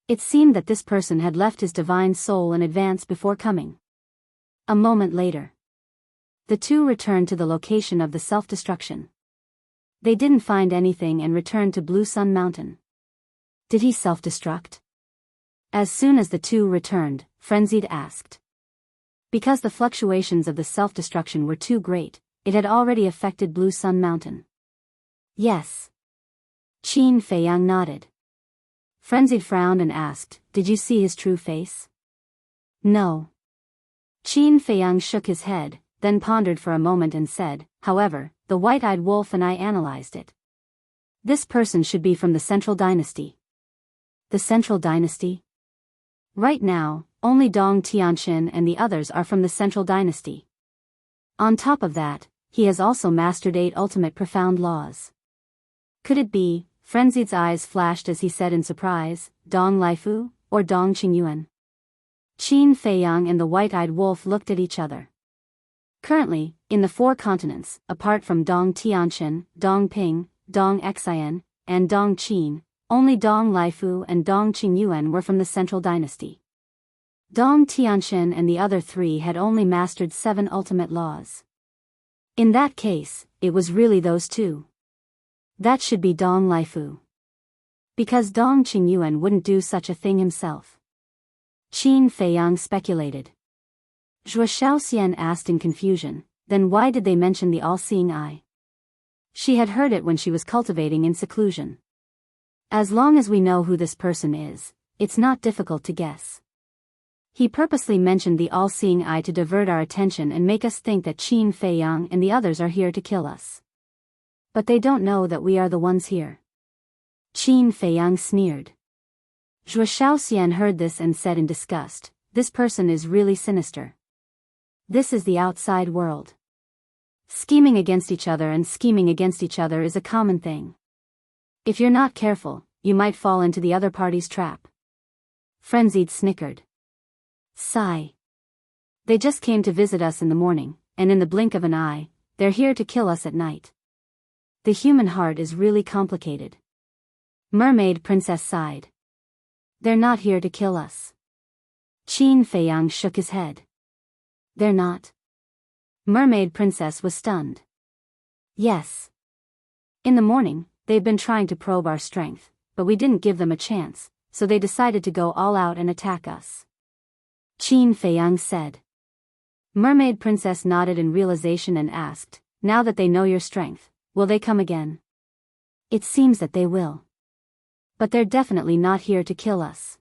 It seemed that this person had left his divine soul in advance before coming. A moment later, the two returned to the location of the self-destruction. They didn't find anything and returned to Blue Sun Mountain. Did he self-destruct? As soon as the two returned, Frenzied asked. Because the fluctuations of the self-destruction were too great, it had already affected Blue Sun Mountain. Yes. Qin Feiyang nodded. Frenzied frowned and asked, "Did you see his true face?" No. Qin Feiyang shook his head, then pondered for a moment and said, "However, the white-eyed wolf and I analyzed it. This person should be from the Central Dynasty." The Central Dynasty? Right now, only Dong Tianqin and the others are from the Central Dynasty. On top of that, he has also mastered 8 ultimate profound laws. Could it be, Frenzied's eyes flashed as he said in surprise, Dong Laifu, or Dong Qingyuan? Qin Feiyang and the white-eyed wolf looked at each other. Currently, in the 4 continents, apart from Dong Tianqin, Dong Ping, Dong Xian, and Dong Qin, only Dong Laifu and Dong Qingyuan were from the Central Dynasty. Dong Tianqin and the other 3 had only mastered 7 ultimate laws. In that case, it was really those 2. That should be Dong Laifu. Because Dong Qingyuan wouldn't do such a thing himself. Qin Feiyang speculated. Zhuo Shaoxian asked in confusion, then why did they mention the all-seeing eye? She had heard it when she was cultivating in seclusion. As long as we know who this person is, it's not difficult to guess. He purposely mentioned the all-seeing eye to divert our attention and make us think that Qin Feiyang and the others are here to kill us. But they don't know that we are the ones here. Qin Feiyang sneered. Zhuo Shaoxian heard this and said in disgust, "This person is really sinister. This is the outside world. Scheming against each other and scheming against each other is a common thing. If you're not careful, you might fall into the other party's trap." Frenzied snickered. Sigh. They just came to visit us in the morning, and in the blink of an eye, they're here to kill us at night. The human heart is really complicated. Mermaid Princess sighed. They're not here to kill us. Qin Feiyang shook his head. They're not? Mermaid Princess was stunned. Yes. In the morning, they've been trying to probe our strength, but we didn't give them a chance, so they decided to go all out and attack us. Qin Feiyang said. Mermaid Princess nodded in realization and asked, "Now that they know your strength, will they come again?" It seems that they will. But they're definitely not here to kill us.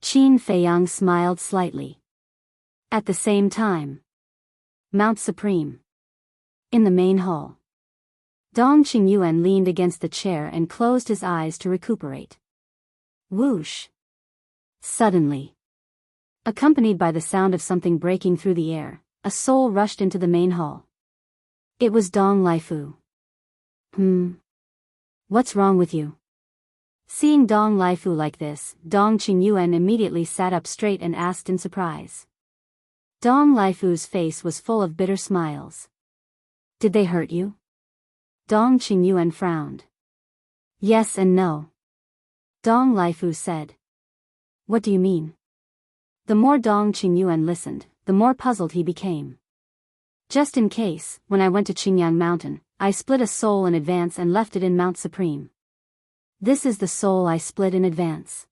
Qin Feiyang smiled slightly. At the same time, Mount Supreme. In the main hall, Dong Qingyuan leaned against the chair and closed his eyes to recuperate. Whoosh! Suddenly, accompanied by the sound of something breaking through the air, a soul rushed into the main hall. It was Dong Laifu. What's wrong with you? Seeing Dong Laifu like this, Dong Qingyuan immediately sat up straight and asked in surprise. Dong Laifu's face was full of bitter smiles. Did they hurt you? Dong Qingyuan frowned. Yes and no. Dong Laifu said. What do you mean? The more Dong Qingyuan listened, the more puzzled he became. Just in case, when I went to Qingyang Mountain, I split a soul in advance and left it in Mount Supreme. This is the soul I split in advance.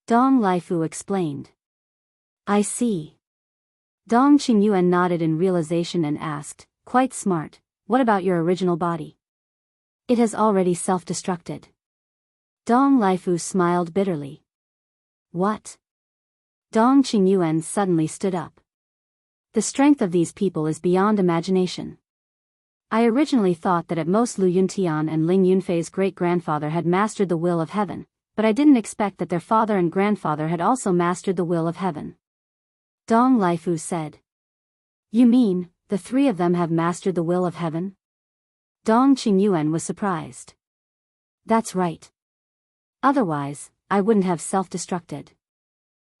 Dong Laifu explained. I see. Dong Qingyuan nodded in realization and asked, quite smart, what about your original body? It has already self-destructed. Dong Laifu smiled bitterly. What? Dong Qingyuan suddenly stood up. The strength of these people is beyond imagination. I originally thought that at most Lu Yuntian and Ling Yunfei's great-grandfather had mastered the will of heaven, but I didn't expect that their father and grandfather had also mastered the will of heaven. Dong Laifu said. You mean, the three of them have mastered the will of heaven? Dong Qingyuan was surprised. That's right. Otherwise, I wouldn't have self-destructed.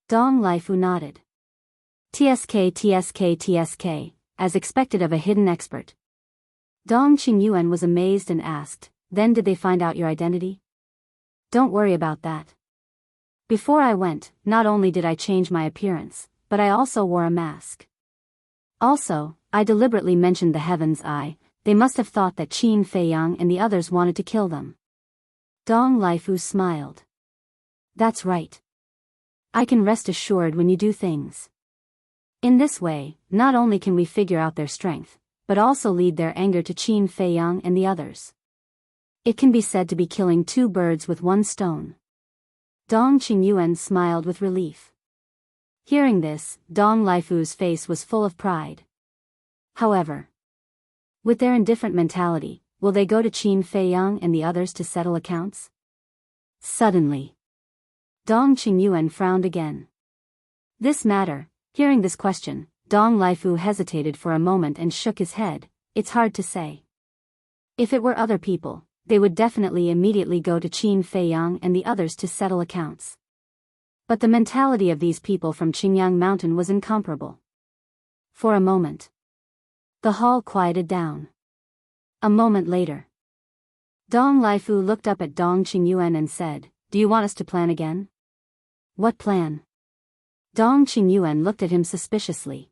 Dong Laifu nodded. TSK, as expected of a hidden expert. Dong Qingyuan was amazed and asked, then did they find out your identity? Don't worry about that. Before I went, not only did I change my appearance, but I also wore a mask. Also, I deliberately mentioned the heaven's eye. They must have thought that Qin Feiyang and the others wanted to kill them. Dong Laifu smiled. That's right. I can rest assured when you do things. In this way, not only can we figure out their strength, but also lead their anger to Qin Feiyang and the others. It can be said to be killing two birds with one stone. Dong Qingyuan smiled with relief. Hearing this, Dong Laifu's face was full of pride. However, with their indifferent mentality, will they go to Qin Feiyang and the others to settle accounts? Suddenly, Dong Qingyuan frowned again. This matter, hearing this question, Dong Laifu hesitated for a moment and shook his head. It's hard to say. If it were other people, they would definitely immediately go to Qin Feiyang and the others to settle accounts. But the mentality of these people from Qingyang Mountain was incomparable. For a moment, the hall quieted down. A moment later, Dong Laifu looked up at Dong Qingyuan and said, Do you want us to plan again? What plan? Dong Qingyuan looked at him suspiciously.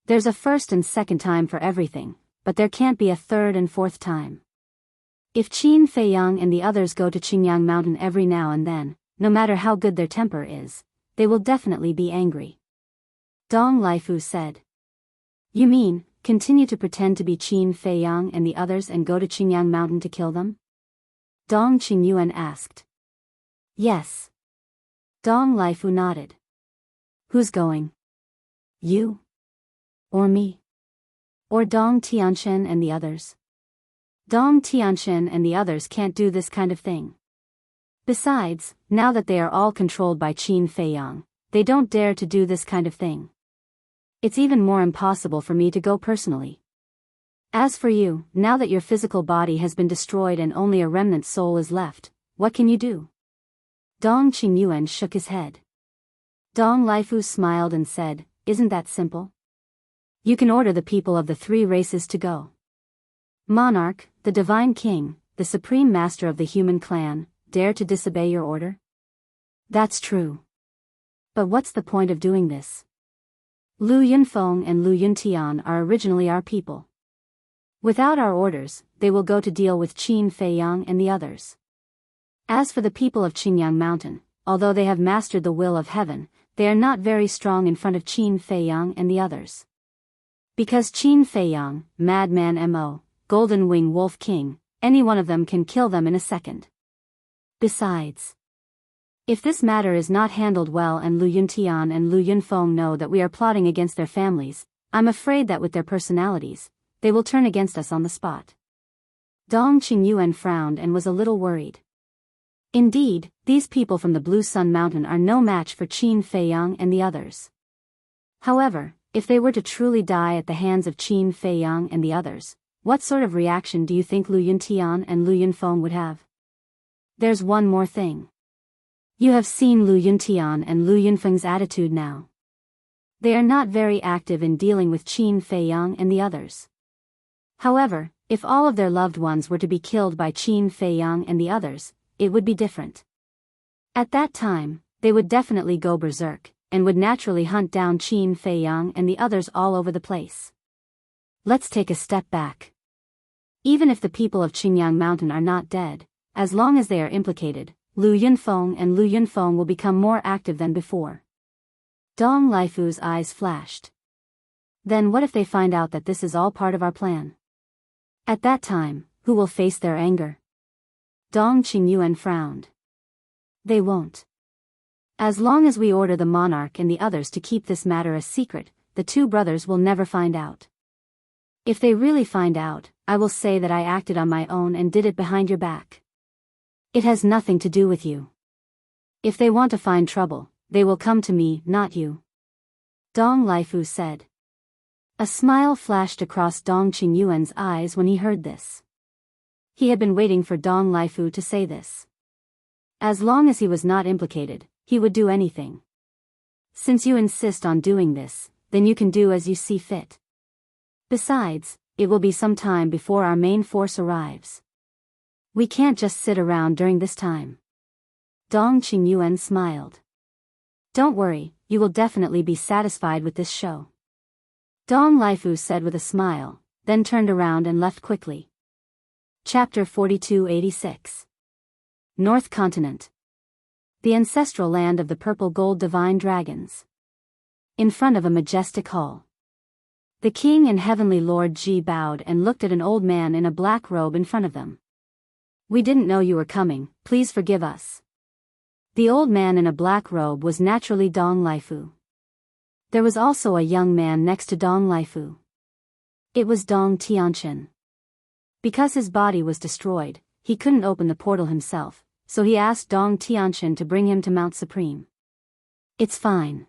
There's a first and second time for everything, but there can't be a third and fourth time. If Qin Feiyang and the others go to Qingyang Mountain every now and then, no matter how good their temper is, they will definitely be angry. Dong Laifu said. You mean, continue to pretend to be Qin Feiyang and the others and go to Qingyang Mountain to kill them? Dong Qingyuan asked. Yes. Dong Laifu nodded. Who's going? You? Or me? Or Dong Tianchen and the others? Dong Tianchen and the others can't do this kind of thing. Besides, now that they are all controlled by Qin Feiyang, they don't dare to do this kind of thing. It's even more impossible for me to go personally. As for you, now that your physical body has been destroyed and only a remnant soul is left, what can you do? Dong Qingyuan shook his head. Dong Laifu smiled and said, Isn't that simple? You can order the people of the three races to go. Monarch, the Divine King, the Supreme Master of the human clan, dare to disobey your order? That's true. But what's the point of doing this? Lu Yunfeng and Lu Yuntian are originally our people. Without our orders, they will go to deal with Qin Feiyang and the others. As for the people of Qingyang Mountain, although they have mastered the will of heaven, they are not very strong in front of Qin Feiyang and the others. Because Qin Feiyang, Madman Mo, Golden Wing Wolf King, any one of them can kill them in a second. Besides, if this matter is not handled well and Lu Yuntian and Lu Yunfeng know that we are plotting against their families, I'm afraid that with their personalities, they will turn against us on the spot. Dong Qingyuan frowned and was a little worried. Indeed, these people from the Blue Sun Mountain are no match for Qin Feiyang and the others. However, if they were to truly die at the hands of Qin Feiyang and the others, what sort of reaction do you think Lu Yuntian and Lu Yunfeng would have? There's one more thing. You have seen Lu Yuntian and Lu Yunfeng's attitude now. They are not very active in dealing with Qin Feiyang and the others. However, if all of their loved ones were to be killed by Qin Feiyang and the others, it would be different. At that time, they would definitely go berserk, and would naturally hunt down Qin Feiyang and the others all over the place. Let's take a step back. Even if the people of Qingyang Mountain are not dead, as long as they are implicated, Lu Yunfeng and Lu Yunfeng will become more active than before. Dong Laifu's eyes flashed. Then what if they find out that this is all part of our plan? At that time, who will face their anger? Dong Qingyuan frowned. They won't. As long as we order the monarch and the others to keep this matter a secret, the two brothers will never find out. If they really find out, I will say that I acted on my own and did it behind your back. It has nothing to do with you. If they want to find trouble, they will come to me, not you. Dong Laifu said. A smile flashed across Dong Qingyuan's eyes when he heard this. He had been waiting for Dong Laifu to say this. As long as he was not implicated, he would do anything. Since you insist on doing this, then you can do as you see fit. Besides, it will be some time before our main force arrives. We can't just sit around during this time. Dong Qingyuan smiled. Don't worry, you will definitely be satisfied with this show. Dong Laifu said with a smile, then turned around and left quickly. Chapter 4286. North Continent. The ancestral land of the purple gold divine dragons. In front of a majestic hall. The king and heavenly lord Ji bowed and looked at an old man in a black robe in front of them. We didn't know you were coming, please forgive us. The old man in a black robe was naturally Dong Laifu. There was also a young man next to Dong Laifu. It was Dong Tianchen. Because his body was destroyed, he couldn't open the portal himself, so he asked Dong Tianchen to bring him to Mount Supreme. It's fine.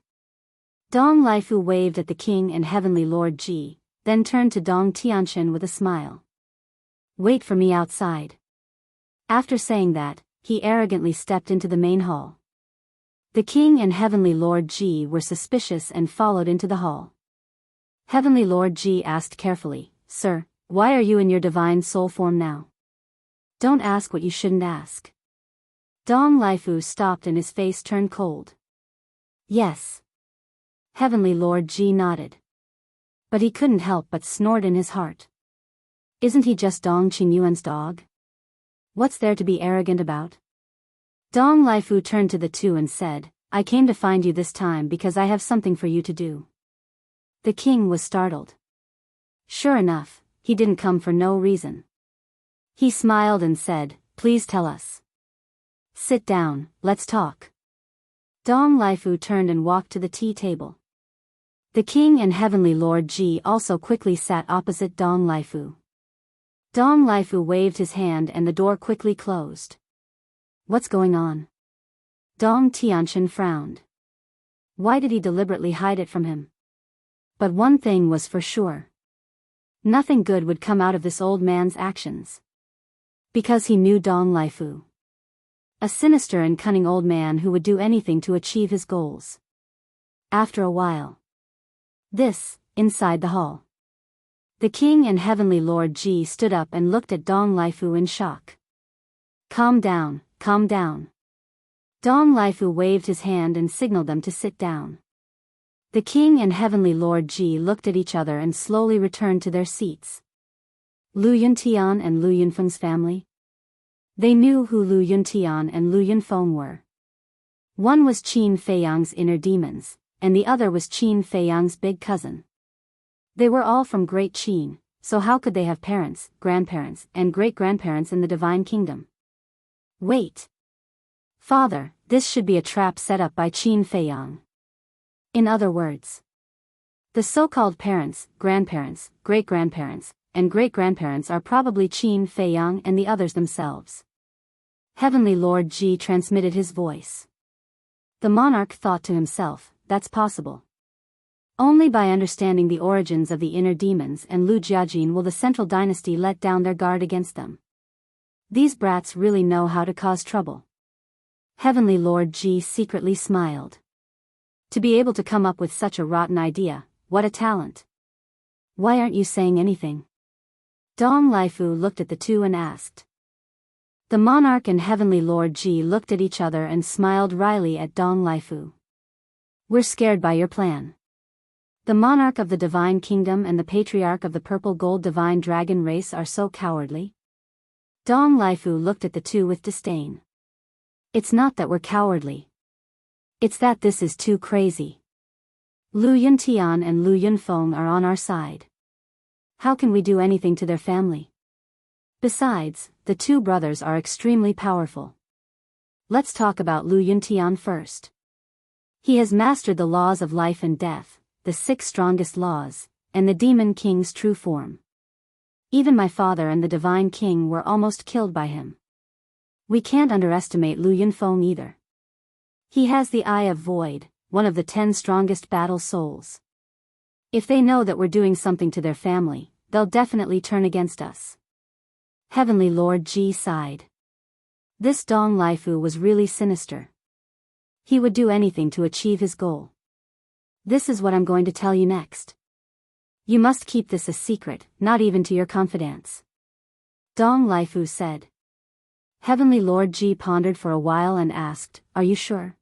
Dong Laifu waved at the king and heavenly lord Ji, then turned to Dong Tianchen with a smile. Wait for me outside. After saying that, he arrogantly stepped into the main hall. The king and heavenly lord Ji were suspicious and followed into the hall. Heavenly lord Ji asked carefully, Sir, why are you in your divine soul form now? Don't ask what you shouldn't ask. Dong Laifu stopped and his face turned cold. Yes. Heavenly lord Ji nodded. But he couldn't help but snort in his heart. Isn't he just Dong Qingyuan's dog? What's there to be arrogant about? Dong Laifu turned to the two and said, I came to find you this time because I have something for you to do. The king was startled. Sure enough, he didn't come for no reason. He smiled and said, Please tell us. Sit down, let's talk. Dong Laifu turned and walked to the tea table. The king and heavenly lord Ji also quickly sat opposite Dong Laifu. Dong Laifu waved his hand and the door quickly closed. What's going on? Dong Tianchen frowned. Why did he deliberately hide it from him? But one thing was for sure. Nothing good would come out of this old man's actions. Because he knew Dong Laifu. A sinister and cunning old man who would do anything to achieve his goals. After a while. Inside the hall. The king and heavenly lord Ji stood up and looked at Dong Laifu in shock. Calm down, calm down. Dong Laifu waved his hand and signaled them to sit down. The king and heavenly lord Ji looked at each other and slowly returned to their seats. Lu Yuntian and Lu Yunfeng's family? They knew who Lu Yuntian and Lu Yunfeng were. One was Qin Feiyang's inner demons, and the other was Qin Feiyang's big cousin. They were all from Great Qin, so how could they have parents, grandparents, and great-grandparents in the Divine Kingdom? Wait. Father, this should be a trap set up by Qin Feiyang. In other words, the so-called parents, grandparents, great-grandparents, and great-grandparents are probably Qin Feiyang and the others themselves. Heavenly Lord Ji transmitted his voice. The monarch thought to himself, that's possible. Only by understanding the origins of the inner demons and Lu Jiajin will the central dynasty let down their guard against them. These brats really know how to cause trouble. Heavenly Lord Ji secretly smiled. To be able to come up with such a rotten idea, what a talent. Why aren't you saying anything? Dong Laifu looked at the two and asked. The monarch and heavenly Lord Ji looked at each other and smiled wryly at Dong Laifu. We're scared by your plan. The monarch of the divine kingdom and the patriarch of the purple gold divine dragon race are so cowardly? Dong Laifu looked at the two with disdain. It's not that we're cowardly. It's that this is too crazy. Lu Yuntian and Lu Yunfeng are on our side. How can we do anything to their family? Besides, the two brothers are extremely powerful. Let's talk about Lu Yuntian first. He has mastered the laws of life and death, the 6 strongest laws, and the demon king's true form. Even my father and the divine king were almost killed by him. We can't underestimate Lu Yunfeng either. He has the Eye of Void, one of the 10 strongest battle souls. If they know that we're doing something to their family, they'll definitely turn against us. Heavenly Lord Ji sighed. This Dong Laifu was really sinister. He would do anything to achieve his goal. This is what I'm going to tell you next. You must keep this a secret, not even to your confidants. Dong Laifu said. Heavenly Lord Ji pondered for a while and asked, Are you sure?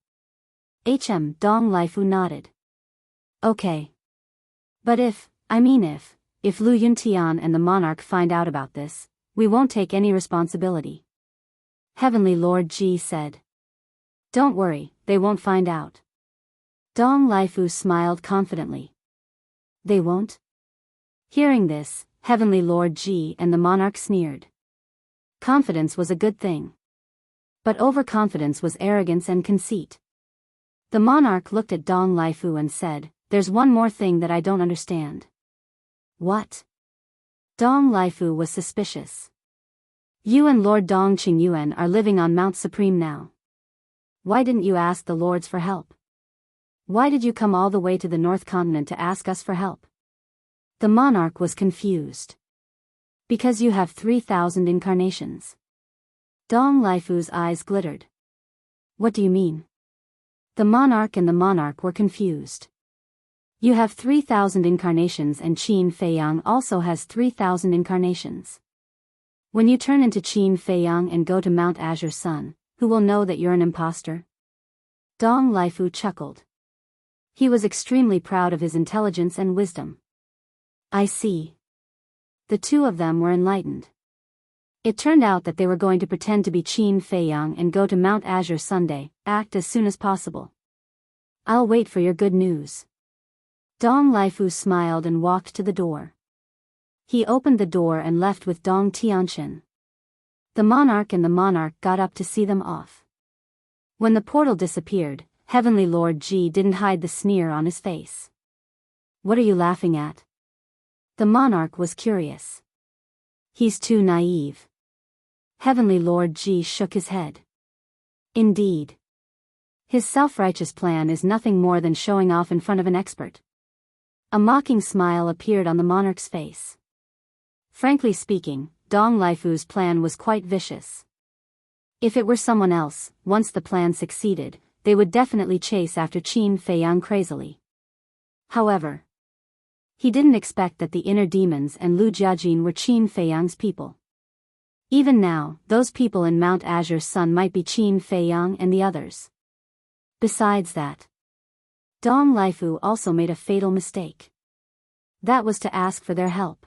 Dong Laifu nodded. Okay. But if Lu Yuntian and the monarch find out about this, we won't take any responsibility. Heavenly Lord Ji said. Don't worry, they won't find out. Dong Laifu smiled confidently. They won't? Hearing this, Heavenly Lord Ji and the monarch sneered. Confidence was a good thing. But overconfidence was arrogance and conceit. The monarch looked at Dong Laifu and said, There's one more thing that I don't understand. What? Dong Laifu was suspicious. You and Lord Dong Qingyuan are living on Mount Supreme now. Why didn't you ask the lords for help? Why did you come all the way to the North Continent to ask us for help? The monarch was confused. Because you have 3,000 incarnations. Dong Laifu's eyes glittered. What do you mean? The monarch and the monarch were confused. You have 3,000 incarnations and Qin Feiyang also has 3,000 incarnations. When you turn into Qin Feiyang and go to Mount Azure Sun, who will know that you're an imposter? Dong Laifu chuckled. He was extremely proud of his intelligence and wisdom. I see. The two of them were enlightened. It turned out that they were going to pretend to be Qin Feiyang and go to Mount Azure Sunday, act as soon as possible. I'll wait for your good news. Dong Laifu smiled and walked to the door. He opened the door and left with Dong Tianqian. The monarch and the monarch got up to see them off. When the portal disappeared, Heavenly Lord Ji didn't hide the sneer on his face. What are you laughing at? The monarch was curious. He's too naive. Heavenly Lord Ji shook his head. Indeed. His self-righteous plan is nothing more than showing off in front of an expert. A mocking smile appeared on the monarch's face. Frankly speaking, Dong Laifu's plan was quite vicious. If it were someone else, once the plan succeeded, they would definitely chase after Qin Feiyang crazily. However, he didn't expect that the inner demons and Lu Jiajin were Qin Feiyang's people. Even now, those people in Mount Azure Sun might be Qin Feiyang and the others. Besides that, Dong Laifu also made a fatal mistake. That was to ask for their help.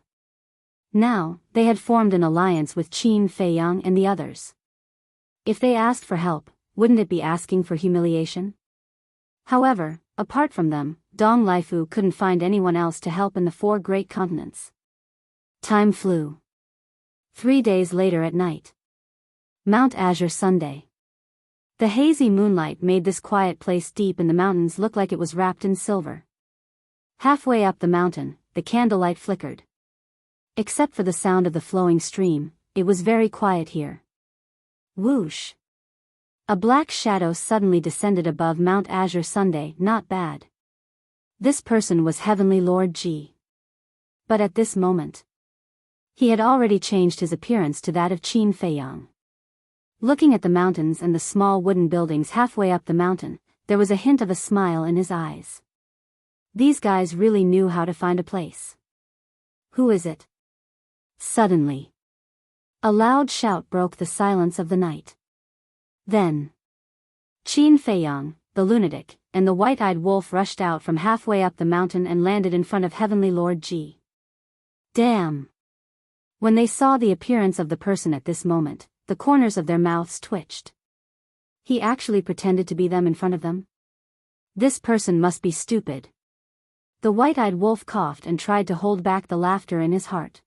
Now, they had formed an alliance with Qin Feiyang and the others. If they asked for help, wouldn't it be asking for humiliation? However, apart from them, Dong Laifu couldn't find anyone else to help in the 4 great continents. Time flew. 3 days later at night. Mount Azure Sunday. The hazy moonlight made this quiet place deep in the mountains look like it was wrapped in silver. Halfway up the mountain, the candlelight flickered. Except for the sound of the flowing stream, it was very quiet here. Whoosh! A black shadow suddenly descended above Mount Azure Sunday. Not bad. This person was Heavenly Lord Ji. But at this moment, he had already changed his appearance to that of Qin Feiyang. Looking at the mountains and the small wooden buildings halfway up the mountain, there was a hint of a smile in his eyes. These guys really knew how to find a place. Who is it? Suddenly, a loud shout broke the silence of the night. Then, Qin Feiyang, the lunatic, and the white-eyed wolf rushed out from halfway up the mountain and landed in front of Heavenly Lord Ji. Damn! When they saw the appearance of the person at this moment, the corners of their mouths twitched. He actually pretended to be them in front of them? This person must be stupid. The white-eyed wolf coughed and tried to hold back the laughter in his heart.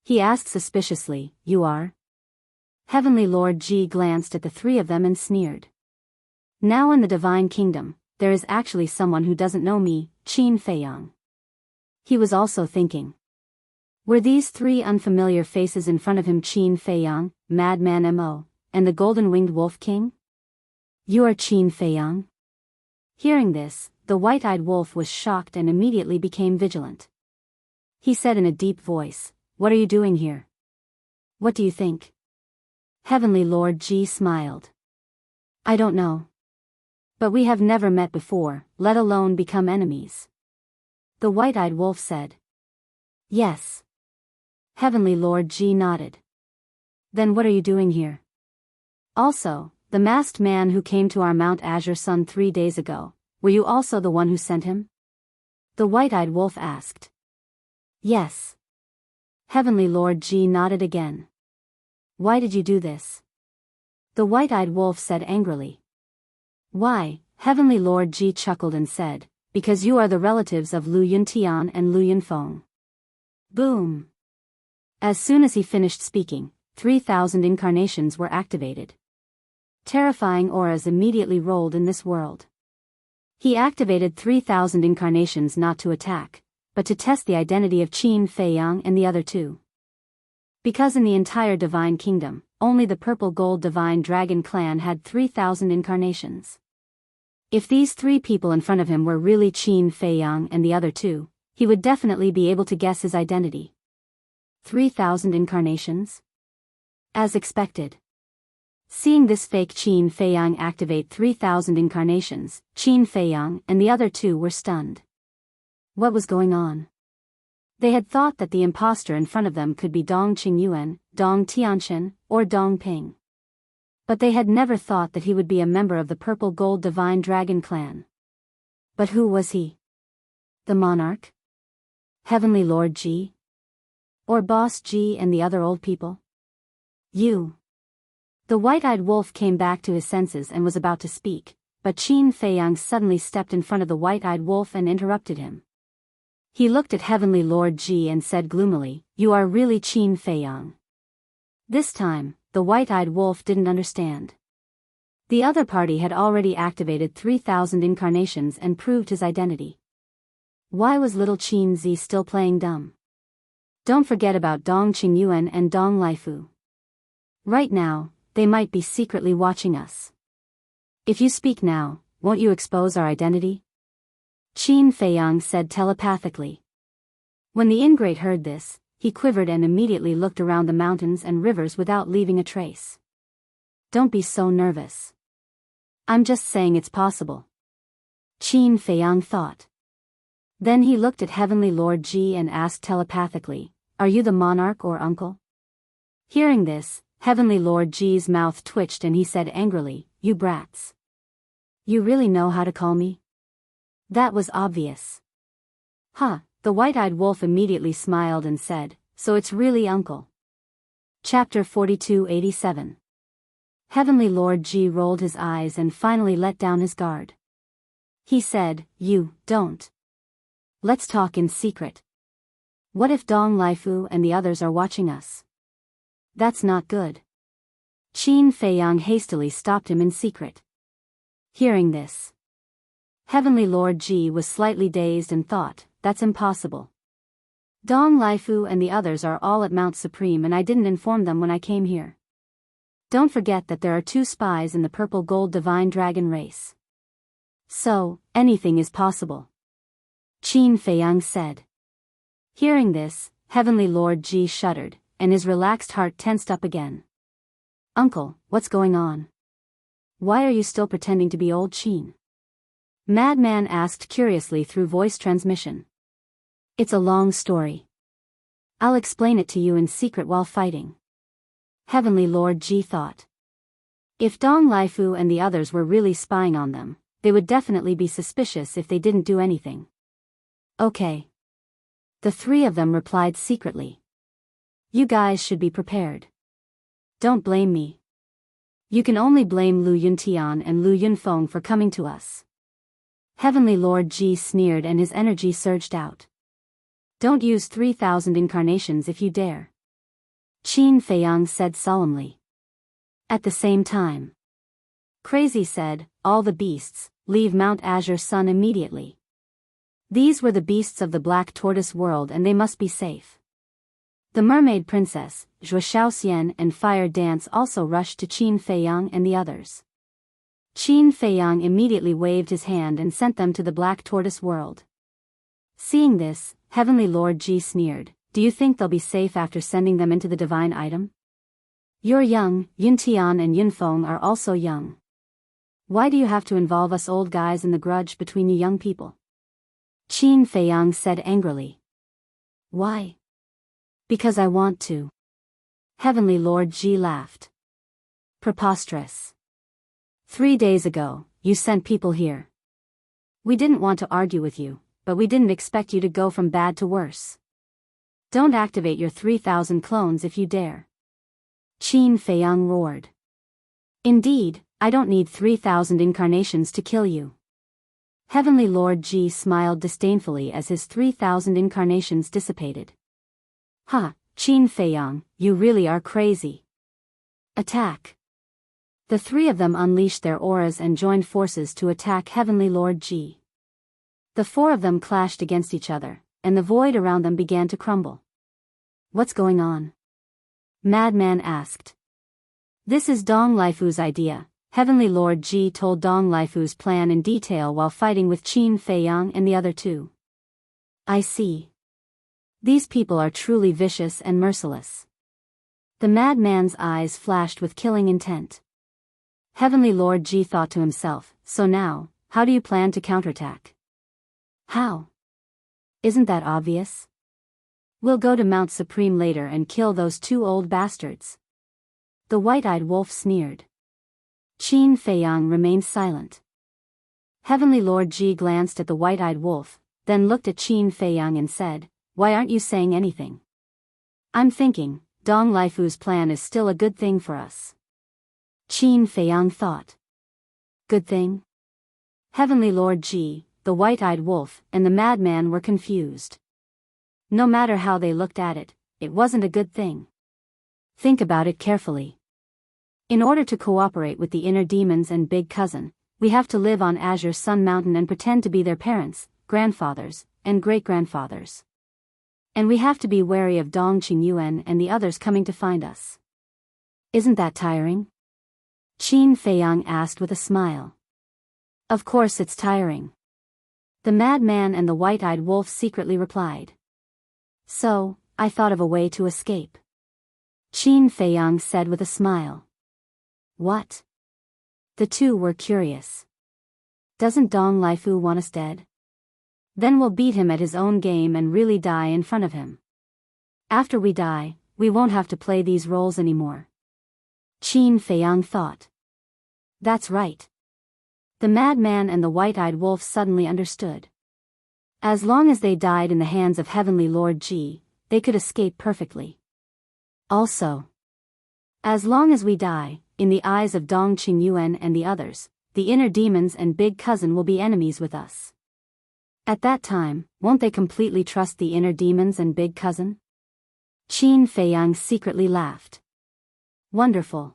He asked suspiciously, "You are?" Heavenly Lord Ji glanced at the 3 of them and sneered. Now in the Divine Kingdom, there is actually someone who doesn't know me, Qin Feiyang. He was also thinking. Were these three unfamiliar faces in front of him Qin Feiyang, Madman Mo, and the Golden-Winged Wolf King? You are Qin Feiyang? Hearing this, the white-eyed wolf was shocked and immediately became vigilant. He said in a deep voice, "What are you doing here? What do you think?" Heavenly Lord Ji smiled. "I don't know. But we have never met before, let alone become enemies." The white-eyed wolf said. "Yes." Heavenly Lord Ji nodded. "Then what are you doing here? Also, the masked man who came to our Mount Azure Sun 3 days ago, were you also the one who sent him?" The white-eyed wolf asked. "Yes." Heavenly Lord Ji nodded again. "Why did you do this?" The white-eyed wolf said angrily. "Why?" Heavenly Lord Ji chuckled and said, "Because you are the relatives of Lu Yuntian and Lu Yunfeng." Boom! As soon as he finished speaking, 3,000 incarnations were activated. Terrifying auras immediately rolled in this world. He activated 3,000 incarnations not to attack, but to test the identity of Qin Feiyang and the other two. Because in the entire Divine Kingdom, only the Purple Gold Divine Dragon clan had 3,000 incarnations. If these three people in front of him were really Qin Feiyang and the other two, he would definitely be able to guess his identity. 3,000 incarnations? As expected. Seeing this fake Qin Feiyang activate 3,000 incarnations, Qin Feiyang and the other two were stunned. What was going on? They had thought that the imposter in front of them could be Dong Qingyuan, Dong Tianchen, or Dong Ping. But they had never thought that he would be a member of the Purple Gold Divine Dragon clan. But who was he? The monarch? Heavenly Lord Ji? Or Boss Ji and the other old people? You. The white-eyed wolf came back to his senses and was about to speak, but Qin Feiyang suddenly stepped in front of the white-eyed wolf and interrupted him. He looked at Heavenly Lord Ji and said gloomily, "You are really Qin Feiyang." This time, the white-eyed wolf didn't understand. The other party had already activated 3,000 incarnations and proved his identity. Why was little Qin Zi still playing dumb? Don't forget about Dong Qingyuan and Dong Laifu. Right now, they might be secretly watching us. If you speak now, won't you expose our identity? Qin Feiyang said telepathically. When the ingrate heard this, he quivered and immediately looked around the mountains and rivers without leaving a trace. Don't be so nervous. I'm just saying it's possible. Qin Feiyang thought. Then he looked at Heavenly Lord Ji and asked telepathically, "Are you the monarch or uncle?" Hearing this, Heavenly Lord Ji's mouth twitched and he said angrily, "You brats. You really know how to call me?" That was obvious. Huh, the white-eyed wolf immediately smiled and said, "So it's really uncle." Chapter 4287. Heavenly Lord Ji rolled his eyes and finally let down his guard. He said, "You, don't. Let's talk in secret. What if Dong Laifu and the others are watching us? That's not good." Qin Feiyang hastily stopped him in secret. Hearing this, Heavenly Lord Ji was slightly dazed and thought, "That's impossible. Dong Laifu and the others are all at Mount Supreme and I didn't inform them when I came here. Don't forget that there are 2 spies in the Purple Gold Divine Dragon race. So, anything is possible," Qin Feiyang said. Hearing this, Heavenly Lord Ji shuddered, and his relaxed heart tensed up again. "Uncle, what's going on? Why are you still pretending to be old Qin?" Madman asked curiously through voice transmission. "It's a long story. I'll explain it to you in secret while fighting." Heavenly Lord Ji thought. If Dong Laifu and the others were really spying on them, they would definitely be suspicious if they didn't do anything. "Okay." The 3 of them replied secretly. "You guys should be prepared. Don't blame me. You can only blame Lu Yuntian and Lu Yunfeng for coming to us." Heavenly Lord Ji sneered and his energy surged out. "Don't use 3,000 incarnations if you dare," Qin Feiyang said solemnly. At the same time, Crazy said, "All the beasts, leave Mount Azure Sun immediately. These were the beasts of the Black Tortoise world and they must be safe. The mermaid princess, Zhuo Shaoxian and Fire Dance also rushed to Qin Feiyang and the others. Qin Feiyang immediately waved his hand and sent them to the Black Tortoise world. Seeing this, Heavenly Lord Ji sneered, "Do you think they'll be safe after sending them into the divine item? You're young, Yuntian and Yunfeng are also young. Why do you have to involve us old guys in the grudge between you young people?" Qin Feiyang said angrily. "Why?" "Because I want to." Heavenly Lord Ji laughed. "Preposterous. 3 days ago, you sent people here. We didn't want to argue with you, but we didn't expect you to go from bad to worse. Don't activate your 3,000 clones if you dare." Qin Feiyang roared. "Indeed, I don't need 3,000 incarnations to kill you." Heavenly Lord Ji smiled disdainfully as his 3,000 incarnations dissipated. "Ha, Qin Feiyang, you really are crazy. Attack." The three of them unleashed their auras and joined forces to attack Heavenly Lord Ji. The four of them clashed against each other, and the void around them began to crumble. "What's going on?" Madman asked. "This is Dong Laifu's idea." Heavenly Lord Ji told Dong Laifu's plan in detail while fighting with Qin Feiyang and the other two. "I see. These people are truly vicious and merciless." The madman's eyes flashed with killing intent. Heavenly Lord Ji thought to himself, "So now, how do you plan to counterattack?" "How? Isn't that obvious? We'll go to Mount Supreme later and kill those two old bastards." The white-eyed wolf sneered. Qin Feiyang remained silent. Heavenly Lord Ji glanced at the white-eyed wolf, then looked at Qin Feiyang and said, "Why aren't you saying anything?" "I'm thinking, Dong Laifu's plan is still a good thing for us." Qin Feiyang thought. Good thing? Heavenly Lord Ji, the white-eyed wolf, and the madman were confused. No matter how they looked at it, it wasn't a good thing. Think about it carefully. In order to cooperate with the inner demons and Big Cousin, we have to live on Azure Sun Mountain and pretend to be their parents, grandfathers, and great-grandfathers. And we have to be wary of Dong Qingyuan and the others coming to find us. Isn't that tiring? Qin Feiyang asked with a smile. Of course it's tiring. The madman and the white-eyed wolf secretly replied. So, I thought of a way to escape. Qin Feiyang said with a smile. What? The two were curious. Doesn't Dong Laifu want us dead? Then we'll beat him at his own game and really die in front of him. After we die, we won't have to play these roles anymore. Qin Feiyang thought. That's right. The madman and the white-eyed wolf suddenly understood. As long as they died in the hands of Heavenly Lord Ji, they could escape perfectly. Also, as long as we die, in the eyes of Dong Qingyuan and the others, the inner demons and Big Cousin will be enemies with us. At that time, won't they completely trust the inner demons and Big Cousin? Qin Feiyang secretly laughed. Wonderful.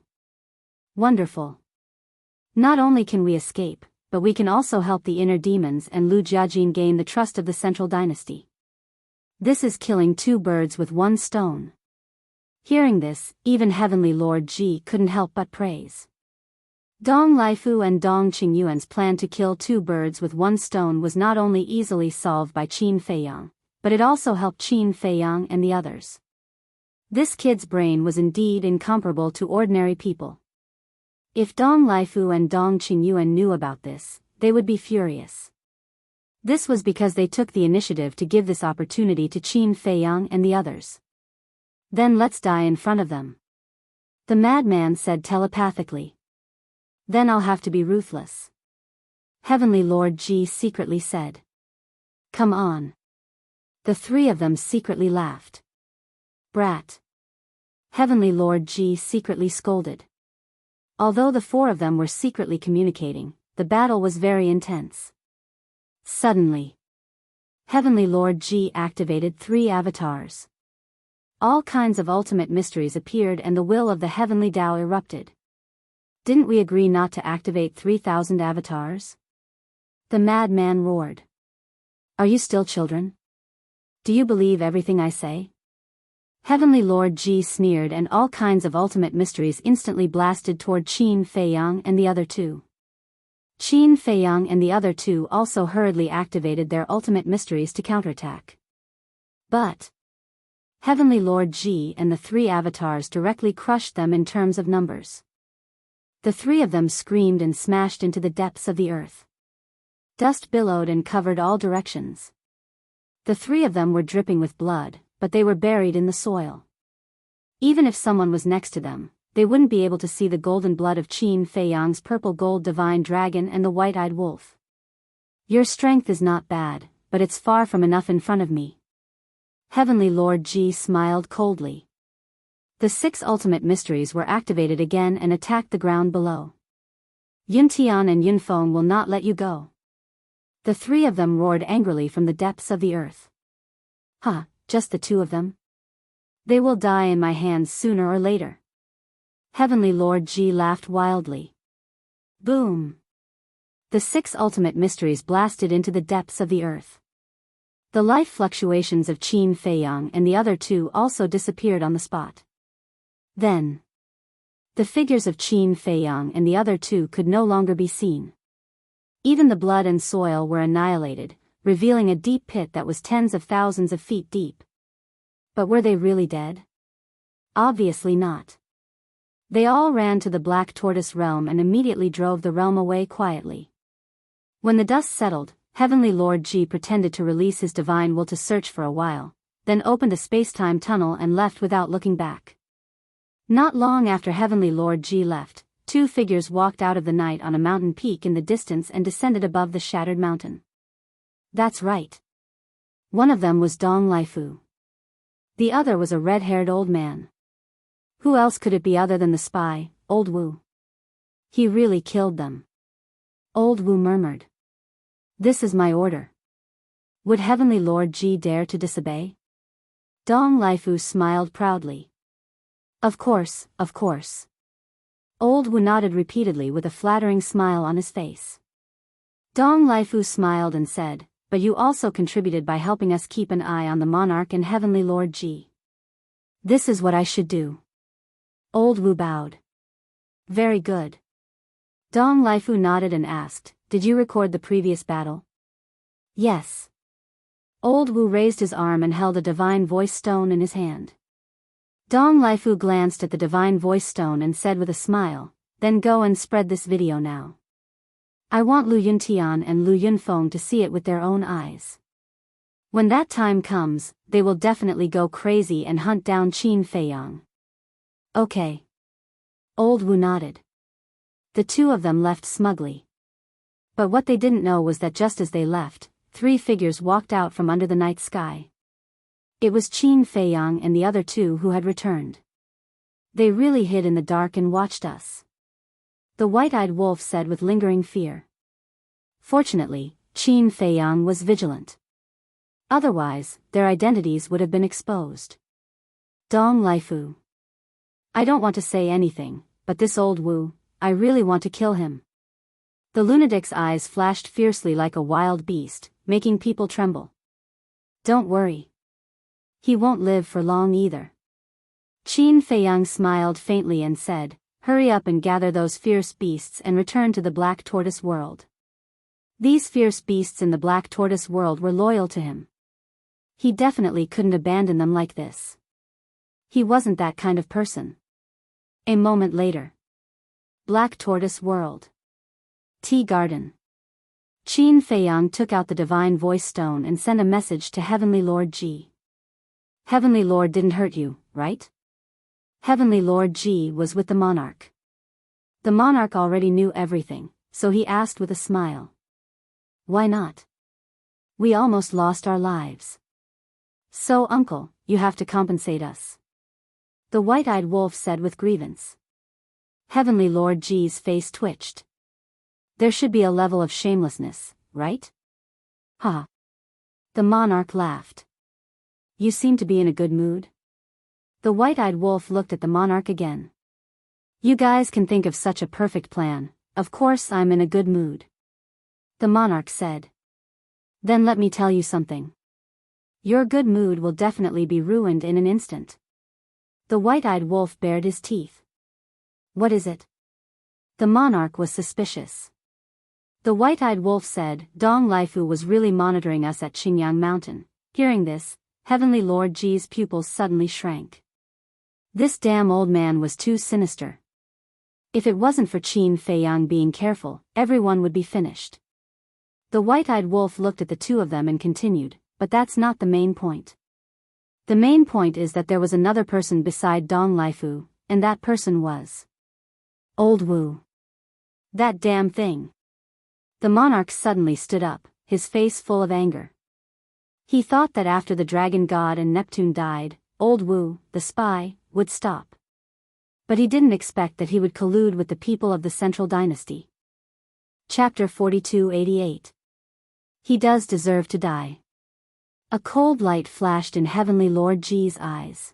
Wonderful. Not only can we escape, but we can also help the inner demons and Lu Jiajin gain the trust of the Central Dynasty. This is killing two birds with one stone. Hearing this, even Heavenly Lord Ji couldn't help but praise. Dong Laifu and Dong Qingyuan's plan to kill two birds with one stone was not only easily solved by Qin Feiyang, but it also helped Qin Feiyang and the others. This kid's brain was indeed incomparable to ordinary people. If Dong Laifu and Dong Qingyuan knew about this, they would be furious. This was because they took the initiative to give this opportunity to Qin Feiyang and the others. Then let's die in front of them. The madman said telepathically. Then I'll have to be ruthless. Heavenly Lord Ji secretly said. Come on. The three of them secretly laughed. Brat. Heavenly Lord Ji secretly scolded. Although the four of them were secretly communicating, the battle was very intense. Suddenly, Heavenly Lord Ji activated 3 avatars. All kinds of ultimate mysteries appeared and the will of the Heavenly Tao erupted. Didn't we agree not to activate 3,000 avatars? The madman roared. Are you still children? Do you believe everything I say? Heavenly Lord Ji sneered, and all kinds of ultimate mysteries instantly blasted toward Qin Feiyang and the other two. Qin Feiyang and the other two also hurriedly activated their ultimate mysteries to counterattack. But Heavenly Lord Ji and the three avatars directly crushed them in terms of numbers. The three of them screamed and smashed into the depths of the earth. Dust billowed and covered all directions. The three of them were dripping with blood, but they were buried in the soil. Even if someone was next to them, they wouldn't be able to see the golden blood of Qin Feiyang's purple gold divine dragon and the white-eyed wolf. Your strength is not bad, but it's far from enough in front of me. Heavenly Lord Ji smiled coldly. The 6 ultimate mysteries were activated again and attacked the ground below. Yuntian and Yunfeng will not let you go. The 3 of them roared angrily from the depths of the earth. Huh, just the 2 of them? They will die in my hands sooner or later. Heavenly Lord Ji laughed wildly. Boom! The 6 ultimate mysteries blasted into the depths of the earth. The life fluctuations of Qin Feiyang and the other 2 also disappeared on the spot. Then the figures of Qin Feiyang and the other 2 could no longer be seen. Even the blood and soil were annihilated, revealing a deep pit that was tens of thousands of feet deep. But were they really dead? Obviously not. They all ran to the Black Tortoise realm and immediately drove the realm away quietly. When the dust settled, Heavenly Lord Ji pretended to release his divine will to search for a while, then opened a space-time tunnel and left without looking back. Not long after Heavenly Lord Ji left, 2 figures walked out of the night on a mountain peak in the distance and descended above the shattered mountain. That's right. One of them was Dong Laifu. The other was a red-haired old man. Who else could it be other than the spy, Old Wu? He really killed them. Old Wu murmured. This is my order. Would Heavenly Lord Ji dare to disobey? Dong Laifu smiled proudly. Of course, of course. Old Wu nodded repeatedly with a flattering smile on his face. Dong Laifu smiled and said, but you also contributed by helping us keep an eye on the monarch and Heavenly Lord Ji. This is what I should do. Old Wu bowed. Very good. Dong Laifu nodded and asked, did you record the previous battle? Yes. Old Wu raised his arm and held a divine voice stone in his hand. Dong Laifu glanced at the divine voice stone and said with a smile, then go and spread this video now. I want Lu Yuntian and Lu Yunfeng to see it with their own eyes. When that time comes, they will definitely go crazy and hunt down Qin Feiyang. Okay. Old Wu nodded. The 2 of them left smugly. But what they didn't know was that just as they left, 3 figures walked out from under the night sky. It was Qin Feiyang and the other 2 who had returned. They really hid in the dark and watched us. The white-eyed wolf said with lingering fear. Fortunately, Qin Feiyang was vigilant. Otherwise, their identities would have been exposed. Dong Laifu. I don't want to say anything, but this Old Wu, I really want to kill him. The lunatic's eyes flashed fiercely like a wild beast, making people tremble. Don't worry. He won't live for long either. Qin Feiyang smiled faintly and said, hurry up and gather those fierce beasts and return to the Black Tortoise world. These fierce beasts in the Black Tortoise world were loyal to him. He definitely couldn't abandon them like this. He wasn't that kind of person. A moment later. Black Tortoise world. Tea garden. Qin Feiyang took out the divine voice stone and sent a message to Heavenly Lord Ji. Heavenly Lord didn't hurt you, right? Heavenly Lord Ji was with the monarch. The monarch already knew everything, so he asked with a smile. Why not? We almost lost our lives. So uncle, you have to compensate us. The white-eyed wolf said with grievance. Heavenly Lord Ji's face twitched. There should be a level of shamelessness, right? Ha. The monarch laughed. You seem to be in a good mood. The white-eyed wolf looked at the monarch again. You guys can think of such a perfect plan, of course I'm in a good mood. The monarch said. Then let me tell you something. Your good mood will definitely be ruined in an instant. The white-eyed wolf bared his teeth. What is it? The monarch was suspicious. The white-eyed wolf said, Dong Lifu was really monitoring us at Qingyang Mountain. Hearing this, Heavenly Lord Ji's pupils suddenly shrank. This damn old man was too sinister. If it wasn't for Qin Feiyang being careful, everyone would be finished. The white-eyed wolf looked at the two of them and continued, but that's not the main point. The main point is that there was another person beside Dong Lifu, and that person was Old Wu. That damn thing. The monarch suddenly stood up, his face full of anger. He thought that after the dragon god and Neptune died, Old Wu, the spy, would stop. But he didn't expect that he would collude with the people of the Central Dynasty. Chapter 4288. He does deserve to die. A cold light flashed in Heavenly Lord Ji's eyes.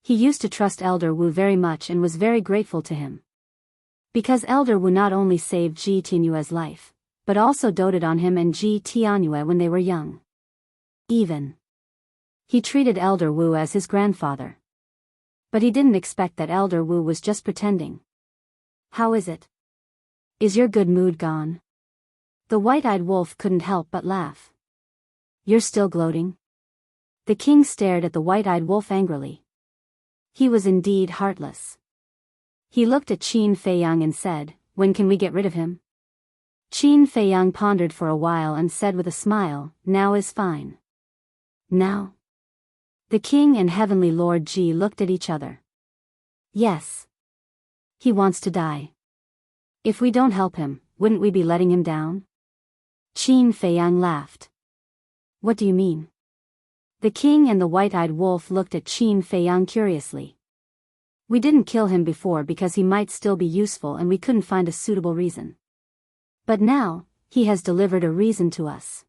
He used to trust Elder Wu very much and was very grateful to him. Because Elder Wu not only saved Ji Tianyue's life, but also doted on him and Ji Tianyue when they were young. He treated Elder Wu as his grandfather. But he didn't expect that Elder Wu was just pretending. How is it? Is your good mood gone? The white-eyed wolf couldn't help but laugh. You're still gloating? The king stared at the white-eyed wolf angrily. He was indeed heartless. He looked at Qin Feiyang and said, when can we get rid of him? Qin Feiyang pondered for a while and said with a smile, now is fine. Now? The king and Heavenly Lord Ji looked at each other. Yes. He wants to die. If we don't help him, wouldn't we be letting him down? Qin Feiyang laughed. What do you mean? The king and the white-eyed wolf looked at Qin Feiyang curiously. We didn't kill him before because he might still be useful and we couldn't find a suitable reason. But now, he has delivered a reason to us.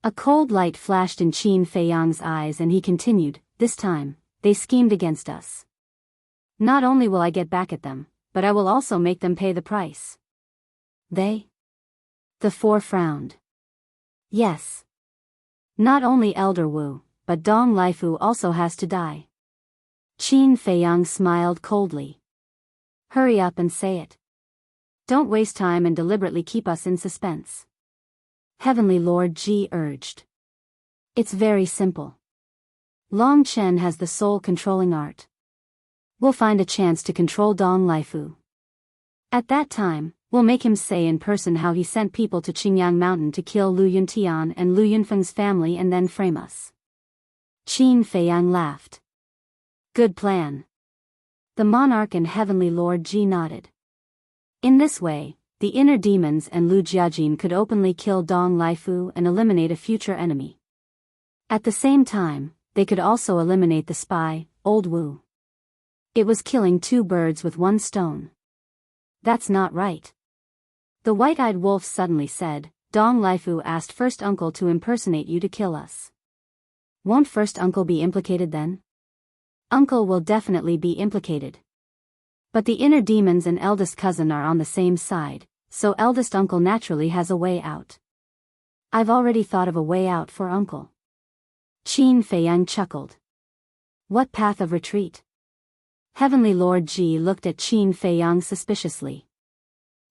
A cold light flashed in Qin Feiyang's eyes and he continued, this time, they schemed against us. Not only will I get back at them, but I will also make them pay the price. They? The four frowned. Yes. Not only Elder Wu, but Dong Lifu also has to die. Qin Feiyang smiled coldly. Hurry up and say it. Don't waste time and deliberately keep us in suspense. Heavenly Lord Ji urged. It's very simple. Long Chen has the soul-controlling art. We'll find a chance to control Dong Lifu. At that time, we'll make him say in person how he sent people to Qingyang Mountain to kill Lu Yuntian and Lu Yunfeng's family and then frame us. Qin Feiyang laughed. Good plan. The monarch and Heavenly Lord Ji nodded. In this way, the inner demons and Lu Jiajin could openly kill Dong Lifu and eliminate a future enemy. At the same time, they could also eliminate the spy, Old Wu. It was killing two birds with one stone. That's not right. The white-eyed wolf suddenly said, Dong Lifu asked First Uncle to impersonate you to kill us. Won't First Uncle be implicated then? Uncle will definitely be implicated. But the inner demons and eldest cousin are on the same side, so eldest uncle naturally has a way out. I've already thought of a way out for Uncle. Qin Feiyang chuckled. What path of retreat? Heavenly Lord Ji looked at Qin Feiyang suspiciously.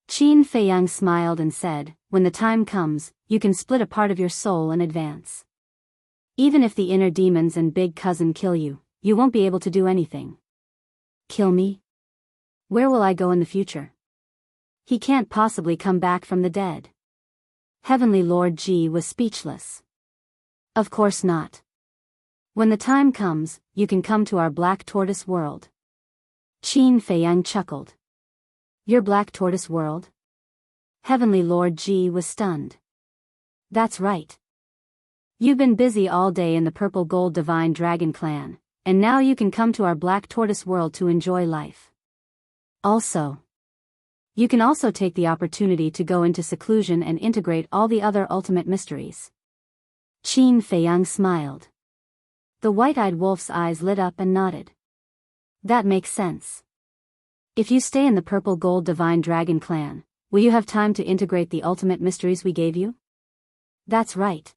Qin Feiyang smiled and said, when the time comes, you can split a part of your soul and advance. Even if the inner demons and big cousin kill you, you won't be able to do anything. Kill me? Where will I go in the future? He can't possibly come back from the dead. Heavenly Lord Ji was speechless. Of course not. When the time comes, you can come to our Black Tortoise world. Qin Feiyang chuckled. Your Black Tortoise world? Heavenly Lord Ji was stunned. That's right. You've been busy all day in the Purple Gold Divine Dragon Clan, and now you can come to our Black Tortoise world to enjoy life. Also, you can also take the opportunity to go into seclusion and integrate all the other ultimate mysteries. Qin Feiyang smiled. The white-eyed wolf's eyes lit up and nodded. That makes sense. If you stay in the Purple Gold Divine Dragon Clan, will you have time to integrate the ultimate mysteries we gave you? That's right.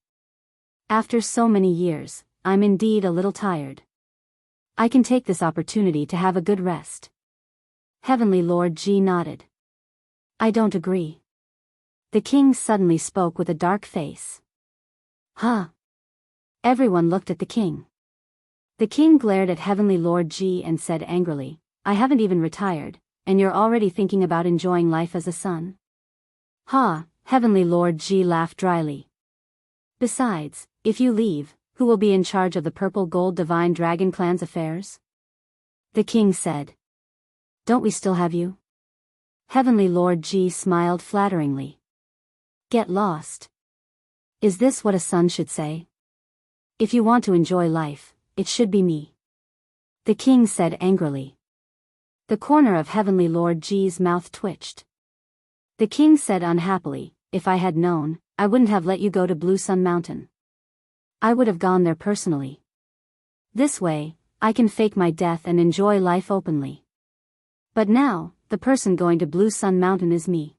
After so many years, I'm indeed a little tired. I can take this opportunity to have a good rest. Heavenly Lord G nodded. I don't agree. The king suddenly spoke with a dark face. Huh? Everyone looked at the king. The king glared at Heavenly Lord G and said angrily, I haven't even retired, and you're already thinking about enjoying life as a son? Ha! Heavenly Lord G laughed dryly. Besides, if you leave, who will be in charge of the Purple Gold Divine Dragon Clan's affairs? The king said. Don't we still have you? Heavenly Lord G smiled flatteringly. Get lost. Is this what a son should say? If you want to enjoy life, it should be me. The king said angrily. The corner of Heavenly Lord G's mouth twitched. The king said unhappily, if I had known, I wouldn't have let you go to Blue Sun Mountain. I would have gone there personally. This way, I can fake my death and enjoy life openly. But now, the person going to Blue Sun Mountain is me.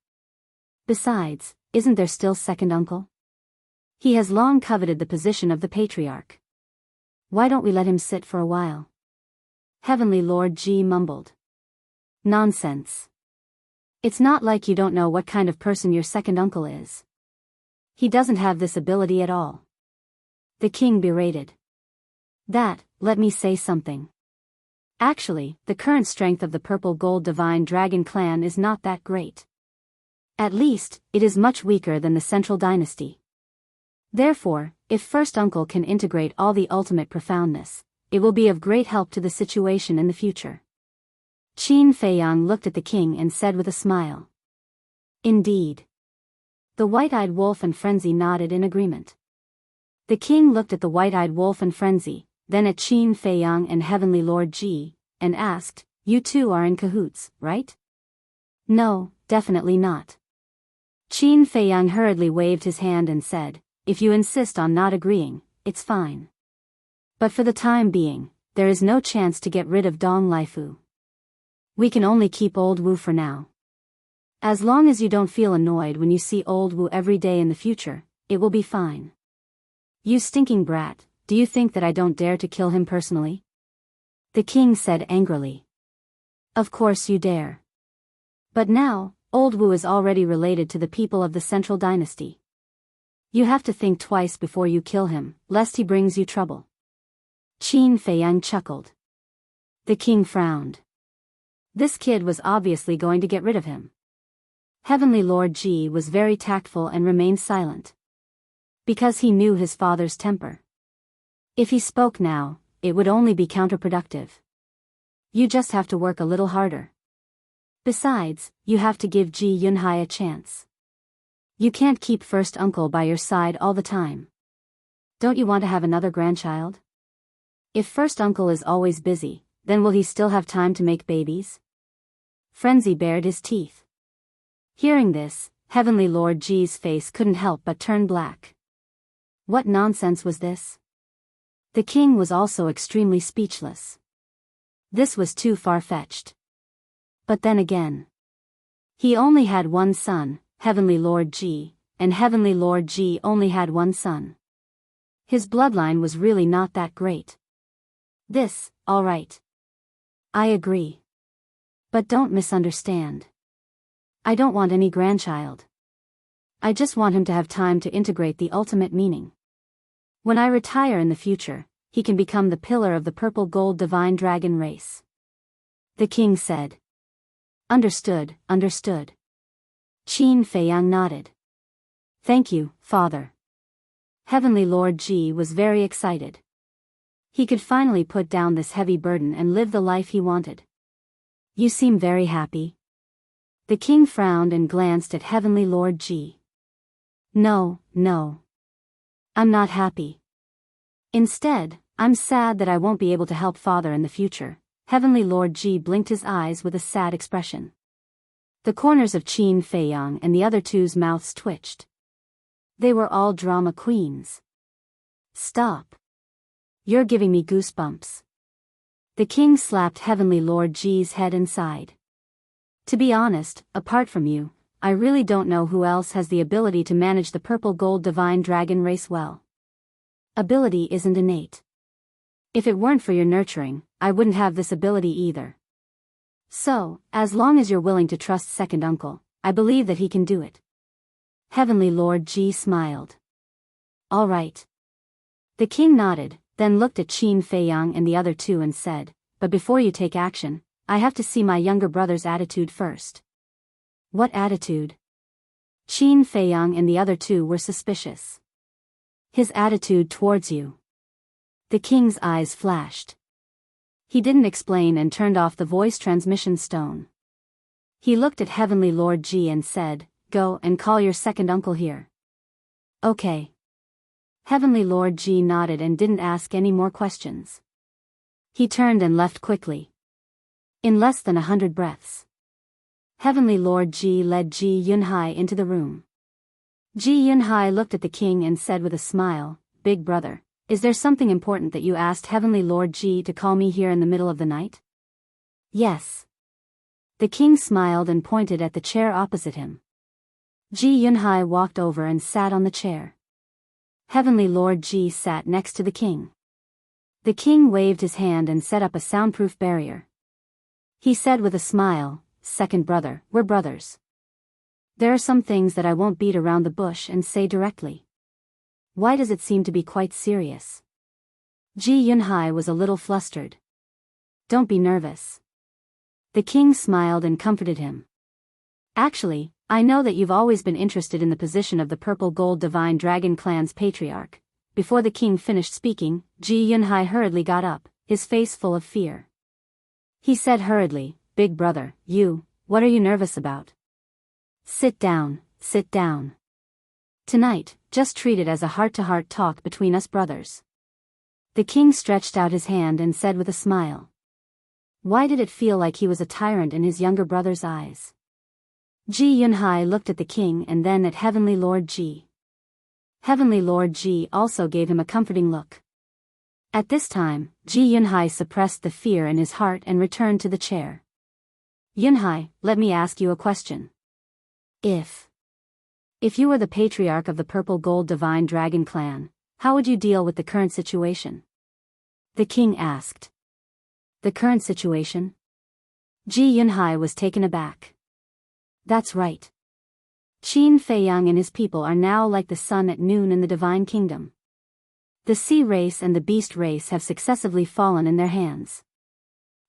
Besides, isn't there still second uncle? He has long coveted the position of the patriarch. Why don't we let him sit for a while? Heavenly Lord G mumbled. Nonsense. It's not like you don't know what kind of person your second uncle is. He doesn't have this ability at all. The king berated. Let me say something. Actually, the current strength of the Purple Gold Divine Dragon Clan is not that great. At least, it is much weaker than the Central Dynasty. Therefore, if First Uncle can integrate all the ultimate profoundness, it will be of great help to the situation in the future. Qin Feiyang looked at the king and said with a smile. Indeed. The white-eyed wolf and Frenzy nodded in agreement. The king looked at the white-eyed wolf and Frenzy, then at Qin Feiyang and Heavenly Lord G, and asked, You two are in cahoots, right? No, definitely not. Qin Feiyang hurriedly waved his hand and said, If you insist on not agreeing, it's fine. But for the time being, there is no chance to get rid of Dong Laifu. We can only keep Old Wu for now. As long as you don't feel annoyed when you see Old Wu every day in the future, it will be fine. You stinking brat, do you think that I don't dare to kill him personally? The king said angrily. Of course you dare. But now, Old Wu is already related to the people of the Central Dynasty. You have to think twice before you kill him, lest he brings you trouble. Qin Feiyang chuckled. The king frowned. This kid was obviously going to get rid of him. Heavenly Lord G was very tactful and remained silent. Because he knew his father's temper. If he spoke now, it would only be counterproductive. You just have to work a little harder. Besides, you have to give Ji Yunhai a chance. You can't keep First Uncle by your side all the time. Don't you want to have another grandchild? If First Uncle is always busy, then will he still have time to make babies? Frenzy bared his teeth. Hearing this, Heavenly Lord G's face couldn't help but turn black. What nonsense was this? The king was also extremely speechless. This was too far-fetched. But then again, he only had one son, Heavenly Lord G, and Heavenly Lord G only had one son. His bloodline was really not that great. All right. I agree. But don't misunderstand. I don't want any grandchild. I just want him to have time to integrate the ultimate meaning. When I retire in the future, he can become the pillar of the Purple Gold Divine Dragon race. The king said. Understood. Qin Feiyang nodded. Thank you, father. Heavenly Lord G was very excited. He could finally put down this heavy burden and live the life he wanted. You seem very happy. The king frowned and glanced at Heavenly Lord G. No. I'm not happy. Instead, I'm sad that I won't be able to help father in the future. Heavenly Lord Ji blinked his eyes with a sad expression. The corners of Qin Feiyang and the other two's mouths twitched. They were all drama queens. Stop. You're giving me goosebumps. The king slapped Heavenly Lord Ji's head and sighed. To be honest, apart from you, I really don't know who else has the ability to manage the purple gold divine dragon race well. Ability isn't innate. If it weren't for your nurturing, I wouldn't have this ability either. So, as long as you're willing to trust second uncle, I believe that he can do it. Heavenly Lord Ji smiled. All right. The king nodded, then looked at Qin Feiyang and the other two and said, but before you take action, I have to see my younger brother's attitude first. What attitude? Qin Feiyang and the other two were suspicious. His attitude towards you. The king's eyes flashed. He didn't explain and turned off the voice transmission stone. He looked at Heavenly Lord Ji and said, go and call your second uncle here. Okay. Heavenly Lord Ji nodded and didn't ask any more questions. He turned and left quickly. In less than 100 breaths. Heavenly Lord Ji led Ji Yunhai into the room. Ji Yunhai looked at the king and said with a smile, Big brother, is there something important that you asked Heavenly Lord Ji to call me here in the middle of the night? Yes. The king smiled and pointed at the chair opposite him. Ji Yunhai walked over and sat on the chair. Heavenly Lord Ji sat next to the king. The king waved his hand and set up a soundproof barrier. He said with a smile, Second brother, we're brothers. There are some things that I won't beat around the bush and say directly. Why does it seem to be quite serious? Ji Yunhai was a little flustered. Don't be nervous. The king smiled and comforted him. Actually, I know that you've always been interested in the position of the Purple Gold Divine Dragon Clan's patriarch. Before the king finished speaking, Ji Yunhai hurriedly got up, his face full of fear. He said hurriedly, Big brother, what are you nervous about? Sit down, sit down. Tonight, just treat it as a heart-to-heart talk between us brothers. The king stretched out his hand and said with a smile. Why did it feel like he was a tyrant in his younger brother's eyes? Ji Yunhai looked at the king and then at Heavenly Lord Ji. Heavenly Lord Ji also gave him a comforting look. At this time, Ji Yunhai suppressed the fear in his heart and returned to the chair. Yunhai, let me ask you a question. If you were the patriarch of the Purple Gold Divine Dragon Clan, how would you deal with the current situation? The king asked. The current situation? Ji Yunhai was taken aback. That's right. Qin Feiyang and his people are now like the sun at noon in the Divine Kingdom. The sea race and the beast race have successively fallen in their hands.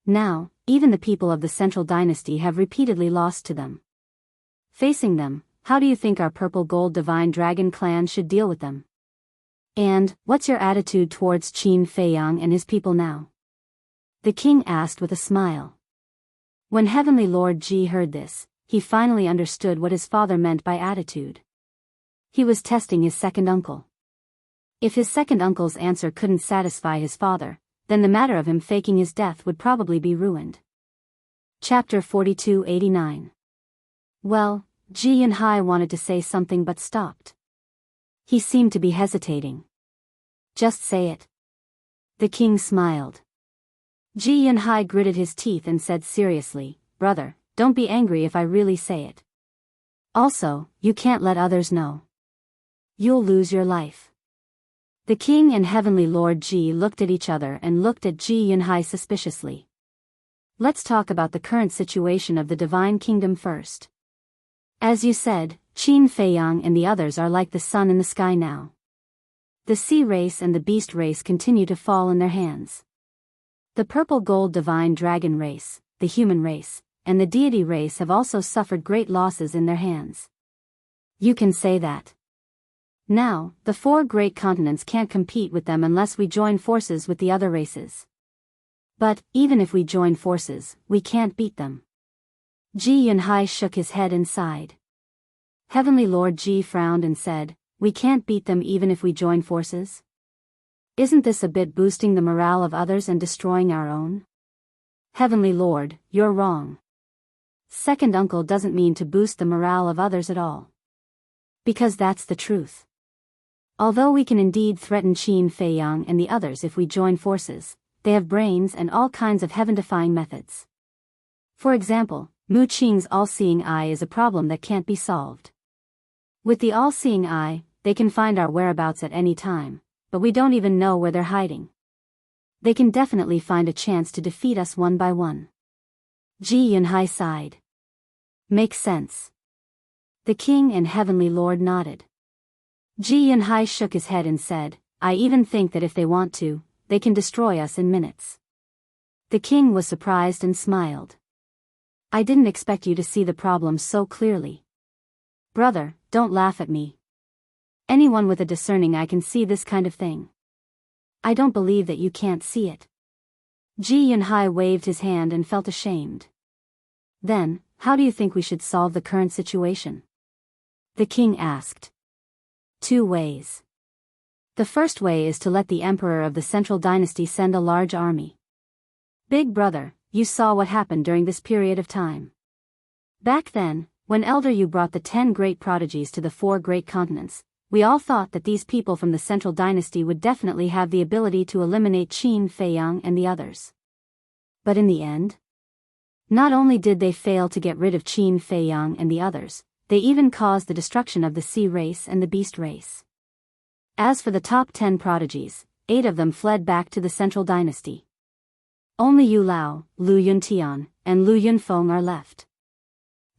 Now, even the people of the Central Dynasty have repeatedly lost to them. Facing them, how do you think our Purple Gold Divine Dragon Clan should deal with them? And, what's your attitude towards Qin Feiyang and his people now? The king asked with a smile. When Heavenly Lord Ji heard this, he finally understood what his father meant by attitude. He was testing his second uncle. If his second uncle's answer couldn't satisfy his father, then the matter of him faking his death would probably be ruined. Chapter 4289. Well, Ji Yunhai wanted to say something but stopped. He seemed to be hesitating. Just say it. The king smiled. Ji Yunhai gritted his teeth and said seriously, Brother, don't be angry if I really say it. Also, you can't let others know. You'll lose your life. The king and Heavenly Lord Ji looked at each other and looked at Ji Yunhai suspiciously. Let's talk about the current situation of the Divine Kingdom first. As you said, Qin Feiyang and the others are like the sun in the sky now. The sea race and the beast race continue to fall in their hands. The Purple Gold Divine Dragon race, the human race, and the deity race have also suffered great losses in their hands. You can say that. Now, the 4 great continents can't compete with them unless we join forces with the other races. But, even if we join forces, we can't beat them. Ji Yunhai shook his head and sighed. Heavenly Lord Ji frowned and said, We can't beat them even if we join forces? Isn't this a bit boosting the morale of others and destroying our own? Heavenly Lord, you're wrong. Second uncle doesn't mean to boost the morale of others at all. Because that's the truth. Although we can indeed threaten Qin Feiyang and the others if we join forces, they have brains and all kinds of heaven-defying methods. For example, Mu Qing's all-seeing eye is a problem that can't be solved. With the all-seeing eye, they can find our whereabouts at any time, but we don't even know where they're hiding. They can definitely find a chance to defeat us one by one. Ji Yunhai sighed. Makes sense. The king and heavenly lord nodded. Ji Yunhai shook his head and said, I even think that if they want to, they can destroy us in minutes. The king was surprised and smiled. I didn't expect you to see the problem so clearly. Brother, don't laugh at me. Anyone with a discerning eye can see this kind of thing. I don't believe that you can't see it. Ji Yunhai waved his hand and felt ashamed. Then, how do you think we should solve the current situation? The king asked. 2 ways. The first way is to let the emperor of the central dynasty send a large army. Big brother, you saw what happened during this period of time. Back then, when Elder Yu brought the 10 great prodigies to the 4 great continents, we all thought that these people from the central dynasty would definitely have the ability to eliminate Qin Feiyang and the others. But in the end, not only did they fail to get rid of Qin Feiyang and the others, they even caused the destruction of the sea race and the beast race. As for the top 10 prodigies, 8 of them fled back to the central dynasty. Only Yu Lao, Lu Yuntian, and Lu Yunfeng are left.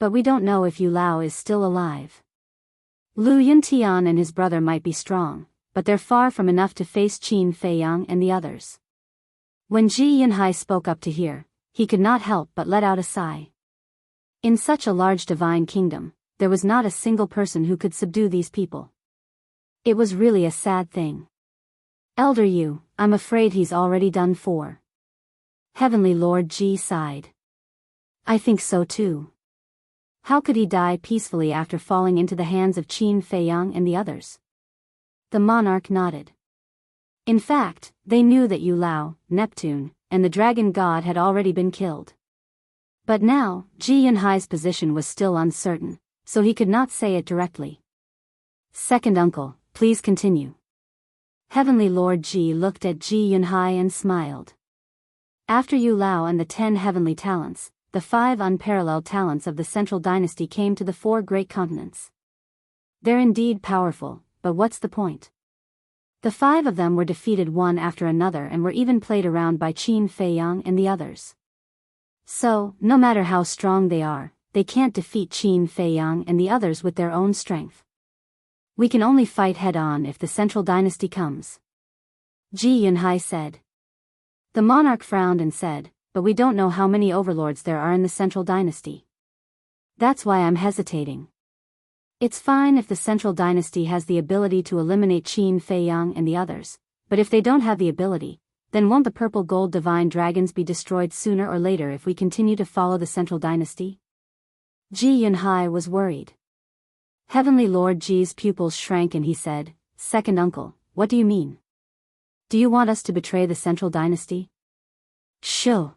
But we don't know if Yu Lao is still alive. Lu Yuntian and his brother might be strong, but they're far from enough to face Qin Feiyang and the others. When Ji Yunhai spoke up to hear, he could not help but let out a sigh. In such a large divine kingdom, there was not a single person who could subdue these people. It was really a sad thing. Elder Yu, I'm afraid he's already done for. Heavenly Lord Ji sighed. I think so too. How could he die peacefully after falling into the hands of Qin Feiyang and the others? The monarch nodded. In fact, they knew that Yu Lao, Neptune, and the dragon god had already been killed. But now, Ji Yunhai's position was still uncertain, so he could not say it directly. Second uncle, please continue. Heavenly Lord Ji looked at Ji Yunhai and smiled. After Yu Lao and the 10 heavenly talents, the 5 unparalleled talents of the central dynasty came to the 4 great continents. They're indeed powerful, but what's the point? The 5 of them were defeated one after another and were even played around by Qin Feiyang and the others. So, no matter how strong they are, they can't defeat Qin Feiyang and the others with their own strength. We can only fight head-on if the central dynasty comes. Ji Yunhai said. The monarch frowned and said, but we don't know how many overlords there are in the central dynasty. That's why I'm hesitating. It's fine if the central dynasty has the ability to eliminate Qin Feiyang and the others, but if they don't have the ability, then won't the purple gold divine dragons be destroyed sooner or later if we continue to follow the central dynasty? Ji Yunhai was worried. Heavenly Lord Ji's pupils shrank and he said, Second uncle, what do you mean? Do you want us to betray the central dynasty? Shoo.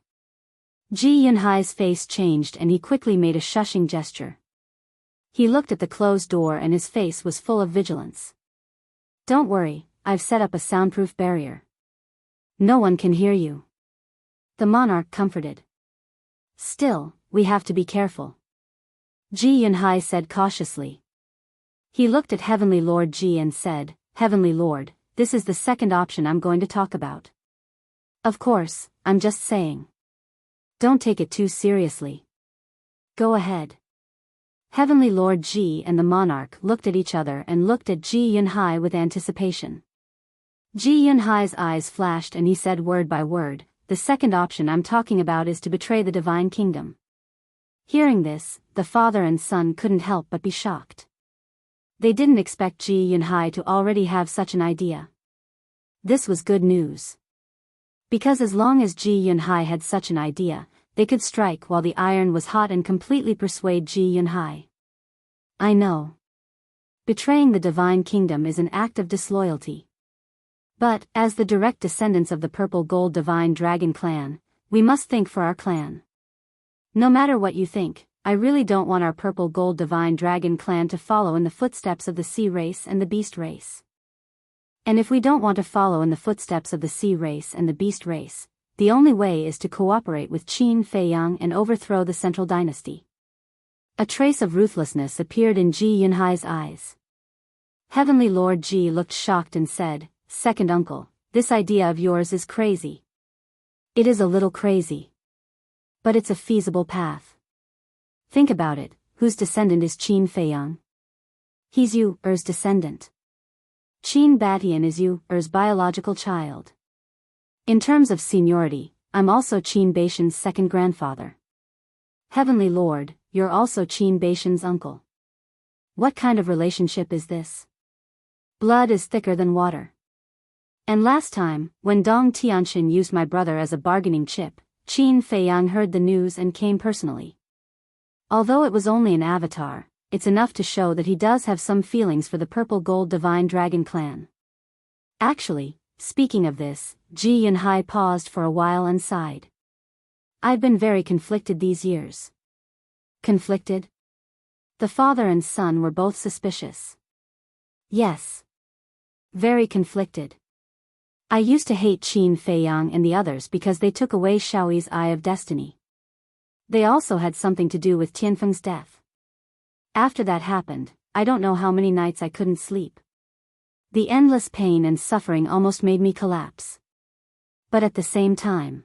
Ji Yunhai's face changed and he quickly made a shushing gesture. He looked at the closed door and his face was full of vigilance. Don't worry, I've set up a soundproof barrier. No one can hear you. The monarch comforted. Still, we have to be careful. Ji Yunhai said cautiously. He looked at Heavenly Lord Ji and said, Heavenly Lord, this is the second option I'm going to talk about. Of course, I'm just saying. Don't take it too seriously. Go ahead. Heavenly Lord Ji and the monarch looked at each other and looked at Ji Yunhai with anticipation. Ji Yunhai's eyes flashed and he said word by word, the second option I'm talking about is to betray the divine kingdom. Hearing this, the father and son couldn't help but be shocked. They didn't expect Ji Yunhai to already have such an idea. This was good news. Because as long as Ji Yunhai had such an idea, they could strike while the iron was hot and completely persuade Ji Yunhai. I know. Betraying the divine kingdom is an act of disloyalty. But, as the direct descendants of the purple gold divine dragon clan, we must think for our clan. No matter what you think, I really don't want our purple gold divine dragon clan to follow in the footsteps of the sea race and the beast race. And if we don't want to follow in the footsteps of the sea race and the beast race, the only way is to cooperate with Qin Feiyang and overthrow the central dynasty. A trace of ruthlessness appeared in Ji Yunhai's eyes. Heavenly Lord Ji looked shocked and said, "Second uncle, this idea of yours is crazy." "It is a little crazy. But it's a feasible path. Think about it, whose descendant is Qin Feiyang? He's you, Er's descendant. Qin Batian is you, Er's biological child. In terms of seniority, I'm also Qin Baishan's second grandfather. Heavenly Lord, you're also Qin Baishan's uncle. What kind of relationship is this? Blood is thicker than water. And last time, when Dong Tianxin used my brother as a bargaining chip, Qin Feiyang heard the news and came personally. Although it was only an avatar, it's enough to show that he does have some feelings for the purple gold divine dragon clan. Actually, speaking of this, Ji Yunhai paused for a while and sighed. I've been very conflicted these years. Conflicted? The father and son were both suspicious. Yes. Very conflicted. I used to hate Qin Feiyang and the others because they took away Xiaoyi's Eye of Destiny. They also had something to do with Tianfeng's death. After that happened, I don't know how many nights I couldn't sleep. The endless pain and suffering almost made me collapse. But at the same time,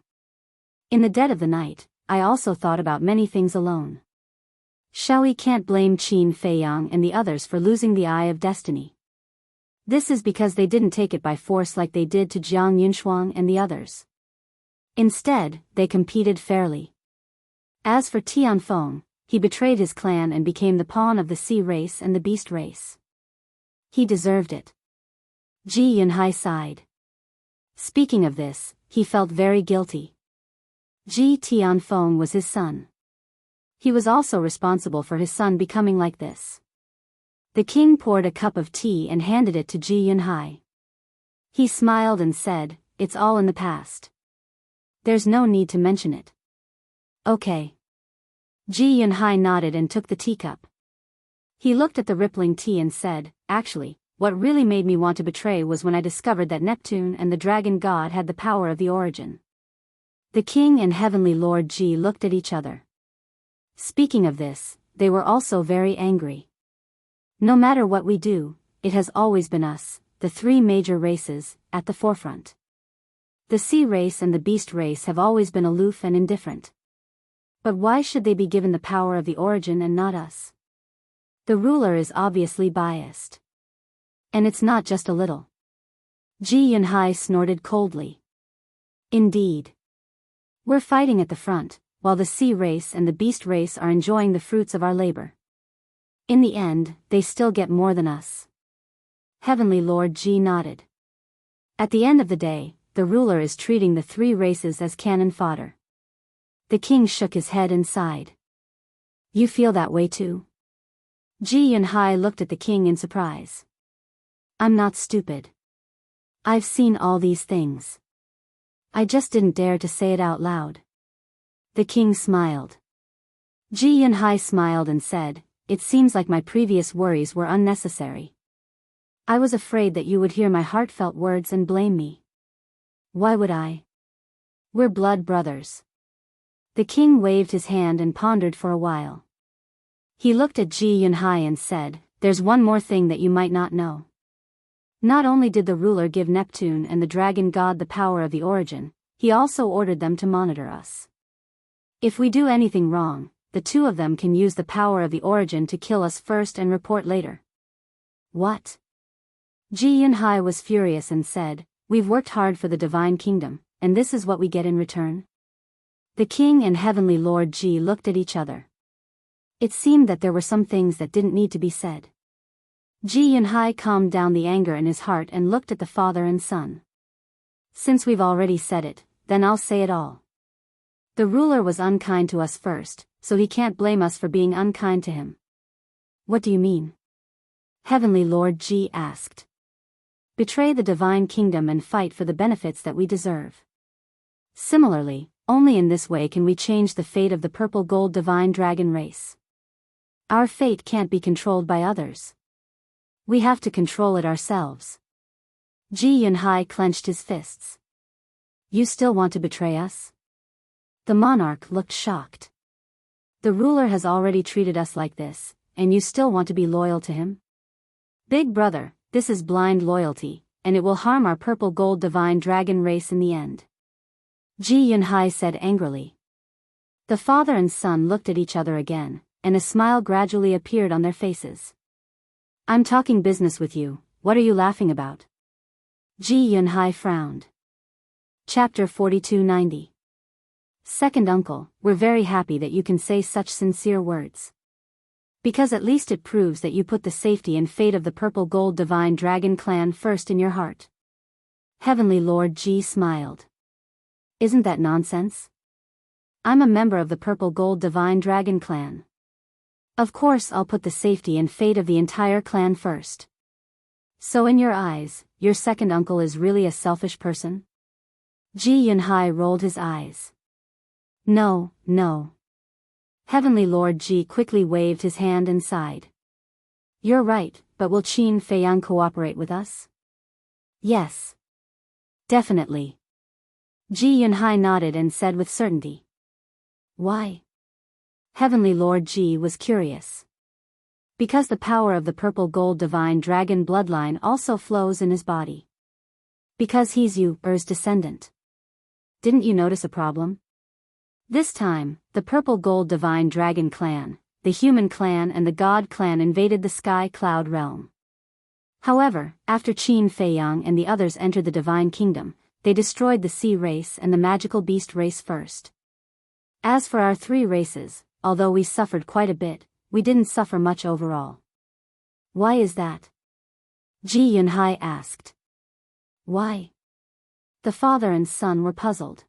in the dead of the night, I also thought about many things alone. Xiaoyi can't blame Qin Feiyang and the others for losing the Eye of Destiny. This is because they didn't take it by force like they did to Jiang Yunshuang and the others. Instead, they competed fairly. As for Tianfeng, he betrayed his clan and became the pawn of the sea race and the beast race. He deserved it. Ji Yunhai sighed. Speaking of this, he felt very guilty. Ji Tianfeng was his son. He was also responsible for his son becoming like this. The king poured a cup of tea and handed it to Ji Yunhai. He smiled and said, "It's all in the past. There's no need to mention it." Okay. Ji Yunhai nodded and took the teacup. He looked at the rippling tea and said, "Actually, what really made me want to betray was when I discovered that Neptune and the dragon god had the power of the origin." The king and heavenly Lord Ji looked at each other. Speaking of this, they were also very angry. No matter what we do, it has always been us, the three major races, at the forefront. The sea race and the beast race have always been aloof and indifferent. But why should they be given the power of the origin and not us? The ruler is obviously biased. And it's not just a little. Ji Yunhai snorted coldly. Indeed. We're fighting at the front, while the sea race and the beast race are enjoying the fruits of our labor. In the end, they still get more than us. Heavenly Lord Ji nodded. At the end of the day, the ruler is treating the three races as cannon fodder. The king shook his head and sighed. You feel that way too? Ji Yunhai looked at the king in surprise. I'm not stupid. I've seen all these things. I just didn't dare to say it out loud. The king smiled. Ji Yunhai smiled and said, "It seems like my previous worries were unnecessary. I was afraid that you would hear my heartfelt words and blame me. Why would I? We're blood brothers." The king waved his hand and pondered for a while. He looked at Ji Yunhai and said, "There's one more thing that you might not know. Not only did the ruler give Neptune and the dragon god the power of the origin, he also ordered them to monitor us. If we do anything wrong, the two of them can use the power of the origin to kill us first and report later." What? Ji Yunhai was furious and said, "We've worked hard for the divine kingdom, and this is what we get in return?" The king and heavenly Lord Ji looked at each other. It seemed that there were some things that didn't need to be said. Ji Yunhai calmed down the anger in his heart and looked at the father and son. "Since we've already said it, then I'll say it all. The ruler was unkind to us first, so he can't blame us for being unkind to him." "What do you mean?" Heavenly Lord Ji asked. "Betray the divine kingdom and fight for the benefits that we deserve. Similarly, only in this way can we change the fate of the purple gold divine dragon race. Our fate can't be controlled by others. We have to control it ourselves." Ji Yunhai clenched his fists. "You still want to betray us?" The monarch looked shocked. The ruler has already treated us like this, and you still want to be loyal to him? Big brother, this is blind loyalty, and it will harm our purple gold divine dragon race in the end. Ji Yunhai said angrily. The father and son looked at each other again, and a smile gradually appeared on their faces. I'm talking business with you, what are you laughing about? Ji Yunhai frowned. Chapter 4290. Second uncle, we're very happy that you can say such sincere words. Because at least it proves that you put the safety and fate of the purple gold divine dragon clan first in your heart. Heavenly Lord Ji smiled. Isn't that nonsense? I'm a member of the purple gold divine dragon clan. Of course I'll put the safety and fate of the entire clan first. So in your eyes, your second uncle is really a selfish person? Ji Yunhai rolled his eyes. No, no. Heavenly Lord Ji quickly waved his hand and sighed. You're right, but will Qin Feiyang cooperate with us? Yes. Definitely. Ji Yunhai nodded and said with certainty. Why? Heavenly Lord Ji was curious. Because the power of the purple gold divine dragon bloodline also flows in his body. Because he's Yu's descendant. Didn't you notice a problem? This time, the purple gold divine dragon clan, the human clan and the god clan invaded the sky cloud realm. However, after Qin Feiyang and the others entered the divine kingdom, they destroyed the sea race and the magical beast race first. As for our three races, although we suffered quite a bit, we didn't suffer much overall. Why is that? Ji Yunhai asked. Why? The father and son were puzzled.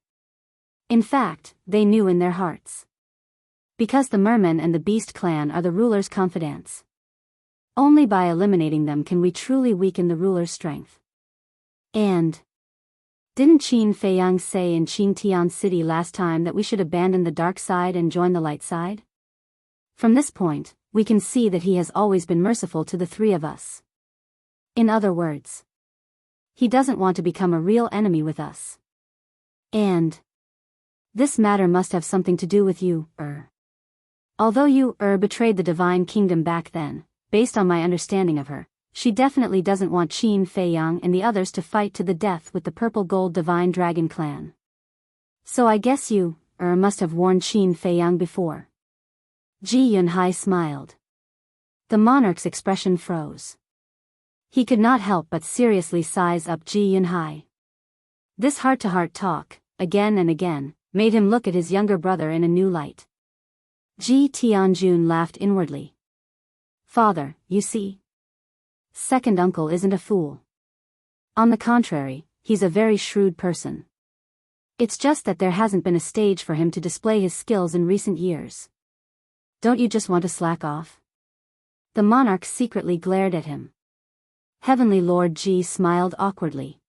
In fact, they knew in their hearts. Because the merman and the beast clan are the ruler's confidants. Only by eliminating them can we truly weaken the ruler's strength. And didn't Qin Feiyang say in Qingtian City last time that we should abandon the dark side and join the light side? From this point, we can see that he has always been merciful to the three of us. In other words, he doesn't want to become a real enemy with us. And this matter must have something to do with you, Although you, betrayed the divine kingdom back then, based on my understanding of her, she definitely doesn't want Qin Feiyang and the others to fight to the death with the purple gold divine dragon clan. So I guess you, must have warned Qin Feiyang before. Ji Yunhai smiled. The monarch's expression froze. He could not help but seriously size up Ji Yunhai. This heart-to-heart talk, again and again, made him look at his younger brother in a new light. Ji Tianjun laughed inwardly. Father, you see? Second uncle isn't a fool. On the contrary, he's a very shrewd person. It's just that there hasn't been a stage for him to display his skills in recent years. Don't you just want to slack off? The monarch secretly glared at him. Heavenly Lord Ji smiled awkwardly.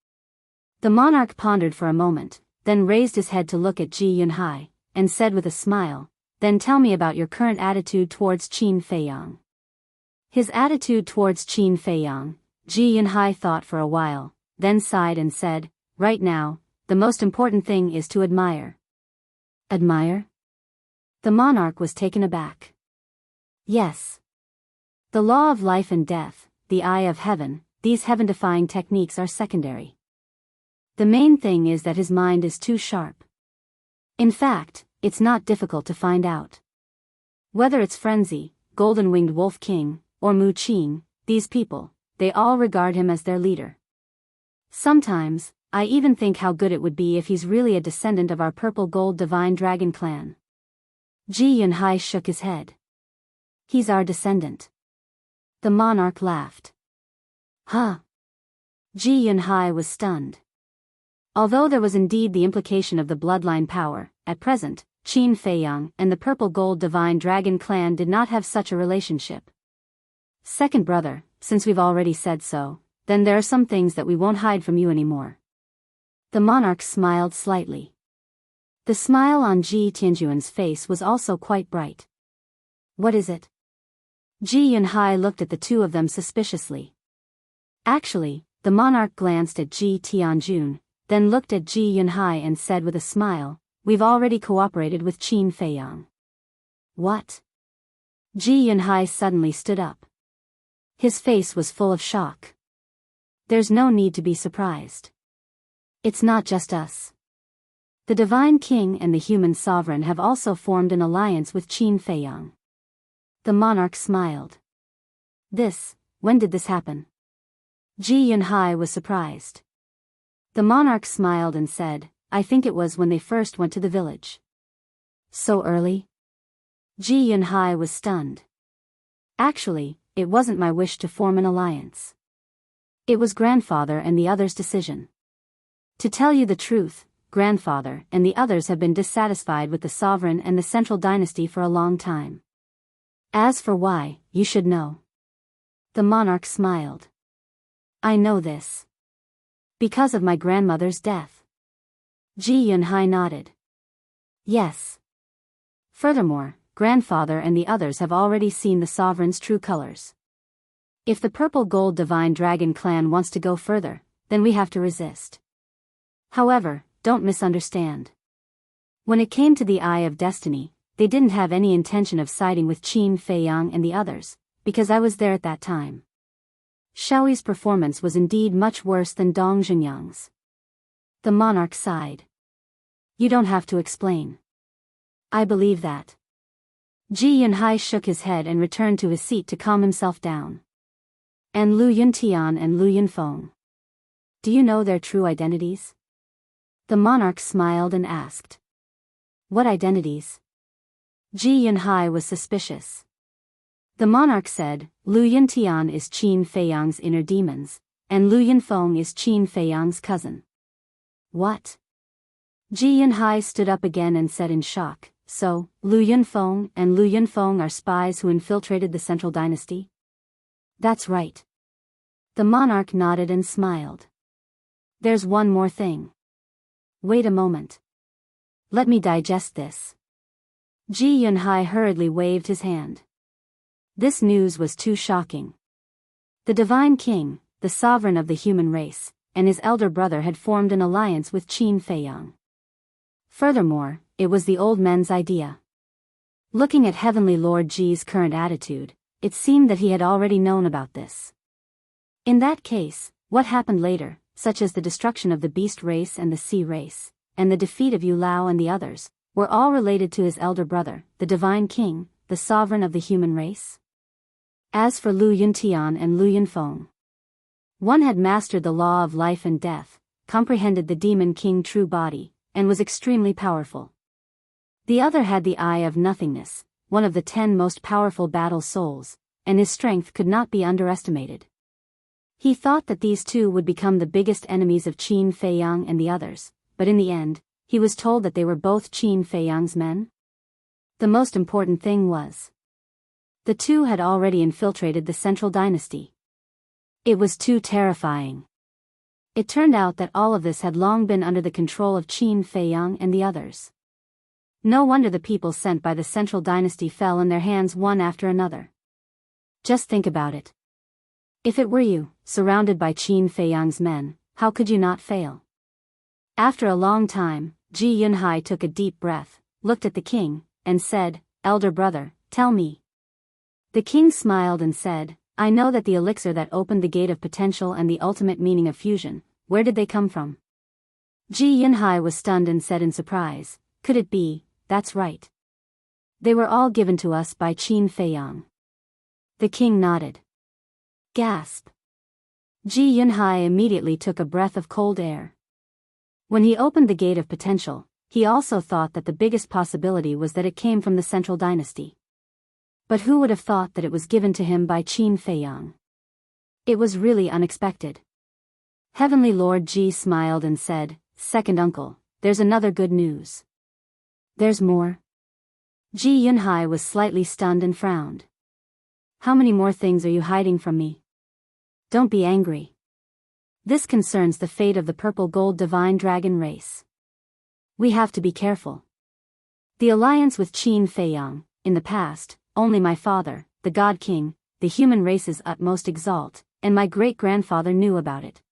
The monarch pondered for a moment, then raised his head to look at Ji Yunhai, and said with a smile, Then tell me about your current attitude towards Qin Feiyang. His attitude towards Qin Feiyang, Ji Yunhai thought for a while, then sighed and said, Right now, the most important thing is to admire. Admire? The monarch was taken aback. Yes. The law of life and death, the eye of heaven, these heaven-defying techniques are secondary. The main thing is that his mind is too sharp. In fact, it's not difficult to find out. Whether it's Frenzy, Golden-Winged Wolf King, or Mu Qing, these people, they all regard him as their leader. Sometimes, I even think how good it would be if he's really a descendant of our purple gold divine dragon clan. Ji Yunhai shook his head. He's our descendant. The monarch laughed. Huh? Ji Yunhai was stunned. Although there was indeed the implication of the bloodline power, at present, Qin Feiyang and the purple gold divine dragon clan did not have such a relationship. Second brother, since we've already said so, then there are some things that we won't hide from you anymore. The monarch smiled slightly. The smile on Ji Tianjuan's face was also quite bright. What is it? Ji Yunhai looked at the two of them suspiciously. Actually, the monarch glanced at Ji Tianjun, then looked at Ji Yunhai and said with a smile, We've already cooperated with Qin Feiyang. What? Ji Yunhai suddenly stood up. His face was full of shock. There's no need to be surprised. It's not just us. The Divine King and the human sovereign have also formed an alliance with Qin Feiyang. The monarch smiled. When did this happen? Ji Yunhai was surprised. The monarch smiled and said, I think it was when they first went to the village. So early? Ji Yunhai was stunned. Actually, it wasn't my wish to form an alliance. It was grandfather and the others' decision. To tell you the truth, grandfather and the others have been dissatisfied with the sovereign and the central dynasty for a long time. As for why, you should know. The monarch smiled. I know this. Because of my grandmother's death. Ji Yunhai nodded. Yes. Furthermore, grandfather and the others have already seen the sovereign's true colors. If the purple gold divine dragon clan wants to go further, then we have to resist. However, don't misunderstand. When it came to the Eye of Destiny, they didn't have any intention of siding with Qin Feiyang and the others, because I was there at that time. Shaoi's performance was indeed much worse than Dong Zhenyang's. The monarch sighed. You don't have to explain. I believe that. Ji Yunhai shook his head and returned to his seat to calm himself down. And Lu Yuntian and Lu Yunfeng. Do you know their true identities? The monarch smiled and asked. What identities? Ji Yunhai was suspicious. The monarch said, Lu Yuntian is Qin Feiyang's inner demons, and Lu Yunfeng is Qin Feiyang's cousin. What? Ji Yunhai stood up again and said in shock, so, Lu Yunfeng and Lu Yunfeng are spies who infiltrated the central dynasty? That's right. The monarch nodded and smiled. There's one more thing. Wait a moment. Let me digest this. Ji Yunhai hurriedly waved his hand. This news was too shocking. The Divine King, the sovereign of the human race, and his elder brother had formed an alliance with Qin Feiyang. Furthermore, it was the old men's idea. Looking at Heavenly Lord Ji's current attitude, it seemed that he had already known about this. In that case, what happened later, such as the destruction of the beast race and the sea race, and the defeat of Yu Lao and the others, were all related to his elder brother, the Divine King, the sovereign of the human race? As for Lu Yuntian and Lu Yunfeng, one had mastered the law of life and death, comprehended the Demon King true body, and was extremely powerful. The other had the Eye of Nothingness, one of the 10 most powerful battle souls, and his strength could not be underestimated. He thought that these two would become the biggest enemies of Qin Feiyang and the others, but in the end, he was told that they were both Qin Feiyang's men. The most important thing was, the two had already infiltrated the central dynasty. It was too terrifying. It turned out that all of this had long been under the control of Qin Feiyang and the others. No wonder the people sent by the central dynasty fell in their hands one after another. Just think about it. If it were you, surrounded by Qin Feiyang's men, how could you not fail? After a long time, Ji Yunhai took a deep breath, looked at the king, and said, Elder brother, tell me. The king smiled and said, I know that the elixir that opened the gate of potential and the ultimate meaning of fusion, where did they come from? Ji Yunhai was stunned and said in surprise, could it be, that's right. They were all given to us by Qin Feiyang. The king nodded. Gasp. Ji Yunhai immediately took a breath of cold air. When he opened the gate of potential, he also thought that the biggest possibility was that it came from the central dynasty. But who would have thought that it was given to him by Qin Feiyang? It was really unexpected. Heavenly Lord Ji smiled and said, Second uncle, there's another good news. There's more? Ji Yunhai was slightly stunned and frowned. How many more things are you hiding from me? Don't be angry. This concerns the fate of the purple gold divine dragon race. We have to be careful. The alliance with Qin Feiyang, in the past, only my father, the God King, the human race's utmost exalt, and my great-grandfather knew about it.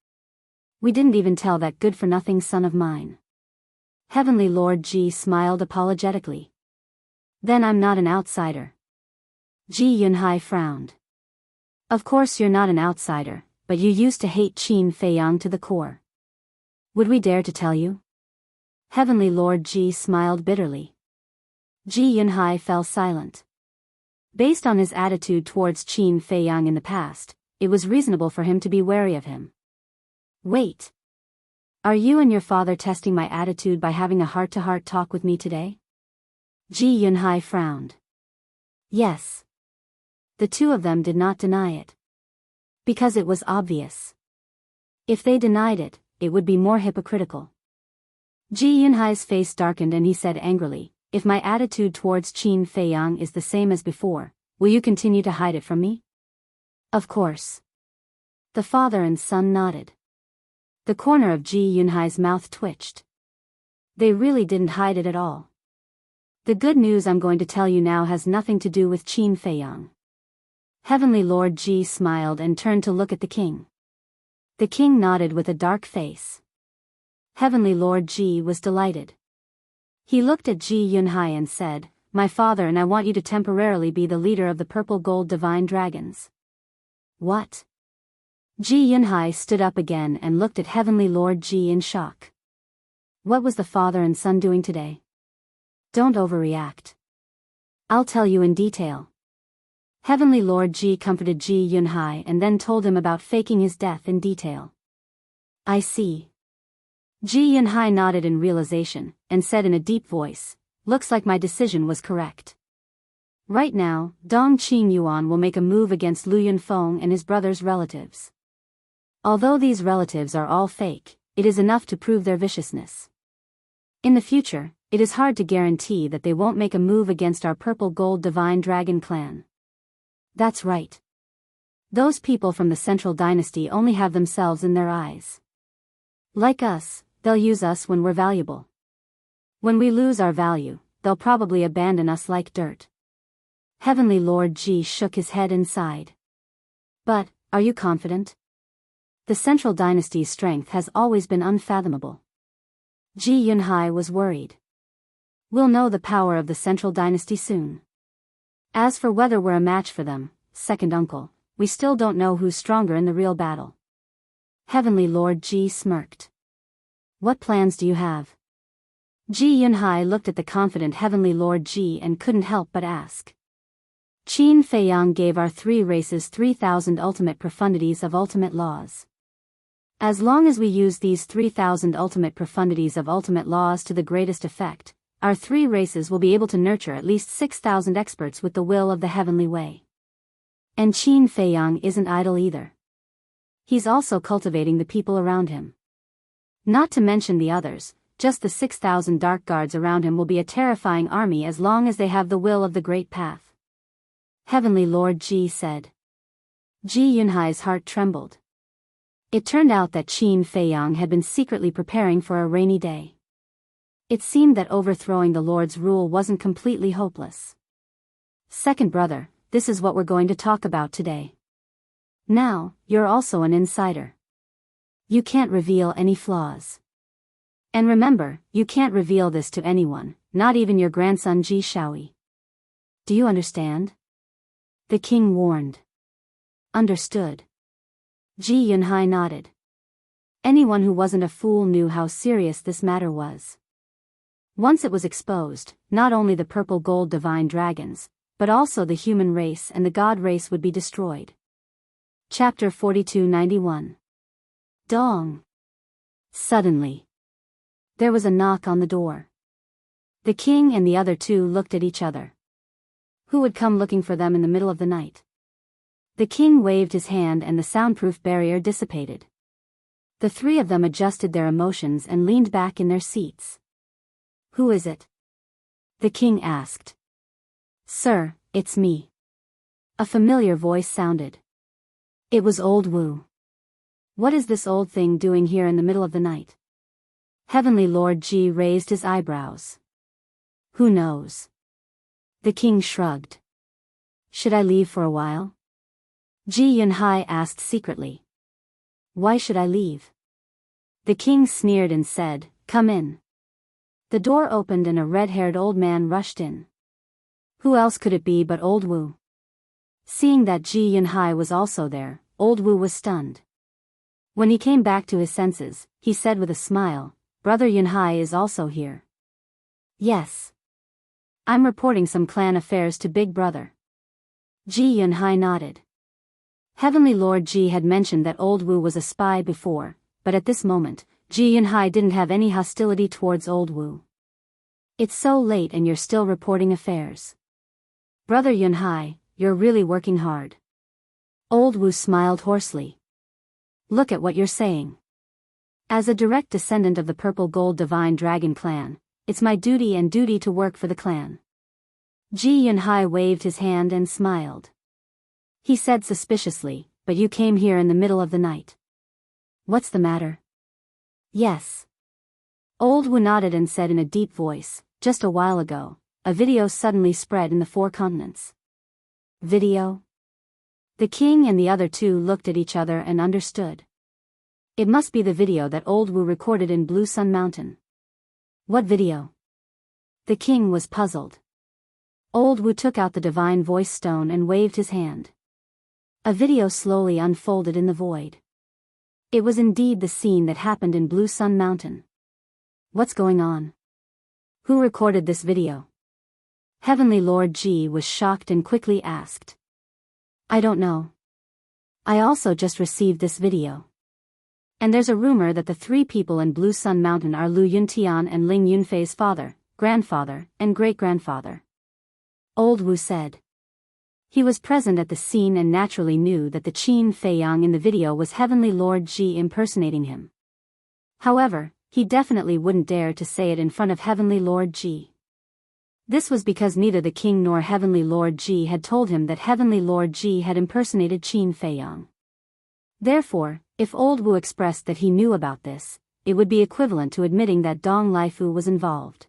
We didn't even tell that good-for-nothing son of mine. Heavenly Lord Ji smiled apologetically. Then I'm not an outsider. Ji Yunhai frowned. Of course you're not an outsider, but you used to hate Qin Feiyang to the core. Would we dare to tell you? Heavenly Lord Ji smiled bitterly. Ji Yunhai fell silent. Based on his attitude towards Qin Feiyang in the past, it was reasonable for him to be wary of him. Wait. Are you and your father testing my attitude by having a heart-to-heart talk with me today? Ji Yunhai frowned. Yes. The two of them did not deny it. Because it was obvious. If they denied it, it would be more hypocritical. Ji Yunhai's face darkened and he said angrily, if my attitude towards Qin Feiyang is the same as before, will you continue to hide it from me? Of course. The father and son nodded. The corner of Ji Yunhai's mouth twitched. They really didn't hide it at all. The good news I'm going to tell you now has nothing to do with Qin Feiyang. Heavenly Lord Ji smiled and turned to look at the king. The king nodded with a dark face. Heavenly Lord Ji was delighted. He looked at Ji Yunhai and said, my father and I want you to temporarily be the leader of the purple gold divine dragons. What? Ji Yunhai stood up again and looked at Heavenly Lord Ji in shock. What was the father and son doing today? Don't overreact. I'll tell you in detail. Heavenly Lord Ji comforted Ji Yunhai and then told him about faking his death in detail. I see. Ji Yunhai nodded in realization, and said in a deep voice, looks like my decision was correct. Right now, Dong Qingyuan will make a move against Lu Yunfeng and his brother's relatives. Although these relatives are all fake, it is enough to prove their viciousness. In the future, it is hard to guarantee that they won't make a move against our purple gold divine dragon clan. That's right. Those people from the central dynasty only have themselves in their eyes. Like us, they'll use us when we're valuable. When we lose our value, they'll probably abandon us like dirt. Heavenly Lord Ji shook his head and sighed. But, are you confident? The central dynasty's strength has always been unfathomable. Ji Yunhai was worried. We'll know the power of the central dynasty soon. As for whether we're a match for them, second uncle, we still don't know who's stronger in the real battle. Heavenly Lord Ji smirked. What plans do you have? Ji Yunhai looked at the confident Heavenly Lord Ji and couldn't help but ask. Qin Feiyang gave our three races 3,000 ultimate profundities of ultimate laws. As long as we use these 3,000 ultimate profundities of ultimate laws to the greatest effect, our three races will be able to nurture at least 6,000 experts with the will of the heavenly way. And Qin Feiyang isn't idle either. He's also cultivating the people around him. Not to mention the others, just the 6,000 dark guards around him will be a terrifying army as long as they have the will of the great path. Heavenly Lord Ji said. Ji Yunhai's heart trembled. It turned out that Qin Feiyang had been secretly preparing for a rainy day. It seemed that overthrowing the Lord's rule wasn't completely hopeless. Second brother, this is what we're going to talk about today. Now, you're also an insider. You can't reveal any flaws. And remember, you can't reveal this to anyone, not even your grandson Ji Shaoi. Do you understand? The king warned. Understood. Ji Yunhai nodded. Anyone who wasn't a fool knew how serious this matter was. Once it was exposed, not only the purple gold divine dragons, but also the human race and the god race would be destroyed. Chapter 4291. Dong. Suddenly, there was a knock on the door. The king and the other two looked at each other. Who would come looking for them in the middle of the night? The king waved his hand and the soundproof barrier dissipated. The three of them adjusted their emotions and leaned back in their seats. Who is it? The king asked. Sir, it's me. A familiar voice sounded. It was old Wu. What is this old thing doing here in the middle of the night? Heavenly Lord Ji raised his eyebrows. Who knows? The king shrugged. Should I leave for a while? Ji Yunhai asked secretly. Why should I leave? The king sneered and said, Come in. The door opened and a red-haired old man rushed in. Who else could it be but Old Wu? Seeing that Ji Yunhai was also there, Old Wu was stunned. When he came back to his senses, he said with a smile, "Brother Yunhai is also here." "Yes. I'm reporting some clan affairs to Big Brother." Ji Yunhai nodded. Heavenly Lord Ji had mentioned that Old Wu was a spy before, but at this moment, Ji Yunhai didn't have any hostility towards Old Wu. "It's so late and you're still reporting affairs. Brother Yunhai, you're really working hard." Old Wu smiled hoarsely. "Look at what you're saying. As a direct descendant of the Purple Gold Divine Dragon clan, it's my duty to work for the clan." Ji Yunhai waved his hand and smiled. He said suspiciously, "But you came here in the middle of the night. What's the matter?" "Yes." Old Wu nodded and said in a deep voice, "Just a while ago, a video suddenly spread in the 4 continents." "Video?" The king and the other two looked at each other and understood. It must be the video that Old Wu recorded in Blue Sun Mountain. "What video?" The king was puzzled. Old Wu took out the divine voice stone and waved his hand. A video slowly unfolded in the void. It was indeed the scene that happened in Blue Sun Mountain. "What's going on? Who recorded this video?" Heavenly Lord Ji was shocked and quickly asked. "I don't know. I also just received this video. And there's a rumor that the 3 people in Blue Sun Mountain are Lu Yuntian and Ling Yunfei's father, grandfather, and great-grandfather." Old Wu said. He was present at the scene and naturally knew that the Qin Feiyang in the video was Heavenly Lord Ji impersonating him. However, he definitely wouldn't dare to say it in front of Heavenly Lord Ji. This was because neither the king nor Heavenly Lord Ji had told him that Heavenly Lord Ji had impersonated Qin Feiyang. Therefore, if Old Wu expressed that he knew about this, it would be equivalent to admitting that Dong Lifu was involved.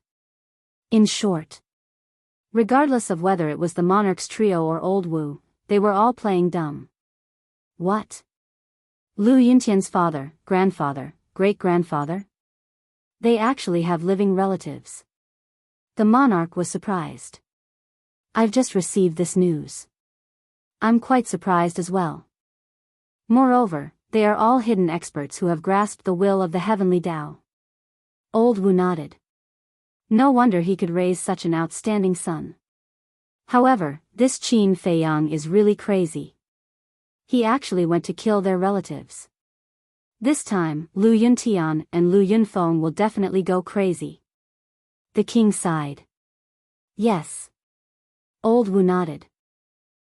In short, regardless of whether it was the monarch's trio or Old Wu, they were all playing dumb. What? Lu Yuntian's father, grandfather, great-grandfather? They actually have living relatives. The monarch was surprised. "I've just received this news. I'm quite surprised as well. Moreover, they are all hidden experts who have grasped the will of the heavenly Tao." Old Wu nodded. No wonder he could raise such an outstanding son. However, this Qin Feiyang is really crazy. He actually went to kill their relatives. This time, Lu Yuntian and Lu Yunfeng will definitely go crazy. The king sighed. "Yes." Old Wu nodded.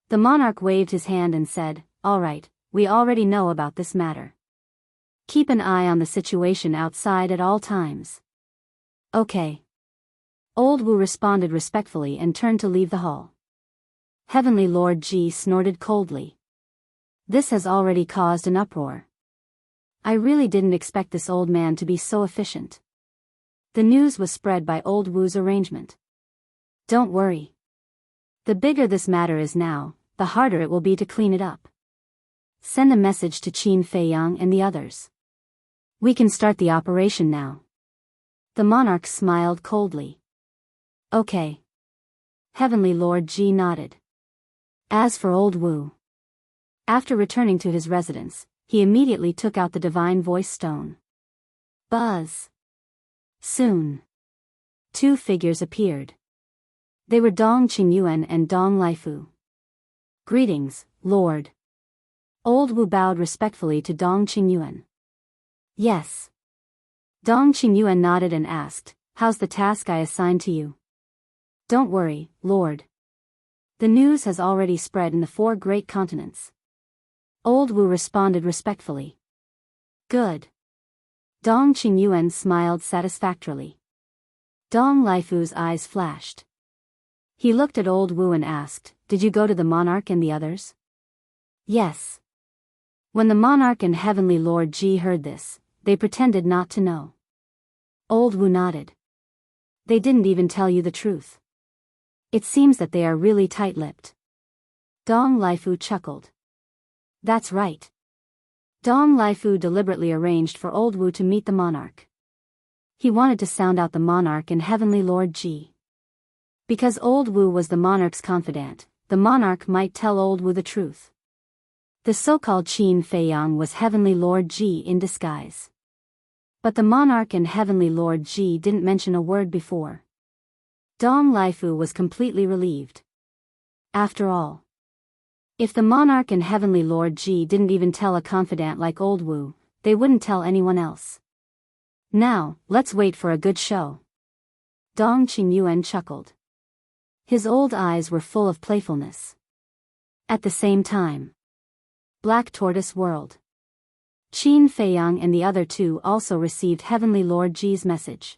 The monarch waved his hand and said, "All right, we already know about this matter. Keep an eye on the situation outside at all times." "Okay." Old Wu responded respectfully and turned to leave the hall. Heavenly Lord Ji snorted coldly. This has already caused an uproar. I really didn't expect this old man to be so efficient. The news was spread by Old Wu's arrangement. Don't worry. The bigger this matter is now, the harder it will be to clean it up. Send a message to Qin Feiyang and the others. We can start the operation now. The monarch smiled coldly. Okay. Heavenly Lord Ji nodded. As for Old Wu, after returning to his residence, he immediately took out the divine voice stone. Buzz. Soon, 2 figures appeared. They were Dong Qingyuan and Dong Lifu. "Greetings, Lord." Old Wu bowed respectfully to Dong Qingyuan. "Yes." Dong Qingyuan nodded and asked, "How's the task I assigned to you?" "Don't worry, Lord. The news has already spread in the 4 great continents." Old Wu responded respectfully. "Good." Dong Qingyuan smiled satisfactorily. Dong Lifu's eyes flashed. He looked at Old Wu and asked, "Did you go to the monarch and the others?" "Yes." When the monarch and Heavenly Lord Ji heard this, they pretended not to know. Old Wu nodded. "They didn't even tell you the truth. It seems that they are really tight-lipped." Dong Lifu chuckled. "That's right." Dong Lifu deliberately arranged for Old Wu to meet the monarch. He wanted to sound out the monarch and Heavenly Lord Ji. Because Old Wu was the monarch's confidant, the monarch might tell Old Wu the truth. The so-called Qin Feiyang was Heavenly Lord Ji in disguise. But the monarch and Heavenly Lord Ji didn't mention a word before. Dong Lifu was completely relieved. After all, if the monarch and Heavenly Lord Ji didn't even tell a confidant like Old Wu, they wouldn't tell anyone else. Now, let's wait for a good show. Dong Qingyuan chuckled. His old eyes were full of playfulness. At the same time, Black Tortoise whirled. Qin Feiyang and the other two also received Heavenly Lord Ji's message.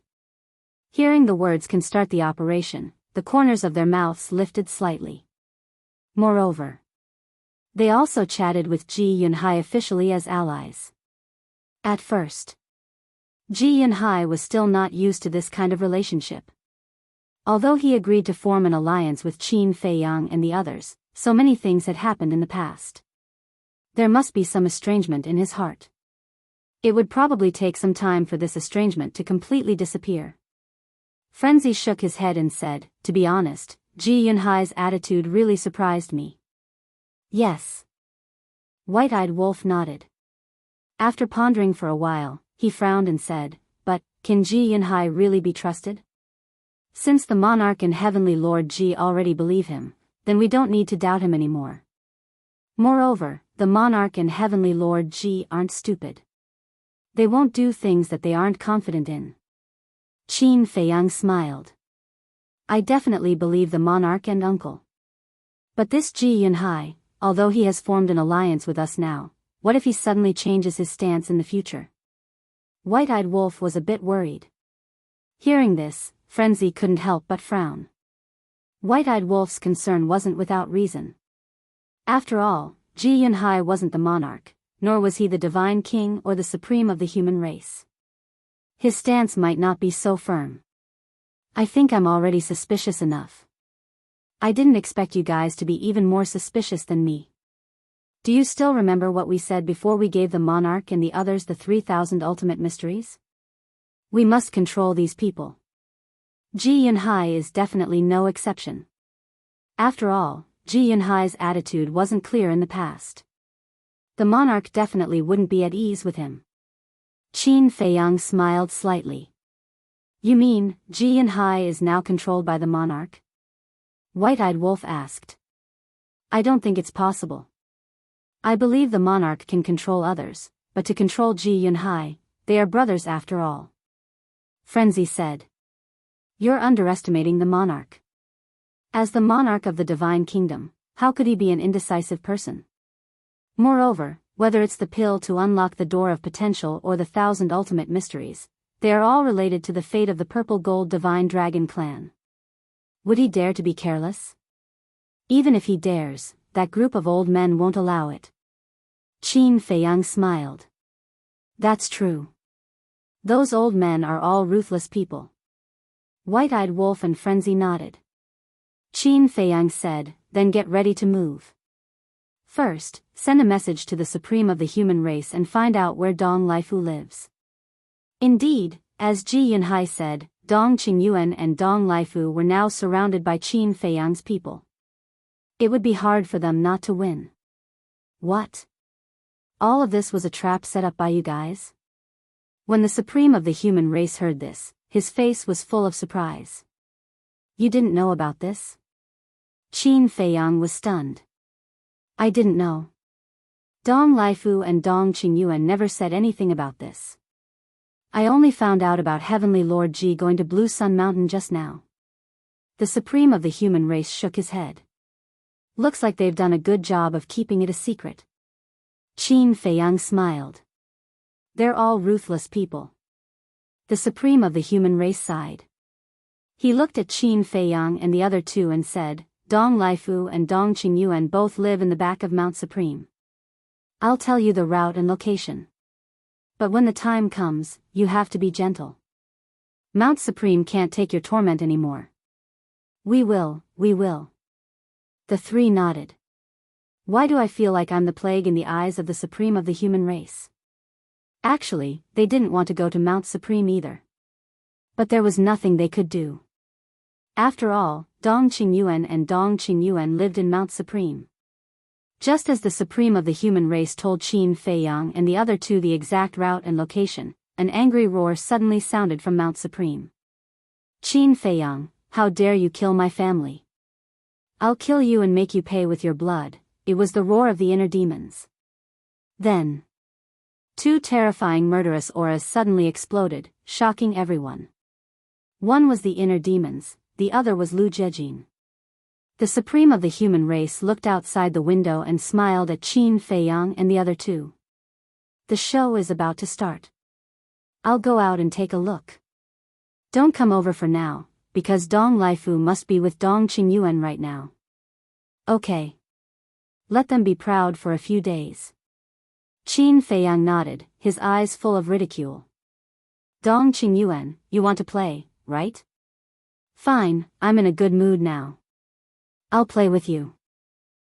Hearing the words "can start the operation," the corners of their mouths lifted slightly. Moreover, they also chatted with Ji Yunhai officially as allies. At first, Ji Yunhai was still not used to this kind of relationship. Although he agreed to form an alliance with Qin Feiyang and the others, so many things had happened in the past. There must be some estrangement in his heart. It would probably take some time for this estrangement to completely disappear. Frenzy shook his head and said, "To be honest, Ji Yunhai's attitude really surprised me." "Yes." White-Eyed Wolf nodded. After pondering for a while, he frowned and said, "But, can Ji Yunhai really be trusted? Since the monarch and Heavenly Lord Ji already believe him, then we don't need to doubt him anymore. Moreover, the monarch and Heavenly Lord Ji aren't stupid. They won't do things that they aren't confident in." Qin Feiyang smiled. "I definitely believe the monarch and uncle. But this Ji Yunhai, although he has formed an alliance with us now, what if he suddenly changes his stance in the future?" White-Eyed Wolf was a bit worried. Hearing this, Frenzy couldn't help but frown. White-Eyed Wolf's concern wasn't without reason. After all, Ji Yunhai wasn't the monarch, nor was he the divine king or the supreme of the human race. His stance might not be so firm. "I think I'm already suspicious enough. I didn't expect you guys to be even more suspicious than me. Do you still remember what we said before we gave the monarch and the others the 3,000 ultimate mysteries? We must control these people. Ji Yunhai is definitely no exception. After all, Ji Yunhai's attitude wasn't clear in the past. The monarch definitely wouldn't be at ease with him." Qin Feiyang smiled slightly. "You mean, Ji Yunhai is now controlled by the monarch?" White-Eyed Wolf asked. "I don't think it's possible. I believe the monarch can control others, but to control Ji Yunhai, they are brothers after all." Frenzy said. "You're underestimating the monarch. As the monarch of the divine kingdom, how could he be an indecisive person? Moreover, whether it's the pill to unlock the door of potential or the 1,000 ultimate mysteries, they are all related to the fate of the purple gold divine dragon clan. Would he dare to be careless? Even if he dares, that group of old men won't allow it." Qin Feiyang smiled. "That's true. Those old men are all ruthless people." White-Eyed Wolf and Frenzy nodded. Qin Feiyang said, "Then get ready to move. First, send a message to the supreme of the human race and find out where Dong Lifu lives." Indeed, as Ji Yunhai said, Dong Qingyuan and Dong Lifu were now surrounded by Qin Feiyang's people. It would be hard for them not to win. What? All of this was a trap set up by you guys? When the supreme of the human race heard this, his face was full of surprise. "You didn't know about this?" Qin Feiyang was stunned. "I didn't know. Dong Lifu and Dong Qingyuan never said anything about this. I only found out about Heavenly Lord Ji going to Blue Sun Mountain just now." The supreme of the human race shook his head. "Looks like they've done a good job of keeping it a secret." Qin Feiyang smiled. "They're all ruthless people." The supreme of the human race sighed. He looked at Qin Feiyang and the other two and said, "Dong Lifu and Dong Qingyuan both live in the back of Mount Supreme. I'll tell you the route and location. But when the time comes, you have to be gentle. Mount Supreme can't take your torment anymore." We will." The three nodded. "Why do I feel like I'm the plague in the eyes of the supreme of the human race?" Actually, they didn't want to go to Mount Supreme either. But there was nothing they could do. After all, Dong Qingyuan and Dong Qingyuan lived in Mount Supreme. Just as the Supreme of the human race told Qin Feiyang and the other two the exact route and location, an angry roar suddenly sounded from Mount Supreme. Qin Feiyang, how dare you kill my family? I'll kill you and make you pay with your blood. It was the roar of the inner demons. Then, two terrifying murderous auras suddenly exploded, shocking everyone. One was the inner demons, the other was Lu Jejin. The Supreme of the human race looked outside the window and smiled at Qin Feiyang and the other two. The show is about to start. I'll go out and take a look. Don't come over for now, because Dong Laifu must be with Dong Qingyuan right now. Okay. Let them be proud for a few days. Qin Feiyang nodded, his eyes full of ridicule. Dong Qingyuan, you want to play, right? Fine, I'm in a good mood now. I'll play with you.